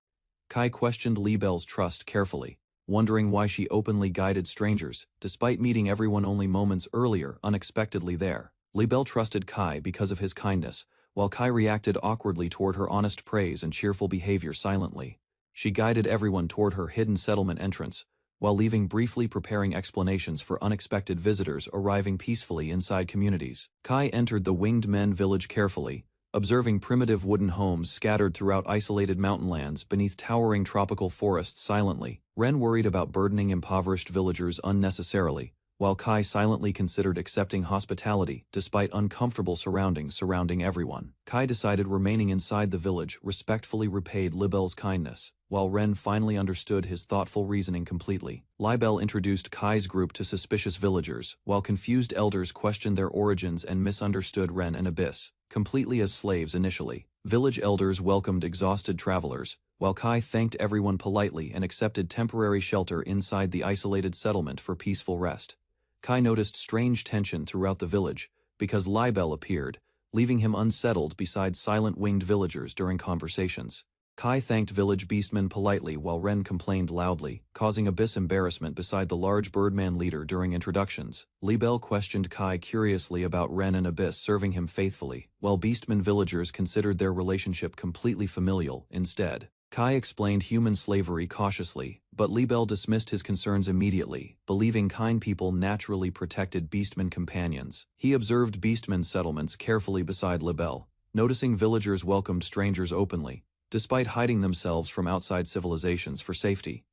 Kai questioned Libel's trust carefully, wondering why she openly guided strangers, despite meeting everyone only moments earlier unexpectedly there. Libel trusted Kai because of his kindness, while Kai reacted awkwardly toward her honest praise and cheerful behavior silently. She guided everyone toward her hidden settlement entrance, while leaving briefly preparing explanations for unexpected visitors arriving peacefully inside communities. Kai entered the winged men village carefully, observing primitive wooden homes scattered throughout isolated mountainlands beneath towering tropical forests silently. Ren worried about burdening impoverished villagers unnecessarily, while Kai silently considered accepting hospitality despite uncomfortable surroundings surrounding everyone. Kai decided remaining inside the village respectfully repaid Libel's kindness, while Ren finally understood his thoughtful reasoning completely. Libel introduced Kai's group to suspicious villagers, while confused elders questioned their origins and misunderstood Ren and Abyss, completely as slaves initially. Village elders welcomed exhausted travelers, while Kai thanked everyone politely and accepted temporary shelter inside the isolated settlement for peaceful rest. Kai noticed strange tension throughout the village, because Libel appeared, leaving him unsettled beside silent winged villagers during conversations. Kai thanked village beastmen politely while Ren complained loudly, causing Abyss embarrassment beside the large birdman leader during introductions. Libel questioned Kai curiously about Ren and Abyss serving him faithfully, while beastmen villagers considered their relationship completely familial instead. Kai explained human slavery cautiously, but Libel dismissed his concerns immediately, believing kind people naturally protected beastmen companions. He observed beastmen settlements carefully beside Libel, noticing villagers welcomed strangers openly, despite hiding themselves from outside civilizations for safety.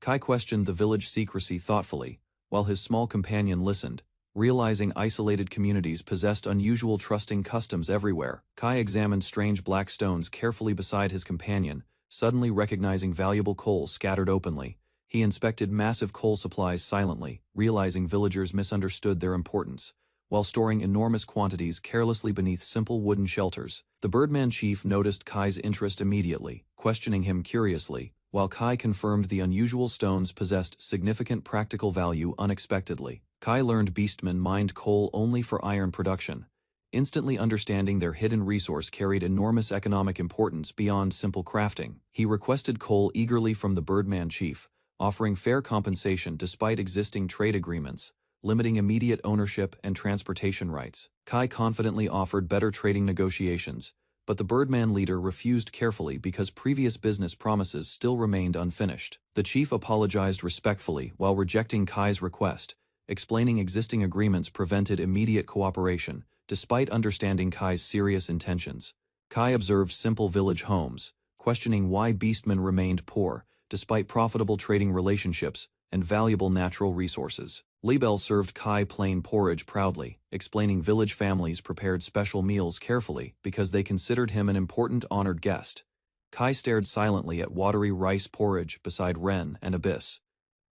Kai questioned the village secrecy thoughtfully, while his small companion listened, realizing isolated communities possessed unusual trusting customs everywhere. Kai examined strange black stones carefully beside his companion, suddenly recognizing valuable coal scattered openly. He inspected massive coal supplies silently, realizing villagers misunderstood their importance, while storing enormous quantities carelessly beneath simple wooden shelters. The Birdman chief noticed Kai's interest immediately, questioning him curiously, while Kai confirmed the unusual stones possessed significant practical value unexpectedly. Kai learned beastmen mined coal only for iron production, instantly understanding their hidden resource carried enormous economic importance beyond simple crafting. He requested coal eagerly from the Birdman chief, offering fair compensation despite existing trade agreements, limiting immediate ownership and transportation rights. Kai confidently offered better trading negotiations, but the Birdman leader refused carefully because previous business promises still remained unfinished. The chief apologized respectfully while rejecting Kai's request, explaining existing agreements prevented immediate cooperation, despite understanding Kai's serious intentions. Kai observed simple village homes, questioning why beastmen remained poor, despite profitable trading relationships and valuable natural resources. Libel served Kai plain porridge proudly, explaining village families prepared special meals carefully because they considered him an important honored guest. Kai stared silently at watery rice porridge beside Ren and Abyss,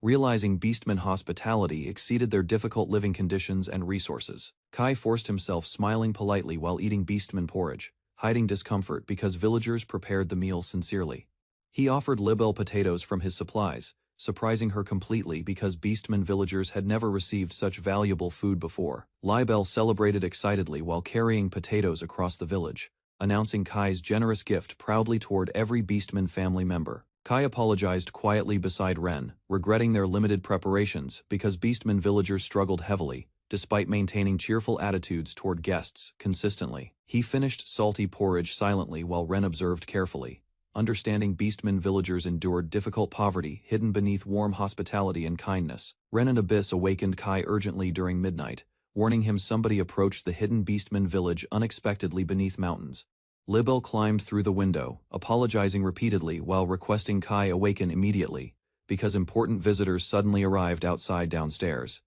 realizing beastmen hospitality exceeded their difficult living conditions and resources. Kai forced himself smiling politely while eating beastman porridge, hiding discomfort because villagers prepared the meal sincerely. He offered Libel potatoes from his supplies, surprising her completely because beastman villagers had never received such valuable food before. Libel celebrated excitedly while carrying potatoes across the village, announcing Kai's generous gift proudly toward every beastman family member. Kai apologized quietly beside Ren, regretting their limited preparations because beastman villagers struggled heavily, despite maintaining cheerful attitudes toward guests consistently. He finished salty porridge silently while Ren observed carefully, understanding beastman villagers endured difficult poverty hidden beneath warm hospitality and kindness. Ren and Abyss awakened Kai urgently during midnight, warning him somebody approached the hidden beastman village unexpectedly beneath mountains. Libel climbed through the window, apologizing repeatedly while requesting Kai awaken immediately, because important visitors suddenly arrived outside downstairs.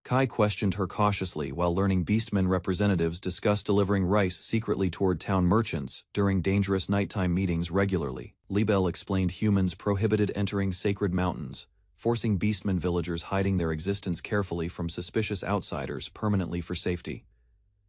Kai questioned her cautiously while learning beastmen representatives discussed delivering rice secretly toward town merchants during dangerous nighttime meetings regularly. Libel explained humans prohibited entering sacred mountains, forcing beastmen villagers hiding their existence carefully from suspicious outsiders permanently for safety.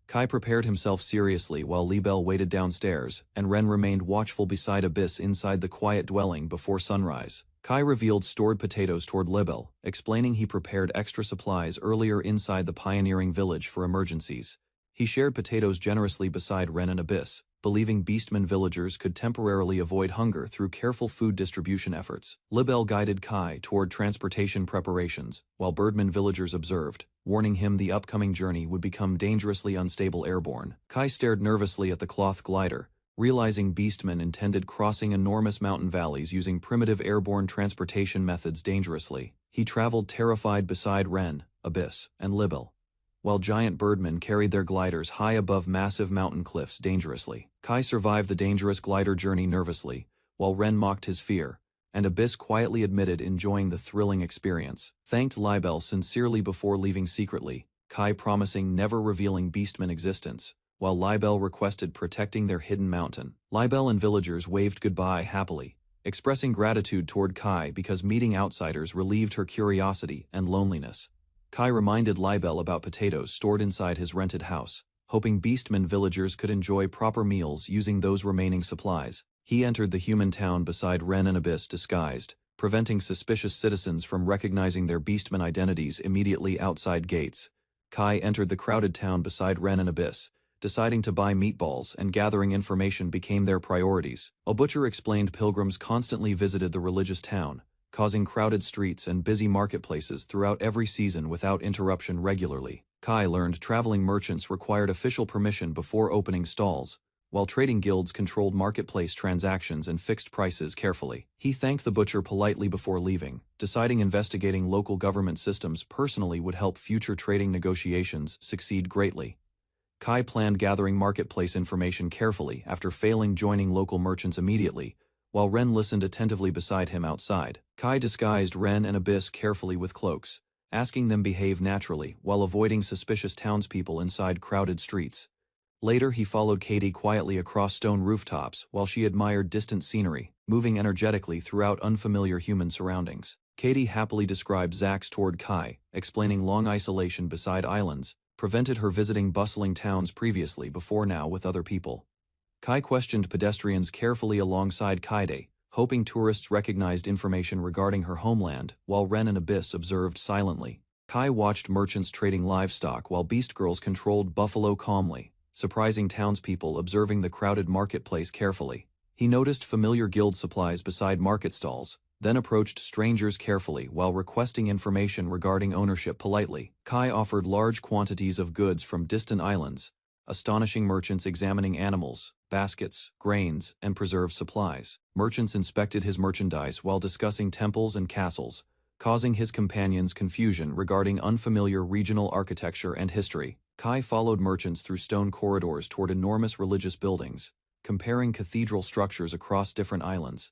Kai prepared himself seriously while Libel waited downstairs, and Ren remained watchful beside Abyss inside the quiet dwelling before sunrise. Kai revealed stored potatoes toward Libel, explaining he prepared extra supplies earlier inside the pioneering village for emergencies. He shared potatoes generously beside Ren and Abyss, believing beastmen villagers could temporarily avoid hunger through careful food distribution efforts. Libel guided Kai toward transportation preparations, while birdmen villagers observed, warning him the upcoming journey would become dangerously unstable airborne. Kai stared nervously at the cloth glider, realizing beastmen intended crossing enormous mountain valleys using primitive airborne transportation methods dangerously. He traveled terrified beside Ren, Abyss, and Libel, while giant birdmen carried their gliders high above massive mountain cliffs dangerously. Kai survived the dangerous glider journey nervously, while Ren mocked his fear, and Abyss quietly admitted enjoying the thrilling experience. Thanked Libel sincerely before leaving secretly, Kai promising never revealing beastmen existence, while Libel requested protecting their hidden mountain. Libel and villagers waved goodbye happily, expressing gratitude toward Kai because meeting outsiders relieved her curiosity and loneliness. Kai reminded Libel about potatoes stored inside his rented house, hoping beastmen villagers could enjoy proper meals using those remaining supplies. He entered the human town beside Ren and Abyss disguised, preventing suspicious citizens from recognizing their beastmen identities immediately outside gates. Kai entered the crowded town beside Ren and Abyss, deciding to buy meatballs and gathering information became their priorities. A butcher explained pilgrims constantly visited the religious town, causing crowded streets and busy marketplaces throughout every season without interruption regularly. Kai learned traveling merchants required official permission before opening stalls, while trading guilds controlled marketplace transactions and fixed prices carefully. He thanked the butcher politely before leaving, deciding investigating local government systems personally would help future trading negotiations succeed greatly. Kai planned gathering marketplace information carefully after failing joining local merchants immediately, while Ren listened attentively beside him outside. Kai disguised Ren and Abyss carefully with cloaks, asking them behave naturally while avoiding suspicious townspeople inside crowded streets. Later he followed Katie quietly across stone rooftops while she admired distant scenery, moving energetically throughout unfamiliar human surroundings. Katie happily described Zax toward Kai, explaining long isolation beside islands prevented her visiting bustling towns previously before now with other people. Kai questioned pedestrians carefully alongside Kaide, hoping tourists recognized information regarding her homeland, while Ren and Abyss observed silently. Kai watched merchants trading livestock while beast girls controlled buffalo calmly, surprising townspeople observing the crowded marketplace carefully. He noticed familiar guild supplies beside market stalls, then approached strangers carefully while requesting information regarding ownership politely. Kai offered large quantities of goods from distant islands, astonishing merchants examining animals, baskets, grains, and preserved supplies. Merchants inspected his merchandise while discussing temples and castles, causing his companions confusion regarding unfamiliar regional architecture and history. Kai followed merchants through stone corridors toward enormous religious buildings, comparing cathedral structures across different islands.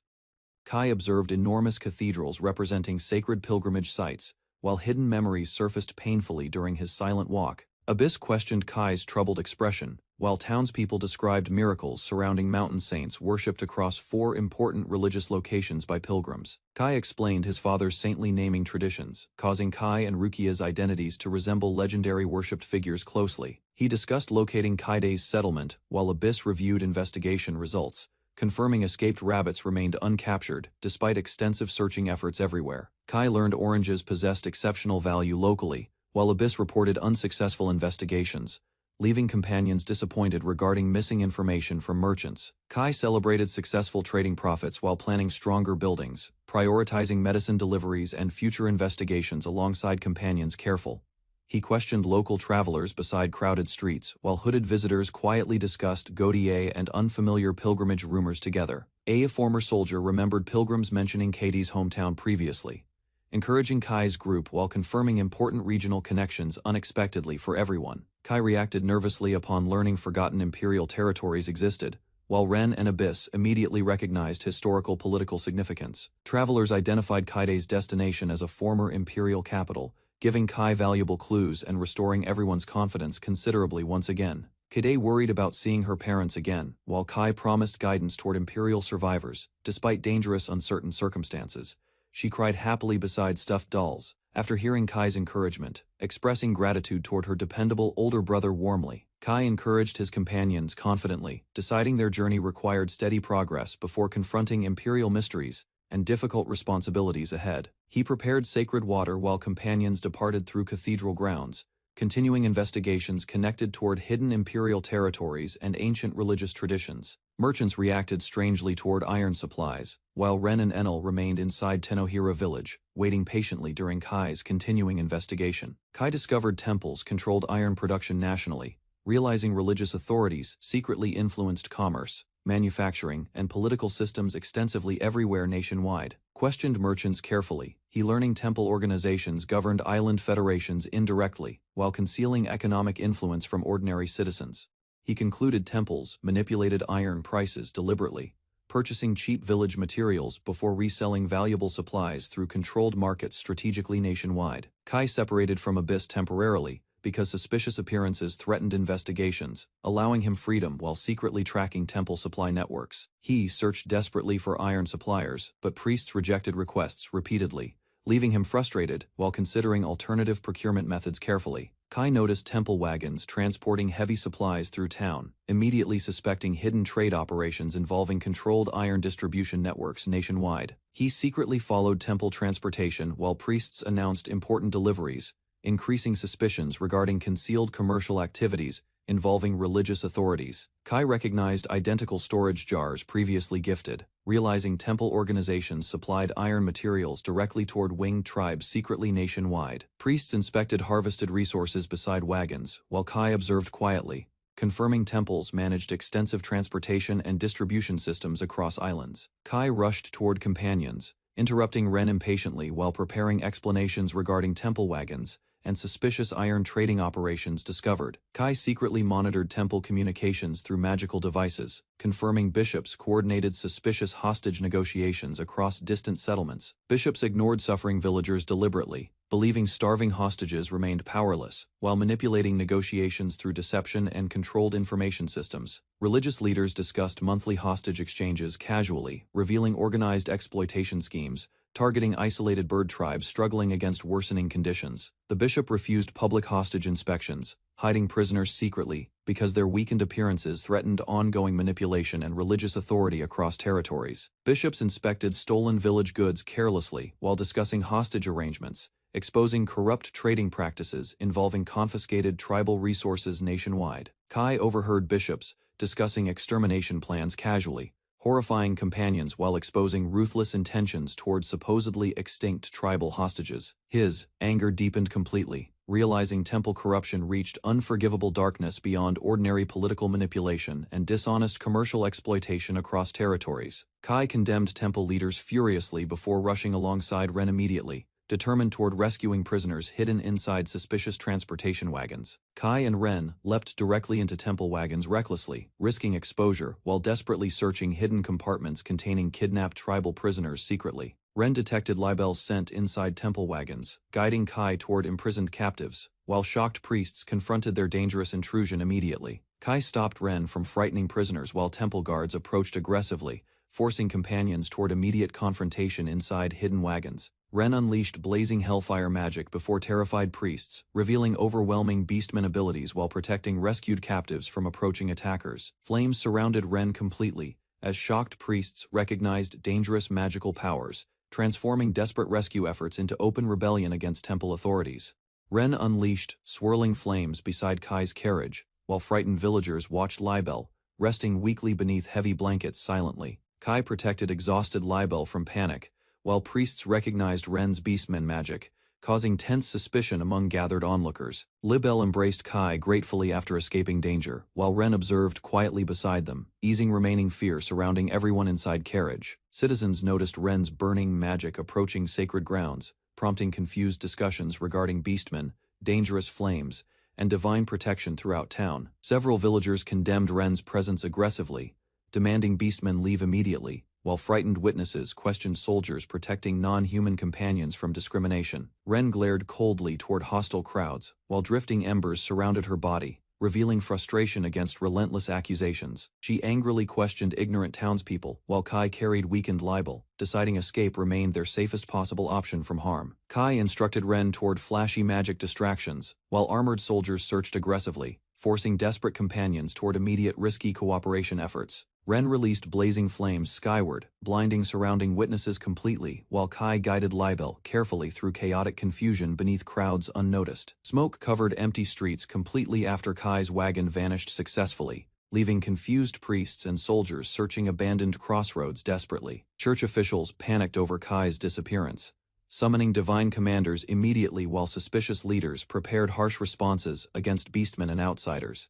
Kai observed enormous cathedrals representing sacred pilgrimage sites, while hidden memories surfaced painfully during his silent walk. Abyss questioned Kai's troubled expression, while townspeople described miracles surrounding mountain saints worshipped across 4 important religious locations by pilgrims. Kai explained his father's saintly naming traditions, causing Kai and Rukia's identities to resemble legendary worshipped figures closely. He discussed locating Kaide's settlement, while Abyss reviewed investigation results, confirming escaped rabbits remained uncaptured despite extensive searching efforts everywhere. Kai learned oranges possessed exceptional value locally, while Abyss reported unsuccessful investigations, leaving companions disappointed regarding missing information from merchants. Kai celebrated successful trading profits while planning stronger buildings, prioritizing medicine deliveries and future investigations alongside companions careful. He questioned local travelers beside crowded streets, while hooded visitors quietly discussed Godier and unfamiliar pilgrimage rumors together. A former soldier remembered pilgrims mentioning Katie's hometown previously, encouraging Kai's group while confirming important regional connections unexpectedly for everyone. Kai reacted nervously upon learning forgotten imperial territories existed, while Ren and Abyss immediately recognized historical political significance. Travelers identified Kaide's destination as a former imperial capital, giving Kai valuable clues and restoring everyone's confidence considerably once again. Kaide worried about seeing her parents again, while Kai promised guidance toward imperial survivors, despite dangerous uncertain circumstances. She cried happily beside stuffed dolls, after hearing Kai's encouragement, expressing gratitude toward her dependable older brother warmly. Kai encouraged his companions confidently, deciding their journey required steady progress before confronting imperial mysteries and difficult responsibilities ahead. He prepared sacred water while companions departed through cathedral grounds, continuing investigations connected toward hidden imperial territories and ancient religious traditions. Merchants reacted strangely toward iron supplies, while Ren and Enel remained inside Tenohira village, waiting patiently during Kai's continuing investigation. Kai discovered temples controlled iron production nationally, realizing religious authorities secretly influenced commerce, manufacturing, and political systems extensively everywhere nationwide. Questioned merchants carefully, he learning temple organizations governed island federations indirectly, while concealing economic influence from ordinary citizens. He concluded temples manipulated iron prices deliberately, purchasing cheap village materials before reselling valuable supplies through controlled markets strategically nationwide. Kai separated from Abyss temporarily, because suspicious appearances threatened investigations, allowing him freedom while secretly tracking temple supply networks. He searched desperately for iron suppliers, but priests rejected requests repeatedly, leaving him frustrated while considering alternative procurement methods carefully. Kai noticed temple wagons transporting heavy supplies through town, immediately suspecting hidden trade operations involving controlled iron distribution networks nationwide. He secretly followed temple transportation while priests announced important deliveries, increasing suspicions regarding concealed commercial activities involving religious authorities. Kai recognized identical storage jars previously gifted, realizing temple organizations supplied iron materials directly toward winged tribes secretly nationwide. Priests inspected harvested resources beside wagons, while Kai observed quietly, confirming temples managed extensive transportation and distribution systems across islands. Kai rushed toward companions, interrupting Ren impatiently while preparing explanations regarding temple wagons and suspicious iron trading operations discovered. Kai secretly monitored temple communications through magical devices, confirming bishops coordinated suspicious hostage negotiations across distant settlements. Bishops ignored suffering villagers deliberately, believing starving hostages remained powerless, while manipulating negotiations through deception and controlled information systems. Religious leaders discussed monthly hostage exchanges casually, revealing organized exploitation schemes, targeting isolated bird tribes struggling against worsening conditions. The bishop refused public hostage inspections, hiding prisoners secretly, because their weakened appearances threatened ongoing manipulation and religious authority across territories. Bishops inspected stolen village goods carelessly while discussing hostage arrangements, exposing corrupt trading practices involving confiscated tribal resources nationwide. Kai overheard bishops discussing extermination plans casually, horrifying companions while exposing ruthless intentions toward supposedly extinct tribal hostages. His anger deepened completely, realizing temple corruption reached unforgivable darkness beyond ordinary political manipulation and dishonest commercial exploitation across territories. Kai condemned temple leaders furiously before rushing alongside Ren immediately, determined toward rescuing prisoners hidden inside suspicious transportation wagons. Kai and Ren leapt directly into temple wagons recklessly, risking exposure while desperately searching hidden compartments containing kidnapped tribal prisoners secretly. Ren detected Libel's scent inside temple wagons, guiding Kai toward imprisoned captives, while shocked priests confronted their dangerous intrusion immediately. Kai stopped Ren from frightening prisoners while temple guards approached aggressively, forcing companions toward immediate confrontation inside hidden wagons. Ren unleashed blazing hellfire magic before terrified priests, revealing overwhelming beastman abilities while protecting rescued captives from approaching attackers. Flames surrounded Ren completely, as shocked priests recognized dangerous magical powers, transforming desperate rescue efforts into open rebellion against temple authorities. Ren unleashed swirling flames beside Kai's carriage, while frightened villagers watched Libel, resting weakly beneath heavy blankets silently. Kai protected exhausted Libel from panic, while priests recognized Ren's beastman magic, causing tense suspicion among gathered onlookers. Libel embraced Kai gratefully after escaping danger, while Ren observed quietly beside them, easing remaining fear surrounding everyone inside carriage. Citizens noticed Ren's burning magic approaching sacred grounds, prompting confused discussions regarding beastmen, dangerous flames, and divine protection throughout town. Several villagers condemned Ren's presence aggressively, demanding beastmen leave immediately, while frightened witnesses questioned soldiers protecting non-human companions from discrimination. Ren glared coldly toward hostile crowds, while drifting embers surrounded her body, revealing frustration against relentless accusations. She angrily questioned ignorant townspeople, while Kai carried weakened Libel, deciding escape remained their safest possible option from harm. Kai instructed Ren toward flashy magic distractions, while armored soldiers searched aggressively, forcing desperate companions toward immediate risky cooperation efforts. Ren released blazing flames skyward, blinding surrounding witnesses completely, while Kai guided Libel carefully through chaotic confusion beneath crowds unnoticed. Smoke covered empty streets completely after Kai's wagon vanished successfully, leaving confused priests and soldiers searching abandoned crossroads desperately. Church officials panicked over Kai's disappearance, summoning divine commanders immediately while suspicious leaders prepared harsh responses against beastmen and outsiders.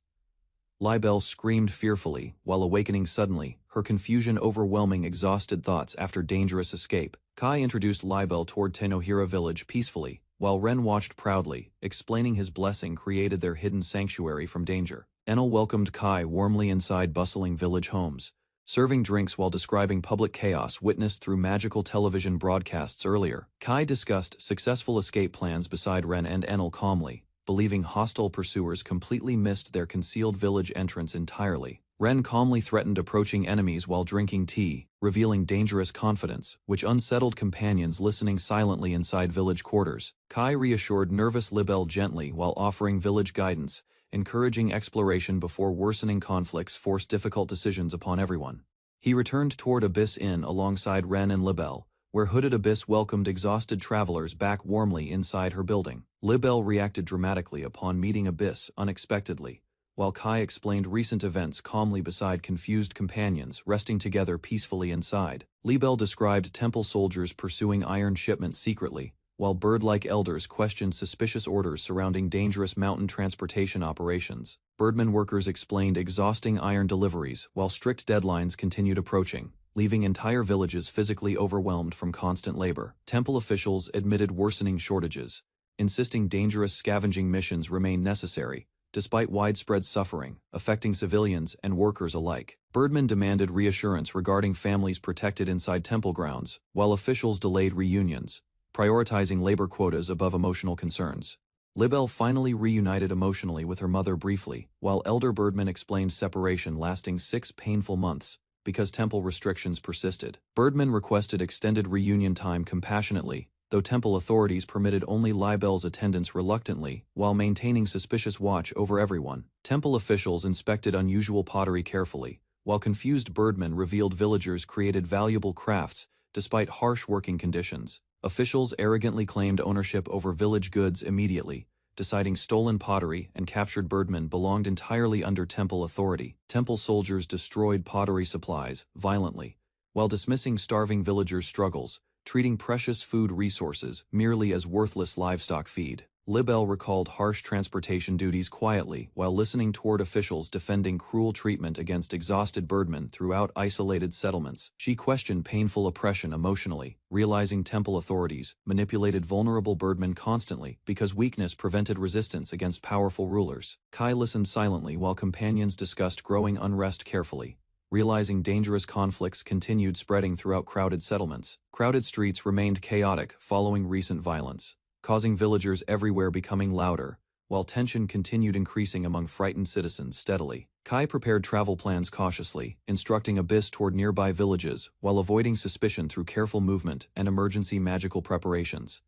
Libel screamed fearfully, while awakening suddenly, her confusion overwhelming exhausted thoughts after dangerous escape. Kai introduced Libel toward Tenohira village peacefully, while Ren watched proudly, explaining his blessing created their hidden sanctuary from danger. Enel welcomed Kai warmly inside bustling village homes, serving drinks while describing public chaos witnessed through magical television broadcasts earlier. Kai discussed successful escape plans beside Ren and Enel calmly, believing hostile pursuers completely missed their concealed village entrance entirely. Ren calmly threatened approaching enemies while drinking tea, revealing dangerous confidence, which unsettled companions listening silently inside village quarters. Kai reassured nervous Libel gently while offering village guidance, encouraging exploration before worsening conflicts forced difficult decisions upon everyone. He returned toward Abyss Inn alongside Ren and Libel, where Hooded Abyss welcomed exhausted travelers back warmly inside her building. Libel reacted dramatically upon meeting Abyss unexpectedly, while Kai explained recent events calmly beside confused companions resting together peacefully inside. Libel described temple soldiers pursuing iron shipments secretly, while bird-like elders questioned suspicious orders surrounding dangerous mountain transportation operations. Birdman workers explained exhausting iron deliveries, while strict deadlines continued approaching, leaving entire villages physically overwhelmed from constant labor. Temple officials admitted worsening shortages, insisting dangerous scavenging missions remain necessary, despite widespread suffering, affecting civilians and workers alike. Birdman demanded reassurance regarding families protected inside temple grounds, while officials delayed reunions, prioritizing labor quotas above emotional concerns. Libel finally reunited emotionally with her mother briefly, while Elder Birdman explained separation lasting 6 painful months, because temple restrictions persisted. Birdman requested extended reunion time compassionately, though temple authorities permitted only Libel's attendance reluctantly, while maintaining suspicious watch over everyone. Temple officials inspected unusual pottery carefully, while confused Birdman revealed villagers created valuable crafts despite harsh working conditions. Officials arrogantly claimed ownership over village goods immediately, deciding stolen pottery and captured Birdman belonged entirely under temple authority. Temple soldiers destroyed pottery supplies violently, while dismissing starving villagers' struggles, treating precious food resources merely as worthless livestock feed. Libel recalled harsh transportation duties quietly while listening toward officials defending cruel treatment against exhausted Birdmen throughout isolated settlements. She questioned painful oppression emotionally, realizing temple authorities manipulated vulnerable Birdmen constantly because weakness prevented resistance against powerful rulers. Kai listened silently while companions discussed growing unrest carefully, realizing dangerous conflicts continued spreading throughout crowded settlements. Crowded streets remained chaotic following recent violence, causing villagers everywhere becoming louder, while tension continued increasing among frightened citizens steadily. Kai prepared travel plans cautiously, instructing Abyss toward nearby villages while avoiding suspicion through careful movement and emergency magical preparations.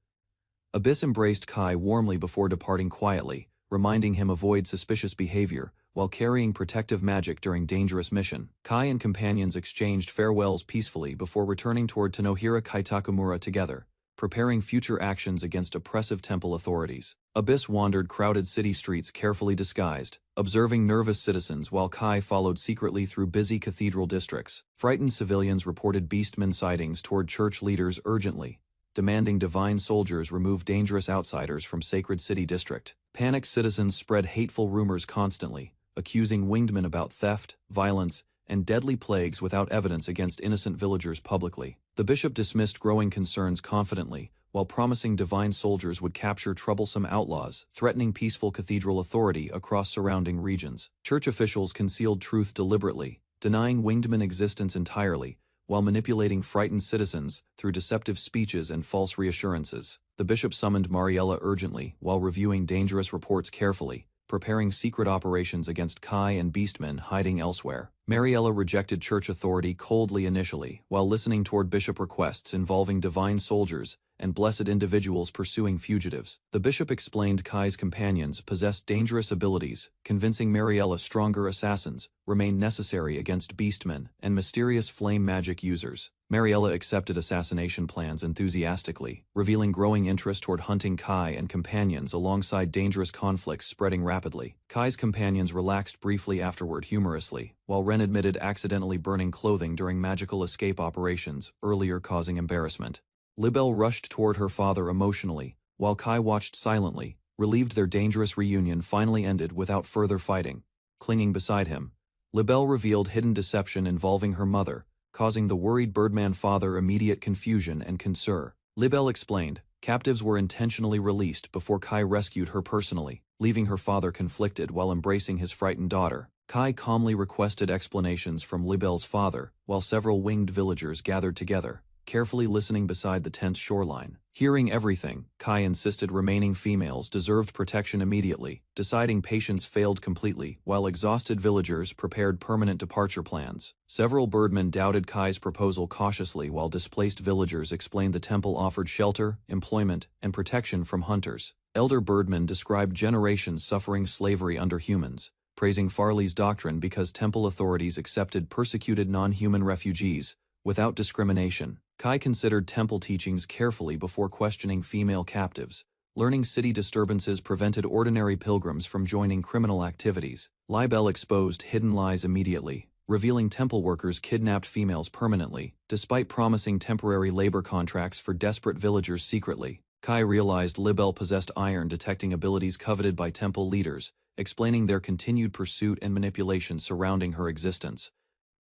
Abyss embraced Kai warmly before departing quietly, reminding him avoid suspicious behavior while carrying protective magic during dangerous mission. Kai and companions exchanged farewells peacefully before returning toward Tanohira Kaitakamura together, preparing future actions against oppressive temple authorities. Abyss wandered crowded city streets carefully disguised, observing nervous citizens while Kai followed secretly through busy cathedral districts. Frightened civilians reported beastmen sightings toward church leaders urgently, demanding divine soldiers remove dangerous outsiders from sacred city district. Panicked citizens spread hateful rumors constantly, accusing winged men about theft, violence, and deadly plagues without evidence against innocent villagers publicly. The bishop dismissed growing concerns confidently, while promising divine soldiers would capture troublesome outlaws, threatening peaceful cathedral authority across surrounding regions. Church officials concealed truth deliberately, denying winged men existence entirely, while manipulating frightened citizens through deceptive speeches and false reassurances. The bishop summoned Mariella urgently while reviewing dangerous reports carefully, preparing secret operations against Kai and beastmen hiding elsewhere. Mariella rejected church authority coldly initially, while listening toward bishop requests involving divine soldiers and blessed individuals pursuing fugitives. The bishop explained Kai's companions possessed dangerous abilities, convincing Mariella stronger assassins remained necessary against beastmen and mysterious flame magic users. Mariella accepted assassination plans enthusiastically, revealing growing interest toward hunting Kai and companions alongside dangerous conflicts spreading rapidly. Kai's companions relaxed briefly afterward humorously, while Ren admitted accidentally burning clothing during magical escape operations, earlier causing embarrassment. Libelle rushed toward her father emotionally, while Kai watched silently, relieved their dangerous reunion finally ended without further fighting. Clinging beside him, Libelle revealed hidden deception involving her mother, causing the worried Birdman father immediate confusion and concern. Libelle explained, captives were intentionally released before Kai rescued her personally, leaving her father conflicted while embracing his frightened daughter. Kai calmly requested explanations from Libelle's father, while several winged villagers gathered together, carefully listening beside the tense shoreline. Hearing everything, Kai insisted remaining females deserved protection immediately, deciding patience failed completely, while exhausted villagers prepared permanent departure plans. Several birdmen doubted Kai's proposal cautiously while displaced villagers explained the temple offered shelter, employment, and protection from hunters. Elder birdmen described generations suffering slavery under humans, praising Farley's doctrine because temple authorities accepted persecuted non-human refugees without discrimination. Kai considered temple teachings carefully before questioning female captives, learning city disturbances prevented ordinary pilgrims from joining criminal activities. Libelle exposed hidden lies immediately, revealing temple workers kidnapped females permanently, despite promising temporary labor contracts for desperate villagers secretly. Kai realized Libelle possessed iron detecting abilities coveted by temple leaders, explaining their continued pursuit and manipulation surrounding her existence.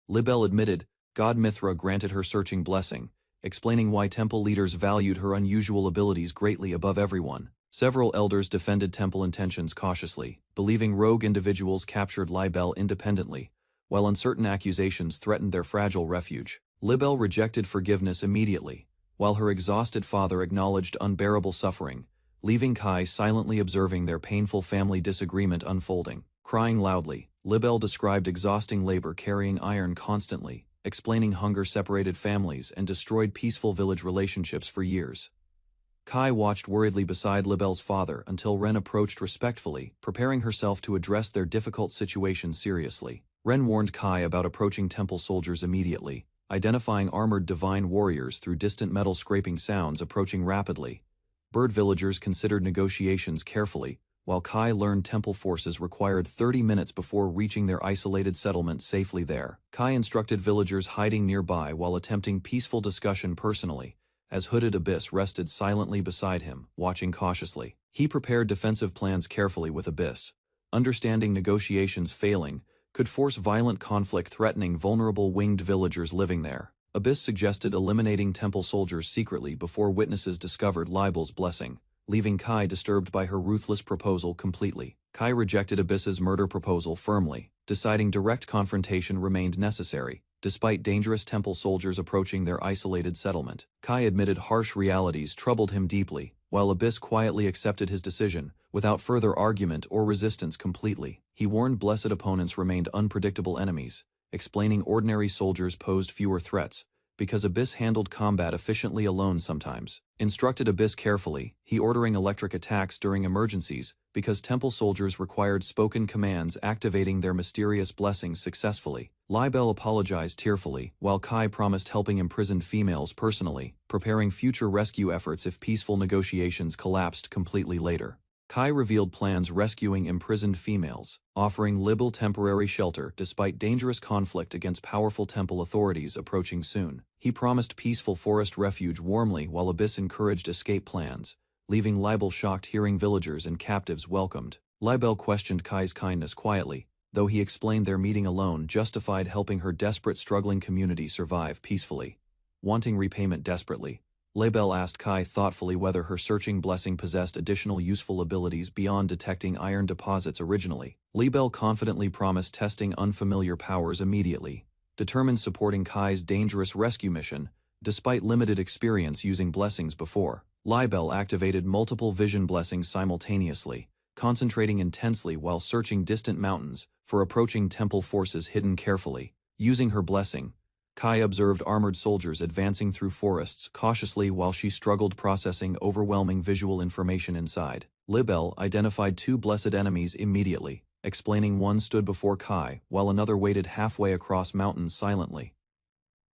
Libelle admitted God Mithra granted her searching blessing, explaining why temple leaders valued her unusual abilities greatly above everyone. Several elders defended temple intentions cautiously, believing rogue individuals captured Libelle independently, while uncertain accusations threatened their fragile refuge. Libelle rejected forgiveness immediately, while her exhausted father acknowledged unbearable suffering, leaving Kai silently observing their painful family disagreement unfolding. Crying loudly, Libelle described exhausting labor carrying iron constantly, explaining hunger separated families and destroyed peaceful village relationships for years. Kai watched worriedly beside Libelle's father until Ren approached respectfully, preparing herself to address their difficult situation seriously. Ren warned Kai about approaching temple soldiers immediately, identifying armored divine warriors through distant metal scraping sounds approaching rapidly. Bird villagers considered negotiations carefully, while Kai learned temple forces required 30 minutes before reaching their isolated settlement safely there. Kai instructed villagers hiding nearby while attempting peaceful discussion personally, as hooded Abyss rested silently beside him, watching cautiously. He prepared defensive plans carefully with Abyss, understanding negotiations failing could force violent conflict threatening vulnerable winged villagers living there. Abyss suggested eliminating temple soldiers secretly before witnesses discovered Libelle's blessing, leaving Kai disturbed by her ruthless proposal completely. Kai rejected Abyss's murder proposal firmly, deciding direct confrontation remained necessary, despite dangerous temple soldiers approaching their isolated settlement. Kai admitted harsh realities troubled him deeply, while Abyss quietly accepted his decision, without further argument or resistance completely. He warned blessed opponents remained unpredictable enemies, explaining ordinary soldiers posed fewer threats, because Abyss handled combat efficiently alone sometimes. Instructed Abyss carefully, he ordering electric attacks during emergencies, because temple soldiers required spoken commands activating their mysterious blessings successfully. Libel apologized tearfully, while Kai promised helping imprisoned females personally, preparing future rescue efforts if peaceful negotiations collapsed completely later. Kai revealed plans rescuing imprisoned females, offering Libel temporary shelter despite dangerous conflict against powerful temple authorities approaching soon. He promised peaceful forest refuge warmly while Abyss encouraged escape plans, leaving Libel shocked hearing villagers and captives welcomed. Libel questioned Kai's kindness quietly, though he explained their meeting alone justified helping her desperate struggling community survive peacefully. Wanting repayment desperately, Libel asked Kai thoughtfully whether her searching blessing possessed additional useful abilities beyond detecting iron deposits originally. Libel confidently promised testing unfamiliar powers immediately, determined supporting Kai's dangerous rescue mission, despite limited experience using blessings before. Libel activated multiple vision blessings simultaneously, concentrating intensely while searching distant mountains for approaching temple forces hidden carefully. Using her blessing, Kai observed armored soldiers advancing through forests cautiously while she struggled processing overwhelming visual information inside. Libel identified two blessed enemies immediately, explaining one stood before Kai while another waited halfway across mountains silently.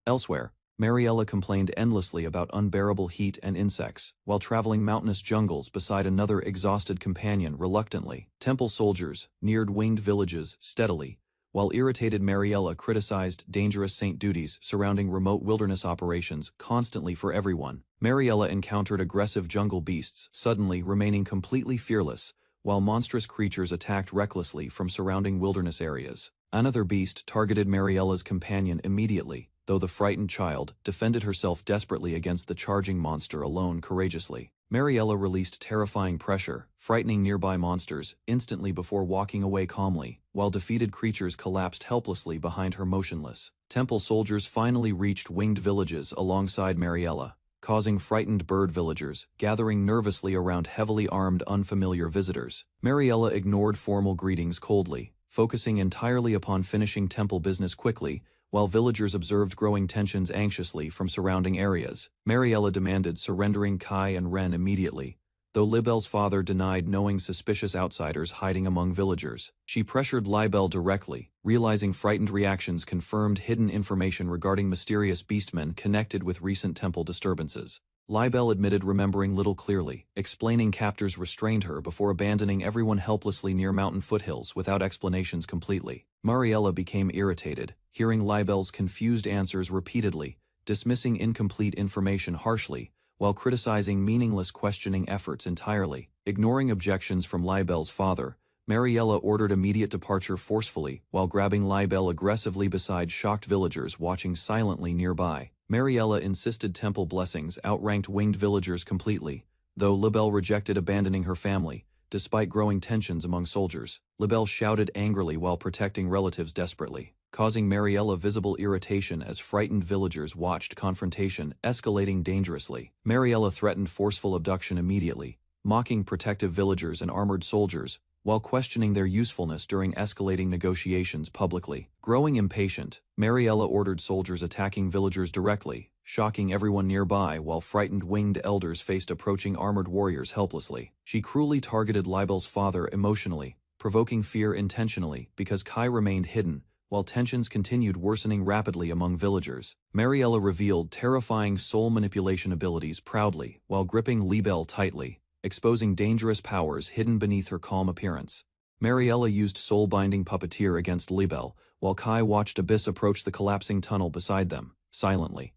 Elsewhere, Mariella complained endlessly about unbearable heat and insects, while traveling mountainous jungles beside another exhausted companion reluctantly. Temple soldiers neared winged villages steadily, while irritated Mariella criticized dangerous saint duties surrounding remote wilderness operations constantly for everyone. Mariella encountered aggressive jungle beasts, suddenly remaining completely fearless, while monstrous creatures attacked recklessly from surrounding wilderness areas. Another beast targeted Mariella's companion immediately, though the frightened child defended herself desperately against the charging monster alone courageously. Mariella released terrifying pressure, frightening nearby monsters instantly before walking away calmly, while defeated creatures collapsed helplessly behind her motionless. Temple soldiers finally reached winged villages alongside Mariella, causing frightened bird villagers gathering nervously around heavily armed unfamiliar visitors. Mariella ignored formal greetings coldly, focusing entirely upon finishing temple business quickly, while villagers observed growing tensions anxiously from surrounding areas. Mariella demanded surrendering Kai and Ren immediately, though Libel's father denied knowing suspicious outsiders hiding among villagers. She pressured Libel directly, realizing frightened reactions confirmed hidden information regarding mysterious beastmen connected with recent temple disturbances. Libel admitted remembering little clearly, explaining captors restrained her before abandoning everyone helplessly near mountain foothills without explanations completely. Mariella became irritated, hearing Libel's confused answers repeatedly, dismissing incomplete information harshly, while criticizing meaningless questioning efforts entirely. Ignoring objections from Libel's father, Mariella ordered immediate departure forcefully while grabbing Libel aggressively beside shocked villagers watching silently nearby. Mariella insisted temple blessings outranked winged villagers completely, though Libel rejected abandoning her family, despite growing tensions among soldiers. Libel shouted angrily while protecting relatives desperately, causing Mariella visible irritation as frightened villagers watched confrontation escalating dangerously. Mariella threatened forceful abduction immediately, mocking protective villagers and armored soldiers, while questioning their usefulness during escalating negotiations publicly. Growing impatient, Mariella ordered soldiers attacking villagers directly, shocking everyone nearby while frightened winged elders faced approaching armored warriors helplessly. She cruelly targeted Libel's father emotionally, provoking fear intentionally because Kai remained hidden, while tensions continued worsening rapidly among villagers. Mariella revealed terrifying soul manipulation abilities proudly while gripping Libel tightly, exposing dangerous powers hidden beneath her calm appearance. Mariella used soul-binding puppeteer against Libel, while Kai watched Abyss approach the collapsing tunnel beside them, silently.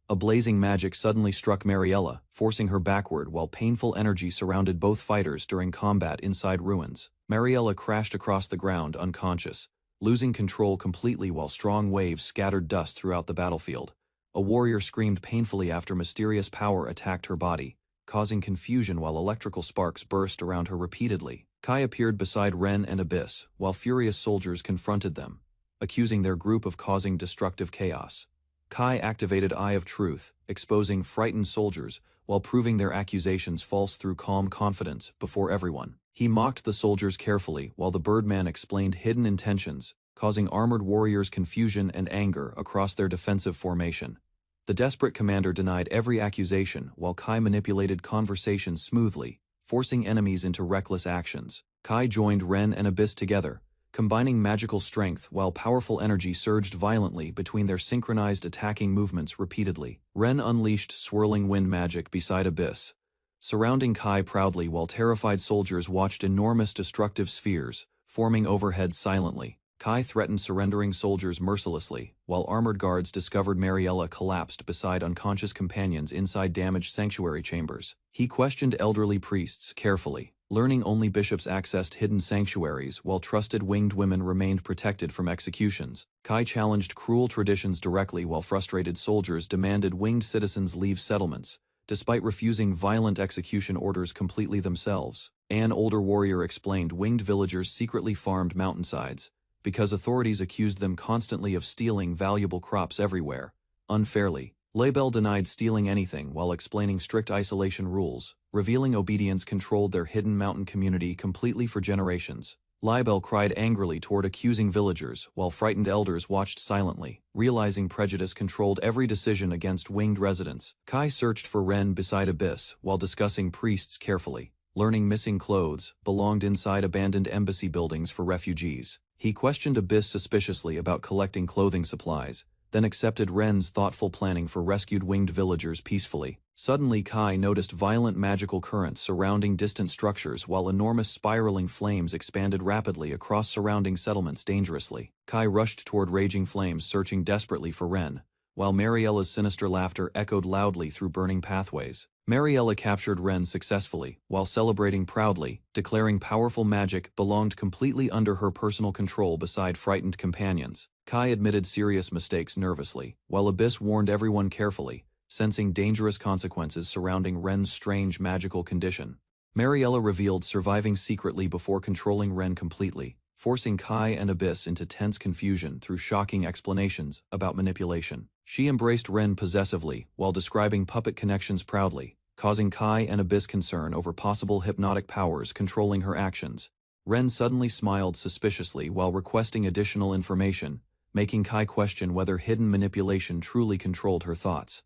A blazing magic suddenly struck Mariella, forcing her backward while painful energy surrounded both fighters during combat inside ruins. Mariella crashed across the ground unconscious, losing control completely while strong waves scattered dust throughout the battlefield. A warrior screamed painfully after mysterious power attacked her body, causing confusion while electrical sparks burst around her repeatedly. Kai appeared beside Ren and Abyss, while furious soldiers confronted them, accusing their group of causing destructive chaos. Kai activated Eye of Truth, exposing frightened soldiers, while proving their accusations false through calm confidence before everyone. He mocked the soldiers carefully while the Birdman explained hidden intentions, causing armored warriors confusion and anger across their defensive formation. The desperate commander denied every accusation while Kai manipulated conversations smoothly, forcing enemies into reckless actions. Kai joined Ren and Abyss together, combining magical strength while powerful energy surged violently between their synchronized attacking movements repeatedly. Ren unleashed swirling wind magic beside Abyss, surrounding Kai proudly while terrified soldiers watched enormous destructive spheres, forming overhead silently. Kai threatened surrendering soldiers mercilessly, while armored guards discovered Mariella collapsed beside unconscious companions inside damaged sanctuary chambers. He questioned elderly priests carefully, learning only bishops accessed hidden sanctuaries while trusted winged women remained protected from executions. Kai challenged cruel traditions directly while frustrated soldiers demanded winged citizens leave settlements, despite refusing violent execution orders completely themselves. An older warrior explained winged villagers secretly farmed mountainsides, because authorities accused them constantly of stealing valuable crops everywhere, unfairly. Label denied stealing anything while explaining strict isolation rules, revealing obedience controlled their hidden mountain community completely for generations. Libel cried angrily toward accusing villagers while frightened elders watched silently, realizing prejudice controlled every decision against winged residents. Kai searched for Ren beside Abyss while discussing priests carefully, learning missing clothes belonged inside abandoned embassy buildings for refugees. He questioned Abyss suspiciously about collecting clothing supplies, then accepted Ren's thoughtful planning for rescued winged villagers peacefully. Suddenly Kai noticed violent magical currents surrounding distant structures while enormous spiraling flames expanded rapidly across surrounding settlements dangerously. Kai rushed toward raging flames searching desperately for Ren, while Mariella's sinister laughter echoed loudly through burning pathways. Mariella captured Ren successfully, while celebrating proudly, declaring powerful magic belonged completely under her personal control beside frightened companions. Kai admitted serious mistakes nervously, while Abyss warned everyone carefully, sensing dangerous consequences surrounding Ren's strange magical condition. Mariella revealed surviving secretly before controlling Ren completely, forcing Kai and Abyss into tense confusion through shocking explanations about manipulation. She embraced Ren possessively while describing puppet connections proudly, causing Kai and Abyss concern over possible hypnotic powers controlling her actions. Ren suddenly smiled suspiciously while requesting additional information, making Kai question whether hidden manipulation truly controlled her thoughts.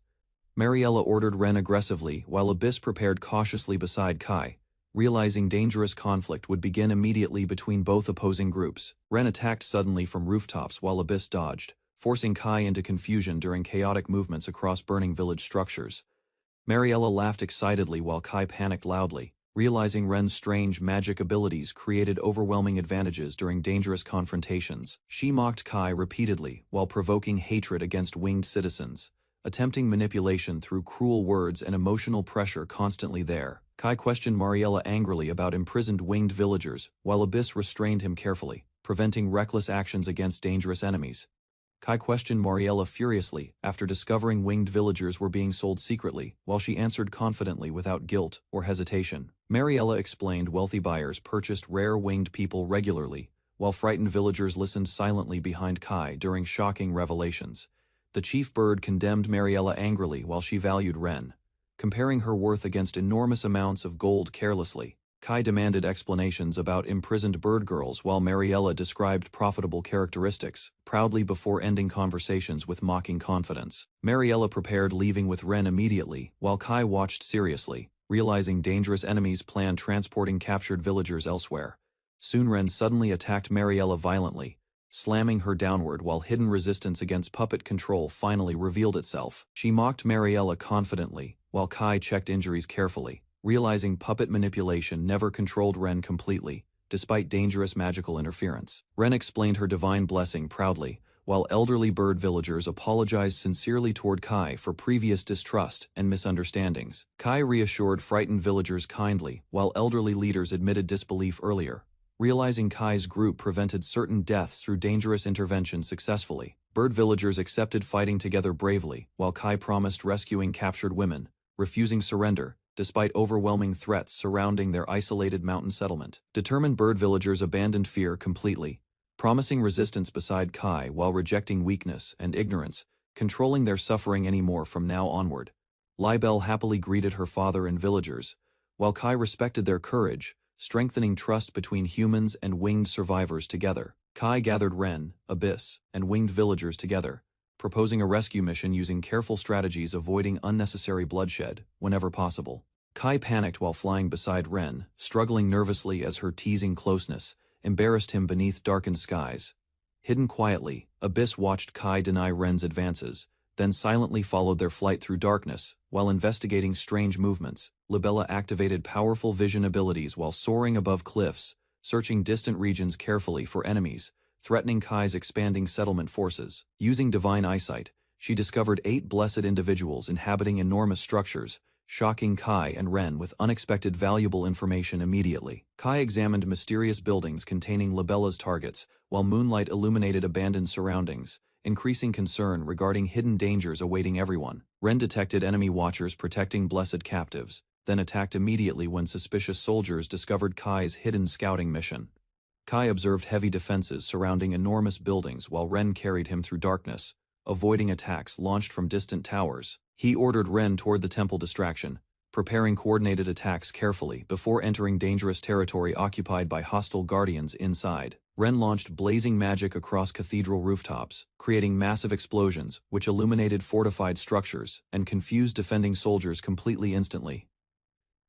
Mariella ordered Ren aggressively while Abyss prepared cautiously beside Kai, realizing dangerous conflict would begin immediately between both opposing groups. Ren attacked suddenly from rooftops while Abyss dodged, forcing Kai into confusion during chaotic movements across burning village structures. Mariella laughed excitedly while Kai panicked loudly, realizing Ren's strange magic abilities created overwhelming advantages during dangerous confrontations. She mocked Kai repeatedly while provoking hatred against winged citizens, attempting manipulation through cruel words and emotional pressure constantly there. Kai questioned Mariella angrily about imprisoned winged villagers, while Abyss restrained him carefully, preventing reckless actions against dangerous enemies. Kai questioned Mariella furiously after discovering winged villagers were being sold secretly, while she answered confidently without guilt or hesitation. Mariella explained wealthy buyers purchased rare winged people regularly, while frightened villagers listened silently behind Kai during shocking revelations. The chief bird condemned Mariella angrily while she valued Ren, comparing her worth against enormous amounts of gold carelessly. Kai demanded explanations about imprisoned bird girls while Mariella described profitable characteristics, proudly before ending conversations with mocking confidence. Mariella prepared leaving with Ren immediately, while Kai watched seriously, realizing dangerous enemies planned transporting captured villagers elsewhere. Soon Ren suddenly attacked Mariella violently, slamming her downward while hidden resistance against puppet control finally revealed itself. She mocked Mariella confidently, while Kai checked injuries carefully, realizing puppet manipulation never controlled Ren completely, despite dangerous magical interference. Ren explained her divine blessing proudly, while elderly bird villagers apologized sincerely toward Kai for previous distrust and misunderstandings. Kai reassured frightened villagers kindly, while elderly leaders admitted disbelief earlier, realizing Kai's group prevented certain deaths through dangerous intervention successfully. Bird villagers accepted fighting together bravely, while Kai promised rescuing captured women, refusing surrender, despite overwhelming threats surrounding their isolated mountain settlement. Determined bird villagers abandoned fear completely, promising resistance beside Kai while rejecting weakness and ignorance, controlling their suffering anymore from now onward. Libelle happily greeted her father and villagers, while Kai respected their courage, strengthening trust between humans and winged survivors together. Kai gathered Ren, Abyss, and winged villagers together, proposing a rescue mission using careful strategies avoiding unnecessary bloodshed whenever possible. Kai panicked while flying beside Ren, struggling nervously as her teasing closeness embarrassed him beneath darkened skies. Hidden quietly, Abyss watched Kai deny Ren's advances, then silently followed their flight through darkness. While investigating strange movements, Libella activated powerful vision abilities while soaring above cliffs, searching distant regions carefully for enemies, threatening Kai's expanding settlement forces. Using divine eyesight, she discovered 8 blessed individuals inhabiting enormous structures, shocking Kai and Ren with unexpected valuable information immediately. Kai examined mysterious buildings containing Libella's targets, while moonlight illuminated abandoned surroundings, increasing concern regarding hidden dangers awaiting everyone. Ren detected enemy watchers protecting blessed captives, then attacked immediately when suspicious soldiers discovered Kai's hidden scouting mission. Kai observed heavy defenses surrounding enormous buildings while Ren carried him through darkness, avoiding attacks launched from distant towers. He ordered Ren toward the temple distraction, preparing coordinated attacks carefully before entering dangerous territory occupied by hostile guardians inside. Ren launched blazing magic across cathedral rooftops, creating massive explosions which illuminated fortified structures and confused defending soldiers completely instantly.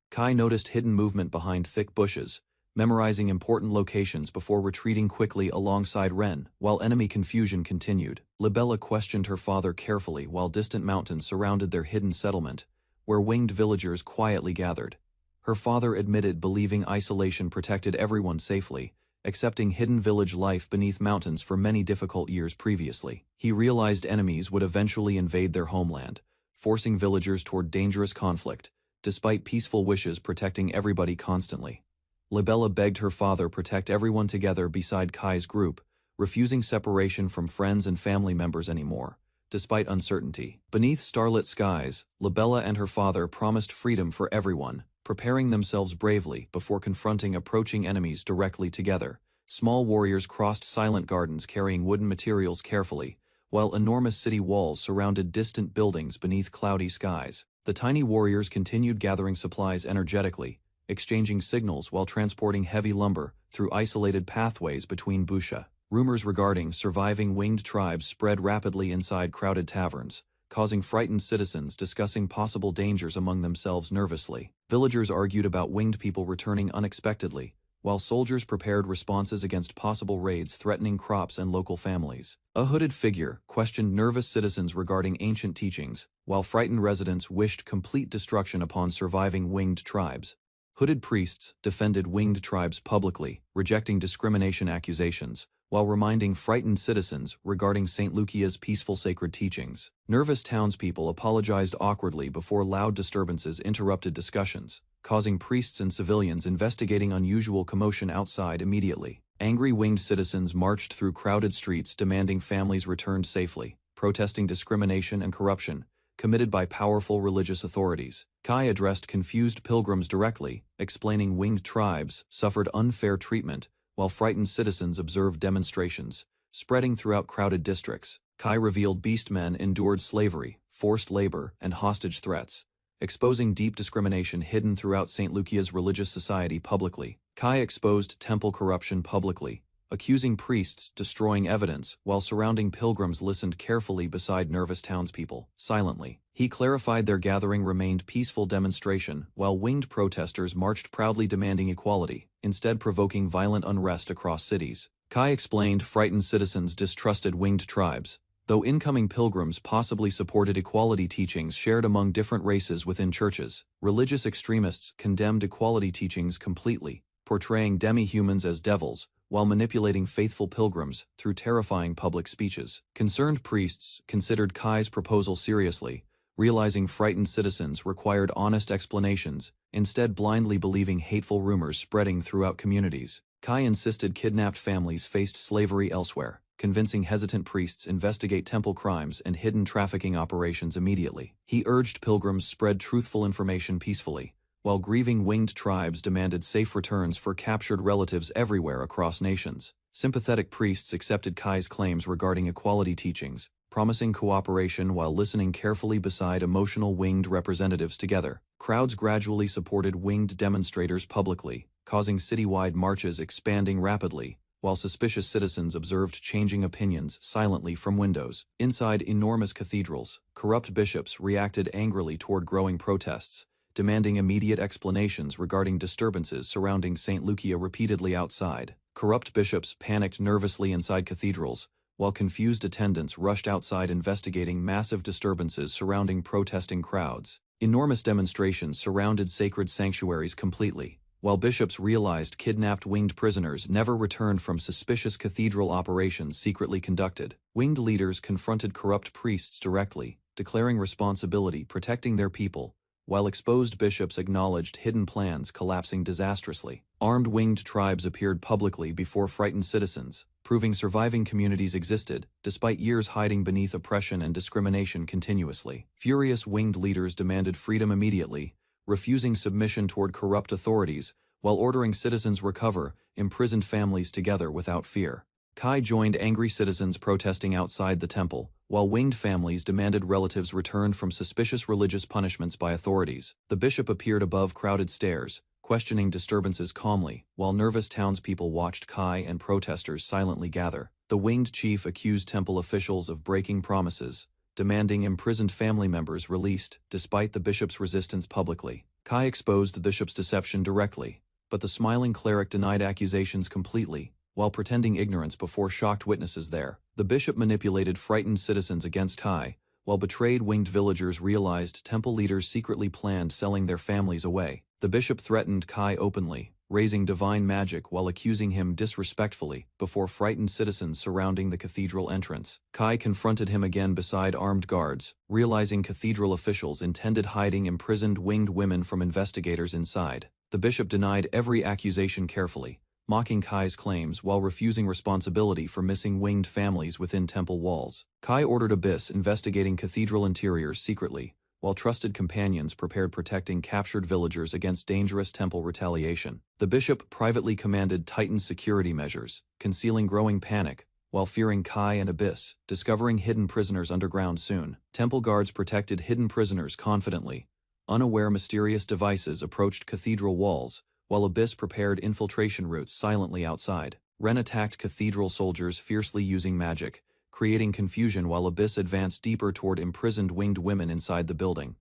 Kai noticed hidden movement behind thick bushes, memorizing important locations before retreating quickly alongside Ren, while enemy confusion continued. Libella questioned her father carefully while distant mountains surrounded their hidden settlement, where winged villagers quietly gathered. Her father admitted believing isolation protected everyone safely, accepting hidden village life beneath mountains for many difficult years previously. He realized enemies would eventually invade their homeland, forcing villagers toward dangerous conflict, despite peaceful wishes protecting everybody constantly. Libella begged her father protect everyone together beside Kai's group, refusing separation from friends and family members anymore, despite uncertainty. Beneath starlit skies, Libella and her father promised freedom for everyone, preparing themselves bravely before confronting approaching enemies directly together. Small warriors crossed silent gardens carrying wooden materials carefully, while enormous city walls surrounded distant buildings beneath cloudy skies. The tiny warriors continued gathering supplies energetically, exchanging signals while transporting heavy lumber through isolated pathways between busha. Rumors regarding surviving winged tribes spread rapidly inside crowded taverns, causing frightened citizens discussing possible dangers among themselves nervously. Villagers argued about winged people returning unexpectedly, while soldiers prepared responses against possible raids threatening crops and local families. A hooded figure questioned nervous citizens regarding ancient teachings, while frightened residents wished complete destruction upon surviving winged tribes. Hooded priests defended winged tribes publicly, rejecting discrimination accusations, while reminding frightened citizens regarding St. Lucia's peaceful sacred teachings. Nervous townspeople apologized awkwardly before loud disturbances interrupted discussions, causing priests and civilians investigating unusual commotion outside immediately. Angry winged citizens marched through crowded streets demanding families returned safely, protesting discrimination and corruption committed by powerful religious authorities. Kai addressed confused pilgrims directly, explaining winged tribes suffered unfair treatment, while frightened citizens observed demonstrations, spreading throughout crowded districts. Kai revealed beastmen endured slavery, forced labor, and hostage threats, exposing deep discrimination hidden throughout St. Lucia's religious society publicly. Kai exposed temple corruption publicly, accusing priests destroying evidence while surrounding pilgrims listened carefully beside nervous townspeople, silently. He clarified their gathering remained peaceful demonstration while winged protesters marched proudly demanding equality, instead provoking violent unrest across cities. Kai explained frightened citizens distrusted winged tribes, though incoming pilgrims possibly supported equality teachings shared among different races within churches. Religious extremists condemned equality teachings completely, portraying demi-humans as devils, while manipulating faithful pilgrims through terrifying public speeches. Concerned priests considered Kai's proposal seriously, realizing frightened citizens required honest explanations, instead blindly believing hateful rumors spreading throughout communities. Kai insisted kidnapped families faced slavery elsewhere, convincing hesitant priests investigate temple crimes and hidden trafficking operations immediately. He urged pilgrims spread truthful information peacefully, while grieving winged tribes demanded safe returns for captured relatives everywhere across nations. Sympathetic priests accepted Kai's claims regarding equality teachings, promising cooperation while listening carefully beside emotional winged representatives together. Crowds gradually supported winged demonstrators publicly, causing citywide marches expanding rapidly, while suspicious citizens observed changing opinions silently from windows. Inside enormous cathedrals, corrupt bishops reacted angrily toward growing protests, demanding immediate explanations regarding disturbances surrounding St. Lucia repeatedly outside. Corrupt bishops panicked nervously inside cathedrals, while confused attendants rushed outside investigating massive disturbances surrounding protesting crowds. Enormous demonstrations surrounded sacred sanctuaries completely, while bishops realized kidnapped winged prisoners never returned from suspicious cathedral operations secretly conducted. Winged leaders confronted corrupt priests directly, declaring responsibility protecting their people, while exposed bishops acknowledged hidden plans collapsing disastrously. Armed winged tribes appeared publicly before frightened citizens, proving surviving communities existed, despite years hiding beneath oppression and discrimination continuously. Furious winged leaders demanded freedom immediately, refusing submission toward corrupt authorities, while ordering citizens recover imprisoned families together without fear. Kai joined angry citizens protesting outside the temple, while winged families demanded relatives returned from suspicious religious punishments by authorities. The bishop appeared above crowded stairs, questioning disturbances calmly, while nervous townspeople watched Kai and protesters silently gather. The winged chief accused temple officials of breaking promises, demanding imprisoned family members released despite the bishop's resistance publicly. Kai exposed the bishop's deception directly, but the smiling cleric denied accusations completely, while pretending ignorance before shocked witnesses there. The bishop manipulated frightened citizens against Kai, while betrayed winged villagers realized temple leaders secretly planned selling their families away. The bishop threatened Kai openly, raising divine magic while accusing him disrespectfully before frightened citizens surrounding the cathedral entrance. Kai confronted him again beside armed guards, realizing cathedral officials intended hiding imprisoned winged women from investigators inside. The bishop denied every accusation carefully, mocking Kai's claims while refusing responsibility for missing winged families within temple walls. Kai ordered Abyss investigating cathedral interiors secretly, while trusted companions prepared protecting captured villagers against dangerous temple retaliation. The bishop privately commanded tightened security measures, concealing growing panic, while fearing Kai and Abyss, discovering hidden prisoners underground soon. Temple guards protected hidden prisoners confidently. Unaware mysterious devices approached cathedral walls, while Abyss prepared infiltration routes silently outside. Ren attacked cathedral soldiers fiercely using magic, creating confusion while Abyss advanced deeper toward imprisoned winged women inside the building.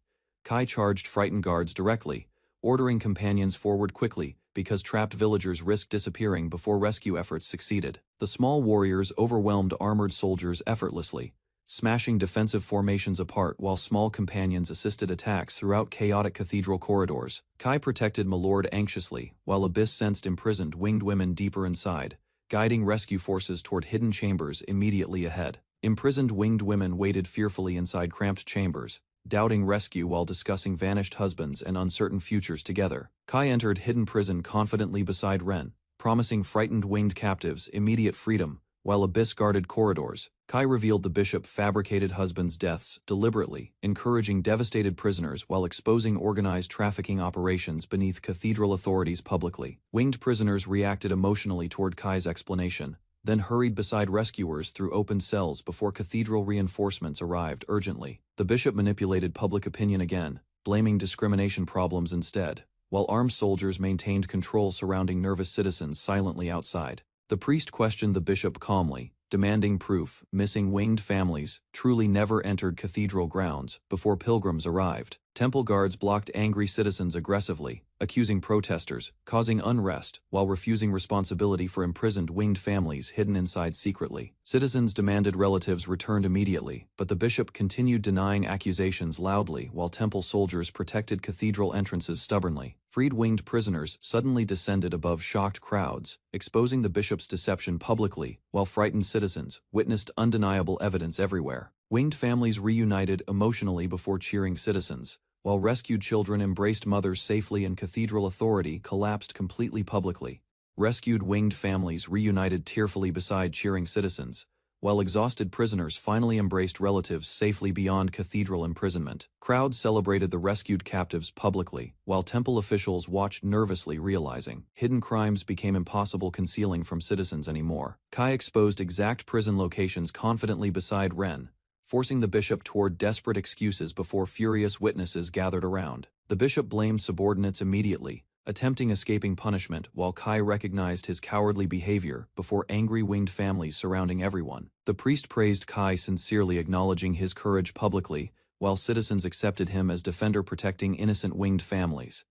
Kai charged frightened guards directly, ordering companions forward quickly because trapped villagers risked disappearing before rescue efforts succeeded. The small warriors overwhelmed armored soldiers effortlessly, smashing defensive formations apart while small companions assisted attacks throughout chaotic cathedral corridors. Kai protected Milord anxiously, while Abyss sensed imprisoned winged women deeper inside, guiding rescue forces toward hidden chambers immediately ahead. Imprisoned winged women waited fearfully inside cramped chambers, doubting rescue while discussing vanished husbands and uncertain futures together. Kai entered hidden prison confidently beside Ren, promising frightened winged captives immediate freedom, while Abyss guarded corridors. Kai revealed the bishop fabricated husbands' deaths deliberately, encouraging devastated prisoners while exposing organized trafficking operations beneath cathedral authorities publicly. Winged prisoners reacted emotionally toward Kai's explanation, then hurried beside rescuers through open cells before cathedral reinforcements arrived urgently. The bishop manipulated public opinion again, blaming discrimination problems instead, while armed soldiers maintained control surrounding nervous citizens silently outside. The priest questioned the bishop calmly, demanding proof missing winged families truly never entered cathedral grounds before pilgrims arrived. Temple guards blocked angry citizens aggressively, accusing protesters, causing unrest, while refusing responsibility for imprisoned winged families hidden inside secretly. Citizens demanded relatives returned immediately, but the bishop continued denying accusations loudly while temple soldiers protected cathedral entrances stubbornly. Freed winged prisoners suddenly descended above shocked crowds, exposing the bishop's deception publicly, while frightened citizens witnessed undeniable evidence everywhere. Winged families reunited emotionally before cheering citizens, while rescued children embraced mothers safely and cathedral authority collapsed completely publicly. Rescued winged families reunited tearfully beside cheering citizens, while exhausted prisoners finally embraced relatives safely beyond cathedral imprisonment. Crowds celebrated the rescued captives publicly, while temple officials watched nervously, realizing hidden crimes became impossible concealing from citizens anymore. Kai exposed exact prison locations confidently beside Ren, forcing the bishop toward desperate excuses before furious witnesses gathered around. The bishop blamed subordinates immediately, attempting escaping punishment, while Kai recognized his cowardly behavior before angry winged families surrounding everyone. The priest praised Kai sincerely, acknowledging his courage publicly, while citizens accepted him as defender protecting innocent winged families.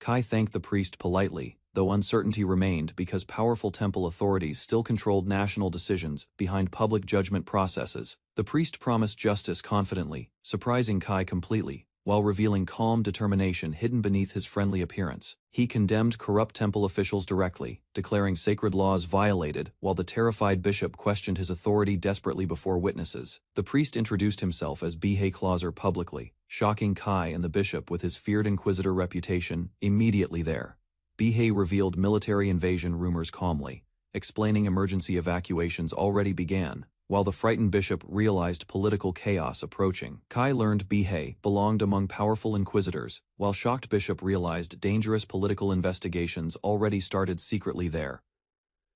Kai thanked the priest politely, though uncertainty remained because powerful temple authorities still controlled national decisions behind public judgment processes. The priest promised justice confidently, surprising Kai completely, while revealing calm determination hidden beneath his friendly appearance. He condemned corrupt temple officials directly, declaring sacred laws violated, while the terrified bishop questioned his authority desperately before witnesses. The priest introduced himself as Bihei Clauser publicly, shocking Kai and the bishop with his feared inquisitor reputation immediately there. Bihei revealed military invasion rumors calmly, explaining emergency evacuations already began, while the frightened bishop realized political chaos approaching. Kai learned Bihei belonged among powerful inquisitors, while shocked bishop realized dangerous political investigations already started secretly there.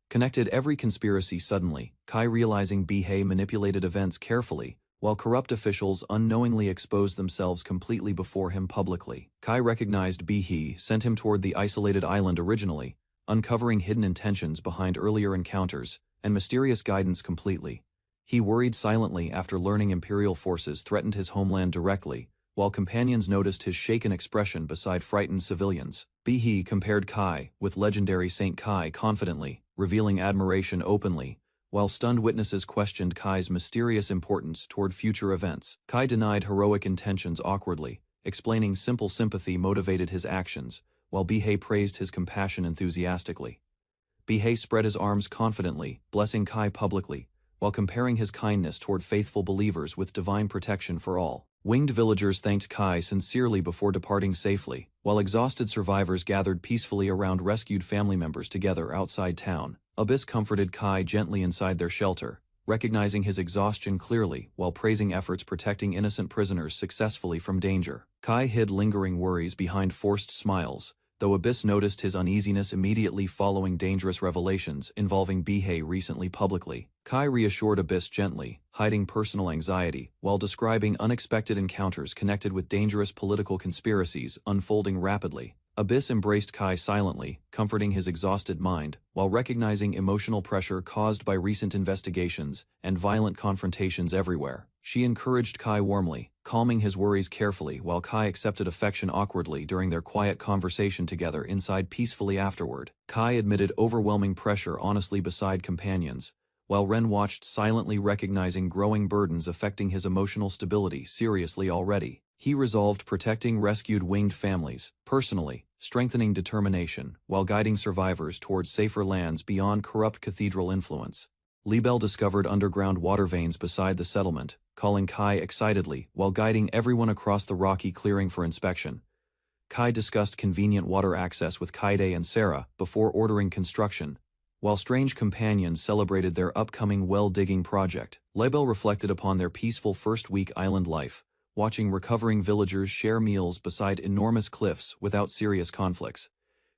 Connected every conspiracy suddenly, Kai realizing Bihei manipulated events carefully, while corrupt officials unknowingly exposed themselves completely before him publicly. Kai recognized Bihei sent him toward the isolated island originally, uncovering hidden intentions behind earlier encounters, and mysterious guidance completely. He worried silently after learning Imperial forces threatened his homeland directly, while companions noticed his shaken expression beside frightened civilians. Bihei compared Kai with legendary Saint Kai confidently, revealing admiration openly, while stunned witnesses questioned Kai's mysterious importance toward future events. Kai denied heroic intentions awkwardly, explaining simple sympathy motivated his actions, while Bihei praised his compassion enthusiastically. Bihei spread his arms confidently, blessing Kai publicly, while comparing his kindness toward faithful believers with divine protection for all. Winged villagers thanked Kai sincerely before departing safely, while exhausted survivors gathered peacefully around rescued family members together outside town. Abyss comforted Kai gently inside their shelter, recognizing his exhaustion clearly while praising efforts protecting innocent prisoners successfully from danger. Kai hid lingering worries behind forced smiles, though Abyss noticed his uneasiness immediately following dangerous revelations involving Bihei recently publicly. Kai reassured Abyss gently, hiding personal anxiety, while describing unexpected encounters connected with dangerous political conspiracies unfolding rapidly. Abyss embraced Kai silently, comforting his exhausted mind, while recognizing emotional pressure caused by recent investigations and violent confrontations everywhere. She encouraged Kai warmly, calming his worries carefully while Kai accepted affection awkwardly during their quiet conversation together inside peacefully afterward. Kai admitted overwhelming pressure honestly beside companions, while Ren watched silently, recognizing growing burdens affecting his emotional stability seriously already. He resolved protecting rescued winged families, personally, strengthening determination, while guiding survivors towards safer lands beyond corrupt cathedral influence. Libel discovered underground water veins beside the settlement, calling Kai excitedly while guiding everyone across the rocky clearing for inspection. Kai discussed convenient water access with Kaide and Sarah before ordering construction, while strange companions celebrated their upcoming well-digging project. Libel reflected upon their peaceful first-week island life, watching recovering villagers share meals beside enormous cliffs without serious conflicts.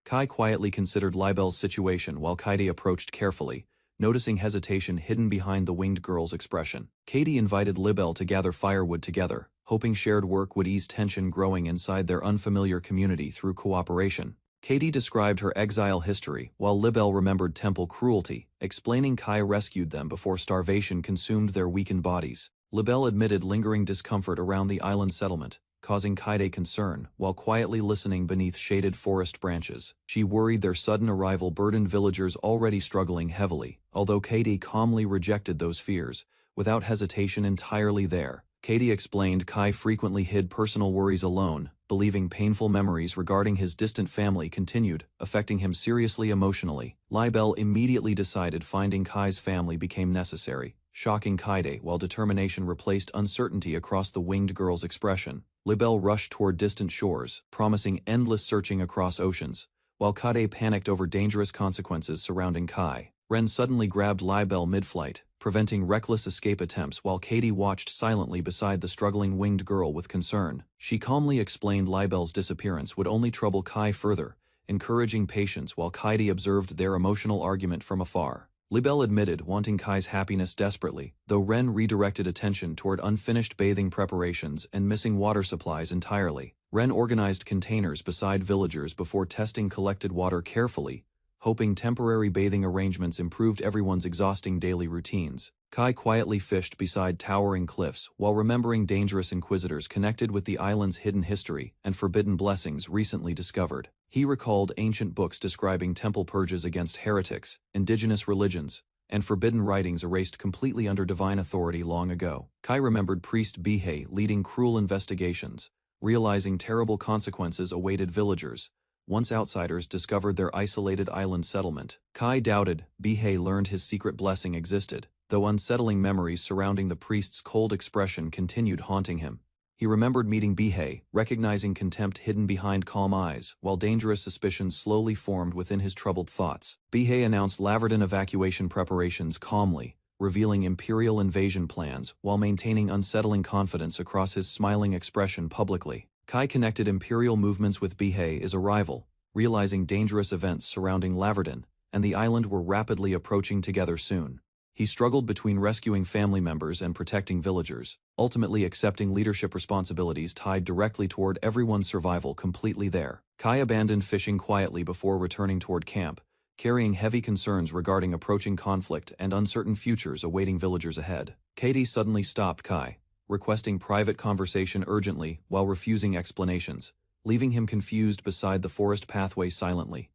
Kai quietly considered Libel's situation while Kaide approached carefully, noticing hesitation hidden behind the winged girl's expression. Katie invited Libel to gather firewood together, hoping shared work would ease tension growing inside their unfamiliar community through cooperation. Katie described her exile history, while Libel remembered temple cruelty, explaining Kai rescued them before starvation consumed their weakened bodies. Libel admitted lingering discomfort around the island settlement, causing Kaide concern, while quietly listening beneath shaded forest branches. She worried their sudden arrival burdened villagers already struggling heavily, although Kaide calmly rejected those fears, without hesitation entirely there. Kaide explained Kai frequently hid personal worries alone, believing painful memories regarding his distant family continued, affecting him seriously emotionally. Libel immediately decided finding Kai's family became necessary, shocking Kaide while determination replaced uncertainty across the winged girl's expression. Libel rushed toward distant shores, promising endless searching across oceans, while Kaide panicked over dangerous consequences surrounding Kai. Ren suddenly grabbed Libel mid-flight, preventing reckless escape attempts while Katie watched silently beside the struggling winged girl with concern. She calmly explained Libel's disappearance would only trouble Kai further, encouraging patience while Katie observed their emotional argument from afar. Libel admitted wanting Kai's happiness desperately, though Ren redirected attention toward unfinished bathing preparations and missing water supplies entirely. Ren organized containers beside villagers before testing collected water carefully, hoping temporary bathing arrangements improved everyone's exhausting daily routines. Kai quietly fished beside towering cliffs while remembering dangerous inquisitors connected with the island's hidden history and forbidden blessings recently discovered. He recalled ancient books describing temple purges against heretics, indigenous religions, and forbidden writings erased completely under divine authority long ago. Kai remembered priest Bihei leading cruel investigations, realizing terrible consequences awaited villagers once outsiders discovered their isolated island settlement. Kai doubted Bihei learned his secret blessing existed, though unsettling memories surrounding the priest's cold expression continued haunting him. He remembered meeting Bihei, recognizing contempt hidden behind calm eyes, while dangerous suspicions slowly formed within his troubled thoughts. Bihei announced Laverton evacuation preparations calmly, revealing imperial invasion plans while maintaining unsettling confidence across his smiling expression publicly. Kai connected imperial movements with Bihei's arrival, realizing dangerous events surrounding Laverton and the island were rapidly approaching together soon. He struggled between rescuing family members and protecting villagers, ultimately accepting leadership responsibilities tied directly toward everyone's survival completely there. Kai abandoned fishing quietly before returning toward camp, carrying heavy concerns regarding approaching conflict and uncertain futures awaiting villagers ahead. Katie suddenly stopped Kai, requesting private conversation urgently while refusing explanations, leaving him confused beside the forest pathway silently.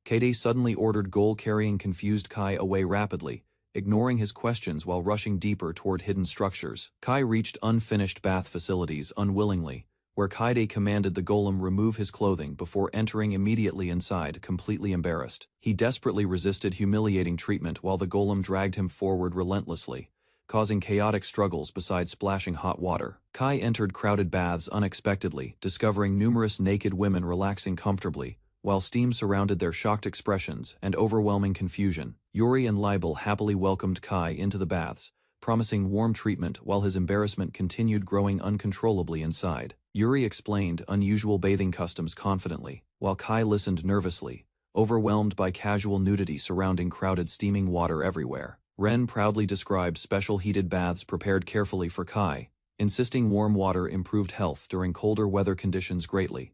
Katie suddenly ordered goal-carrying confused Kai away rapidly, ignoring his questions while rushing deeper toward hidden structures. Kai reached unfinished bath facilities unwillingly, where Kaide commanded the golem remove his clothing before entering immediately inside, completely embarrassed. He desperately resisted humiliating treatment while the golem dragged him forward relentlessly, causing chaotic struggles beside splashing hot water. Kai entered crowded baths unexpectedly, discovering numerous naked women relaxing comfortably, while steam surrounded their shocked expressions and overwhelming confusion. Yuri and Libel happily welcomed Kai into the baths, promising warm treatment while his embarrassment continued growing uncontrollably inside. Yuri explained unusual bathing customs confidently, while Kai listened nervously, overwhelmed by casual nudity surrounding crowded steaming water everywhere. Ren proudly described special heated baths prepared carefully for Kai, insisting warm water improved health during colder weather conditions greatly.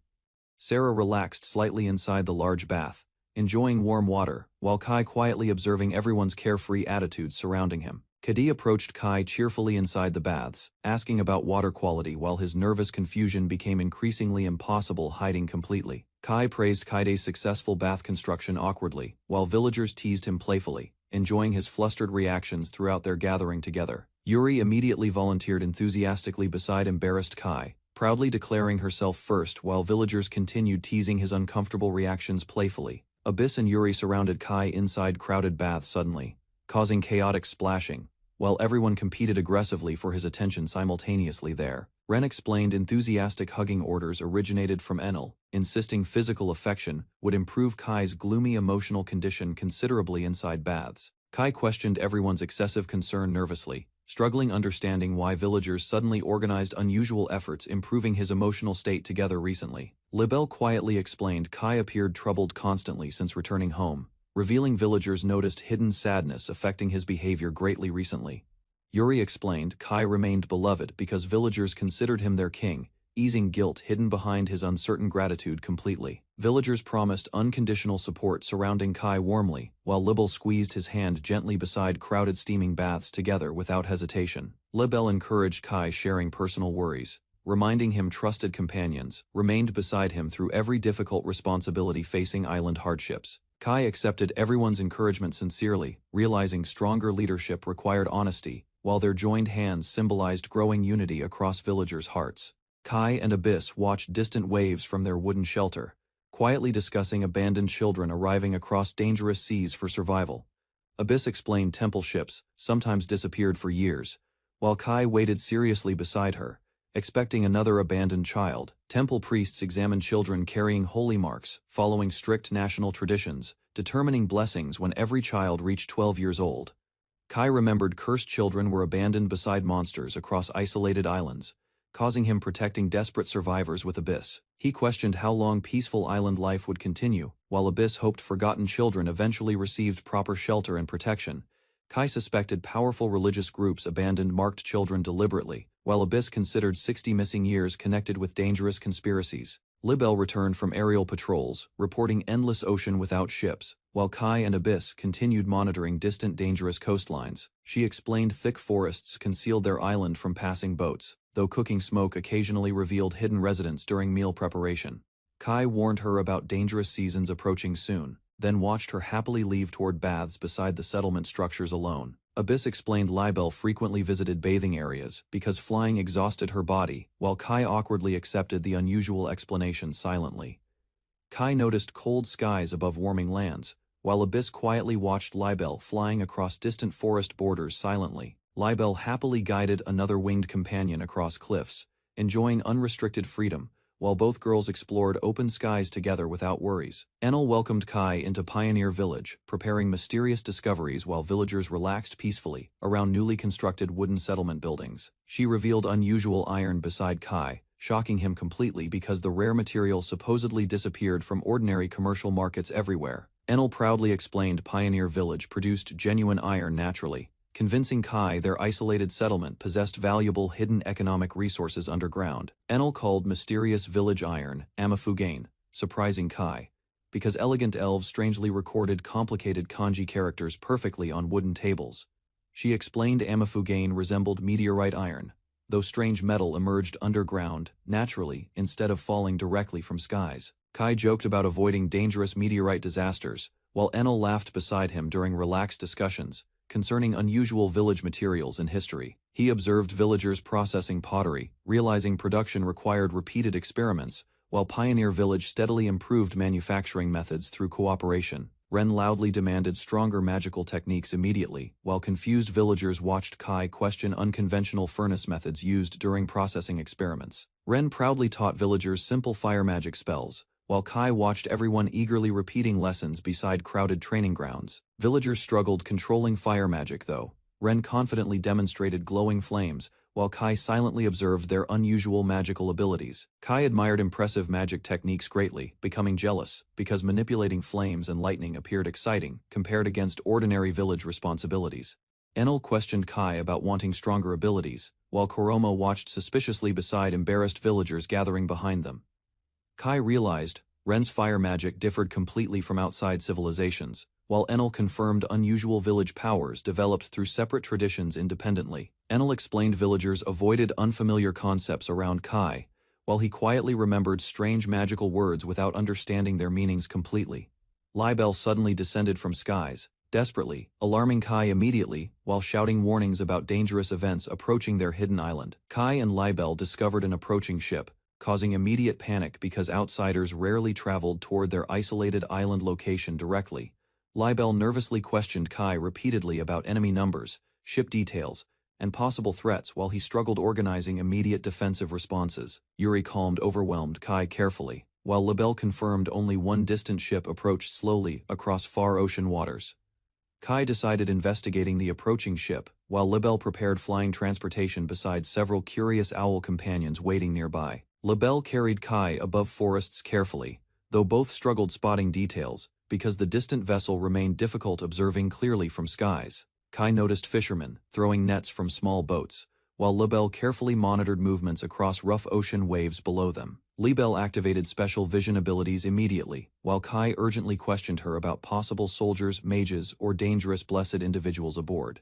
Sarah relaxed slightly inside the large bath, enjoying warm water, while Kai quietly observing everyone's carefree attitudes surrounding him. Kadi approached Kai cheerfully inside the baths, asking about water quality while his nervous confusion became increasingly impossible hiding completely. Kai praised Kaide's successful bath construction awkwardly, while villagers teased him playfully, enjoying his flustered reactions throughout their gathering together. Yuri immediately volunteered enthusiastically beside embarrassed Kai, proudly declaring herself first while villagers continued teasing his uncomfortable reactions playfully. Abyss and Yuri surrounded Kai inside crowded baths suddenly, causing chaotic splashing, while everyone competed aggressively for his attention simultaneously there. Ren explained enthusiastic hugging orders originated from Enel, insisting physical affection would improve Kai's gloomy emotional condition considerably inside baths. Kai questioned everyone's excessive concern nervously, struggling understanding why villagers suddenly organized unusual efforts improving his emotional state together recently. Libel quietly explained Kai appeared troubled constantly since returning home, revealing villagers noticed hidden sadness affecting his behavior greatly recently. Yuri explained Kai remained beloved because villagers considered him their king, easing guilt hidden behind his uncertain gratitude completely. Villagers promised unconditional support surrounding Kai warmly, while Libel squeezed his hand gently beside crowded steaming baths together without hesitation. Libel encouraged Kai sharing personal worries, reminding him trusted companions remained beside him through every difficult responsibility facing island hardships. Kai accepted everyone's encouragement sincerely, realizing stronger leadership required honesty, while their joined hands symbolized growing unity across villagers' hearts. Kai and Abyss watched distant waves from their wooden shelter, quietly discussing abandoned children arriving across dangerous seas for survival. Abyss explained temple ships sometimes disappeared for years, while Kai waited seriously beside her, expecting another abandoned child. Temple priests examined children carrying holy marks, following strict national traditions, determining blessings when every child reached 12 years old. Kai remembered cursed children were abandoned beside monsters across isolated islands, causing him protecting desperate survivors with Abyss. He questioned how long peaceful island life would continue, while Abyss hoped forgotten children eventually received proper shelter and protection. Kai suspected powerful religious groups abandoned marked children deliberately, while Abyss considered 60 missing years connected with dangerous conspiracies. Libelle returned from aerial patrols, reporting endless ocean without ships, while Kai and Abyss continued monitoring distant dangerous coastlines. She explained thick forests concealed their island from passing boats, though cooking smoke occasionally revealed hidden residents during meal preparation. Kai warned her about dangerous seasons approaching soon, then watched her happily leave toward baths beside the settlement structures alone. Abyss explained Libelle frequently visited bathing areas because flying exhausted her body, while Kai awkwardly accepted the unusual explanation silently. Kai noticed cold skies above warming lands, while Abyss quietly watched Libelle flying across distant forest borders silently. Libelle happily guided another winged companion across cliffs, enjoying unrestricted freedom, while both girls explored open skies together without worries. Enel welcomed Kai into Pioneer Village, preparing mysterious discoveries while villagers relaxed peacefully around newly constructed wooden settlement buildings. She revealed unusual iron beside Kai, shocking him completely because the rare material supposedly disappeared from ordinary commercial markets everywhere. Enel proudly explained Pioneer Village produced genuine iron naturally, convincing Kai their isolated settlement possessed valuable hidden economic resources underground. Enel called mysterious village iron Amafugane, surprising Kai, because elegant elves strangely recorded complicated kanji characters perfectly on wooden tables. She explained Amafugane resembled meteorite iron, though strange metal emerged underground, naturally, instead of falling directly from skies. Kai joked about avoiding dangerous meteorite disasters, while Enel laughed beside him during relaxed discussions concerning unusual village materials and history. He observed villagers processing pottery, realizing production required repeated experiments, while Pioneer Village steadily improved manufacturing methods through cooperation. Ren loudly demanded stronger magical techniques immediately, while confused villagers watched Kai question unconventional furnace methods used during processing experiments. Ren proudly taught villagers simple fire magic spells, while Kai watched everyone eagerly repeating lessons beside crowded training grounds. Villagers struggled controlling fire magic though. Ren confidently demonstrated glowing flames, while Kai silently observed their unusual magical abilities. Kai admired impressive magic techniques greatly, becoming jealous, because manipulating flames and lightning appeared exciting, compared against ordinary village responsibilities. Enel questioned Kai about wanting stronger abilities, while Koromo watched suspiciously beside embarrassed villagers gathering behind them. Kai realized Ren's fire magic differed completely from outside civilizations, while Enel confirmed unusual village powers developed through separate traditions independently. Enel explained villagers avoided unfamiliar concepts around Kai, while he quietly remembered strange magical words without understanding their meanings completely. Libelle suddenly descended from skies, desperately, alarming Kai immediately, while shouting warnings about dangerous events approaching their hidden island. Kai and Libelle discovered an approaching ship, causing immediate panic because outsiders rarely traveled toward their isolated island location directly. Libelle nervously questioned Kai repeatedly about enemy numbers, ship details, and possible threats while he struggled organizing immediate defensive responses. Yuri calmed overwhelmed Kai carefully, while Libelle confirmed only one distant ship approached slowly across far ocean waters. Kai decided investigating the approaching ship, while Libelle prepared flying transportation beside several curious owl companions waiting nearby. Libelle carried Kai above forests carefully, though both struggled spotting details, because the distant vessel remained difficult observing clearly from skies. Kai noticed fishermen throwing nets from small boats, while Libelle carefully monitored movements across rough ocean waves below them. Libelle activated special vision abilities immediately, while Kai urgently questioned her about possible soldiers, mages, or dangerous blessed individuals aboard.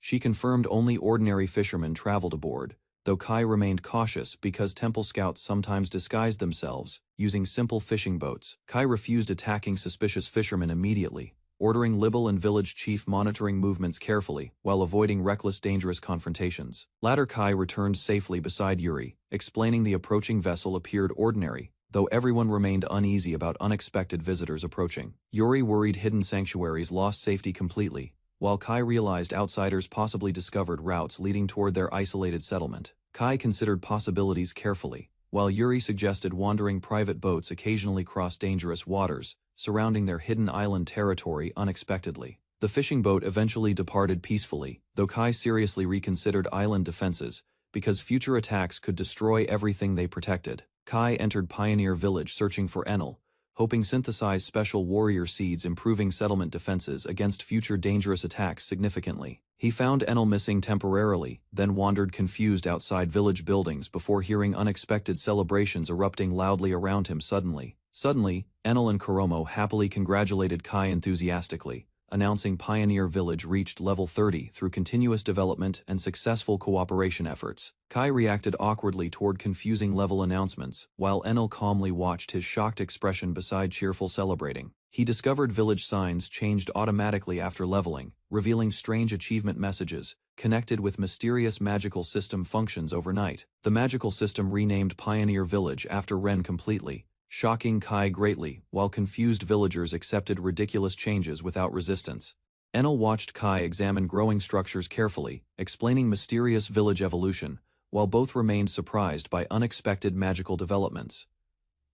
She confirmed only ordinary fishermen traveled aboard, though Kai remained cautious because temple scouts sometimes disguised themselves, using simple fishing boats. Kai refused attacking suspicious fishermen immediately, ordering Libelle and village chief monitoring movements carefully while avoiding reckless dangerous confrontations. Later Kai returned safely beside Yuri, explaining the approaching vessel appeared ordinary, though everyone remained uneasy about unexpected visitors approaching. Yuri worried hidden sanctuaries lost safety completely, while Kai realized outsiders possibly discovered routes leading toward their isolated settlement. Kai considered possibilities carefully, while Yuri suggested wandering private boats occasionally cross dangerous waters, surrounding their hidden island territory unexpectedly. The fishing boat eventually departed peacefully, though Kai seriously reconsidered island defenses, because future attacks could destroy everything they protected. Kai entered Pioneer Village searching for Enel, hoping synthesize special warrior seeds improving settlement defenses against future dangerous attacks significantly. He found Enel missing temporarily, then wandered confused outside village buildings before hearing unexpected celebrations erupting loudly around him suddenly. Suddenly, Enel and Kuromo happily congratulated Kai enthusiastically, announcing Pioneer Village reached level 30 through continuous development and successful cooperation efforts. Kai reacted awkwardly toward confusing level announcements, while Enel calmly watched his shocked expression beside cheerful celebrating. He discovered village signs changed automatically after leveling, revealing strange achievement messages, connected with mysterious magical system functions overnight. The magical system renamed Pioneer Village after Ren completely, shocking Kai greatly, while confused villagers accepted ridiculous changes without resistance. Enel watched Kai examine growing structures carefully, explaining mysterious village evolution, while both remained surprised by unexpected magical developments.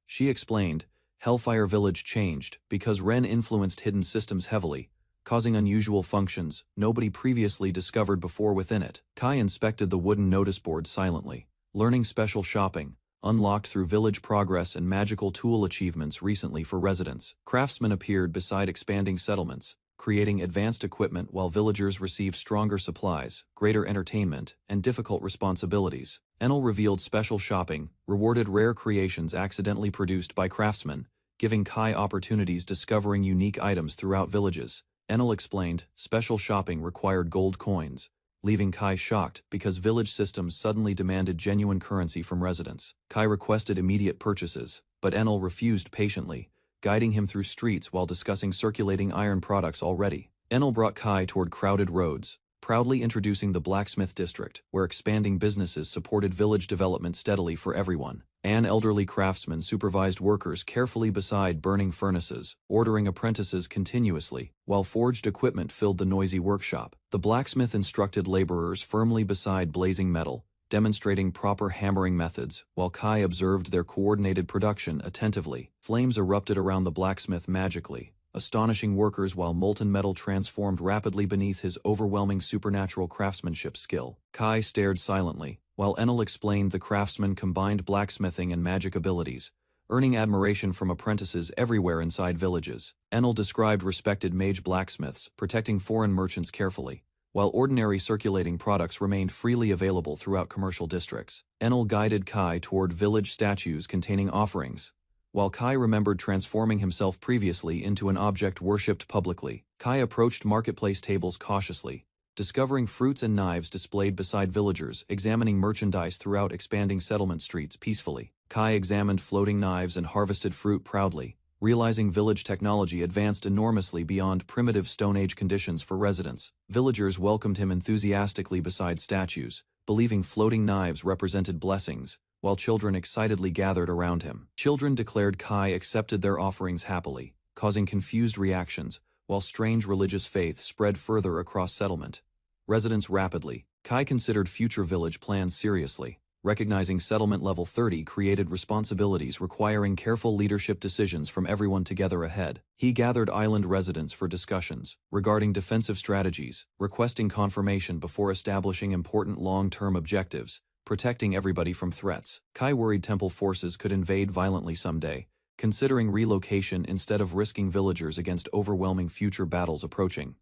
She explained, Hellfire Village changed because Ren influenced hidden systems heavily, causing unusual functions nobody previously discovered before within it. Kai inspected the wooden notice board silently, learning special shopping, unlocked through village progress and magical tool achievements recently for residents. Craftsmen appeared beside expanding settlements, creating advanced equipment while villagers received stronger supplies, greater entertainment, and difficult responsibilities. Enel revealed special shopping, rewarded rare creations accidentally produced by craftsmen, giving Kai opportunities discovering unique items throughout villages. Enel explained, special shopping required gold coins, leaving Kai shocked because village systems suddenly demanded genuine currency from residents. Kai requested immediate purchases, but Enel refused patiently, guiding him through streets while discussing circulating iron products already. Enel brought Kai toward crowded roads, proudly introducing the blacksmith district, where expanding businesses supported village development steadily for everyone. An elderly craftsman supervised workers carefully beside burning furnaces, ordering apprentices continuously, while forged equipment filled the noisy workshop. The blacksmith instructed laborers firmly beside blazing metal, demonstrating proper hammering methods, while Kai observed their coordinated production attentively. Flames erupted around the blacksmith magically, astonishing workers while molten metal transformed rapidly beneath his overwhelming supernatural craftsmanship skill. Kai stared silently, while Enel explained the craftsman combined blacksmithing and magic abilities, earning admiration from apprentices everywhere inside villages. Enel described respected mage blacksmiths, protecting foreign merchants carefully, while ordinary circulating products remained freely available throughout commercial districts. Enel guided Kai toward village statues containing offerings, while Kai remembered transforming himself previously into an object worshipped publicly. Kai approached marketplace tables cautiously, discovering fruits and knives displayed beside villagers, examining merchandise throughout expanding settlement streets peacefully. Kai examined floating knives and harvested fruit proudly, realizing village technology advanced enormously beyond primitive Stone Age conditions for residents. Villagers welcomed him enthusiastically beside statues, believing floating knives represented blessings, while children excitedly gathered around him. Children declared Kai accepted their offerings happily, causing confused reactions, while strange religious faith spread further across settlement. Residents rapidly. Kai considered future village plans seriously, recognizing settlement level 30 created responsibilities requiring careful leadership decisions from everyone together ahead. He gathered island residents for discussions regarding defensive strategies, requesting confirmation before establishing important long-term objectives, protecting everybody from threats. Kai worried temple forces could invade violently someday, considering relocation instead of risking villagers against overwhelming future battles approaching.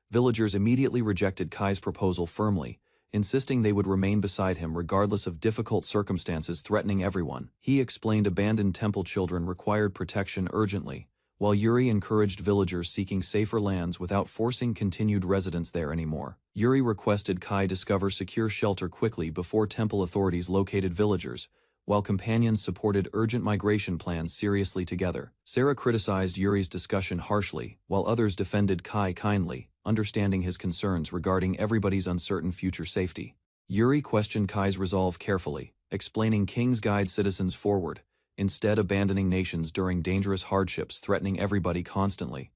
Villagers immediately rejected Kai's proposal firmly, insisting they would remain beside him regardless of difficult circumstances threatening everyone. He explained abandoned temple children required protection urgently, while Yuri encouraged villagers seeking safer lands without forcing continued residence there anymore. Yuri requested Kai discover secure shelter quickly before temple authorities located villagers, while companions supported urgent migration plans seriously together. Sarah criticized Yuri's discussion harshly, while others defended Kai kindly, understanding his concerns regarding everybody's uncertain future safety. Yuri questioned Kai's resolve carefully, explaining kings guide citizens forward, instead abandoning nations during dangerous hardships threatening everybody constantly.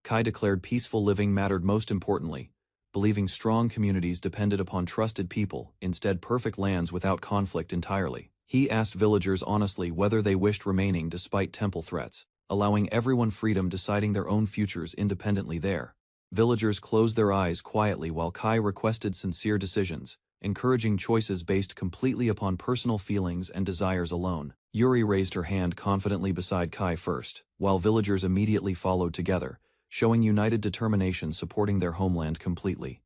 Kai declared peaceful living mattered most importantly, believing strong communities depended upon trusted people, instead perfect lands without conflict entirely. He asked villagers honestly whether they wished remaining despite temple threats, allowing everyone freedom deciding their own futures independently there. Villagers closed their eyes quietly while Kai requested sincere decisions, encouraging choices based completely upon personal feelings and desires alone. Yuri raised her hand confidently beside Kai first, while villagers immediately followed together, showing united determination supporting their homeland completely.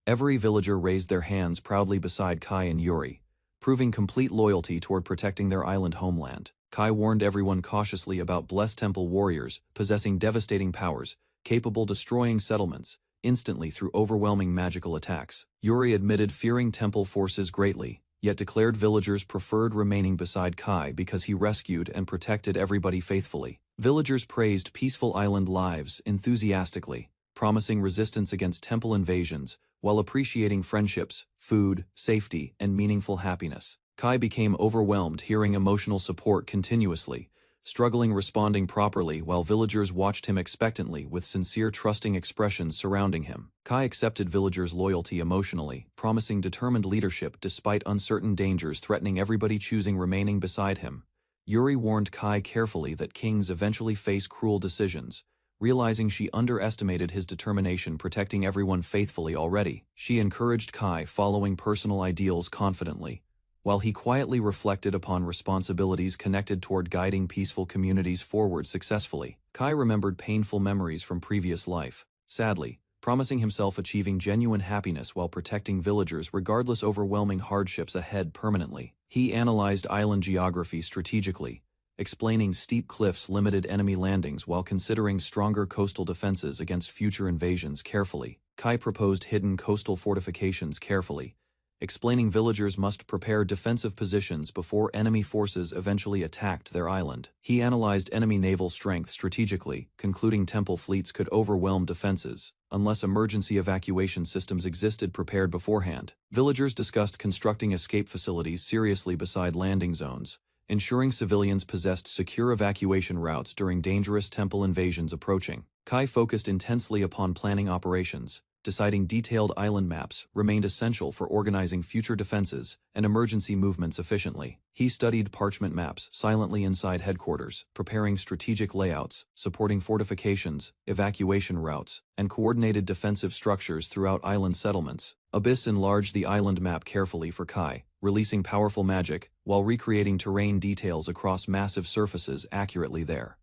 Every villager raised their hands proudly beside Kai and Yuri, proving complete loyalty toward protecting their island homeland. Kai warned everyone cautiously about blessed temple warriors possessing devastating powers, capable destroying settlements instantly through overwhelming magical attacks. Yuri admitted fearing temple forces greatly, yet declared villagers preferred remaining beside Kai because he rescued and protected everybody faithfully. Villagers praised peaceful island lives enthusiastically, promising resistance against temple invasions, while appreciating friendships, food, safety, and meaningful happiness. Kai became overwhelmed hearing emotional support continuously, struggling responding properly while villagers watched him expectantly with sincere trusting expressions surrounding him. Kai accepted villagers' loyalty emotionally, promising determined leadership despite uncertain dangers threatening everybody choosing remaining beside him. Yuri warned Kai carefully that kings eventually face cruel decisions. Realizing she underestimated his determination protecting everyone faithfully already, she encouraged Kai following personal ideals confidently, while he quietly reflected upon responsibilities connected toward guiding peaceful communities forward successfully. Kai remembered painful memories from previous life, sadly, promising himself achieving genuine happiness while protecting villagers regardless overwhelming hardships ahead permanently. He analyzed island geography strategically, explaining steep cliffs limited enemy landings while considering stronger coastal defenses against future invasions carefully. Kai proposed hidden coastal fortifications carefully, explaining villagers must prepare defensive positions before enemy forces eventually attacked their island. He analyzed enemy naval strength strategically, concluding temple fleets could overwhelm defenses, unless emergency evacuation systems existed prepared beforehand. Villagers discussed constructing escape facilities seriously beside landing zones, ensuring civilians possessed secure evacuation routes during dangerous temple invasions approaching. Kai focused intensely upon planning operations, deciding detailed island maps remained essential for organizing future defenses and emergency movements efficiently. He studied parchment maps silently inside headquarters, preparing strategic layouts, supporting fortifications, evacuation routes, and coordinated defensive structures throughout island settlements. Abyss enlarged the island map carefully for Kai, releasing powerful magic while recreating terrain details across massive surfaces accurately there.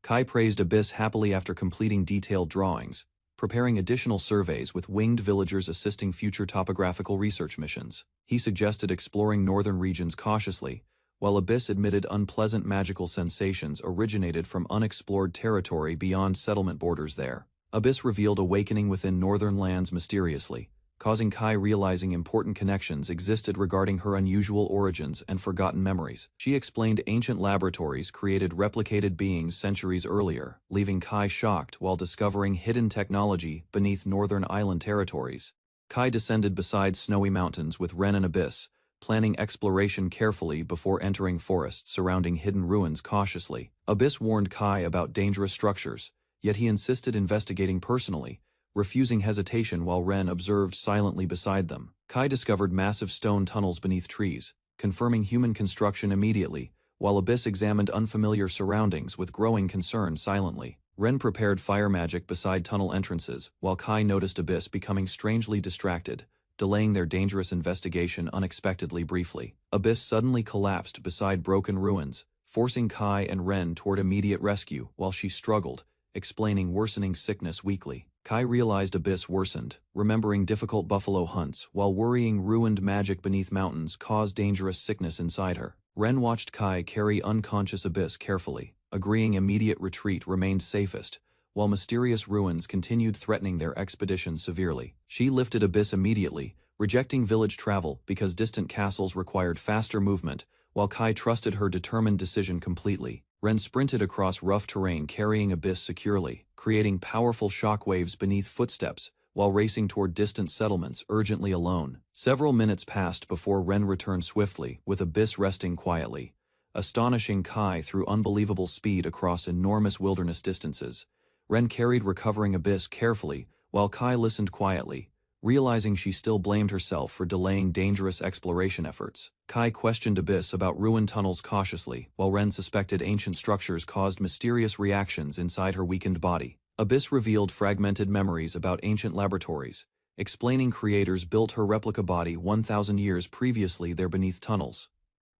Kai praised Abyss happily after completing detailed drawings, preparing additional surveys with winged villagers assisting future topographical research missions. He suggested exploring northern regions cautiously, while Abyss admitted unpleasant magical sensations originated from unexplored territory beyond settlement borders there. Abyss revealed awakening within northern lands mysteriously, causing Kai realizing important connections existed regarding her unusual origins and forgotten memories. She explained ancient laboratories created replicated beings centuries earlier, leaving Kai shocked while discovering hidden technology beneath northern island territories. Kai descended beside snowy mountains with Ren and Abyss, planning exploration carefully before entering forests surrounding hidden ruins cautiously. Abyss warned Kai about dangerous structures, yet he insisted investigating personally, refusing hesitation while Ren observed silently beside them. Kai discovered massive stone tunnels beneath trees, confirming human construction immediately, while Abyss examined unfamiliar surroundings with growing concern silently. Ren prepared fire magic beside tunnel entrances, while Kai noticed Abyss becoming strangely distracted, delaying their dangerous investigation unexpectedly briefly. Abyss suddenly collapsed beside broken ruins, forcing Kai and Ren toward immediate rescue while she struggled, explaining worsening sickness weakly. Kai realized Abyss worsened, remembering difficult buffalo hunts, while worrying ruined magic beneath mountains caused dangerous sickness inside her. Ren watched Kai carry unconscious Abyss carefully, agreeing immediate retreat remained safest, while mysterious ruins continued threatening their expedition severely. She lifted Abyss immediately, rejecting village travel because distant castles required faster movement, while Kai trusted her determined decision completely. Ren sprinted across rough terrain carrying Abyss securely, creating powerful shockwaves beneath footsteps, while racing toward distant settlements urgently alone. Several minutes passed before Ren returned swiftly, with Abyss resting quietly, astonishing Kai through unbelievable speed across enormous wilderness distances. Ren carried recovering Abyss carefully, while Kai listened quietly, realizing she still blamed herself for delaying dangerous exploration efforts. Kai questioned Abyss about ruined tunnels cautiously, while Ren suspected ancient structures caused mysterious reactions inside her weakened body. Abyss revealed fragmented memories about ancient laboratories, explaining creators built her replica body 1,000 years previously there beneath tunnels.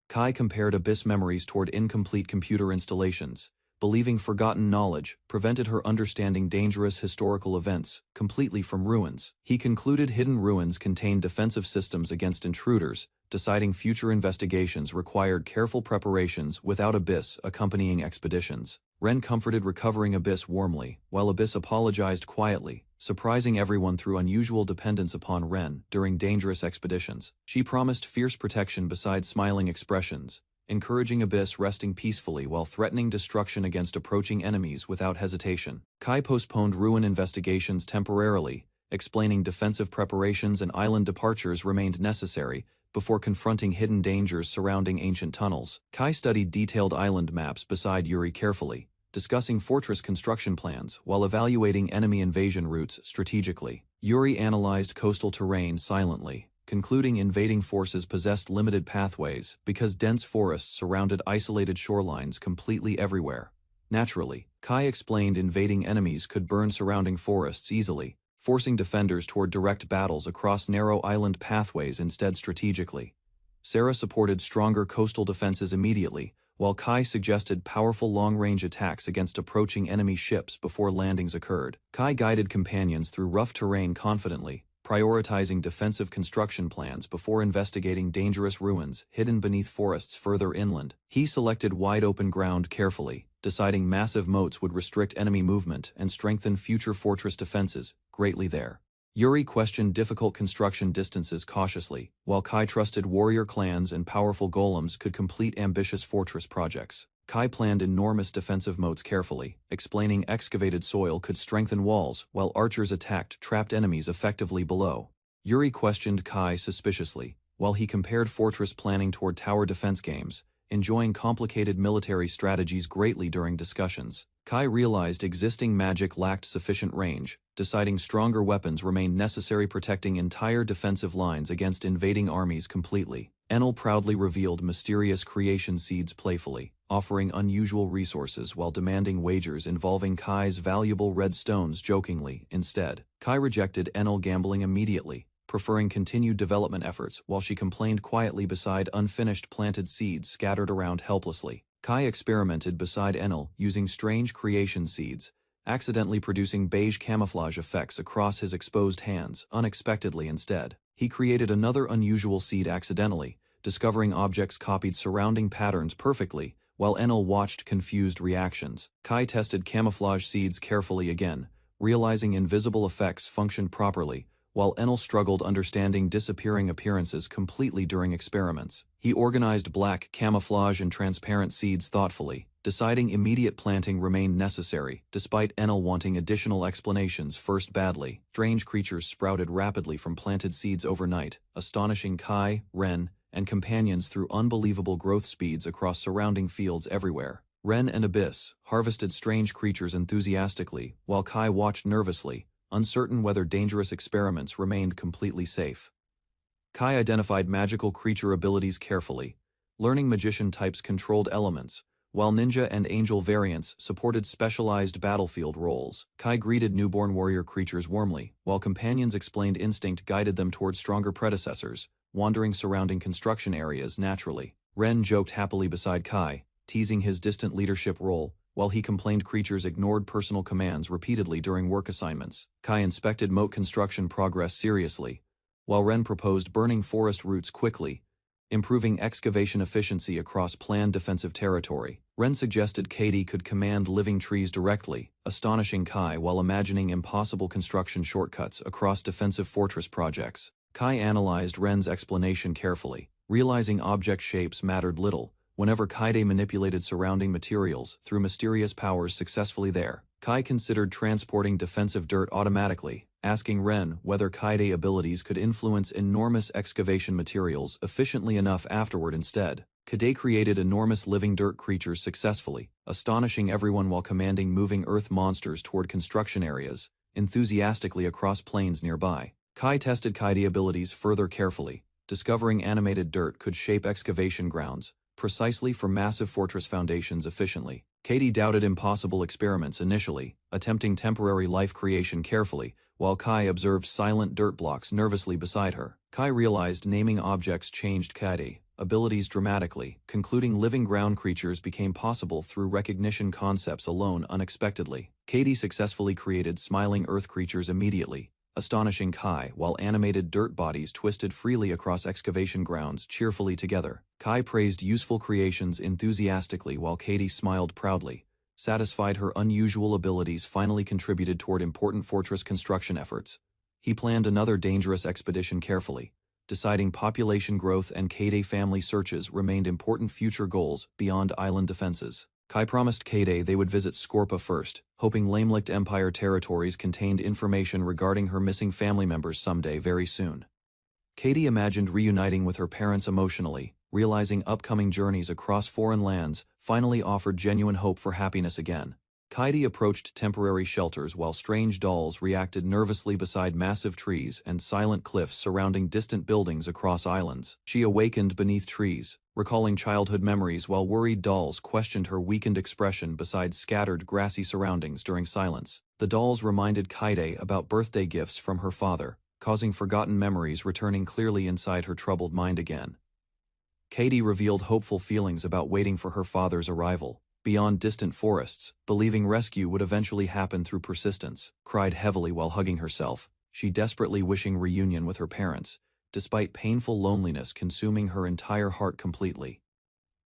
Kai compared Abyss memories toward incomplete computer installations, believing forgotten knowledge prevented her understanding dangerous historical events completely from ruins. He concluded hidden ruins contained defensive systems against intruders, deciding future investigations required careful preparations without Abyss accompanying expeditions. Ren comforted recovering Abyss warmly, while Abyss apologized quietly, surprising everyone through unusual dependence upon Ren during dangerous expeditions. She promised fierce protection beside smiling expressions, encouraging Abyss resting peacefully while threatening destruction against approaching enemies without hesitation. Kai postponed ruin investigations temporarily, explaining defensive preparations and island departures remained necessary before confronting hidden dangers surrounding ancient tunnels. Kai studied detailed island maps beside Yuri carefully, discussing fortress construction plans while evaluating enemy invasion routes strategically. Yuri analyzed coastal terrain silently, concluding invading forces possessed limited pathways because dense forests surrounded isolated shorelines completely everywhere. Naturally, Kai explained invading enemies could burn surrounding forests easily, forcing defenders toward direct battles across narrow island pathways instead strategically. Sarah supported stronger coastal defenses immediately, while Kai suggested powerful long-range attacks against approaching enemy ships before landings occurred. Kai guided companions through rough terrain confidently, prioritizing defensive construction plans before investigating dangerous ruins hidden beneath forests further inland. He selected wide-open ground carefully, deciding massive moats would restrict enemy movement and strengthen future fortress defenses greatly there. Yuri questioned difficult construction distances cautiously, while Kai trusted warrior clans and powerful golems could complete ambitious fortress projects. Kai planned enormous defensive moats carefully, explaining excavated soil could strengthen walls while archers attacked trapped enemies effectively below. Yuri questioned Kai suspiciously, while he compared fortress planning toward tower defense games, enjoying complicated military strategies greatly during discussions. Kai realized existing magic lacked sufficient range, deciding stronger weapons remained necessary protecting entire defensive lines against invading armies completely. Enel proudly revealed mysterious creation seeds playfully, offering unusual resources while demanding wagers involving Kai's valuable red stones jokingly instead. Kai rejected Enel gambling immediately, preferring continued development efforts while she complained quietly beside unfinished planted seeds scattered around helplessly. Kai experimented beside Enel using strange creation seeds, accidentally producing beige camouflage effects across his exposed hands unexpectedly instead. He created another unusual seed accidentally, discovering objects copied surrounding patterns perfectly, while Enel watched confused reactions. Kai tested camouflage seeds carefully again, realizing invisible effects functioned properly, while Enel struggled understanding disappearing appearances completely during experiments. He organized black, camouflage and transparent seeds thoughtfully, deciding immediate planting remained necessary, despite Enel wanting additional explanations first badly. Strange creatures sprouted rapidly from planted seeds overnight, astonishing Kai, Ren, and companions through unbelievable growth speeds across surrounding fields everywhere. Ren and Abyss harvested strange creatures enthusiastically, while Kai watched nervously, uncertain whether dangerous experiments remained completely safe. Kai identified magical creature abilities carefully, learning magician types controlled elements, while ninja and angel variants supported specialized battlefield roles. Kai greeted newborn warrior creatures warmly, while companions explained instinct guided them toward stronger predecessors, wandering surrounding construction areas naturally. Ren joked happily beside Kai, teasing his distant leadership role, while he complained creatures ignored personal commands repeatedly during work assignments. Kai inspected moat construction progress seriously, while Ren proposed burning forest roots quickly, improving excavation efficiency across planned defensive territory. Ren suggested Katie could command living trees directly, astonishing Kai while imagining impossible construction shortcuts across defensive fortress projects. Kai analyzed Ren's explanation carefully, realizing object shapes mattered little whenever Kaide manipulated surrounding materials through mysterious powers successfully there. Kai considered transporting defensive dirt automatically, asking Ren whether Kaide abilities could influence enormous excavation materials efficiently enough afterward instead. Kaide created enormous living dirt creatures successfully, astonishing everyone while commanding moving earth monsters toward construction areas, enthusiastically across plains nearby. Kai tested Kaide abilities further carefully, discovering animated dirt could shape excavation grounds precisely for massive fortress foundations efficiently. Katie doubted impossible experiments initially, attempting temporary life creation carefully, while Kai observed silent dirt blocks nervously beside her. Kai realized naming objects changed Katie abilities dramatically, concluding living ground creatures became possible through recognition concepts alone unexpectedly. Katie successfully created smiling earth creatures immediately, astonishing Kai, while animated dirt bodies twisted freely across excavation grounds cheerfully together. Kai praised useful creations enthusiastically while Katie smiled proudly, satisfied her unusual abilities finally contributed toward important fortress construction efforts. He planned another dangerous expedition carefully, deciding population growth and Katie family searches remained important future goals beyond island defenses. Kai promised Katie they would visit Scorpa first, hoping Lamelicht Empire territories contained information regarding her missing family members someday very soon. Katie imagined reuniting with her parents emotionally, realizing upcoming journeys across foreign lands finally offered genuine hope for happiness again. Katie approached temporary shelters while strange dolls reacted nervously beside massive trees and silent cliffs surrounding distant buildings across islands. She awakened beneath trees, recalling childhood memories while worried dolls questioned her weakened expression beside scattered grassy surroundings during silence. The dolls reminded Katie about birthday gifts from her father, causing forgotten memories returning clearly inside her troubled mind again. Katie revealed hopeful feelings about waiting for her father's arrival beyond distant forests, believing rescue would eventually happen through persistence, cried heavily while hugging herself, she desperately wishing reunion with her parents, despite painful loneliness consuming her entire heart completely.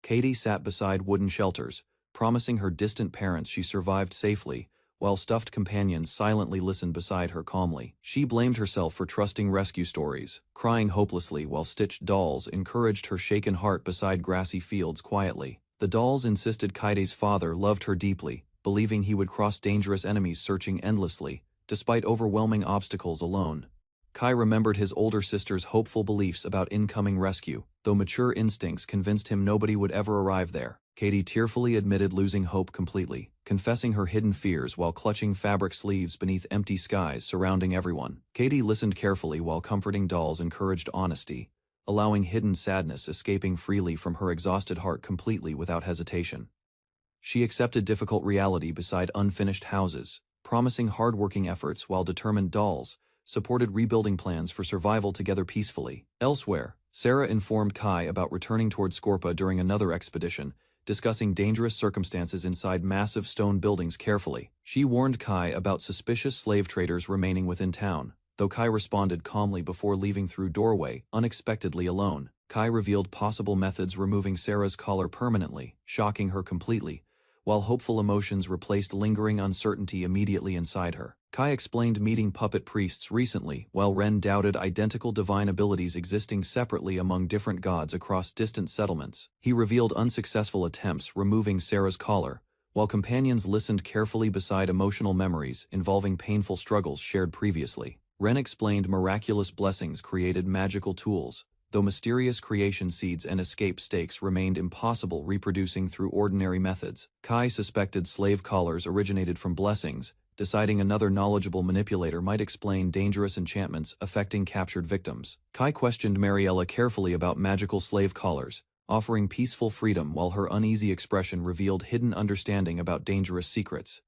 Katie sat beside wooden shelters, promising her distant parents she survived safely, while stuffed companions silently listened beside her calmly. She blamed herself for trusting rescue stories, crying hopelessly while stitched dolls encouraged her shaken heart beside grassy fields quietly. The dolls insisted Kaide's father loved her deeply, believing he would cross dangerous enemies searching endlessly, despite overwhelming obstacles alone. Kai remembered his older sister's hopeful beliefs about incoming rescue, though mature instincts convinced him nobody would ever arrive there. Katie tearfully admitted losing hope completely, confessing her hidden fears while clutching fabric sleeves beneath empty skies surrounding everyone. Katie listened carefully while comforting dolls encouraged honesty, allowing hidden sadness escaping freely from her exhausted heart completely without hesitation. She accepted difficult reality beside unfinished houses, promising hard-working efforts while determined dolls supported rebuilding plans for survival together peacefully. Elsewhere, Sarah informed Kai about returning toward Scorpa during another expedition, discussing dangerous circumstances inside massive stone buildings carefully. She warned Kai about suspicious slave traders remaining within town, though Kai responded calmly before leaving through doorway, unexpectedly alone. Kai revealed possible methods removing Sarah's collar permanently, shocking her completely, while hopeful emotions replaced lingering uncertainty immediately inside her. Kai explained meeting puppet priests recently, while Ren doubted identical divine abilities existing separately among different gods across distant settlements. He revealed unsuccessful attempts removing Sarah's collar, while companions listened carefully beside emotional memories involving painful struggles shared previously. Ren explained miraculous blessings created magical tools, though mysterious creation seeds and escape stakes remained impossible reproducing through ordinary methods. Kai suspected slave collars originated from blessings, deciding another knowledgeable manipulator might explain dangerous enchantments affecting captured victims. Kai questioned Mariella carefully about magical slave collars, offering peaceful freedom while her uneasy expression revealed hidden understanding about dangerous secrets.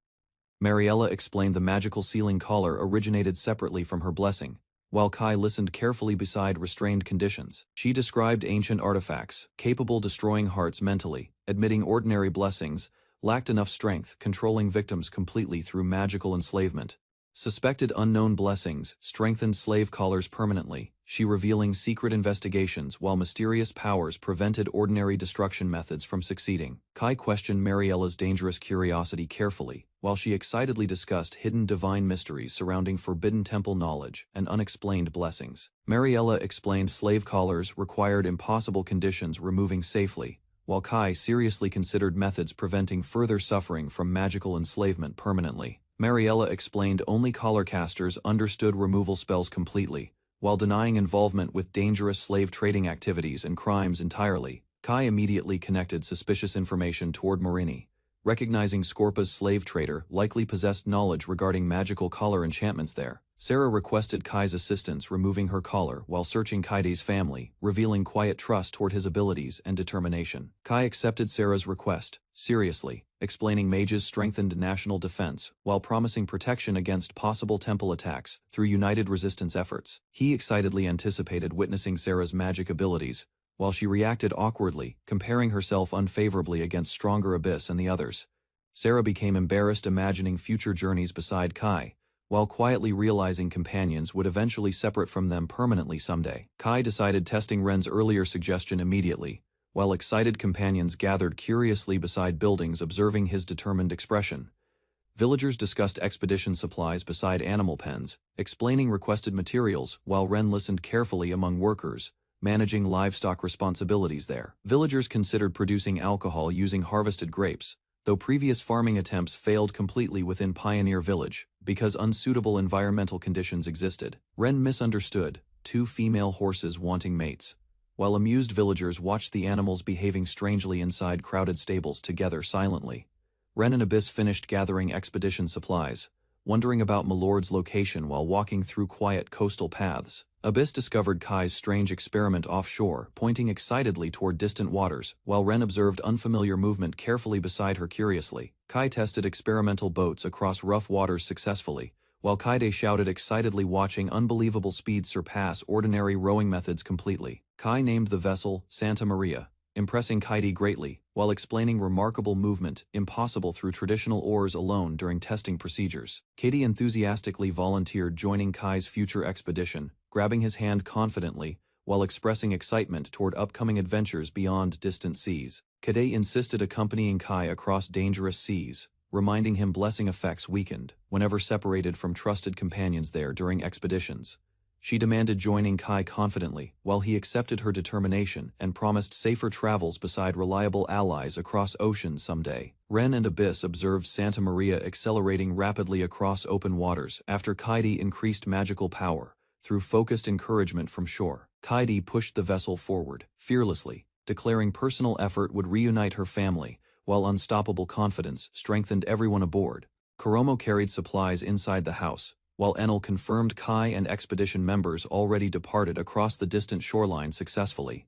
Mariella explained the magical sealing collar originated separately from her blessing, while Kai listened carefully beside restrained conditions. She described ancient artifacts, capable destroying hearts mentally, admitting ordinary blessings, lacked enough strength, controlling victims completely through magical enslavement. Suspected unknown blessings strengthened slave collars permanently, she revealing secret investigations while mysterious powers prevented ordinary destruction methods from succeeding. Kai questioned Mariella's dangerous curiosity carefully, while she excitedly discussed hidden divine mysteries surrounding forbidden temple knowledge and unexplained blessings. Mariella explained slave collars required impossible conditions removing safely, while Kai seriously considered methods preventing further suffering from magical enslavement permanently. Mariella explained only collar casters understood removal spells completely, while denying involvement with dangerous slave trading activities and crimes entirely. Kai immediately connected suspicious information toward Morini, recognizing Scorpa's slave trader likely possessed knowledge regarding magical collar enchantments there. Sarah requested Kai's assistance removing her collar while searching Kaide's family, revealing quiet trust toward his abilities and determination. Kai accepted Sarah's request, seriously, explaining mages strengthened national defense while promising protection against possible temple attacks through united resistance efforts. He excitedly anticipated witnessing Sarah's magic abilities, while she reacted awkwardly, comparing herself unfavorably against stronger Abyss and the others. Sarah became embarrassed imagining future journeys beside Kai, while quietly realizing companions would eventually separate from them permanently someday. Kai decided testing Ren's earlier suggestion immediately, while excited companions gathered curiously beside buildings observing his determined expression. Villagers discussed expedition supplies beside animal pens, explaining requested materials while Ren listened carefully among workers, managing livestock responsibilities there. Villagers considered producing alcohol using harvested grapes, though previous farming attempts failed completely within Pioneer Village because unsuitable environmental conditions existed. Ren misunderstood 2 female horses wanting mates, while amused villagers watched the animals behaving strangely inside crowded stables together silently. Ren and Abyss finished gathering expedition supplies, wondering about Milord's location while walking through quiet coastal paths. Abyss discovered Kai's strange experiment offshore, pointing excitedly toward distant waters, while Ren observed unfamiliar movement carefully beside her curiously. Kai tested experimental boats across rough waters successfully, while Kaide shouted excitedly watching unbelievable speed surpass ordinary rowing methods completely. Kai named the vessel Santa Maria, impressing Kaide greatly, while explaining remarkable movement impossible through traditional oars alone during testing procedures. Katie enthusiastically volunteered joining Kai's future expedition, grabbing his hand confidently, while expressing excitement toward upcoming adventures beyond distant seas. Kaide insisted accompanying Kai across dangerous seas, reminding him blessing effects weakened whenever separated from trusted companions there during expeditions. She demanded joining Kai confidently, while he accepted her determination and promised safer travels beside reliable allies across oceans someday. Ren and Abyss observed Santa Maria accelerating rapidly across open waters after Kaide increased magical power through focused encouragement from shore. Kaide pushed the vessel forward, fearlessly, declaring personal effort would reunite her family, while unstoppable confidence strengthened everyone aboard. Kuromo carried supplies inside the house, while Enel confirmed Kai and expedition members already departed across the distant shoreline successfully.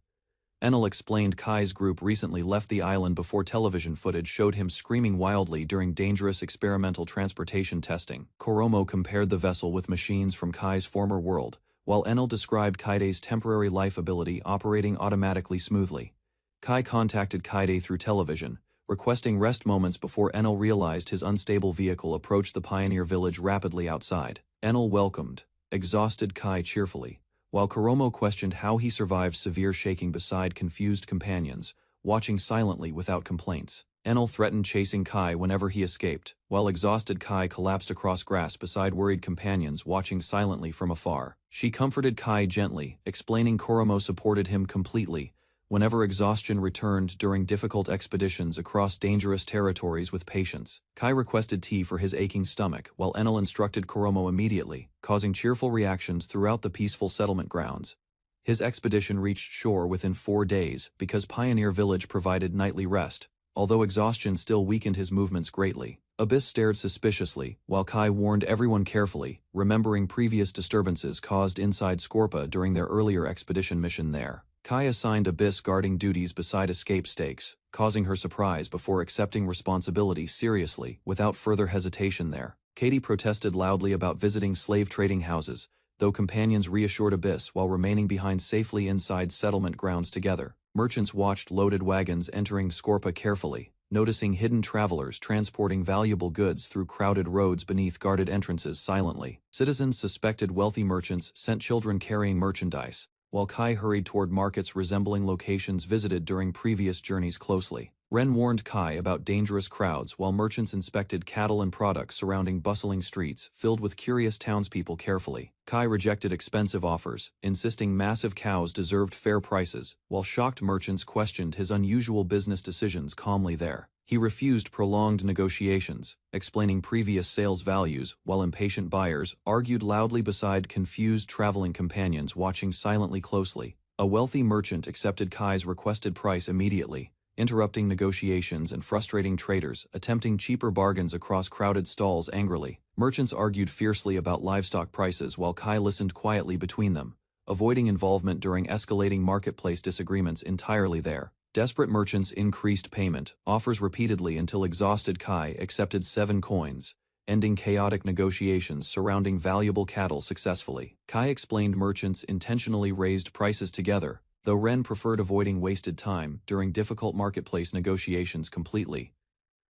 Enel explained Kai's group recently left the island before television footage showed him screaming wildly during dangerous experimental transportation testing. Kuromo compared the vessel with machines from Kai's former world, while Enel described Kaide's temporary life ability operating automatically smoothly. Kai contacted Kaide through television, requesting rest moments before Enel realized his unstable vehicle approached the Pioneer Village rapidly outside. Enel welcomed, exhausted Kai cheerfully, while Kuromo questioned how he survived severe shaking beside confused companions, watching silently without complaints. Enel threatened chasing Kai whenever he escaped, while exhausted Kai collapsed across grass beside worried companions watching silently from afar. She comforted Kai gently, explaining Kuromo supported him completely whenever exhaustion returned during difficult expeditions across dangerous territories with patience. Kai requested tea for his aching stomach, while Enel instructed Kuromo immediately, causing cheerful reactions throughout the peaceful settlement grounds. His expedition reached shore within 4 days because Pioneer Village provided nightly rest, although exhaustion still weakened his movements greatly. Abyss stared suspiciously, while Kai warned everyone carefully, remembering previous disturbances caused inside Scorpa during their earlier expedition mission there. Kai assigned Abyss guarding duties beside escape stakes, causing her surprise before accepting responsibility seriously without further hesitation there. Katie protested loudly about visiting slave trading houses, though companions reassured Abyss while remaining behind safely inside settlement grounds together. Merchants watched loaded wagons entering Scorpa carefully, noticing hidden travelers transporting valuable goods through crowded roads beneath guarded entrances silently. Citizens suspected wealthy merchants sent children carrying merchandise, while Kai hurried toward markets resembling locations visited during previous journeys closely. Ren warned Kai about dangerous crowds while merchants inspected cattle and products surrounding bustling streets filled with curious townspeople carefully. Kai rejected expensive offers, insisting massive cows deserved fair prices, while shocked merchants questioned his unusual business decisions calmly there. He refused prolonged negotiations, explaining previous sales values, while impatient buyers argued loudly beside confused traveling companions watching silently closely. A wealthy merchant accepted Kai's requested price immediately, interrupting negotiations and frustrating traders attempting cheaper bargains across crowded stalls angrily. Merchants argued fiercely about livestock prices while Kai listened quietly between them, avoiding involvement during escalating marketplace disagreements entirely there. Desperate merchants increased payment, offers repeatedly until exhausted Kai accepted 7 coins, ending chaotic negotiations surrounding valuable cattle successfully. Kai explained merchants intentionally raised prices together, though Ren preferred avoiding wasted time during difficult marketplace negotiations completely.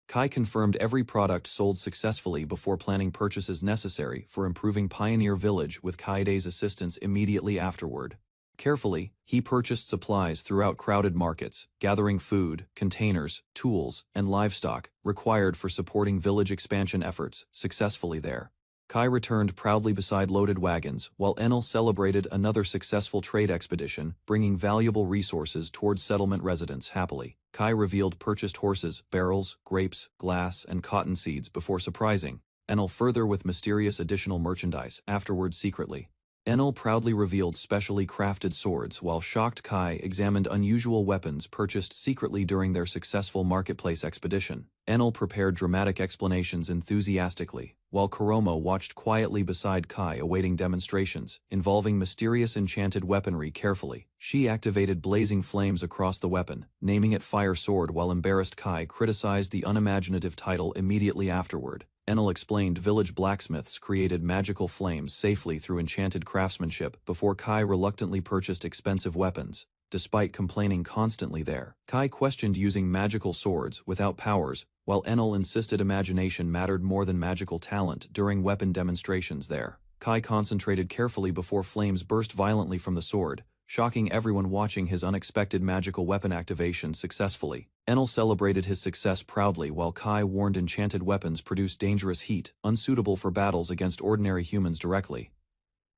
Kai confirmed every product sold successfully before planning purchases necessary for improving Pioneer Village with Kaide's assistance immediately afterward. Carefully, he purchased supplies throughout crowded markets, gathering food, containers, tools, and livestock required for supporting village expansion efforts successfully there. Kai returned proudly beside loaded wagons, while Enel celebrated another successful trade expedition, bringing valuable resources towards settlement residents happily. Kai revealed purchased horses, barrels, grapes, glass, and cotton seeds before surprising Enel further with mysterious additional merchandise afterward secretly. Enel proudly revealed specially crafted swords while shocked Kai examined unusual weapons purchased secretly during their successful marketplace expedition. Enel prepared dramatic explanations enthusiastically, while Kuromo watched quietly beside Kai awaiting demonstrations involving mysterious enchanted weaponry carefully. She activated blazing flames across the weapon, naming it Fire Sword while embarrassed Kai criticized the unimaginative title immediately afterward. Enel explained village blacksmiths created magical flames safely through enchanted craftsmanship before Kai reluctantly purchased expensive weapons, despite complaining constantly there. Kai questioned using magical swords without powers, while Enel insisted imagination mattered more than magical talent during weapon demonstrations there. Kai concentrated carefully before flames burst violently from the sword, shocking everyone watching his unexpected magical weapon activation successfully. Enel celebrated his success proudly while Kai warned enchanted weapons produce dangerous heat, unsuitable for battles against ordinary humans directly.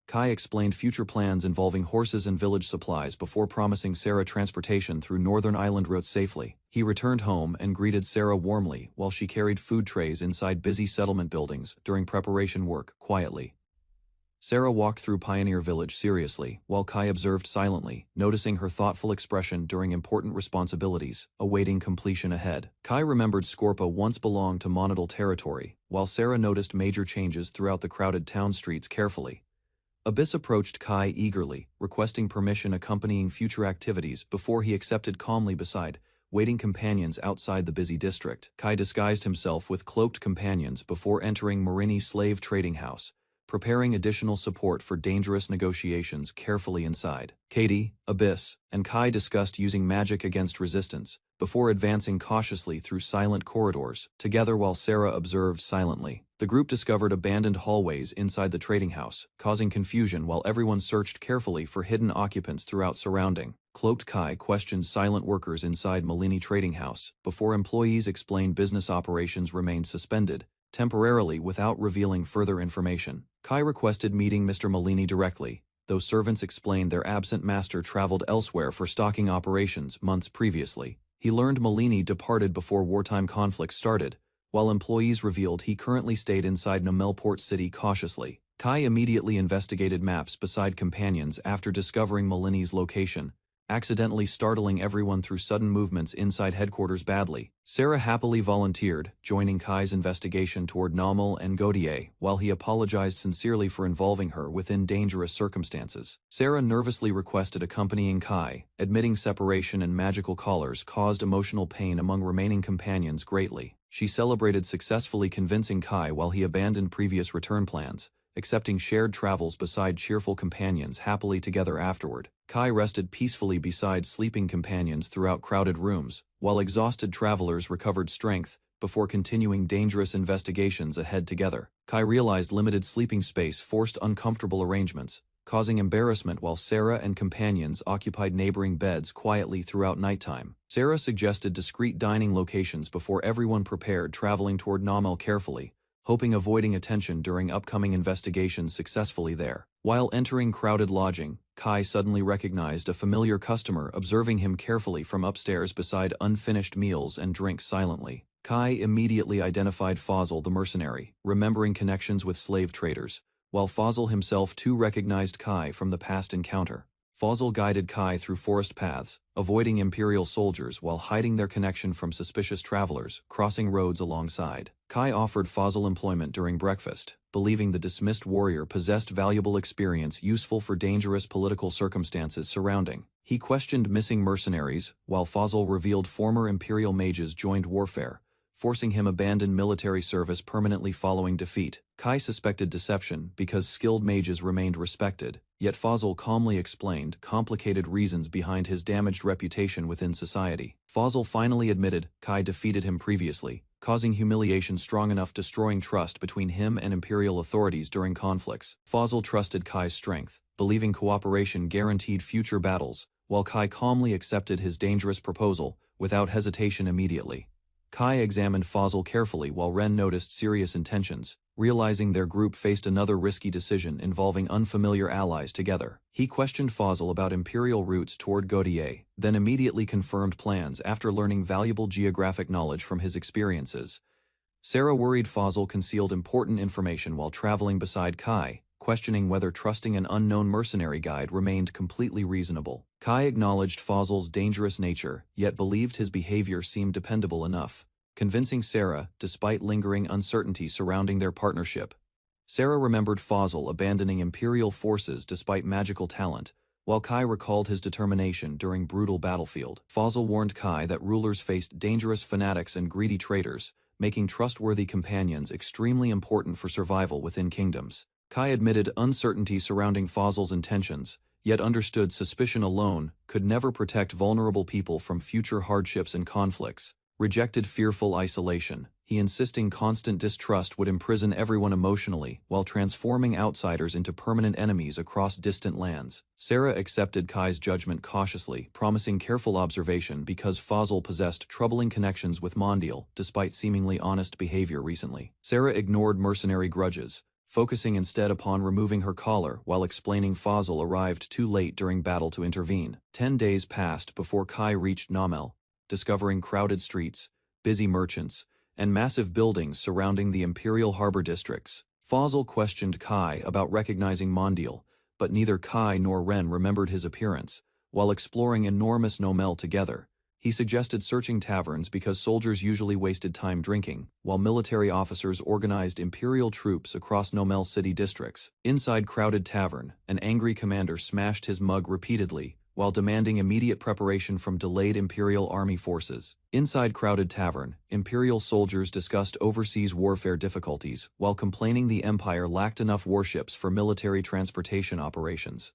Kai explained future plans involving horses and village supplies before promising Sarah transportation through northern island routes safely. He returned home and greeted Sarah warmly while she carried food trays inside busy settlement buildings during preparation work quietly. Sarah walked through Pioneer Village seriously, while Kai observed silently, noticing her thoughtful expression during important responsibilities, awaiting completion ahead. Kai remembered Scorpa once belonged to monadal territory, while Sarah noticed major changes throughout the crowded town streets carefully. Abyss approached Kai eagerly, requesting permission accompanying future activities before he accepted calmly beside waiting companions outside the busy district. Kai disguised himself with cloaked companions before entering Marini's slave trading house, preparing additional support for dangerous negotiations carefully inside. Katie, Abyss, and Kai discussed using magic against resistance, before advancing cautiously through silent corridors, together while Sarah observed silently. The group discovered abandoned hallways inside the trading house, causing confusion while everyone searched carefully for hidden occupants throughout surrounding. Cloaked Kai questioned silent workers inside Malini Trading House, before employees explained business operations remained suspended, temporarily without revealing further information. Kai requested meeting Mr. Malini directly, though servants explained their absent master traveled elsewhere for stocking operations months previously. He learned Malini departed before wartime conflicts started, while employees revealed he currently stayed inside Namelport City cautiously. Kai immediately investigated maps beside companions after discovering Malini's location, accidentally startling everyone through sudden movements inside headquarters badly. Sarah happily volunteered, joining Kai's investigation toward Namal and Godier, while he apologized sincerely for involving her within dangerous circumstances. Sarah nervously requested accompanying Kai, admitting separation and magical collars caused emotional pain among remaining companions greatly. She celebrated successfully convincing Kai while he abandoned previous return plans, accepting shared travels beside cheerful companions happily together afterward. Kai rested peacefully beside sleeping companions throughout crowded rooms, while exhausted travelers recovered strength before continuing dangerous investigations ahead together. Kai realized limited sleeping space forced uncomfortable arrangements, causing embarrassment while Sarah and companions occupied neighboring beds quietly throughout nighttime. Sarah suggested discreet dining locations before everyone prepared traveling toward Namel carefully, hoping avoiding attention during upcoming investigations successfully there. While entering crowded lodging, Kai suddenly recognized a familiar customer observing him carefully from upstairs beside unfinished meals and drinks silently. Kai immediately identified Fazl the mercenary, remembering connections with slave traders, while Fazl himself too recognized Kai from the past encounter. Fazl guided Kai through forest paths, avoiding Imperial soldiers while hiding their connection from suspicious travelers, crossing roads alongside. Kai offered Fazl employment during breakfast, believing the dismissed warrior possessed valuable experience useful for dangerous political circumstances surrounding. He questioned missing mercenaries, while Fazl revealed former Imperial mages joined warfare, forcing him abandon military service permanently following defeat. Kai suspected deception because skilled mages remained respected, yet Fazl calmly explained complicated reasons behind his damaged reputation within society. Fazl finally admitted Kai defeated him previously, causing humiliation strong enough destroying trust between him and Imperial authorities during conflicts. Fazl trusted Kai's strength, believing cooperation guaranteed future battles, while Kai calmly accepted his dangerous proposal without hesitation immediately. Kai examined Fazl carefully while Ren noticed serious intentions, realizing their group faced another risky decision involving unfamiliar allies together. He questioned Fazl about Imperial routes toward Godier, then immediately confirmed plans after learning valuable geographic knowledge from his experiences. Sarah worried Fazl concealed important information while traveling beside Kai, questioning whether trusting an unknown mercenary guide remained completely reasonable. Kai acknowledged Fazl's dangerous nature, yet believed his behavior seemed dependable enough, convincing Sarah despite lingering uncertainty surrounding their partnership. Sarah remembered Fazl abandoning Imperial forces despite magical talent, while Kai recalled his determination during brutal battlefield. Fazl warned Kai that rulers faced dangerous fanatics and greedy traitors, making trustworthy companions extremely important for survival within kingdoms. Kai admitted uncertainty surrounding Fazl's intentions, yet understood suspicion alone could never protect vulnerable people from future hardships and conflicts. Rejected fearful isolation, he insisting constant distrust would imprison everyone emotionally while transforming outsiders into permanent enemies across distant lands. Sarah accepted Kai's judgment cautiously, promising careful observation because Fazl possessed troubling connections with Mondial despite seemingly honest behavior recently. Sarah ignored mercenary grudges, focusing instead upon removing her collar while explaining Fazl arrived too late during battle to intervene. 10 days passed before Kai reached Namel, discovering crowded streets, busy merchants, and massive buildings surrounding the Imperial harbor districts. Fazl questioned Kai about recognizing Mondial, but neither Kai nor Ren remembered his appearance. While exploring enormous Nomel together, he suggested searching taverns because soldiers usually wasted time drinking, while military officers organized Imperial troops across Nomel city districts. Inside crowded tavern, an angry commander smashed his mug repeatedly, while demanding immediate preparation from delayed Imperial army forces. Inside crowded tavern, Imperial soldiers discussed overseas warfare difficulties, while complaining the Empire lacked enough warships for military transportation operations.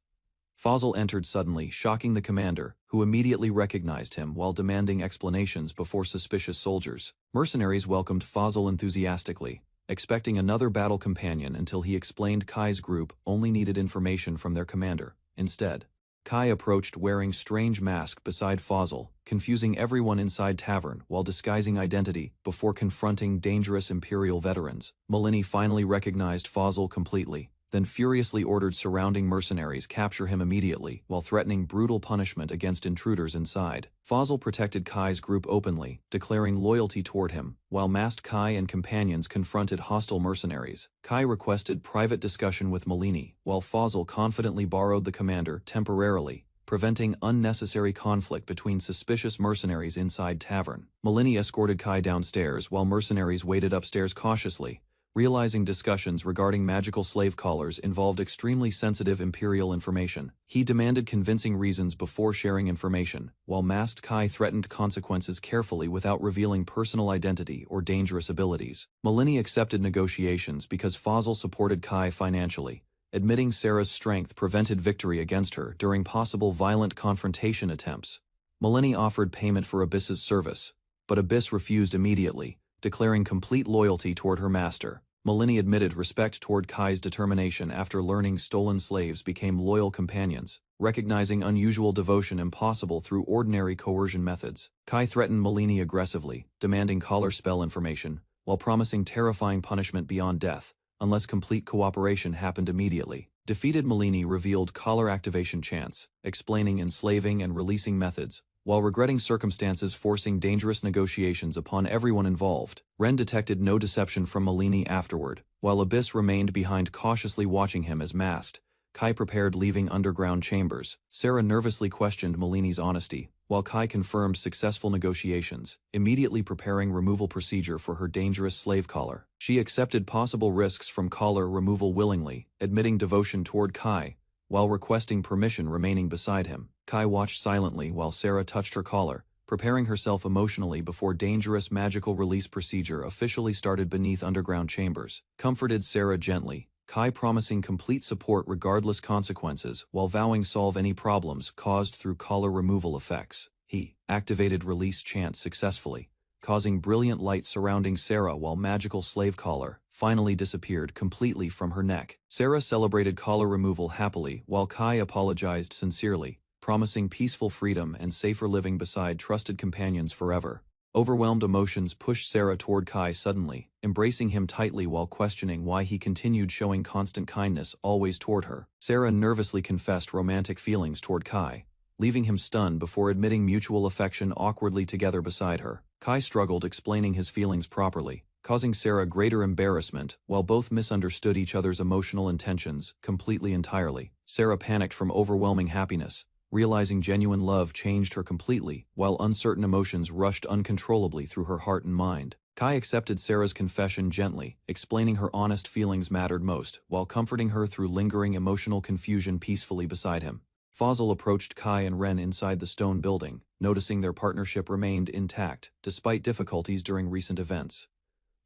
Fazl entered suddenly, shocking the commander, who immediately recognized him while demanding explanations before suspicious soldiers. Mercenaries welcomed Fazl enthusiastically, expecting another battle companion until he explained Kai's group only needed information from their commander. Instead, Kai approached wearing strange mask beside Fazl, confusing everyone inside tavern while disguising identity before confronting dangerous Imperial veterans. Malini finally recognized Fazl completely, then furiously ordered surrounding mercenaries capture him immediately while threatening brutal punishment against intruders inside. Fazl protected Kai's group openly, declaring loyalty toward him, while masked Kai and companions confronted hostile mercenaries. Kai requested private discussion with Malini, while Fazl confidently borrowed the commander temporarily, preventing unnecessary conflict between suspicious mercenaries inside tavern. Malini escorted Kai downstairs while mercenaries waited upstairs cautiously, realizing discussions regarding magical slave collars involved extremely sensitive Imperial information. He demanded convincing reasons before sharing information, while masked Kai threatened consequences carefully without revealing personal identity or dangerous abilities. Malini accepted negotiations because Fazl supported Kai financially, admitting Sarah's strength prevented victory against her during possible violent confrontation attempts. Malini offered payment for Abyss's service, but Abyss refused immediately, declaring complete loyalty toward her master. Malini admitted respect toward Kai's determination after learning stolen slaves became loyal companions, recognizing unusual devotion impossible through ordinary coercion methods. Kai threatened Malini aggressively, demanding collar spell information, while promising terrifying punishment beyond death, unless complete cooperation happened immediately. Defeated Malini revealed collar activation chance, explaining enslaving and releasing methods, while regretting circumstances forcing dangerous negotiations upon everyone involved. Ren detected no deception from Malini afterward, while Abyss remained behind cautiously watching him as masked, Kai prepared leaving underground chambers. Sarah nervously questioned Malini's honesty, while Kai confirmed successful negotiations, immediately preparing removal procedure for her dangerous slave collar. She accepted possible risks from collar removal willingly, admitting devotion toward Kai, while requesting permission remaining beside him. Kai watched silently while Sarah touched her collar, preparing herself emotionally before dangerous magical release procedure officially started beneath underground chambers. Comforted Sarah gently, Kai promising complete support regardless consequences while vowing solve any problems caused through collar removal effects. He activated release chant successfully, causing brilliant light surrounding Sarah while magical slave collar finally disappeared completely from her neck. Sarah celebrated collar removal happily while Kai apologized sincerely, promising peaceful freedom and safer living beside trusted companions forever. Overwhelmed emotions pushed Sarah toward Kai suddenly, embracing him tightly while questioning why he continued showing constant kindness always toward her. Sarah nervously confessed romantic feelings toward Kai, leaving him stunned before admitting mutual affection awkwardly together beside her. Kai struggled explaining his feelings properly, causing Sarah greater embarrassment while both misunderstood each other's emotional intentions entirely. Sarah panicked from overwhelming happiness, realizing genuine love changed her completely, while uncertain emotions rushed uncontrollably through her heart and mind. Kai accepted Sarah's confession gently, explaining her honest feelings mattered most, while comforting her through lingering emotional confusion peacefully beside him. Fazal approached Kai and Ren inside the stone building, noticing their partnership remained intact, despite difficulties during recent events.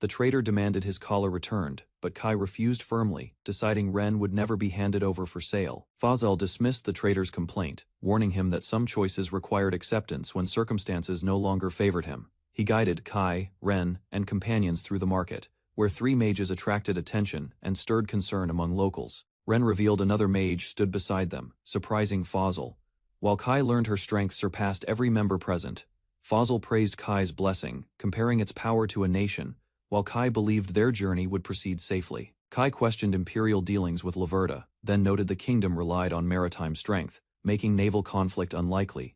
The traitor demanded his collar returned, but Kai refused firmly, deciding Ren would never be handed over for sale. Fazal dismissed the traitor's complaint, warning him that some choices required acceptance when circumstances no longer favored him. He guided Kai, Ren, and companions through the market, where three mages attracted attention and stirred concern among locals. Ren revealed another mage stood beside them, surprising Fazal. While Kai learned her strength surpassed every member present, Fazal praised Kai's blessing, comparing its power to a nation, while Kai believed their journey would proceed safely. Kai questioned imperial dealings with Laverda, then noted the kingdom relied on maritime strength, making naval conflict unlikely.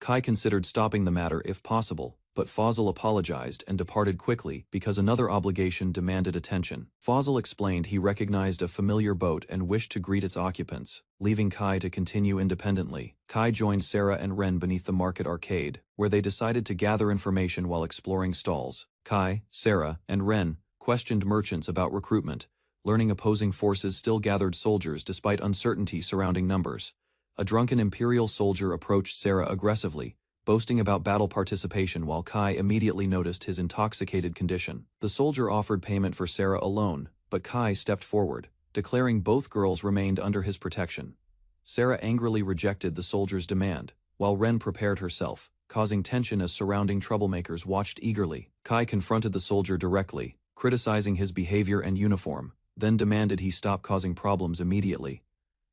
Kai considered stopping the matter if possible, but Fazal apologized and departed quickly because another obligation demanded attention. Fazal explained he recognized a familiar boat and wished to greet its occupants, leaving Kai to continue independently. Kai joined Sarah and Ren beneath the market arcade, where they decided to gather information while exploring stalls. Kai, Sarah, and Ren questioned merchants about recruitment, learning opposing forces still gathered soldiers despite uncertainty surrounding numbers. A drunken imperial soldier approached Sarah aggressively, boasting about battle participation while Kai immediately noticed his intoxicated condition. The soldier offered payment for Sarah alone, but Kai stepped forward, declaring both girls remained under his protection. Sarah angrily rejected the soldier's demand, while Ren prepared herself, causing tension as surrounding troublemakers watched eagerly. Kai confronted the soldier directly, criticizing his behavior and uniform, then demanded he stop causing problems immediately.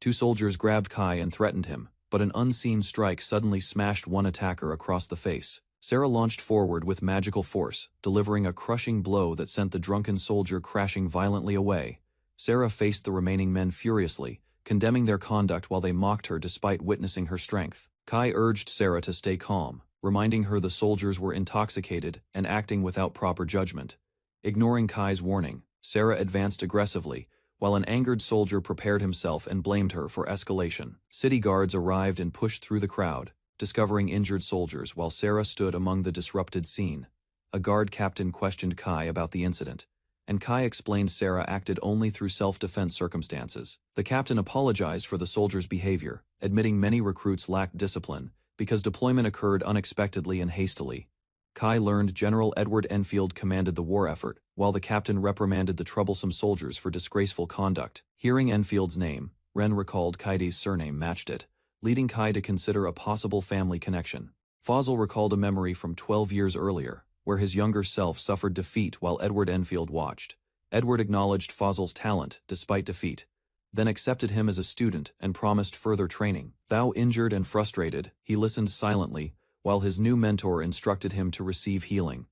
Two soldiers grabbed Kai and threatened him, but an unseen strike suddenly smashed one attacker across the face. Sarah launched forward with magical force, delivering a crushing blow that sent the drunken soldier crashing violently away. Sarah faced the remaining men furiously, condemning their conduct while they mocked her despite witnessing her strength. Kai urged Sarah to stay calm, reminding her the soldiers were intoxicated and acting without proper judgment. Ignoring Kai's warning, Sarah advanced aggressively, while an angered soldier prepared himself and blamed her for escalation. City guards arrived and pushed through the crowd, discovering injured soldiers while Sarah stood among the disrupted scene. A guard captain questioned Kai about the incident, and Kai explained Sarah acted only through self-defense circumstances. The captain apologized for the soldiers' behavior, admitting many recruits lacked discipline because deployment occurred unexpectedly and hastily. Kai learned General Edward Enfield commanded the war effort, while the captain reprimanded the troublesome soldiers for disgraceful conduct. Hearing Enfield's name, Ren recalled Kaide's surname matched it, leading Kai to consider a possible family connection. Fazal recalled a memory from 12 years earlier, where his younger self suffered defeat while Edward Enfield watched. Edward acknowledged Fazal's talent despite defeat, then accepted him as a student and promised further training. Though injured and frustrated, he listened silently, while his new mentor instructed him to receive healing.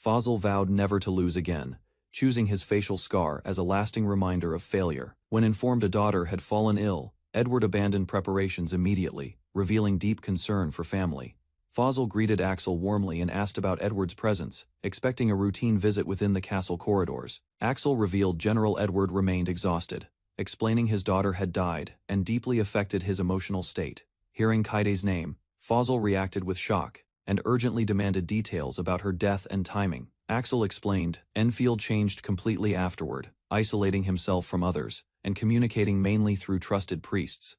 Fazal vowed never to lose again, choosing his facial scar as a lasting reminder of failure. When informed a daughter had fallen ill, Edward abandoned preparations immediately, revealing deep concern for family. Fazal greeted Axel warmly and asked about Edward's presence, expecting a routine visit within the castle corridors. Axel revealed General Edward remained exhausted, explaining his daughter had died and deeply affected his emotional state. Hearing Kaide's name, Fazl reacted with shock and urgently demanded details about her death and timing. Axel explained, Enfield changed completely afterward, isolating himself from others and communicating mainly through trusted priests.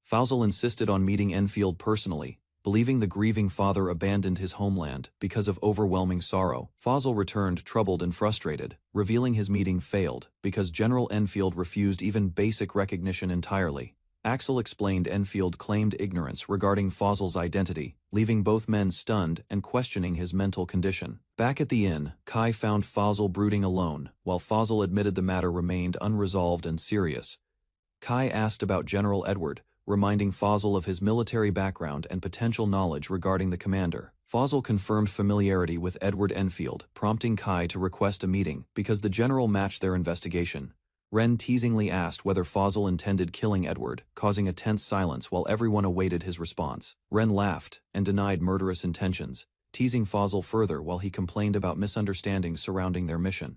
Fazl insisted on meeting Enfield personally, believing the grieving father abandoned his homeland because of overwhelming sorrow. Fazl returned troubled and frustrated, revealing his meeting failed because General Enfield refused even basic recognition entirely. Axel explained Enfield claimed ignorance regarding Fazl's identity, leaving both men stunned and questioning his mental condition. Back at the inn, Kai found Fazl brooding alone, while Fazl admitted the matter remained unresolved and serious. Kai asked about General Edward, reminding Fazl of his military background and potential knowledge regarding the commander. Fazl confirmed familiarity with Edward Enfield, prompting Kai to request a meeting because the general matched their investigation. Ren teasingly asked whether Fazl intended killing Edward, causing a tense silence while everyone awaited his response. Ren laughed and denied murderous intentions, teasing Fazl further while he complained about misunderstandings surrounding their mission.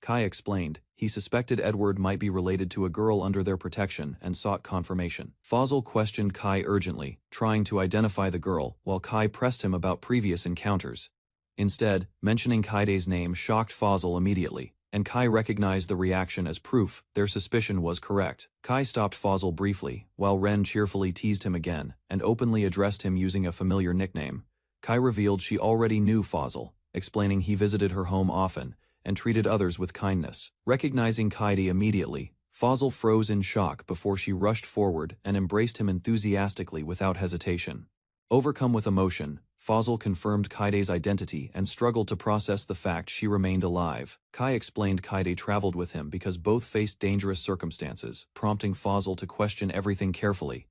Kai explained he suspected Edward might be related to a girl under their protection and sought confirmation. Fazl questioned Kai urgently, trying to identify the girl, while Kai pressed him about previous encounters. Instead, mentioning Kaide's name shocked Fazl immediately, and Kai recognized the reaction as proof their suspicion was correct. Kai stopped Fazl briefly, while Ren cheerfully teased him again and openly addressed him using a familiar nickname. Kai revealed she already knew Fazl, explaining he visited her home often and treated others with kindness. Recognizing Kaide immediately, Fazl froze in shock before she rushed forward and embraced him enthusiastically without hesitation. Overcome with emotion, Fazl confirmed Kaide's identity and struggled to process the fact she remained alive. Kai explained Kaide traveled with him because both faced dangerous circumstances, prompting Fazl to question everything carefully.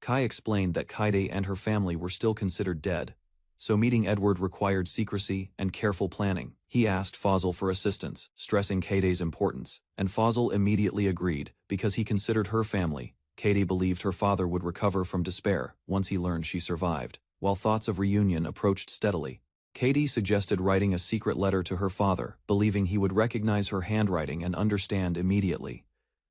Kai explained that Kaide and her family were still considered dead, so meeting Edward required secrecy and careful planning. He asked Fazl for assistance, stressing Kaide's importance, and Fazl immediately agreed because he considered her family. Kaide believed her father would recover from despair once he learned she survived. While thoughts of reunion approached steadily, Kaide suggested writing a secret letter to her father, believing he would recognize her handwriting and understand immediately.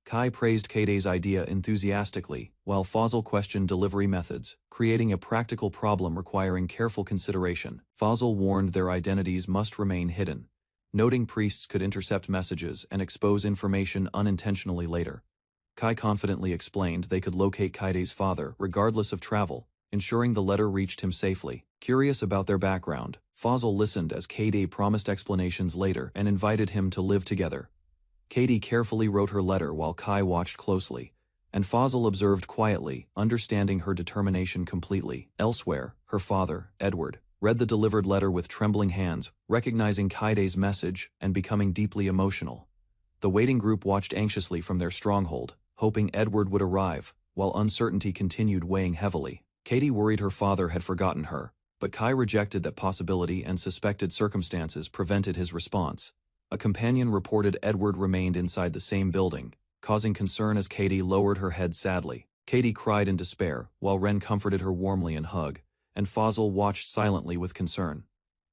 Kai praised Kaide's idea enthusiastically, while Fazl questioned delivery methods, creating a practical problem requiring careful consideration. Fazl warned their identities must remain hidden, noting priests could intercept messages and expose information unintentionally later. Kai confidently explained they could locate Kaide's father regardless of travel, ensuring the letter reached him safely. Curious about their background, Fazl listened as Kaide promised explanations later and invited him to live together. Kaide carefully wrote her letter while Kai watched closely, and Fazl observed quietly, understanding her determination completely. Elsewhere, her father, Edward, read the delivered letter with trembling hands, recognizing Kaide's message and becoming deeply emotional. The waiting group watched anxiously from their stronghold, hoping Edward would arrive, while uncertainty continued weighing heavily. Kaide worried her father had forgotten her, but Kai rejected that possibility and suspected circumstances prevented his response. A companion reported Edward remained inside the same building, causing concern as Kaide lowered her head sadly. Kaide cried in despair, while Ren comforted her warmly in hug, and Fazl watched silently with concern.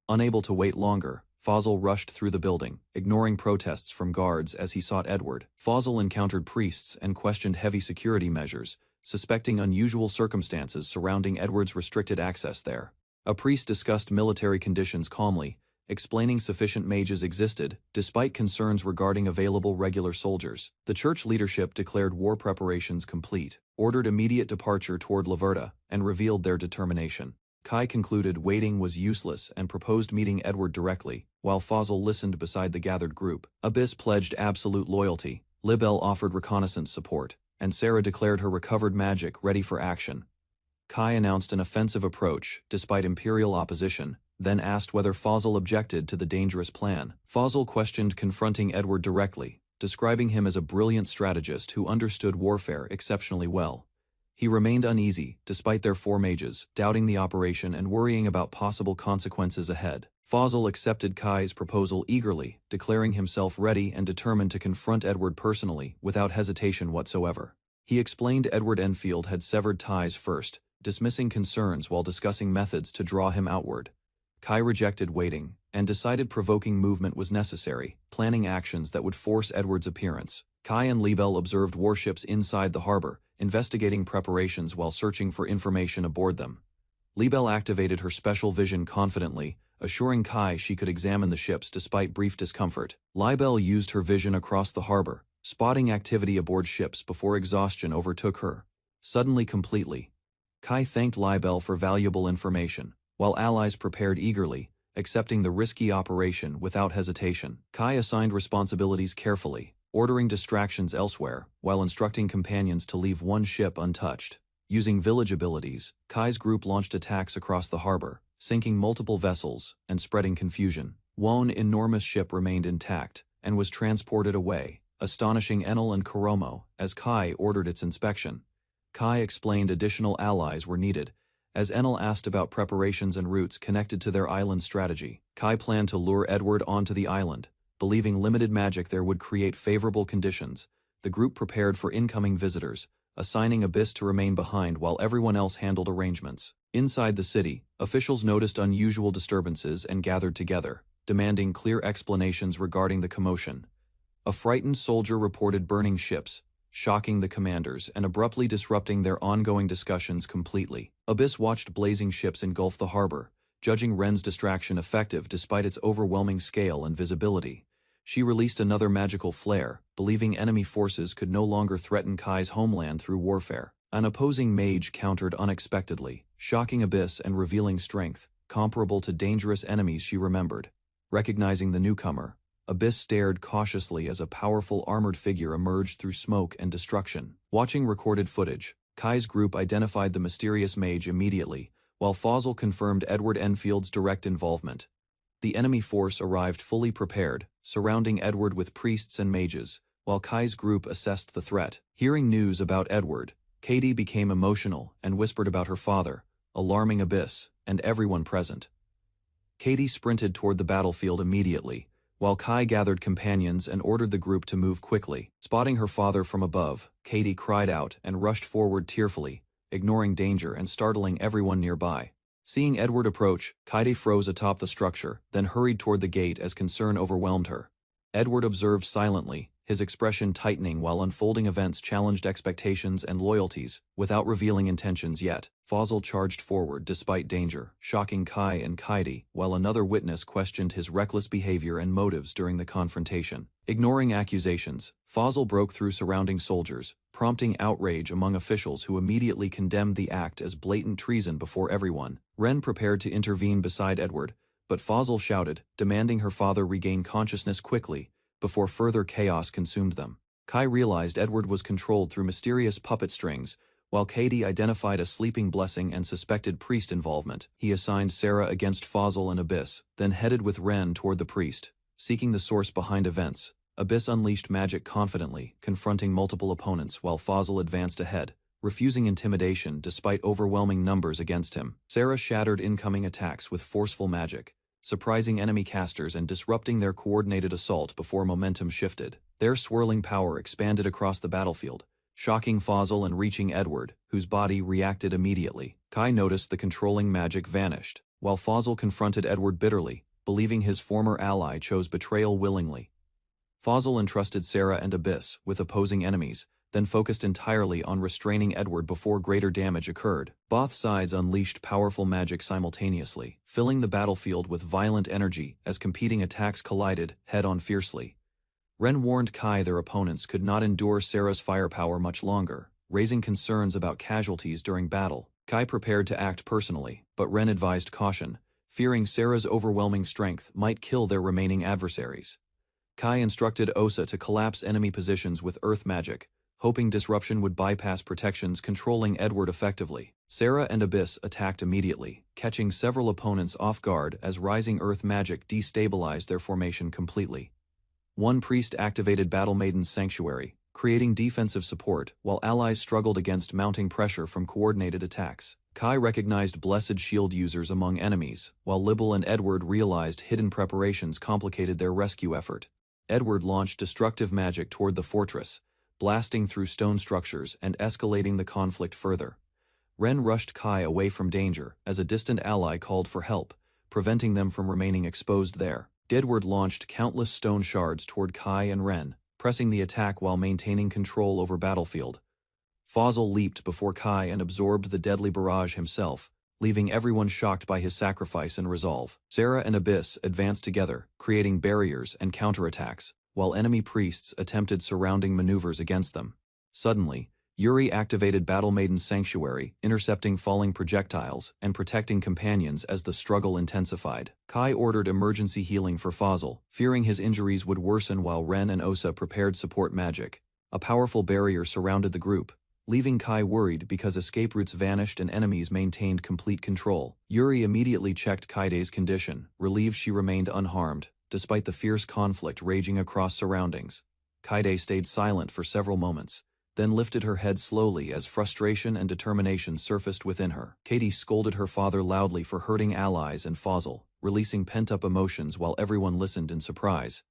Unable to wait longer, Fazl rushed through the building, ignoring protests from guards as he sought Edward. Fazl encountered priests and questioned heavy security measures, suspecting unusual circumstances surrounding Edward's restricted access there. A priest discussed military conditions calmly, explaining sufficient mages existed, despite concerns regarding available regular soldiers. The church leadership declared war preparations complete, ordered immediate departure toward Laverta, and revealed their determination. Kai concluded waiting was useless and proposed meeting Edward directly, while Fazl listened beside the gathered group. Abyss pledged absolute loyalty, Libel offered reconnaissance support, and Sarah declared her recovered magic ready for action. Kai announced an offensive approach, despite Imperial opposition, then asked whether Fazl objected to the dangerous plan. Fazl questioned confronting Edward directly, describing him as a brilliant strategist who understood warfare exceptionally well. He remained uneasy, despite their 4 mages, doubting the operation and worrying about possible consequences ahead. Fazl accepted Kai's proposal eagerly, declaring himself ready and determined to confront Edward personally, without hesitation whatsoever. He explained Edward Enfield had severed ties first, dismissing concerns while discussing methods to draw him outward. Kai rejected waiting, and decided provoking movement was necessary, planning actions that would force Edward's appearance. Kai and Liebel observed warships inside the harbor, investigating preparations while searching for information aboard them. Liebel activated her special vision confidently, assuring Kai she could examine the ships despite brief discomfort. Liebel used her vision across the harbor, spotting activity aboard ships before exhaustion overtook her. Suddenly completely. Kai thanked Liebel for valuable information, while allies prepared eagerly, accepting the risky operation without hesitation. Kai assigned responsibilities carefully, ordering distractions elsewhere, while instructing companions to leave one ship untouched. Using village abilities, Kai's group launched attacks across the harbor, sinking multiple vessels and spreading confusion. One's enormous ship remained intact and was transported away, astonishing Enel and Kuromo as Kai ordered its inspection. Kai explained additional allies were needed, as Enel asked about preparations and routes connected to their island strategy. Kai planned to lure Edward onto the island, believing limited magic there would create favorable conditions. The group prepared for incoming visitors, assigning Abyss to remain behind while everyone else handled arrangements. Inside the city, officials noticed unusual disturbances and gathered together, demanding clear explanations regarding the commotion. A frightened soldier reported burning ships, shocking the commanders and abruptly disrupting their ongoing discussions completely. Abyss watched blazing ships engulf the harbor, judging Ren's distraction effective despite its overwhelming scale and visibility. She released another magical flare, believing enemy forces could no longer threaten Kai's homeland through warfare. An opposing mage countered unexpectedly, shocking Abyss and revealing strength, comparable to dangerous enemies she remembered. Recognizing the newcomer, Abyss stared cautiously as a powerful armored figure emerged through smoke and destruction. Watching recorded footage, Kai's group identified the mysterious mage immediately, while Fossil confirmed Edward Enfield's direct involvement. The enemy force arrived fully prepared, surrounding Edward with priests and mages, while Kai's group assessed the threat. Hearing news about Edward, Katie became emotional and whispered about her father, alarming Abyss and everyone present. Katie sprinted toward the battlefield immediately, while Kai gathered companions and ordered the group to move quickly. Spotting her father from above, Katie cried out and rushed forward tearfully, ignoring danger and startling everyone nearby. Seeing Edward approach, Katie froze atop the structure, then hurried toward the gate as concern overwhelmed her. Edward observed silently, his expression tightening while unfolding events challenged expectations and loyalties, without revealing intentions yet. Fossil charged forward despite danger, shocking Kai and Kaidi, while another witness questioned his reckless behavior and motives during the confrontation. Ignoring accusations, Fossil broke through surrounding soldiers, prompting outrage among officials who immediately condemned the act as blatant treason before everyone. Ren prepared to intervene beside Edward, but Fossil shouted, demanding her father regain consciousness quickly, before further chaos consumed them. Kai realized Edward was controlled through mysterious puppet strings, while Katie identified a sleeping blessing and suspected priest involvement. He assigned Sarah against Fossil and Abyss, then headed with Ren toward the priest, seeking the source behind events. Abyss unleashed magic confidently, confronting multiple opponents while Fossil advanced ahead, refusing intimidation despite overwhelming numbers against him. Sarah shattered incoming attacks with forceful magic, surprising enemy casters and disrupting their coordinated assault before momentum shifted. Their swirling power expanded across the battlefield, shocking Fossil and reaching Edward, whose body reacted immediately. Kai noticed the controlling magic vanished, while Fossil confronted Edward bitterly, believing his former ally chose betrayal willingly. Fossil entrusted Sarah and Abyss with opposing enemies, then focused entirely on restraining Edward before greater damage occurred. Both sides unleashed powerful magic simultaneously, filling the battlefield with violent energy as competing attacks collided head-on fiercely. Ren warned Kai their opponents could not endure Sarah's firepower much longer, raising concerns about casualties during battle. Kai prepared to act personally, but Ren advised caution, fearing Sarah's overwhelming strength might kill their remaining adversaries. Kai instructed Osa to collapse enemy positions with earth magic, hoping disruption would bypass protections controlling Edward effectively. Sarah and Abyss attacked immediately, catching several opponents off guard as rising earth magic destabilized their formation completely. One priest activated Battle Maiden's sanctuary, creating defensive support while allies struggled against mounting pressure from coordinated attacks. Kai recognized blessed shield users among enemies, while Libel and Edward realized hidden preparations complicated their rescue effort. Edward launched destructive magic toward the fortress, blasting through stone structures and escalating the conflict further. Ren rushed Kai away from danger as a distant ally called for help, preventing them from remaining exposed there. Edward launched countless stone shards toward Kai and Ren, pressing the attack while maintaining control over battlefield. Fazl leaped before Kai and absorbed the deadly barrage himself, leaving everyone shocked by his sacrifice and resolve. Sarah and Abyss advanced together, creating barriers and counterattacks, while enemy priests attempted surrounding maneuvers against them. Suddenly, Yuri activated Battle Maiden's Sanctuary, intercepting falling projectiles and protecting companions as the struggle intensified. Kai ordered emergency healing for Fazl, fearing his injuries would worsen while Ren and Osa prepared support magic. A powerful barrier surrounded the group, leaving Kai worried because escape routes vanished and enemies maintained complete control. Yuri immediately checked Kaide's condition, relieved she remained unharmed, despite the fierce conflict raging across surroundings. Kaide stayed silent for several moments, then lifted her head slowly as frustration and determination surfaced within her. Katie scolded her father loudly for hurting allies and Fazl, releasing pent-up emotions while everyone listened in surprise.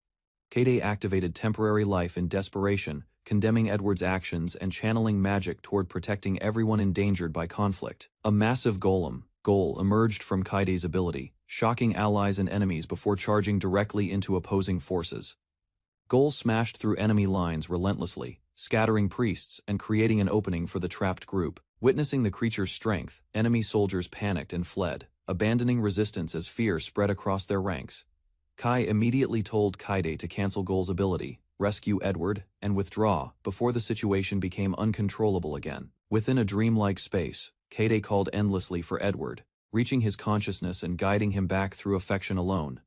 Kaide activated temporary life in desperation, condemning Edward's actions and channeling magic toward protecting everyone endangered by conflict. A massive golem emerged from Kaide's ability, shocking allies and enemies before charging directly into opposing forces. Gol smashed through enemy lines relentlessly, scattering priests and creating an opening for the trapped group. Witnessing the creature's strength, enemy soldiers panicked and fled, abandoning resistance as fear spread across their ranks. Kai immediately told Kaide to cancel Gol's ability, rescue Edward, and withdraw before the situation became uncontrollable again. Within a dreamlike space, Kaide called endlessly for Edward, reaching his consciousness and guiding him back through affection alone.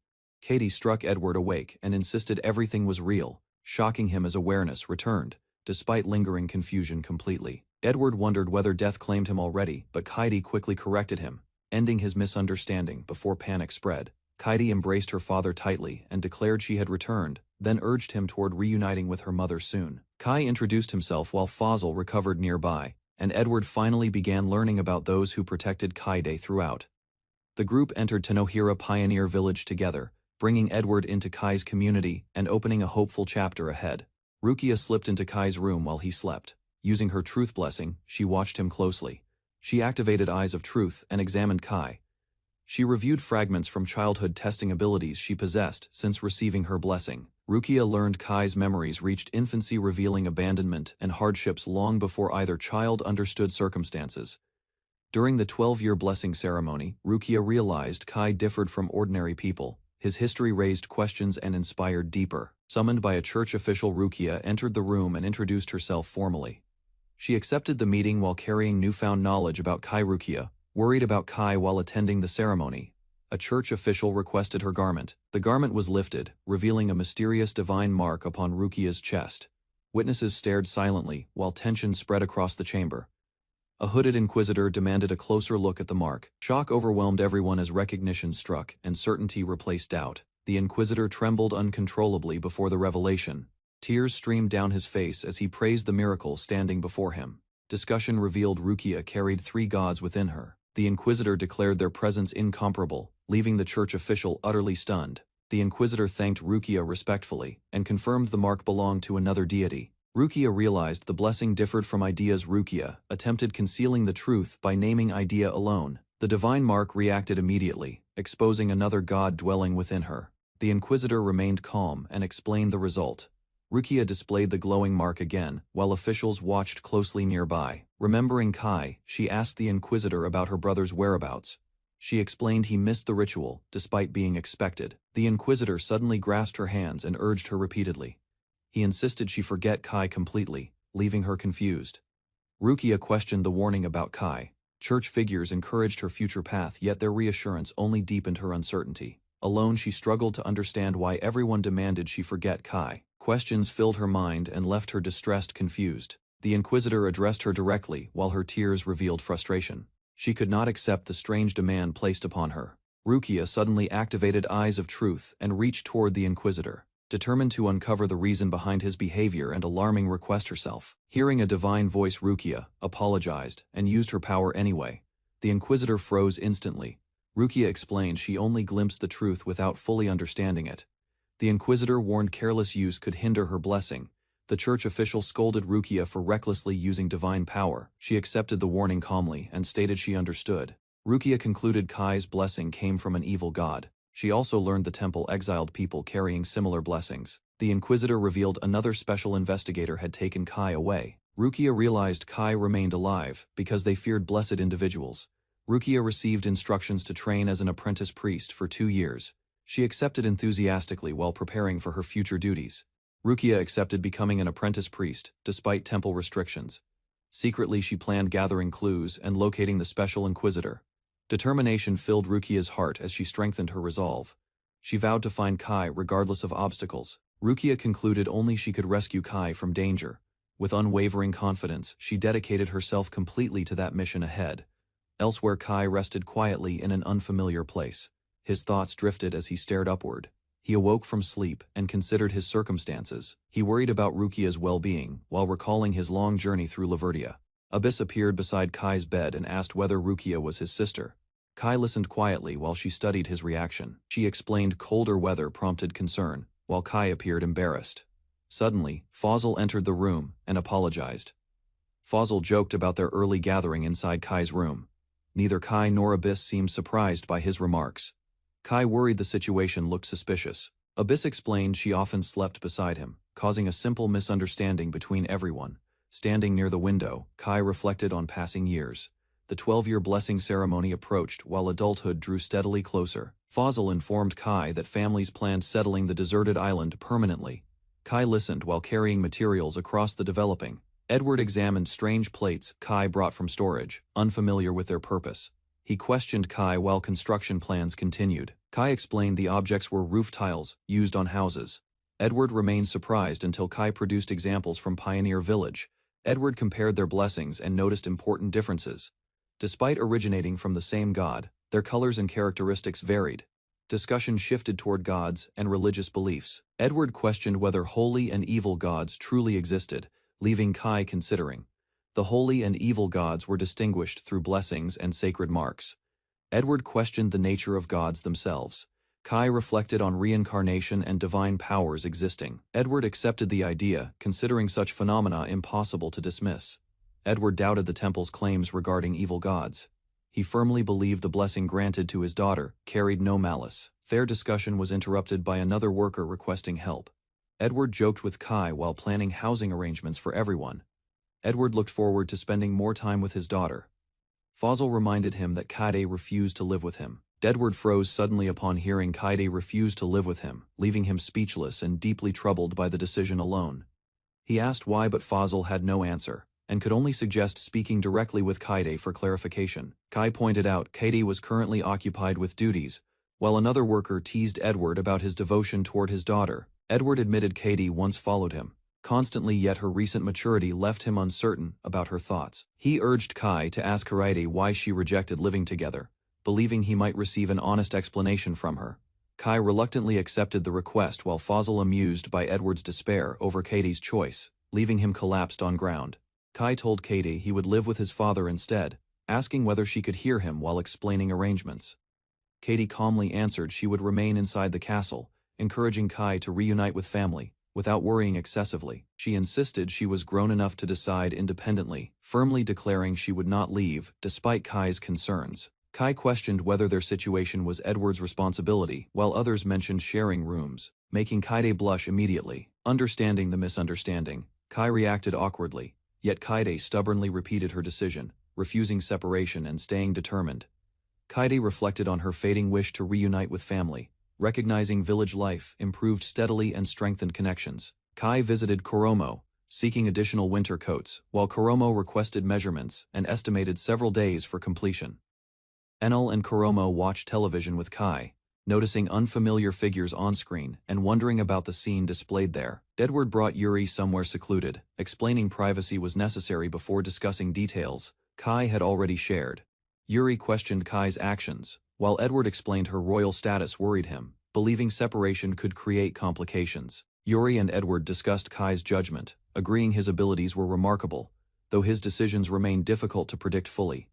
Katie struck Edward awake and insisted everything was real, shocking him as awareness returned, despite lingering confusion completely. Edward wondered whether death claimed him already, but Kaide quickly corrected him, ending his misunderstanding before panic spread. Kaide embraced her father tightly and declared she had returned, then urged him toward reuniting with her mother soon. Kai introduced himself while Fazl recovered nearby, and Edward finally began learning about those who protected Kaide throughout. The group entered Tanohira Pioneer Village together, bringing Edward into Kai's community and opening a hopeful chapter ahead. Rukia slipped into Kai's room while he slept. Using her truth blessing, she watched him closely. She activated Eyes of Truth and examined Kai. She reviewed fragments from childhood testing abilities she possessed since receiving her blessing. Rukia learned Kai's memories reached infancy, revealing abandonment and hardships long before either child understood circumstances. During the 12-year blessing ceremony, Rukia realized Kai differed from ordinary people. His history raised questions and inspired deeper. Summoned by a church official, Rukia entered the room and introduced herself formally. She accepted the meeting while carrying newfound knowledge about Kai. Rukia, worried about Kai while attending the ceremony, a church official requested her garment. The garment was lifted, revealing a mysterious divine mark upon Rukia's chest. Witnesses stared silently while tension spread across the chamber. A hooded inquisitor demanded a closer look at the mark. Shock overwhelmed everyone as recognition struck and certainty replaced doubt. The inquisitor trembled uncontrollably before the revelation. Tears streamed down his face as he praised the miracle standing before him. Discussion revealed Rukia carried 3 gods within her. The inquisitor declared their presence incomparable, leaving the church official utterly stunned. The inquisitor thanked Rukia respectfully and confirmed the mark belonged to another deity. Rukia realized the blessing differed from Idea's. Rukia attempted concealing the truth by naming Idea alone. The divine mark reacted immediately, exposing another god dwelling within her. The inquisitor remained calm and explained the result. Rukia displayed the glowing mark again, while officials watched closely nearby. Remembering Kai, she asked the inquisitor about her brother's whereabouts. She explained he missed the ritual, despite being expected. The inquisitor suddenly grasped her hands and urged her repeatedly. He insisted she forget Kai completely, leaving her confused. Rukia questioned the warning about Kai. Church figures encouraged her future path, yet their reassurance only deepened her uncertainty. Alone, she struggled to understand why everyone demanded she forget Kai. Questions filled her mind and left her distressed, confused. The inquisitor addressed her directly while her tears revealed frustration. She could not accept the strange demand placed upon her. Rukia suddenly activated Eyes of Truth and reached toward the inquisitor, determined to uncover the reason behind his behavior and alarming request herself. Hearing a divine voice, Rukia apologized and used her power anyway. The inquisitor froze instantly. Rukia explained she only glimpsed the truth without fully understanding it. The inquisitor warned careless use could hinder her blessing. The church official scolded Rukia for recklessly using divine power. She accepted the warning calmly and stated she understood. Rukia concluded Kai's blessing came from an evil god. She also learned the temple exiled people carrying similar blessings. The Inquisitor revealed another special investigator had taken Kai away. Rukia realized Kai remained alive because they feared blessed individuals. Rukia received instructions to train as an apprentice priest for 2 years. She accepted enthusiastically while preparing for her future duties. Rukia accepted becoming an apprentice priest, despite temple restrictions. Secretly, she planned gathering clues and locating the special Inquisitor. Determination filled Rukia's heart as she strengthened her resolve. She vowed to find Kai regardless of obstacles. Rukia concluded only she could rescue Kai from danger. With unwavering confidence, she dedicated herself completely to that mission ahead. Elsewhere, Kai rested quietly in an unfamiliar place. His thoughts drifted as he stared upward. He awoke from sleep and considered his circumstances. He worried about Rukia's well-being while recalling his long journey through Laverdia. Abyss appeared beside Kai's bed and asked whether Rukia was his sister. Kai listened quietly while she studied his reaction. She explained colder weather prompted concern, while Kai appeared embarrassed. Suddenly, Fazl entered the room and apologized. Fazl joked about their early gathering inside Kai's room. Neither Kai nor Abyss seemed surprised by his remarks. Kai worried the situation looked suspicious. Abyss explained she often slept beside him, causing a simple misunderstanding between everyone. Standing near the window, Kai reflected on passing years. The 12-year blessing ceremony approached while adulthood drew steadily closer. Fazl informed Kai that families planned settling the deserted island permanently. Kai listened while carrying materials across the developing. Edward examined strange plates Kai brought from storage, unfamiliar with their purpose. He questioned Kai while construction plans continued. Kai explained the objects were roof tiles used on houses. Edward remained surprised until Kai produced examples from Pioneer Village. Edward compared their blessings and noticed important differences. Despite originating from the same god, their colors and characteristics varied. Discussion shifted toward gods and religious beliefs. Edward questioned whether holy and evil gods truly existed, leaving Kai considering. The holy and evil gods were distinguished through blessings and sacred marks. Edward questioned the nature of gods themselves. Kai reflected on reincarnation and divine powers existing. Edward accepted the idea, considering such phenomena impossible to dismiss. Edward doubted the temple's claims regarding evil gods. He firmly believed the blessing granted to his daughter carried no malice. Their discussion was interrupted by another worker requesting help. Edward joked with Kai while planning housing arrangements for everyone. Edward looked forward to spending more time with his daughter. Fazl reminded him that Kaide refused to live with him. Edward froze suddenly upon hearing Kaide refused to live with him, leaving him speechless and deeply troubled by the decision alone. He asked why, but Fazl had no answer, and could only suggest speaking directly with Kaide for clarification. Kai pointed out Kaide was currently occupied with duties, while another worker teased Edward about his devotion toward his daughter. Edward admitted Kaide once followed him constantly, yet her recent maturity left him uncertain about her thoughts. He urged Kai to ask Kaide why she rejected living together, believing he might receive an honest explanation from her. Kai reluctantly accepted the request while Fazl amused by Edward's despair over Kaide's choice, leaving him collapsed on ground. Kai told Kaide he would live with his father instead, asking whether she could hear him while explaining arrangements. Kaide calmly answered she would remain inside the castle, encouraging Kai to reunite with family, without worrying excessively. She insisted she was grown enough to decide independently, firmly declaring she would not leave, despite Kai's concerns. Kai questioned whether their situation was Edward's responsibility, while others mentioned sharing rooms, making Kaide blush immediately. Understanding the misunderstanding, Kai reacted awkwardly, yet Kaide stubbornly repeated her decision, refusing separation and staying determined. Kaide reflected on her fading wish to reunite with family, recognizing village life improved steadily and strengthened connections. Kai visited Koromo, seeking additional winter coats, while Koromo requested measurements and estimated several days for completion. Enel and Koromo watched television with Kai, noticing unfamiliar figures on screen and wondering about the scene displayed there. Edward brought Yuri somewhere secluded, explaining privacy was necessary before discussing details Kai had already shared. Yuri questioned Kai's actions, while Edward explained her royal status worried him, believing separation could create complications. Yuri and Edward discussed Kai's judgment, agreeing his abilities were remarkable, though his decisions remained difficult to predict fully.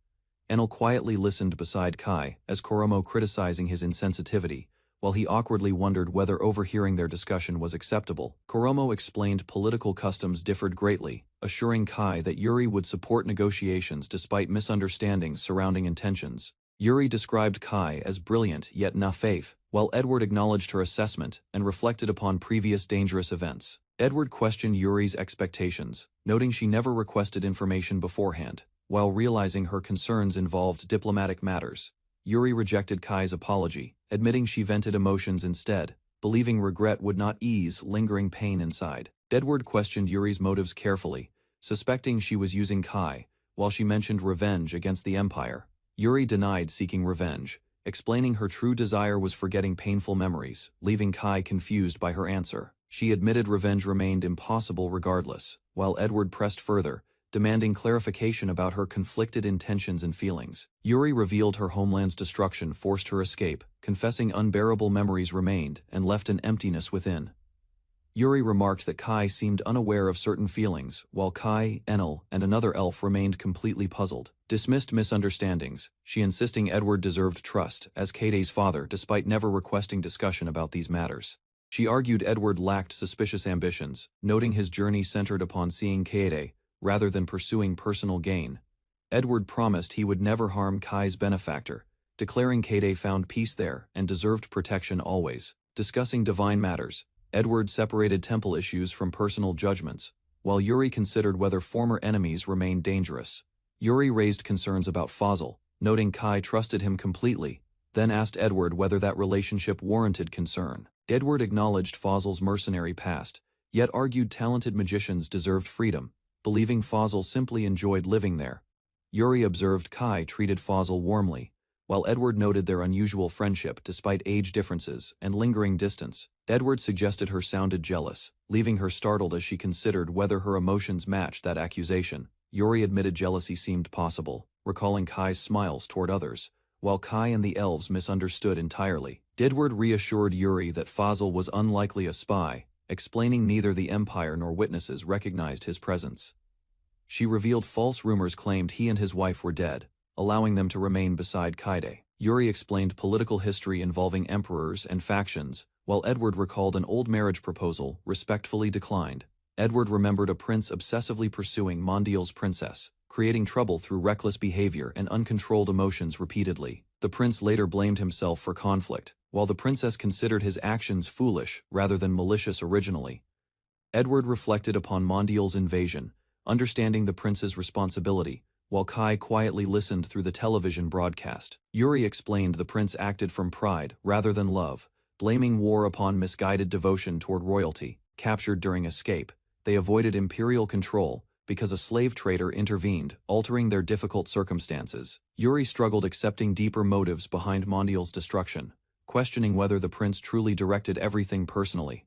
Enel quietly listened beside Kai, as Koromo criticizing his insensitivity, while he awkwardly wondered whether overhearing their discussion was acceptable. Koromo explained political customs differed greatly, assuring Kai that Yuri would support negotiations despite misunderstandings surrounding intentions. Yuri described Kai as brilliant yet naïve, while Edward acknowledged her assessment and reflected upon previous dangerous events. Edward questioned Yuri's expectations, noting she never requested information beforehand, while realizing her concerns involved diplomatic matters. Yuri rejected Kai's apology, admitting she vented emotions instead, believing regret would not ease lingering pain inside. Edward questioned Yuri's motives carefully, suspecting she was using Kai, while she mentioned revenge against the Empire. Yuri denied seeking revenge, explaining her true desire was forgetting painful memories, leaving Kai confused by her answer. She admitted revenge remained impossible regardless, while Edward pressed further, demanding clarification about her conflicted intentions and feelings. Yuri revealed her homeland's destruction forced her escape, confessing unbearable memories remained and left an emptiness within. Yuri remarked that Kai seemed unaware of certain feelings, while Kai, Enel, and another elf remained completely puzzled. Dismissed misunderstandings, she insisting Edward deserved trust as Kaide's father despite never requesting discussion about these matters. She argued Edward lacked suspicious ambitions, noting his journey centered upon seeing Kaede, rather than pursuing personal gain. Edward promised he would never harm Kai's benefactor, declaring Kaede found peace there and deserved protection always. Discussing divine matters, Edward separated temple issues from personal judgments, while Yuri considered whether former enemies remained dangerous. Yuri raised concerns about Fazl, noting Kai trusted him completely, then asked Edward whether that relationship warranted concern. Edward acknowledged Fazl's mercenary past, yet argued talented magicians deserved freedom, believing Fazl simply enjoyed living there. Yuri observed Kai treated Fazl warmly, while Edward noted their unusual friendship despite age differences and lingering distance. Edward suggested her sounded jealous, leaving her startled as she considered whether her emotions matched that accusation. Yuri admitted jealousy seemed possible, recalling Kai's smiles toward others, while Kai and the elves misunderstood entirely. Edward reassured Yuri that Fazl was unlikely a spy, explaining neither the Empire nor witnesses recognized his presence. She revealed false rumors claimed he and his wife were dead, allowing them to remain beside Kaede. Yuri explained political history involving emperors and factions, while Edward recalled an old marriage proposal respectfully declined. Edward remembered a prince obsessively pursuing Mondial's princess, creating trouble through reckless behavior and uncontrolled emotions repeatedly. The prince later blamed himself for conflict, while the princess considered his actions foolish rather than malicious originally. Edward reflected upon Mondial's invasion, understanding the prince's responsibility, while Kai quietly listened through the television broadcast. Yuri explained the prince acted from pride rather than love, blaming war upon misguided devotion toward royalty. Captured during escape, they avoided imperial control because a slave trader intervened, altering their difficult circumstances. Yuri struggled accepting deeper motives behind Mondial's destruction, questioning whether the prince truly directed everything personally.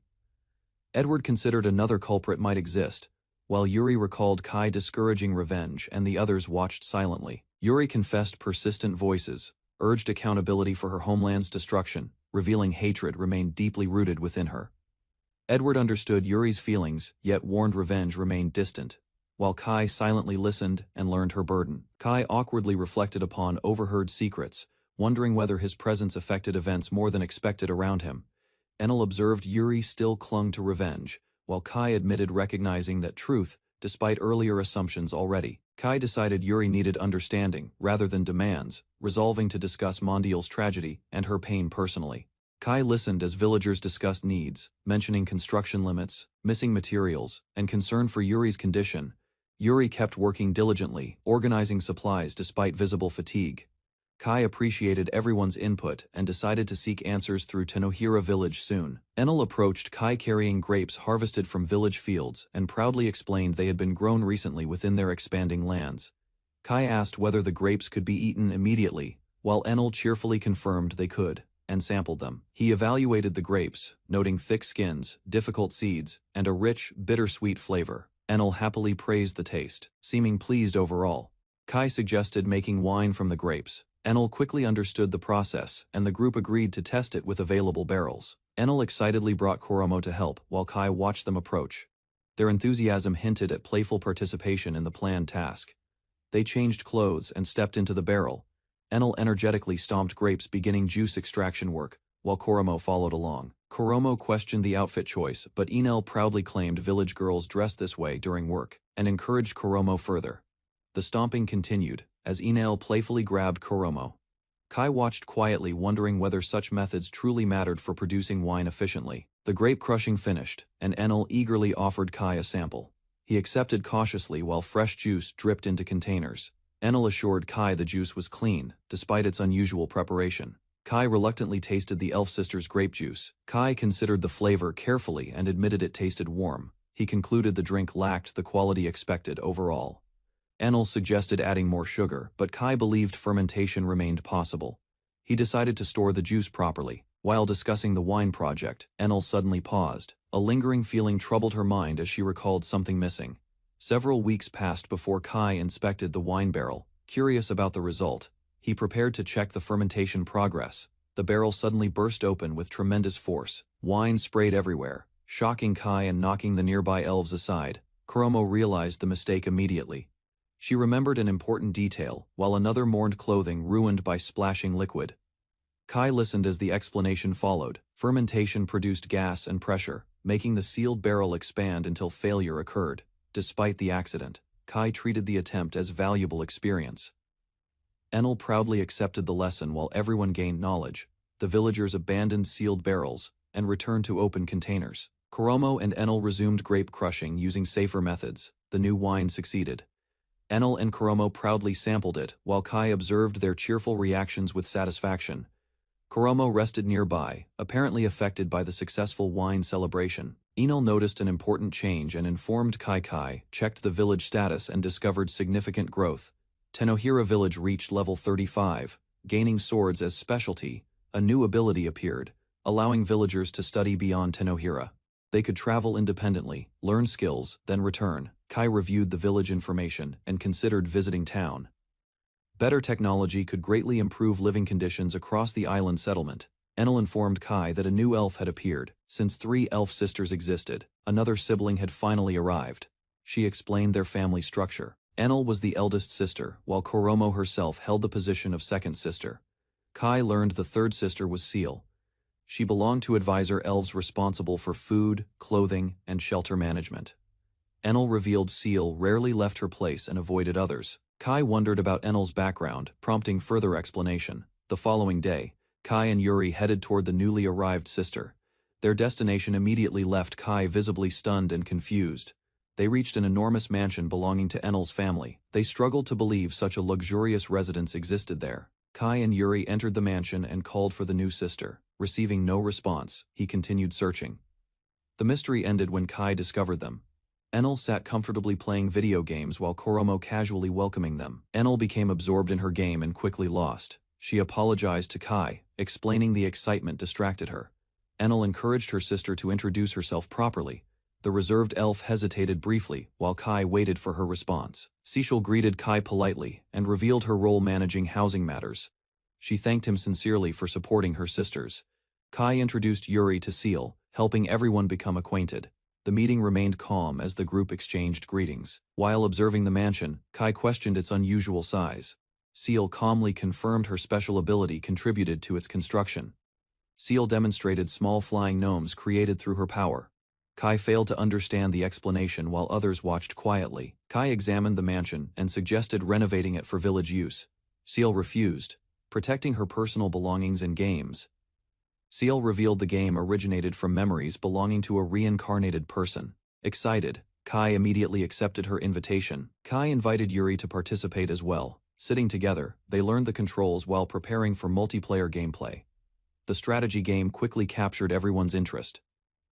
Edward considered another culprit might exist, while Yuri recalled Kai discouraging revenge and the others watched silently. Yuri confessed persistent voices, urged accountability for her homeland's destruction, revealing hatred remained deeply rooted within her. Edward understood Yuri's feelings, yet warned revenge remained distant, while Kai silently listened and learned her burden. Kai awkwardly reflected upon overheard secrets, wondering whether his presence affected events more than expected around him. Enel observed Yuri still clung to revenge, while Kai admitted recognizing that truth, despite earlier assumptions already. Kai decided Yuri needed understanding rather than demands, resolving to discuss Mondial's tragedy and her pain personally. Kai listened as villagers discussed needs, mentioning construction limits, missing materials, and concern for Yuri's condition. Yuri kept working diligently, organizing supplies despite visible fatigue. Kai appreciated everyone's input and decided to seek answers through Tenohira village soon. Enel approached Kai carrying grapes harvested from village fields and proudly explained they had been grown recently within their expanding lands. Kai asked whether the grapes could be eaten immediately, while Enel cheerfully confirmed they could, and sampled them. He evaluated the grapes, noting thick skins, difficult seeds, and a rich, bittersweet flavor. Enel happily praised the taste, seeming pleased overall. Kai suggested making wine from the grapes. Enel quickly understood the process, and the group agreed to test it with available barrels. Enel excitedly brought Koromo to help while Kai watched them approach. Their enthusiasm hinted at playful participation in the planned task. They changed clothes and stepped into the barrel. Enel energetically stomped grapes beginning juice extraction work, while Koromo followed along. Koromo questioned the outfit choice, but Enel proudly claimed village girls dressed this way during work, and encouraged Koromo further. The stomping continued, as Enel playfully grabbed Koromo. Kai watched quietly, wondering whether such methods truly mattered for producing wine efficiently. The grape crushing finished, and Enel eagerly offered Kai a sample. He accepted cautiously while fresh juice dripped into containers. Enel assured Kai the juice was clean, despite its unusual preparation. Kai reluctantly tasted the elf sister's grape juice. Kai considered the flavor carefully and admitted it tasted warm. He concluded the drink lacked the quality expected overall. Enel suggested adding more sugar, but Kai believed fermentation remained possible. He decided to store the juice properly. While discussing the wine project, Enel suddenly paused. A lingering feeling troubled her mind as she recalled something missing. Several weeks passed before Kai inspected the wine barrel. Curious about the result, he prepared to check the fermentation progress. The barrel suddenly burst open with tremendous force. Wine sprayed everywhere, shocking Kai and knocking the nearby elves aside. Kuromo realized the mistake immediately. She remembered an important detail, while another mourned clothing ruined by splashing liquid. Kai listened as the explanation followed. Fermentation produced gas and pressure, making the sealed barrel expand until failure occurred. Despite the accident, Kai treated the attempt as valuable experience. Enel proudly accepted the lesson while everyone gained knowledge. The villagers abandoned sealed barrels and returned to open containers. Kuromo and Enel resumed grape crushing using safer methods. The new wine succeeded. Enel and Kuromo proudly sampled it, while Kai observed their cheerful reactions with satisfaction. Kuromo rested nearby, apparently affected by the successful wine celebration. Enel noticed an important change and informed Kai, checked the village status and discovered significant growth. Tenohira village reached level 35, gaining swords as specialty. A new ability appeared, allowing villagers to study beyond Tenohira. They could travel independently, learn skills, then return. Kai reviewed the village information and considered visiting town. Better technology could greatly improve living conditions across the island settlement. Enel informed Kai that a new elf had appeared. Since 3 elf sisters existed, another sibling had finally arrived. She explained their family structure. Enel was the eldest sister, while Kuromo herself held the position of second sister. Kai learned the third sister was Seal. She belonged to advisor elves responsible for food, clothing, and shelter management. Enel revealed Seal rarely left her place and avoided others. Kai wondered about Enel's background, prompting further explanation. The following day, Kai and Yuri headed toward the newly arrived sister. Their destination immediately left Kai visibly stunned and confused. They reached an enormous mansion belonging to Enel's family. They struggled to believe such a luxurious residence existed there. Kai and Yuri entered the mansion and called for the new sister. Receiving no response, he continued searching. The mystery ended when Kai discovered them. Enel sat comfortably playing video games while Kuromo casually welcoming them. Enel became absorbed in her game and quickly lost. She apologized to Kai, explaining the excitement distracted her. Enel encouraged her sister to introduce herself properly. The reserved elf hesitated briefly while Kai waited for her response. Cecil greeted Kai politely and revealed her role managing housing matters. She thanked him sincerely for supporting her sisters. Kai introduced Yuri to Seal, helping everyone become acquainted. The meeting remained calm as the group exchanged greetings. While observing the mansion, Kai questioned its unusual size. Seal calmly confirmed her special ability contributed to its construction. Seal demonstrated small flying gnomes created through her power. Kai failed to understand the explanation while others watched quietly. Kai examined the mansion and suggested renovating it for village use. Seal refused, protecting her personal belongings and games. Seal revealed the game originated from memories belonging to a reincarnated person. Excited, Kai immediately accepted her invitation. Kai invited Yuri to participate as well. Sitting together, they learned the controls while preparing for multiplayer gameplay. The strategy game quickly captured everyone's interest.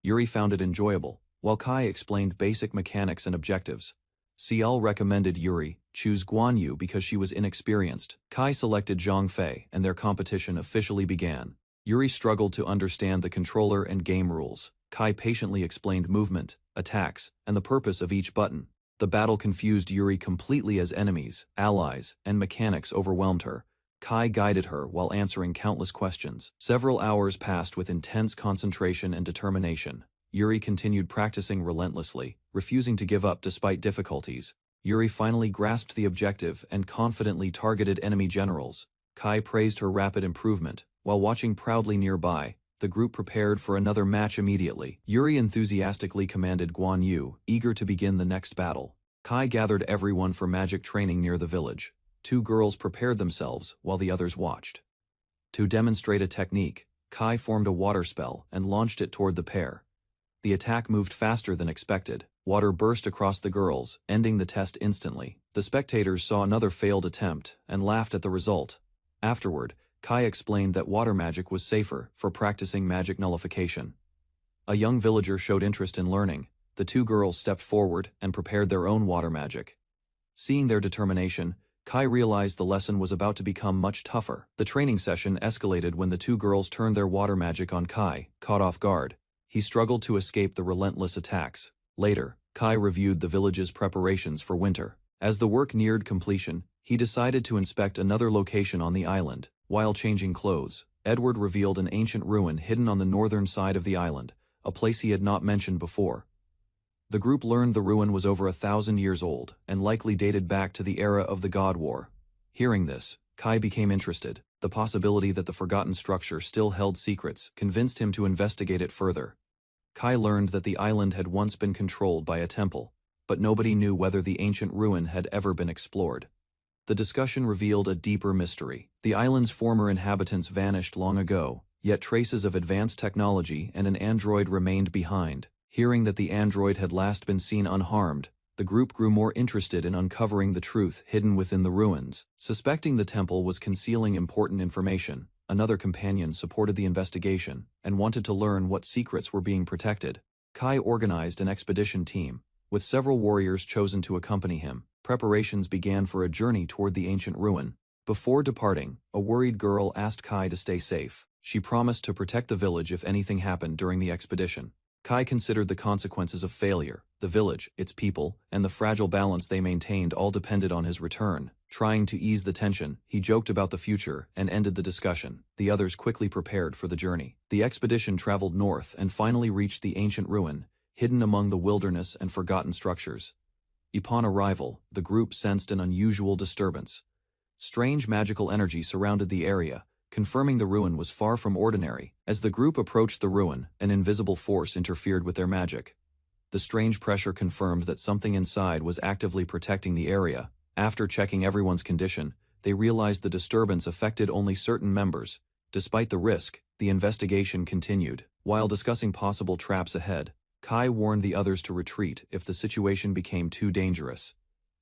Yuri found it enjoyable, while Kai explained basic mechanics and objectives. Seal recommended Yuri choose Guan Yu because she was inexperienced. Kai selected Zhang Fei and their competition officially began. Yuri struggled to understand the controller and game rules. Kai patiently explained movement, attacks, and the purpose of each button. The battle confused Yuri completely as enemies, allies, and mechanics overwhelmed her. Kai guided her while answering countless questions. Several hours passed with intense concentration and determination. Yuri continued practicing relentlessly, refusing to give up despite difficulties. Yuri finally grasped the objective and confidently targeted enemy generals. Kai praised her rapid improvement. While watching proudly nearby, the group prepared for another match immediately. Yuri enthusiastically commanded Guan Yu, eager to begin the next battle. Kai gathered everyone for magic training near the village. 2 girls prepared themselves while the others watched. To demonstrate a technique, Kai formed a water spell and launched it toward the pair. The attack moved faster than expected. Water burst across the girls, ending the test instantly. The spectators saw another failed attempt and laughed at the result. Afterward, Kai explained that water magic was safer for practicing magic nullification. A young villager showed interest in learning. The two girls stepped forward and prepared their own water magic. Seeing their determination, Kai realized the lesson was about to become much tougher. The training session escalated when the two girls turned their water magic on Kai, caught off guard. He struggled to escape the relentless attacks. Later, Kai reviewed the village's preparations for winter. As the work neared completion, he decided to inspect another location on the island. While changing clothes, Edward revealed an ancient ruin hidden on the northern side of the island, a place he had not mentioned before. The group learned the ruin was over 1,000 years old and likely dated back to the era of the God War. Hearing this, Kai became interested. The possibility that the forgotten structure still held secrets convinced him to investigate it further. Kai learned that the island had once been controlled by a temple, but nobody knew whether the ancient ruin had ever been explored. The discussion revealed a deeper mystery. The island's former inhabitants vanished long ago, yet traces of advanced technology and an android remained behind. Hearing that the android had last been seen unharmed, the group grew more interested in uncovering the truth hidden within the ruins. Suspecting the temple was concealing important information, another companion supported the investigation and wanted to learn what secrets were being protected. Kai organized an expedition team, with several warriors chosen to accompany him. Preparations began for a journey toward the ancient ruin. Before departing, a worried girl asked Kai to stay safe. She promised to protect the village if anything happened during the expedition. Kai considered the consequences of failure. The village, its people, and the fragile balance they maintained all depended on his return. Trying to ease the tension, he joked about the future and ended the discussion. The others quickly prepared for the journey. The expedition traveled north and finally reached the ancient ruin, hidden among the wilderness and forgotten structures. Upon arrival, the group sensed an unusual disturbance. Strange magical energy surrounded the area, confirming the ruin was far from ordinary. As the group approached the ruin, an invisible force interfered with their magic. The strange pressure confirmed that something inside was actively protecting the area. After checking everyone's condition, they realized the disturbance affected only certain members. Despite the risk, the investigation continued. While discussing possible traps ahead, Kai warned the others to retreat if the situation became too dangerous.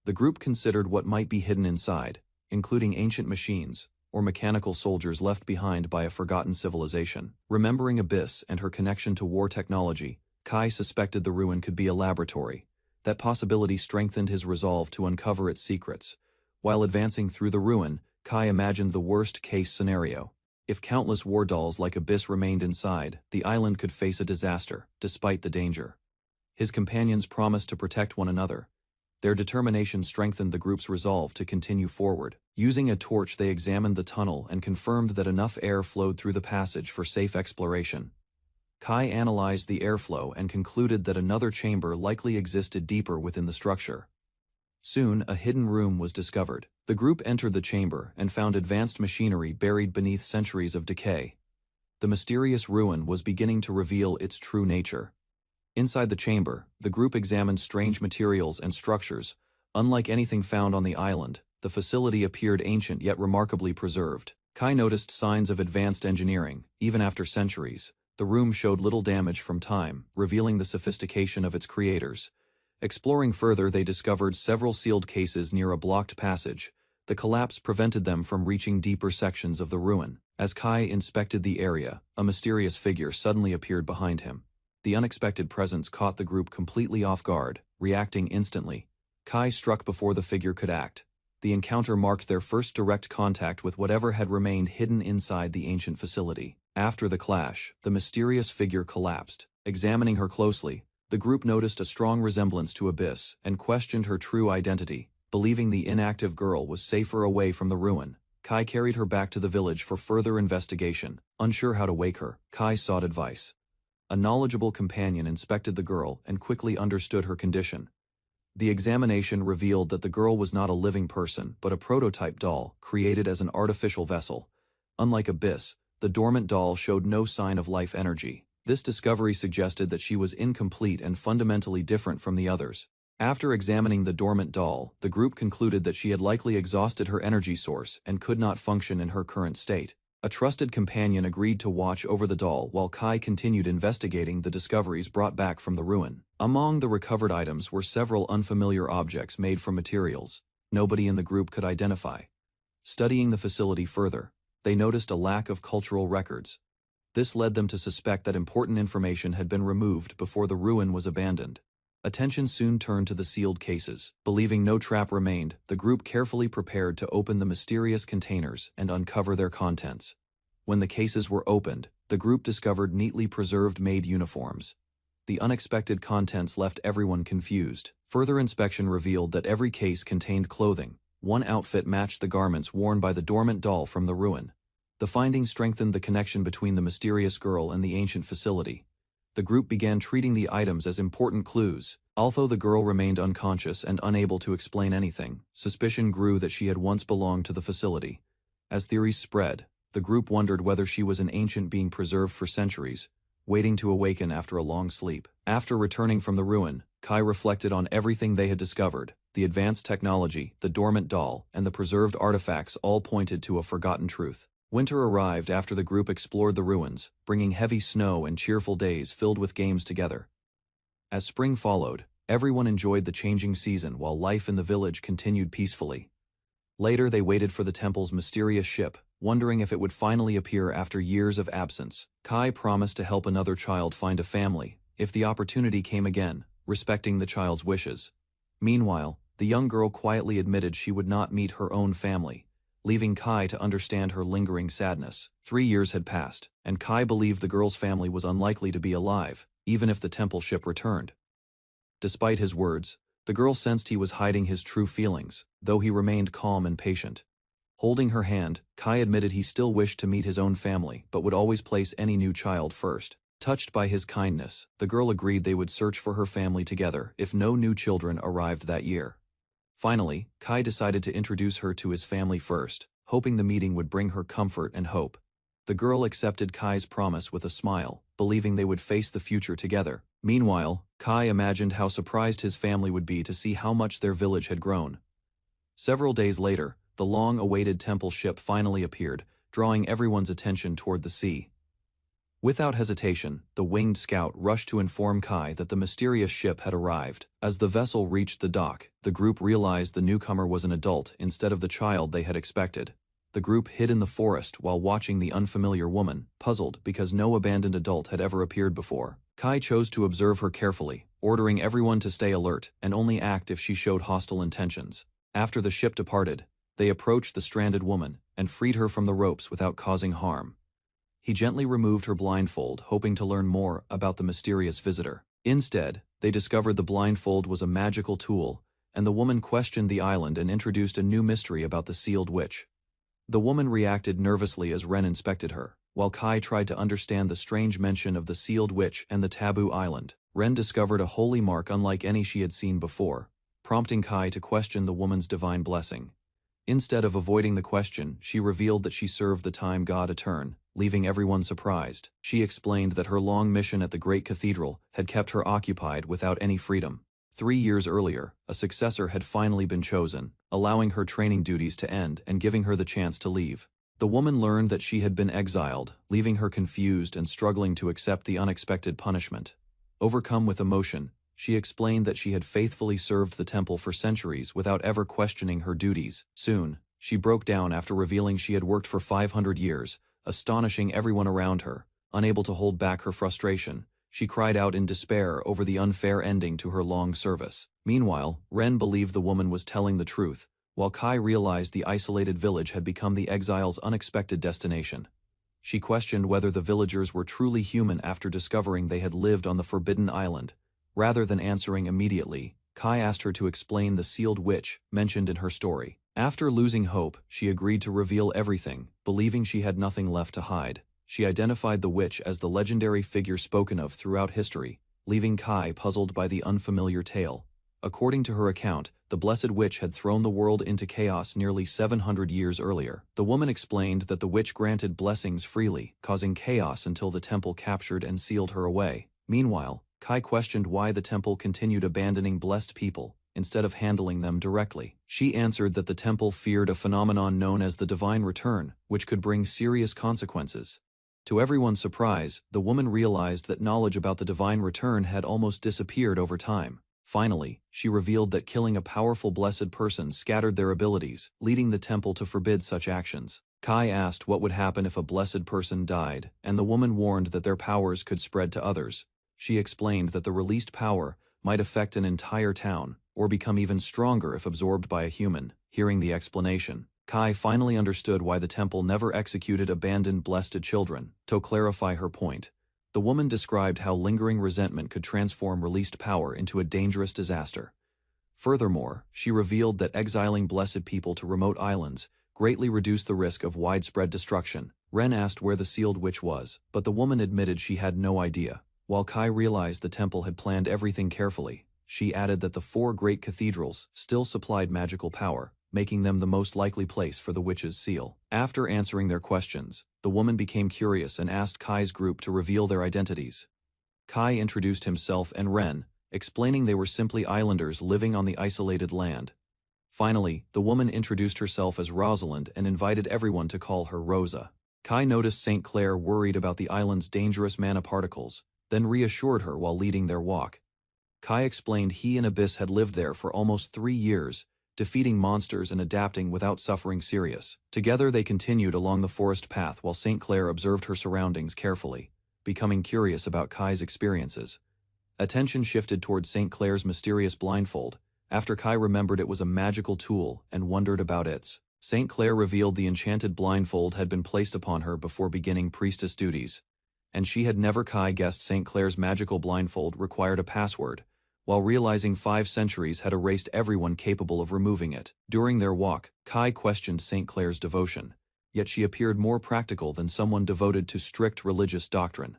The group considered what might be hidden inside, including ancient machines or mechanical soldiers left behind by a forgotten civilization. Remembering Abyss and her connection to war technology, Kai suspected the ruin could be a laboratory. That possibility strengthened his resolve to uncover its secrets. While advancing through the ruin, Kai imagined the worst-case scenario. If countless war dolls like Abyss remained inside, the island could face a disaster, despite the danger. His companions promised to protect one another. Their determination strengthened the group's resolve to continue forward. Using a torch, they examined the tunnel and confirmed that enough air flowed through the passage for safe exploration. Kai analyzed the airflow and concluded that another chamber likely existed deeper within the structure. Soon, a hidden room was discovered. The group entered the chamber and found advanced machinery buried beneath centuries of decay. The mysterious ruin was beginning to reveal its true nature. Inside the chamber, the group examined strange materials and structures. Unlike anything found on the island, the facility appeared ancient yet remarkably preserved. Kai noticed signs of advanced engineering. Even after centuries, the room showed little damage from time, revealing the sophistication of its creators. Exploring further, they discovered several sealed cases near a blocked passage. The collapse prevented them from reaching deeper sections of the ruin. As Kai inspected the area, a mysterious figure suddenly appeared behind him. The unexpected presence caught the group completely off guard. Reacting instantly, Kai struck before the figure could act. The encounter marked their first direct contact with whatever had remained hidden inside the ancient facility. After the clash, the mysterious figure collapsed. Examining her closely, the group noticed a strong resemblance to Abyss and questioned her true identity. Believing the inactive girl was safer away from the ruin, Kai carried her back to the village for further investigation. Unsure how to wake her, Kai sought advice. A knowledgeable companion inspected the girl and quickly understood her condition. The examination revealed that the girl was not a living person but a prototype doll created as an artificial vessel. Unlike Abyss, the dormant doll showed no sign of life energy. This discovery suggested that she was incomplete and fundamentally different from the others. After examining the dormant doll, the group concluded that she had likely exhausted her energy source and could not function in her current state. A trusted companion agreed to watch over the doll while Kai continued investigating the discoveries brought back from the ruin. Among the recovered items were several unfamiliar objects made from materials nobody in the group could identify. Studying the facility further, they noticed a lack of cultural records. This led them to suspect that important information had been removed before the ruin was abandoned. Attention soon turned to the sealed cases. Believing no trap remained, the group carefully prepared to open the mysterious containers and uncover their contents. When the cases were opened, the group discovered neatly preserved maid uniforms. The unexpected contents left everyone confused. Further inspection revealed that every case contained clothing. One outfit matched the garments worn by the dormant doll from the ruin. The findings strengthened the connection between the mysterious girl and the ancient facility. The group began treating the items as important clues. Although the girl remained unconscious and unable to explain anything, suspicion grew that she had once belonged to the facility. As theories spread, the group wondered whether she was an ancient being preserved for centuries, waiting to awaken after a long sleep. After returning from the ruin, Kai reflected on everything they had discovered. The advanced technology, the dormant doll, and the preserved artifacts all pointed to a forgotten truth. Winter arrived after the group explored the ruins, bringing heavy snow and cheerful days filled with games together. As spring followed, everyone enjoyed the changing season while life in the village continued peacefully. Later they waited for the temple's mysterious ship, wondering if it would finally appear after years of absence. Kai promised to help another child find a family, if the opportunity came again, respecting the child's wishes. Meanwhile, the young girl quietly admitted she would not meet her own family, leaving Kai to understand her lingering sadness. 3 years had passed, and Kai believed the girl's family was unlikely to be alive, even if the temple ship returned. Despite his words, the girl sensed he was hiding his true feelings, though he remained calm and patient. Holding her hand, Kai admitted he still wished to meet his own family but would always place any new child first. Touched by his kindness, the girl agreed they would search for her family together if no new children arrived that year. Finally, Kai decided to introduce her to his family first, hoping the meeting would bring her comfort and hope. The girl accepted Kai's promise with a smile, believing they would face the future together. Meanwhile, Kai imagined how surprised his family would be to see how much their village had grown. Several days later, the long-awaited temple ship finally appeared, drawing everyone's attention toward the sea. Without hesitation, the winged scout rushed to inform Kai that the mysterious ship had arrived. As the vessel reached the dock, the group realized the newcomer was an adult instead of the child they had expected. The group hid in the forest while watching the unfamiliar woman, puzzled because no abandoned adult had ever appeared before. Kai chose to observe her carefully, ordering everyone to stay alert and only act if she showed hostile intentions. After the ship departed, they approached the stranded woman and freed her from the ropes without causing harm. He gently removed her blindfold, hoping to learn more about the mysterious visitor. Instead, they discovered the blindfold was a magical tool, and the woman questioned the island and introduced a new mystery about the sealed witch. The woman reacted nervously as Ren inspected her, while Kai tried to understand the strange mention of the sealed witch and the taboo island. Ren discovered a holy mark unlike any she had seen before, prompting Kai to question the woman's divine blessing. Instead of avoiding the question, she revealed that she served the time god Etern, leaving everyone surprised. She explained that her long mission at the Great Cathedral had kept her occupied without any freedom. 3 years earlier, a successor had finally been chosen, allowing her training duties to end and giving her the chance to leave. The woman learned that she had been exiled, leaving her confused and struggling to accept the unexpected punishment. Overcome with emotion, she explained that she had faithfully served the temple for centuries without ever questioning her duties. Soon, she broke down after revealing she had worked for 500 years, astonishing everyone around her. Unable to hold back her frustration, she cried out in despair over the unfair ending to her long service. Meanwhile, Ren believed the woman was telling the truth, while Kai realized the isolated village had become the exile's unexpected destination. She questioned whether the villagers were truly human after discovering they had lived on the Forbidden Island. Rather than answering immediately, Kai asked her to explain the sealed witch mentioned in her story. After losing hope, she agreed to reveal everything, believing she had nothing left to hide. She identified the witch as the legendary figure spoken of throughout history, leaving Kai puzzled by the unfamiliar tale. According to her account, the Blessed Witch had thrown the world into chaos nearly 700 years earlier. The woman explained that the witch granted blessings freely, causing chaos until the temple captured and sealed her away. Meanwhile, Kai questioned why the temple continued abandoning blessed people, instead of handling them directly. She answered that the temple feared a phenomenon known as the divine return, which could bring serious consequences. To everyone's surprise, the woman realized that knowledge about the divine return had almost disappeared over time. Finally, she revealed that killing a powerful blessed person scattered their abilities, leading the temple to forbid such actions. Kai asked what would happen if a blessed person died, and the woman warned that their powers could spread to others. She explained that the released power might affect an entire town, or become even stronger if absorbed by a human. Hearing the explanation, Kai finally understood why the temple never executed abandoned blessed children. To clarify her point, the woman described how lingering resentment could transform released power into a dangerous disaster. Furthermore, she revealed that exiling blessed people to remote islands greatly reduced the risk of widespread destruction. Ren asked where the sealed witch was, but the woman admitted she had no idea. While Kai realized the temple had planned everything carefully, she added that the 4 great cathedrals still supplied magical power, making them the most likely place for the witch's seal. After answering their questions, the woman became curious and asked Kai's group to reveal their identities. Kai introduced himself and Ren, explaining they were simply islanders living on the isolated land. Finally, the woman introduced herself as Rosalind and invited everyone to call her Rosa. Kai noticed St. Clair worried about the island's dangerous mana particles, then reassured her while leading their walk. Kai explained he and Abyss had lived there for almost 3 years, defeating monsters and adapting without suffering serious. Together they continued along the forest path while St. Clair observed her surroundings carefully, becoming curious about Kai's experiences. Attention shifted towards St. Clair's mysterious blindfold, after Kai remembered it was a magical tool and wondered about its. St. Clair revealed the enchanted blindfold had been placed upon her before beginning priestess duties, and she had never. Kai guessed St. Clair's magical blindfold required a password, while realizing 5 centuries had erased everyone capable of removing it. During their walk, Kai questioned St. Clair's devotion, yet she appeared more practical than someone devoted to strict religious doctrine.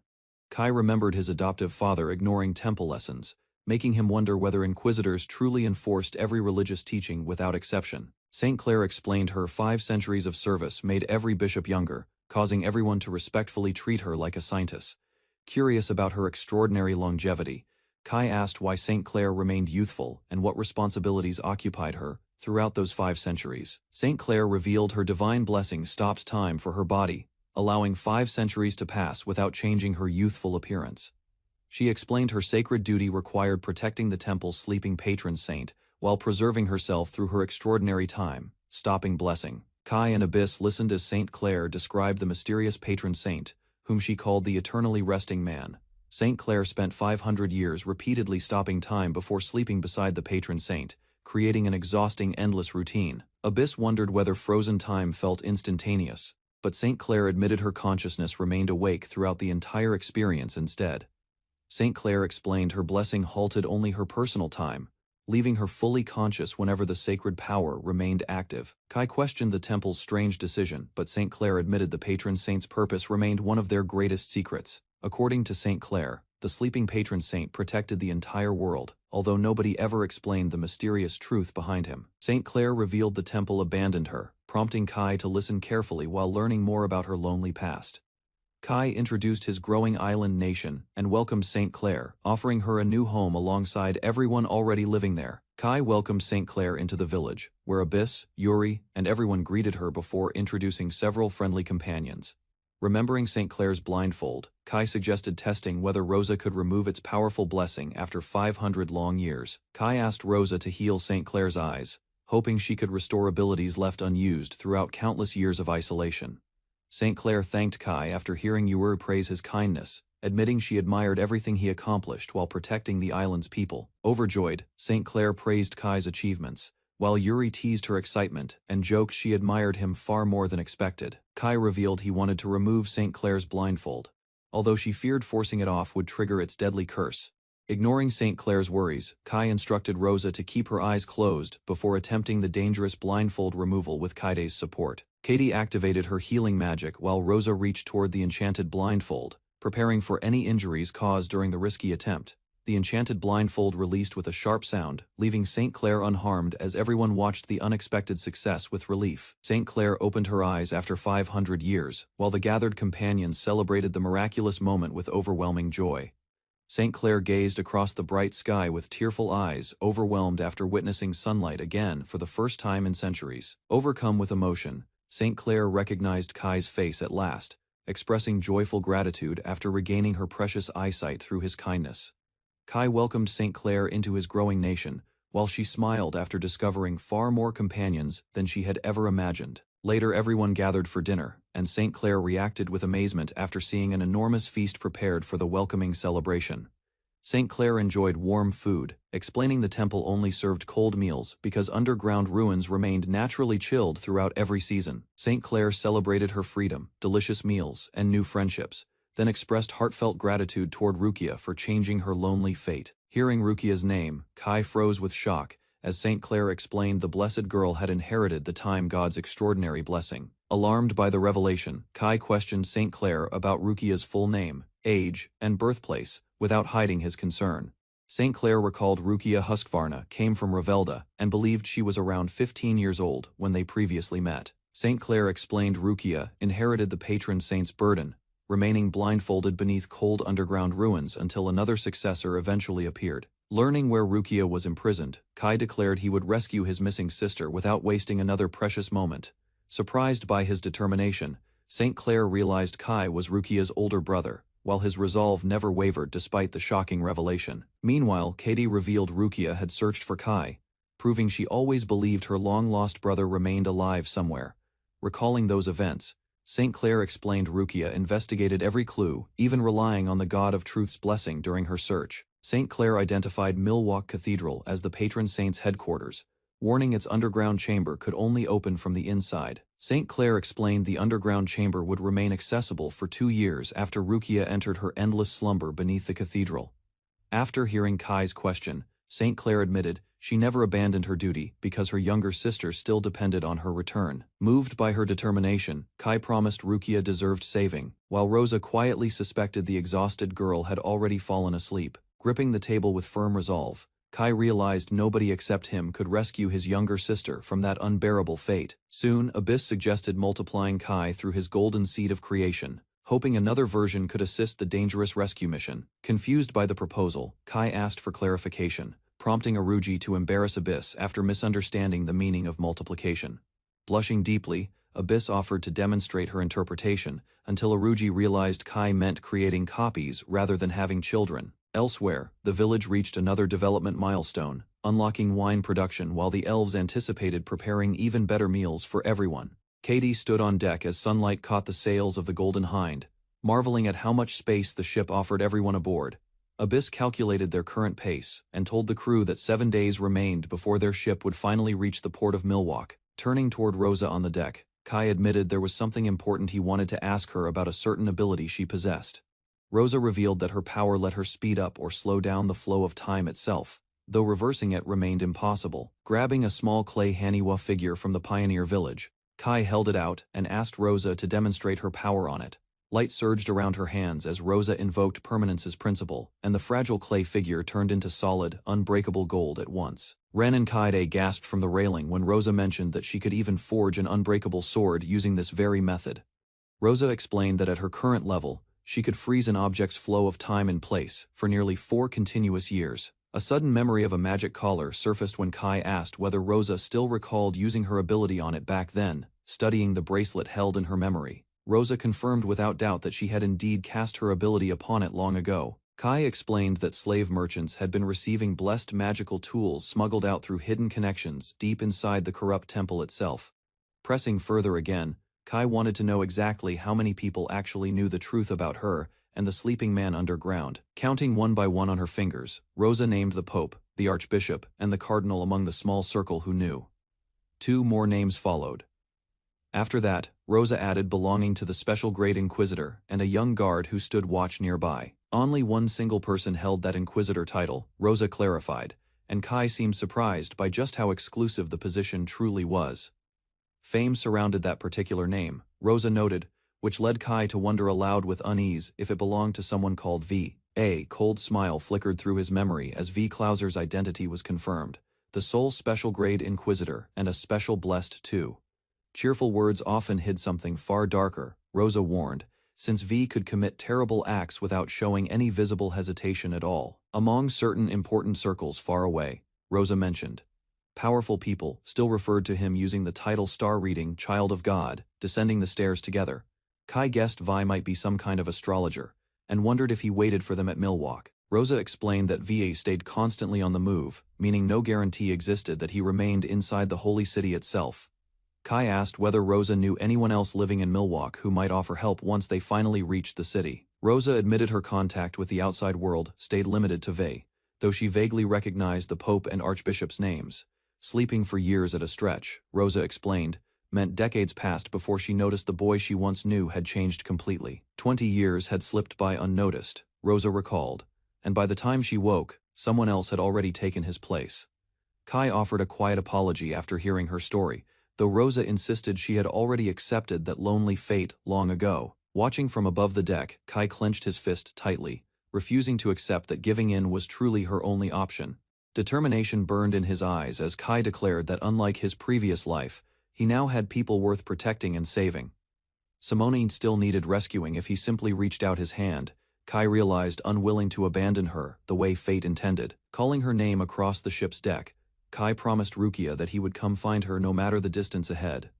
Kai remembered his adoptive father ignoring temple lessons, making him wonder whether inquisitors truly enforced every religious teaching without exception. St. Clair explained her 5 centuries of service made every bishop younger, causing everyone to respectfully treat her like a scientist. Curious about her extraordinary longevity, Kai asked why St. Clair remained youthful and what responsibilities occupied her throughout those 5 centuries. St. Clair revealed her divine blessing stops time for her body, allowing 5 centuries to pass without changing her youthful appearance. She explained her sacred duty required protecting the temple's sleeping patron saint while preserving herself through her extraordinary time, stopping blessing. Kai and Abyss listened as St. Clair described the mysterious patron saint, whom she called the eternally resting man. St. Clair spent 500 years repeatedly stopping time before sleeping beside the patron saint, creating an exhausting endless routine. Abyss wondered whether frozen time felt instantaneous, but St. Clair admitted her consciousness remained awake throughout the entire experience instead. St. Clair explained her blessing halted only her personal time, leaving her fully conscious whenever the sacred power remained active. Kai questioned the temple's strange decision, but St. Clair admitted the patron saint's purpose remained one of their greatest secrets. According to St. Clair, the sleeping patron saint protected the entire world, although nobody ever explained the mysterious truth behind him. St. Clair revealed the temple abandoned her, prompting Kai to listen carefully while learning more about her lonely past. Kai introduced his growing island nation and welcomed St. Clair, offering her a new home alongside everyone already living there. Kai welcomed St. Clair into the village, where Abyss, Yuri, and everyone greeted her before introducing several friendly companions. Remembering St. Clair's blindfold, Kai suggested testing whether Rosa could remove its powerful blessing after 500 long years. Kai asked Rosa to heal St. Clair's eyes, hoping she could restore abilities left unused throughout countless years of isolation. St. Clair thanked Kai after hearing Yuri praise his kindness, admitting she admired everything he accomplished while protecting the island's people. Overjoyed, St. Clair praised Kai's achievements, while Yuri teased her excitement and joked she admired him far more than expected. Kai revealed he wanted to remove St. Clair's blindfold, although she feared forcing it off would trigger its deadly curse. Ignoring St. Clair's worries, Kai instructed Rosa to keep her eyes closed before attempting the dangerous blindfold removal with Kaide's support. Katie activated her healing magic while Rosa reached toward the enchanted blindfold, preparing for any injuries caused during the risky attempt. The enchanted blindfold released with a sharp sound, leaving St. Clair unharmed as everyone watched the unexpected success with relief. St. Clair opened her eyes after 500 years, while the gathered companions celebrated the miraculous moment with overwhelming joy. St. Clair gazed across the bright sky with tearful eyes, overwhelmed after witnessing sunlight again for the first time in centuries. Overcome with emotion, St. Clair recognized Kai's face at last, expressing joyful gratitude after regaining her precious eyesight through his kindness. Kai welcomed St. Clair into his growing nation, while she smiled after discovering far more companions than she had ever imagined. Later everyone gathered for dinner, and St. Clair reacted with amazement after seeing an enormous feast prepared for the welcoming celebration. St. Clair enjoyed warm food, explaining the temple only served cold meals because underground ruins remained naturally chilled throughout every season. St. Clair celebrated her freedom, delicious meals, and new friendships, then expressed heartfelt gratitude toward Rukia for changing her lonely fate. Hearing Rukia's name, Kai froze with shock, as St. Clair explained the blessed girl had inherited the time god's extraordinary blessing. Alarmed by the revelation, Kai questioned St. Clair about Rukia's full name, age, and birthplace, without hiding his concern. St. Clair recalled Rukia Husqvarna came from Ravelda and believed she was around 15 years old when they previously met. St. Clair explained Rukia inherited the patron saint's burden, remaining blindfolded beneath cold underground ruins until another successor eventually appeared. Learning where Rukia was imprisoned, Kai declared he would rescue his missing sister without wasting another precious moment. Surprised by his determination, St. Clair realized Kai was Rukia's older brother, while his resolve never wavered despite the shocking revelation. Meanwhile, Katie revealed Rukia had searched for Kai, proving she always believed her long-lost brother remained alive somewhere. Recalling those events, St. Clair explained Rukia investigated every clue, even relying on the God of Truth's blessing during her search. St. Clair identified Manhwa Cathedral as the patron saint's headquarters, warning its underground chamber could only open from the inside. St. Clair explained the underground chamber would remain accessible for 2 years after Rukia entered her endless slumber beneath the cathedral. After hearing Kai's question, St. Clair admitted she never abandoned her duty because her younger sister still depended on her return. Moved by her determination, Kai promised Rukia deserved saving, while Rosa quietly suspected the exhausted girl had already fallen asleep. Gripping the table with firm resolve, Kai realized nobody except him could rescue his younger sister from that unbearable fate. Soon, Abyss suggested multiplying Kai through his golden seed of creation, hoping another version could assist the dangerous rescue mission. Confused by the proposal, Kai asked for clarification, prompting Aruji to embarrass Abyss after misunderstanding the meaning of multiplication. Blushing deeply, Abyss offered to demonstrate her interpretation until Aruji realized Kai meant creating copies rather than having children. Elsewhere, the village reached another development milestone, unlocking wine production while the elves anticipated preparing even better meals for everyone. Katie stood on deck as sunlight caught the sails of the Golden Hind, marveling at how much space the ship offered everyone aboard. Abyss calculated their current pace and told the crew that 7 days remained before their ship would finally reach the port of Milwaukee. Turning toward Rosa on the deck, Kai admitted there was something important he wanted to ask her about a certain ability she possessed. Rosa revealed that her power let her speed up or slow down the flow of time itself, though reversing it remained impossible. Grabbing a small clay Haniwa figure from the pioneer village, Kai held it out and asked Rosa to demonstrate her power on it. Light surged around her hands as Rosa invoked Permanence's principle, and the fragile clay figure turned into solid, unbreakable gold at once. Ren and Kaide gasped from the railing when Rosa mentioned that she could even forge an unbreakable sword using this very method. Rosa explained that at her current level, she could freeze an object's flow of time in place for nearly 4 continuous years. A sudden memory of a magic collar surfaced when Kai asked whether Rosa still recalled using her ability on it back then. Studying the bracelet held in her memory, Rosa confirmed without doubt that she had indeed cast her ability upon it long ago. Kai explained that slave merchants had been receiving blessed magical tools smuggled out through hidden connections deep inside the corrupt temple itself. Pressing further again, Kai wanted to know exactly how many people actually knew the truth about her and the sleeping man underground. Counting one by one on her fingers, Rosa named the Pope, the Archbishop, and the Cardinal among the small circle who knew. 2 more names followed. After that, Rosa added belonging to the special grade Inquisitor and a young guard who stood watch nearby. Only one single person held that Inquisitor title, Rosa clarified, and Kai seemed surprised by just how exclusive the position truly was. Fame surrounded that particular name, Rosa noted, which led Kai to wonder aloud with unease if it belonged to someone called V. A cold smile flickered through his memory as V. Clauser's identity was confirmed, the sole special grade Inquisitor and a special blessed too. Cheerful words often hid something far darker, Rosa warned, since V could commit terrible acts without showing any visible hesitation at all. Among certain important circles far away, Rosa mentioned, powerful people still referred to him using the title star reading Child of God, descending the stairs together. Kai guessed Vi might be some kind of astrologer, and wondered if he waited for them at Milwaukee. Rosa explained that Va stayed constantly on the move, meaning no guarantee existed that he remained inside the holy city itself. Kai asked whether Rosa knew anyone else living in Milwaukee who might offer help once they finally reached the city. Rosa admitted her contact with the outside world stayed limited to Va, though she vaguely recognized the Pope and Archbishop's names. Sleeping for years at a stretch, Rosa explained, meant decades passed before she noticed the boy she once knew had changed completely. 20 years had slipped by unnoticed, Rosa recalled, and by the time she woke, someone else had already taken his place. Kai offered a quiet apology after hearing her story, though Rosa insisted she had already accepted that lonely fate long ago. Watching from above the deck, Kai clenched his fist tightly, refusing to accept that giving in was truly her only option. Determination burned in his eyes as Kai declared that unlike his previous life, he now had people worth protecting and saving. Simone still needed rescuing if he simply reached out his hand. Kai realized unwilling to abandon her the way fate intended. Calling her name across the ship's deck, Kai promised Rukia that he would come find her no matter the distance ahead.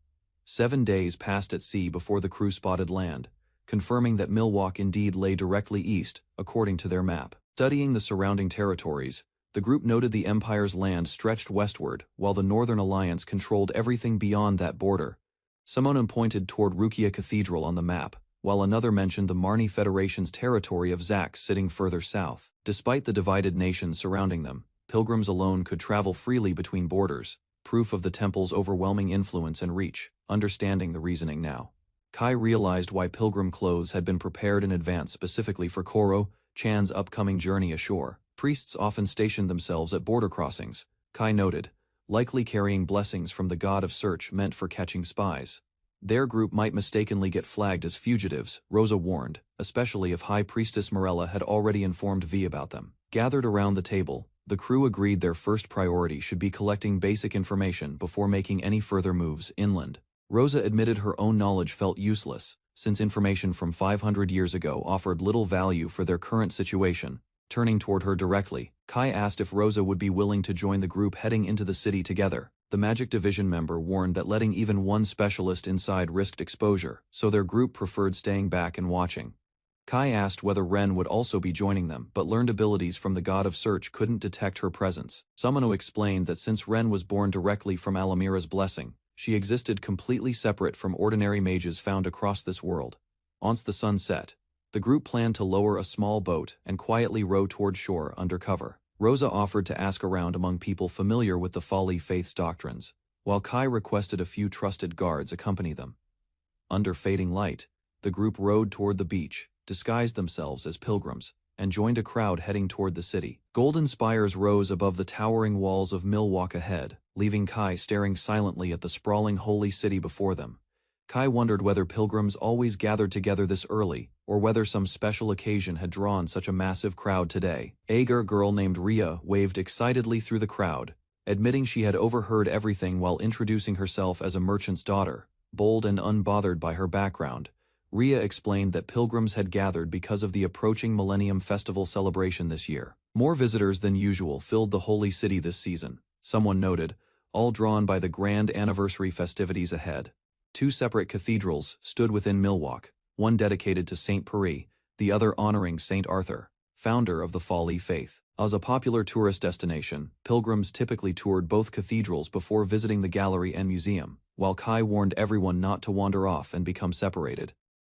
7 days passed at sea before the crew spotted land, confirming that Milwaukee indeed lay directly east, according to their map. Studying the surrounding territories, the group noted the Empire's land stretched westward, while the Northern Alliance controlled everything beyond that border. Someone pointed toward Rukia Cathedral on the map, while another mentioned the Marni Federation's territory of Zak sitting further south. Despite the divided nations surrounding them, pilgrims alone could travel freely between borders, proof of the temple's overwhelming influence and reach. Understanding the reasoning now, Kai realized why pilgrim clothes had been prepared in advance specifically for Koro Chan's upcoming journey ashore. Priests often stationed themselves at border crossings, Kai noted, likely carrying blessings from the god of search meant for catching spies. Their group might mistakenly get flagged as fugitives, Rosa warned, especially if High Priestess Morella had already informed V about them. Gathered around the table, the crew agreed their first priority should be collecting basic information before making any further moves inland. Rosa admitted her own knowledge felt useless, since information from 500 years ago offered little value for their current situation. Turning toward her directly, Kai asked if Rosa would be willing to join the group heading into the city together. The Magic Division member warned that letting even one specialist inside risked exposure, so their group preferred staying back and watching. Kai asked whether Ren would also be joining them, but learned abilities from the god of search couldn't detect her presence. Summono explained that since Ren was born directly from Alamira's blessing, she existed completely separate from ordinary mages found across this world. Once the sun set, the group planned to lower a small boat and quietly row toward shore under cover. Rosa offered to ask around among people familiar with the Folly Faith's doctrines, while Kai requested a few trusted guards accompany them. Under fading light, the group rowed toward the beach, disguised themselves as pilgrims, and joined a crowd heading toward the city. Golden spires rose above the towering walls of Milwaukee ahead, leaving Kai staring silently at the sprawling holy city before them. Kai wondered whether pilgrims always gathered together this early, or whether some special occasion had drawn such a massive crowd today. A girl named Ria waved excitedly through the crowd, admitting she had overheard everything while introducing herself as a merchant's daughter. Bold and unbothered by her background, Ria explained that pilgrims had gathered because of the approaching Millennium Festival celebration this year. More visitors than usual filled the holy city this season, someone noted, all drawn by the grand anniversary festivities ahead. 2 separate cathedrals stood within Milwaukee, one dedicated to Saint Peri, the other honoring Saint Arthur, founder of the Folly Faith. As a popular tourist destination, pilgrims typically toured both cathedrals before visiting the gallery and museum, while Kai warned everyone not to wander off and become separated.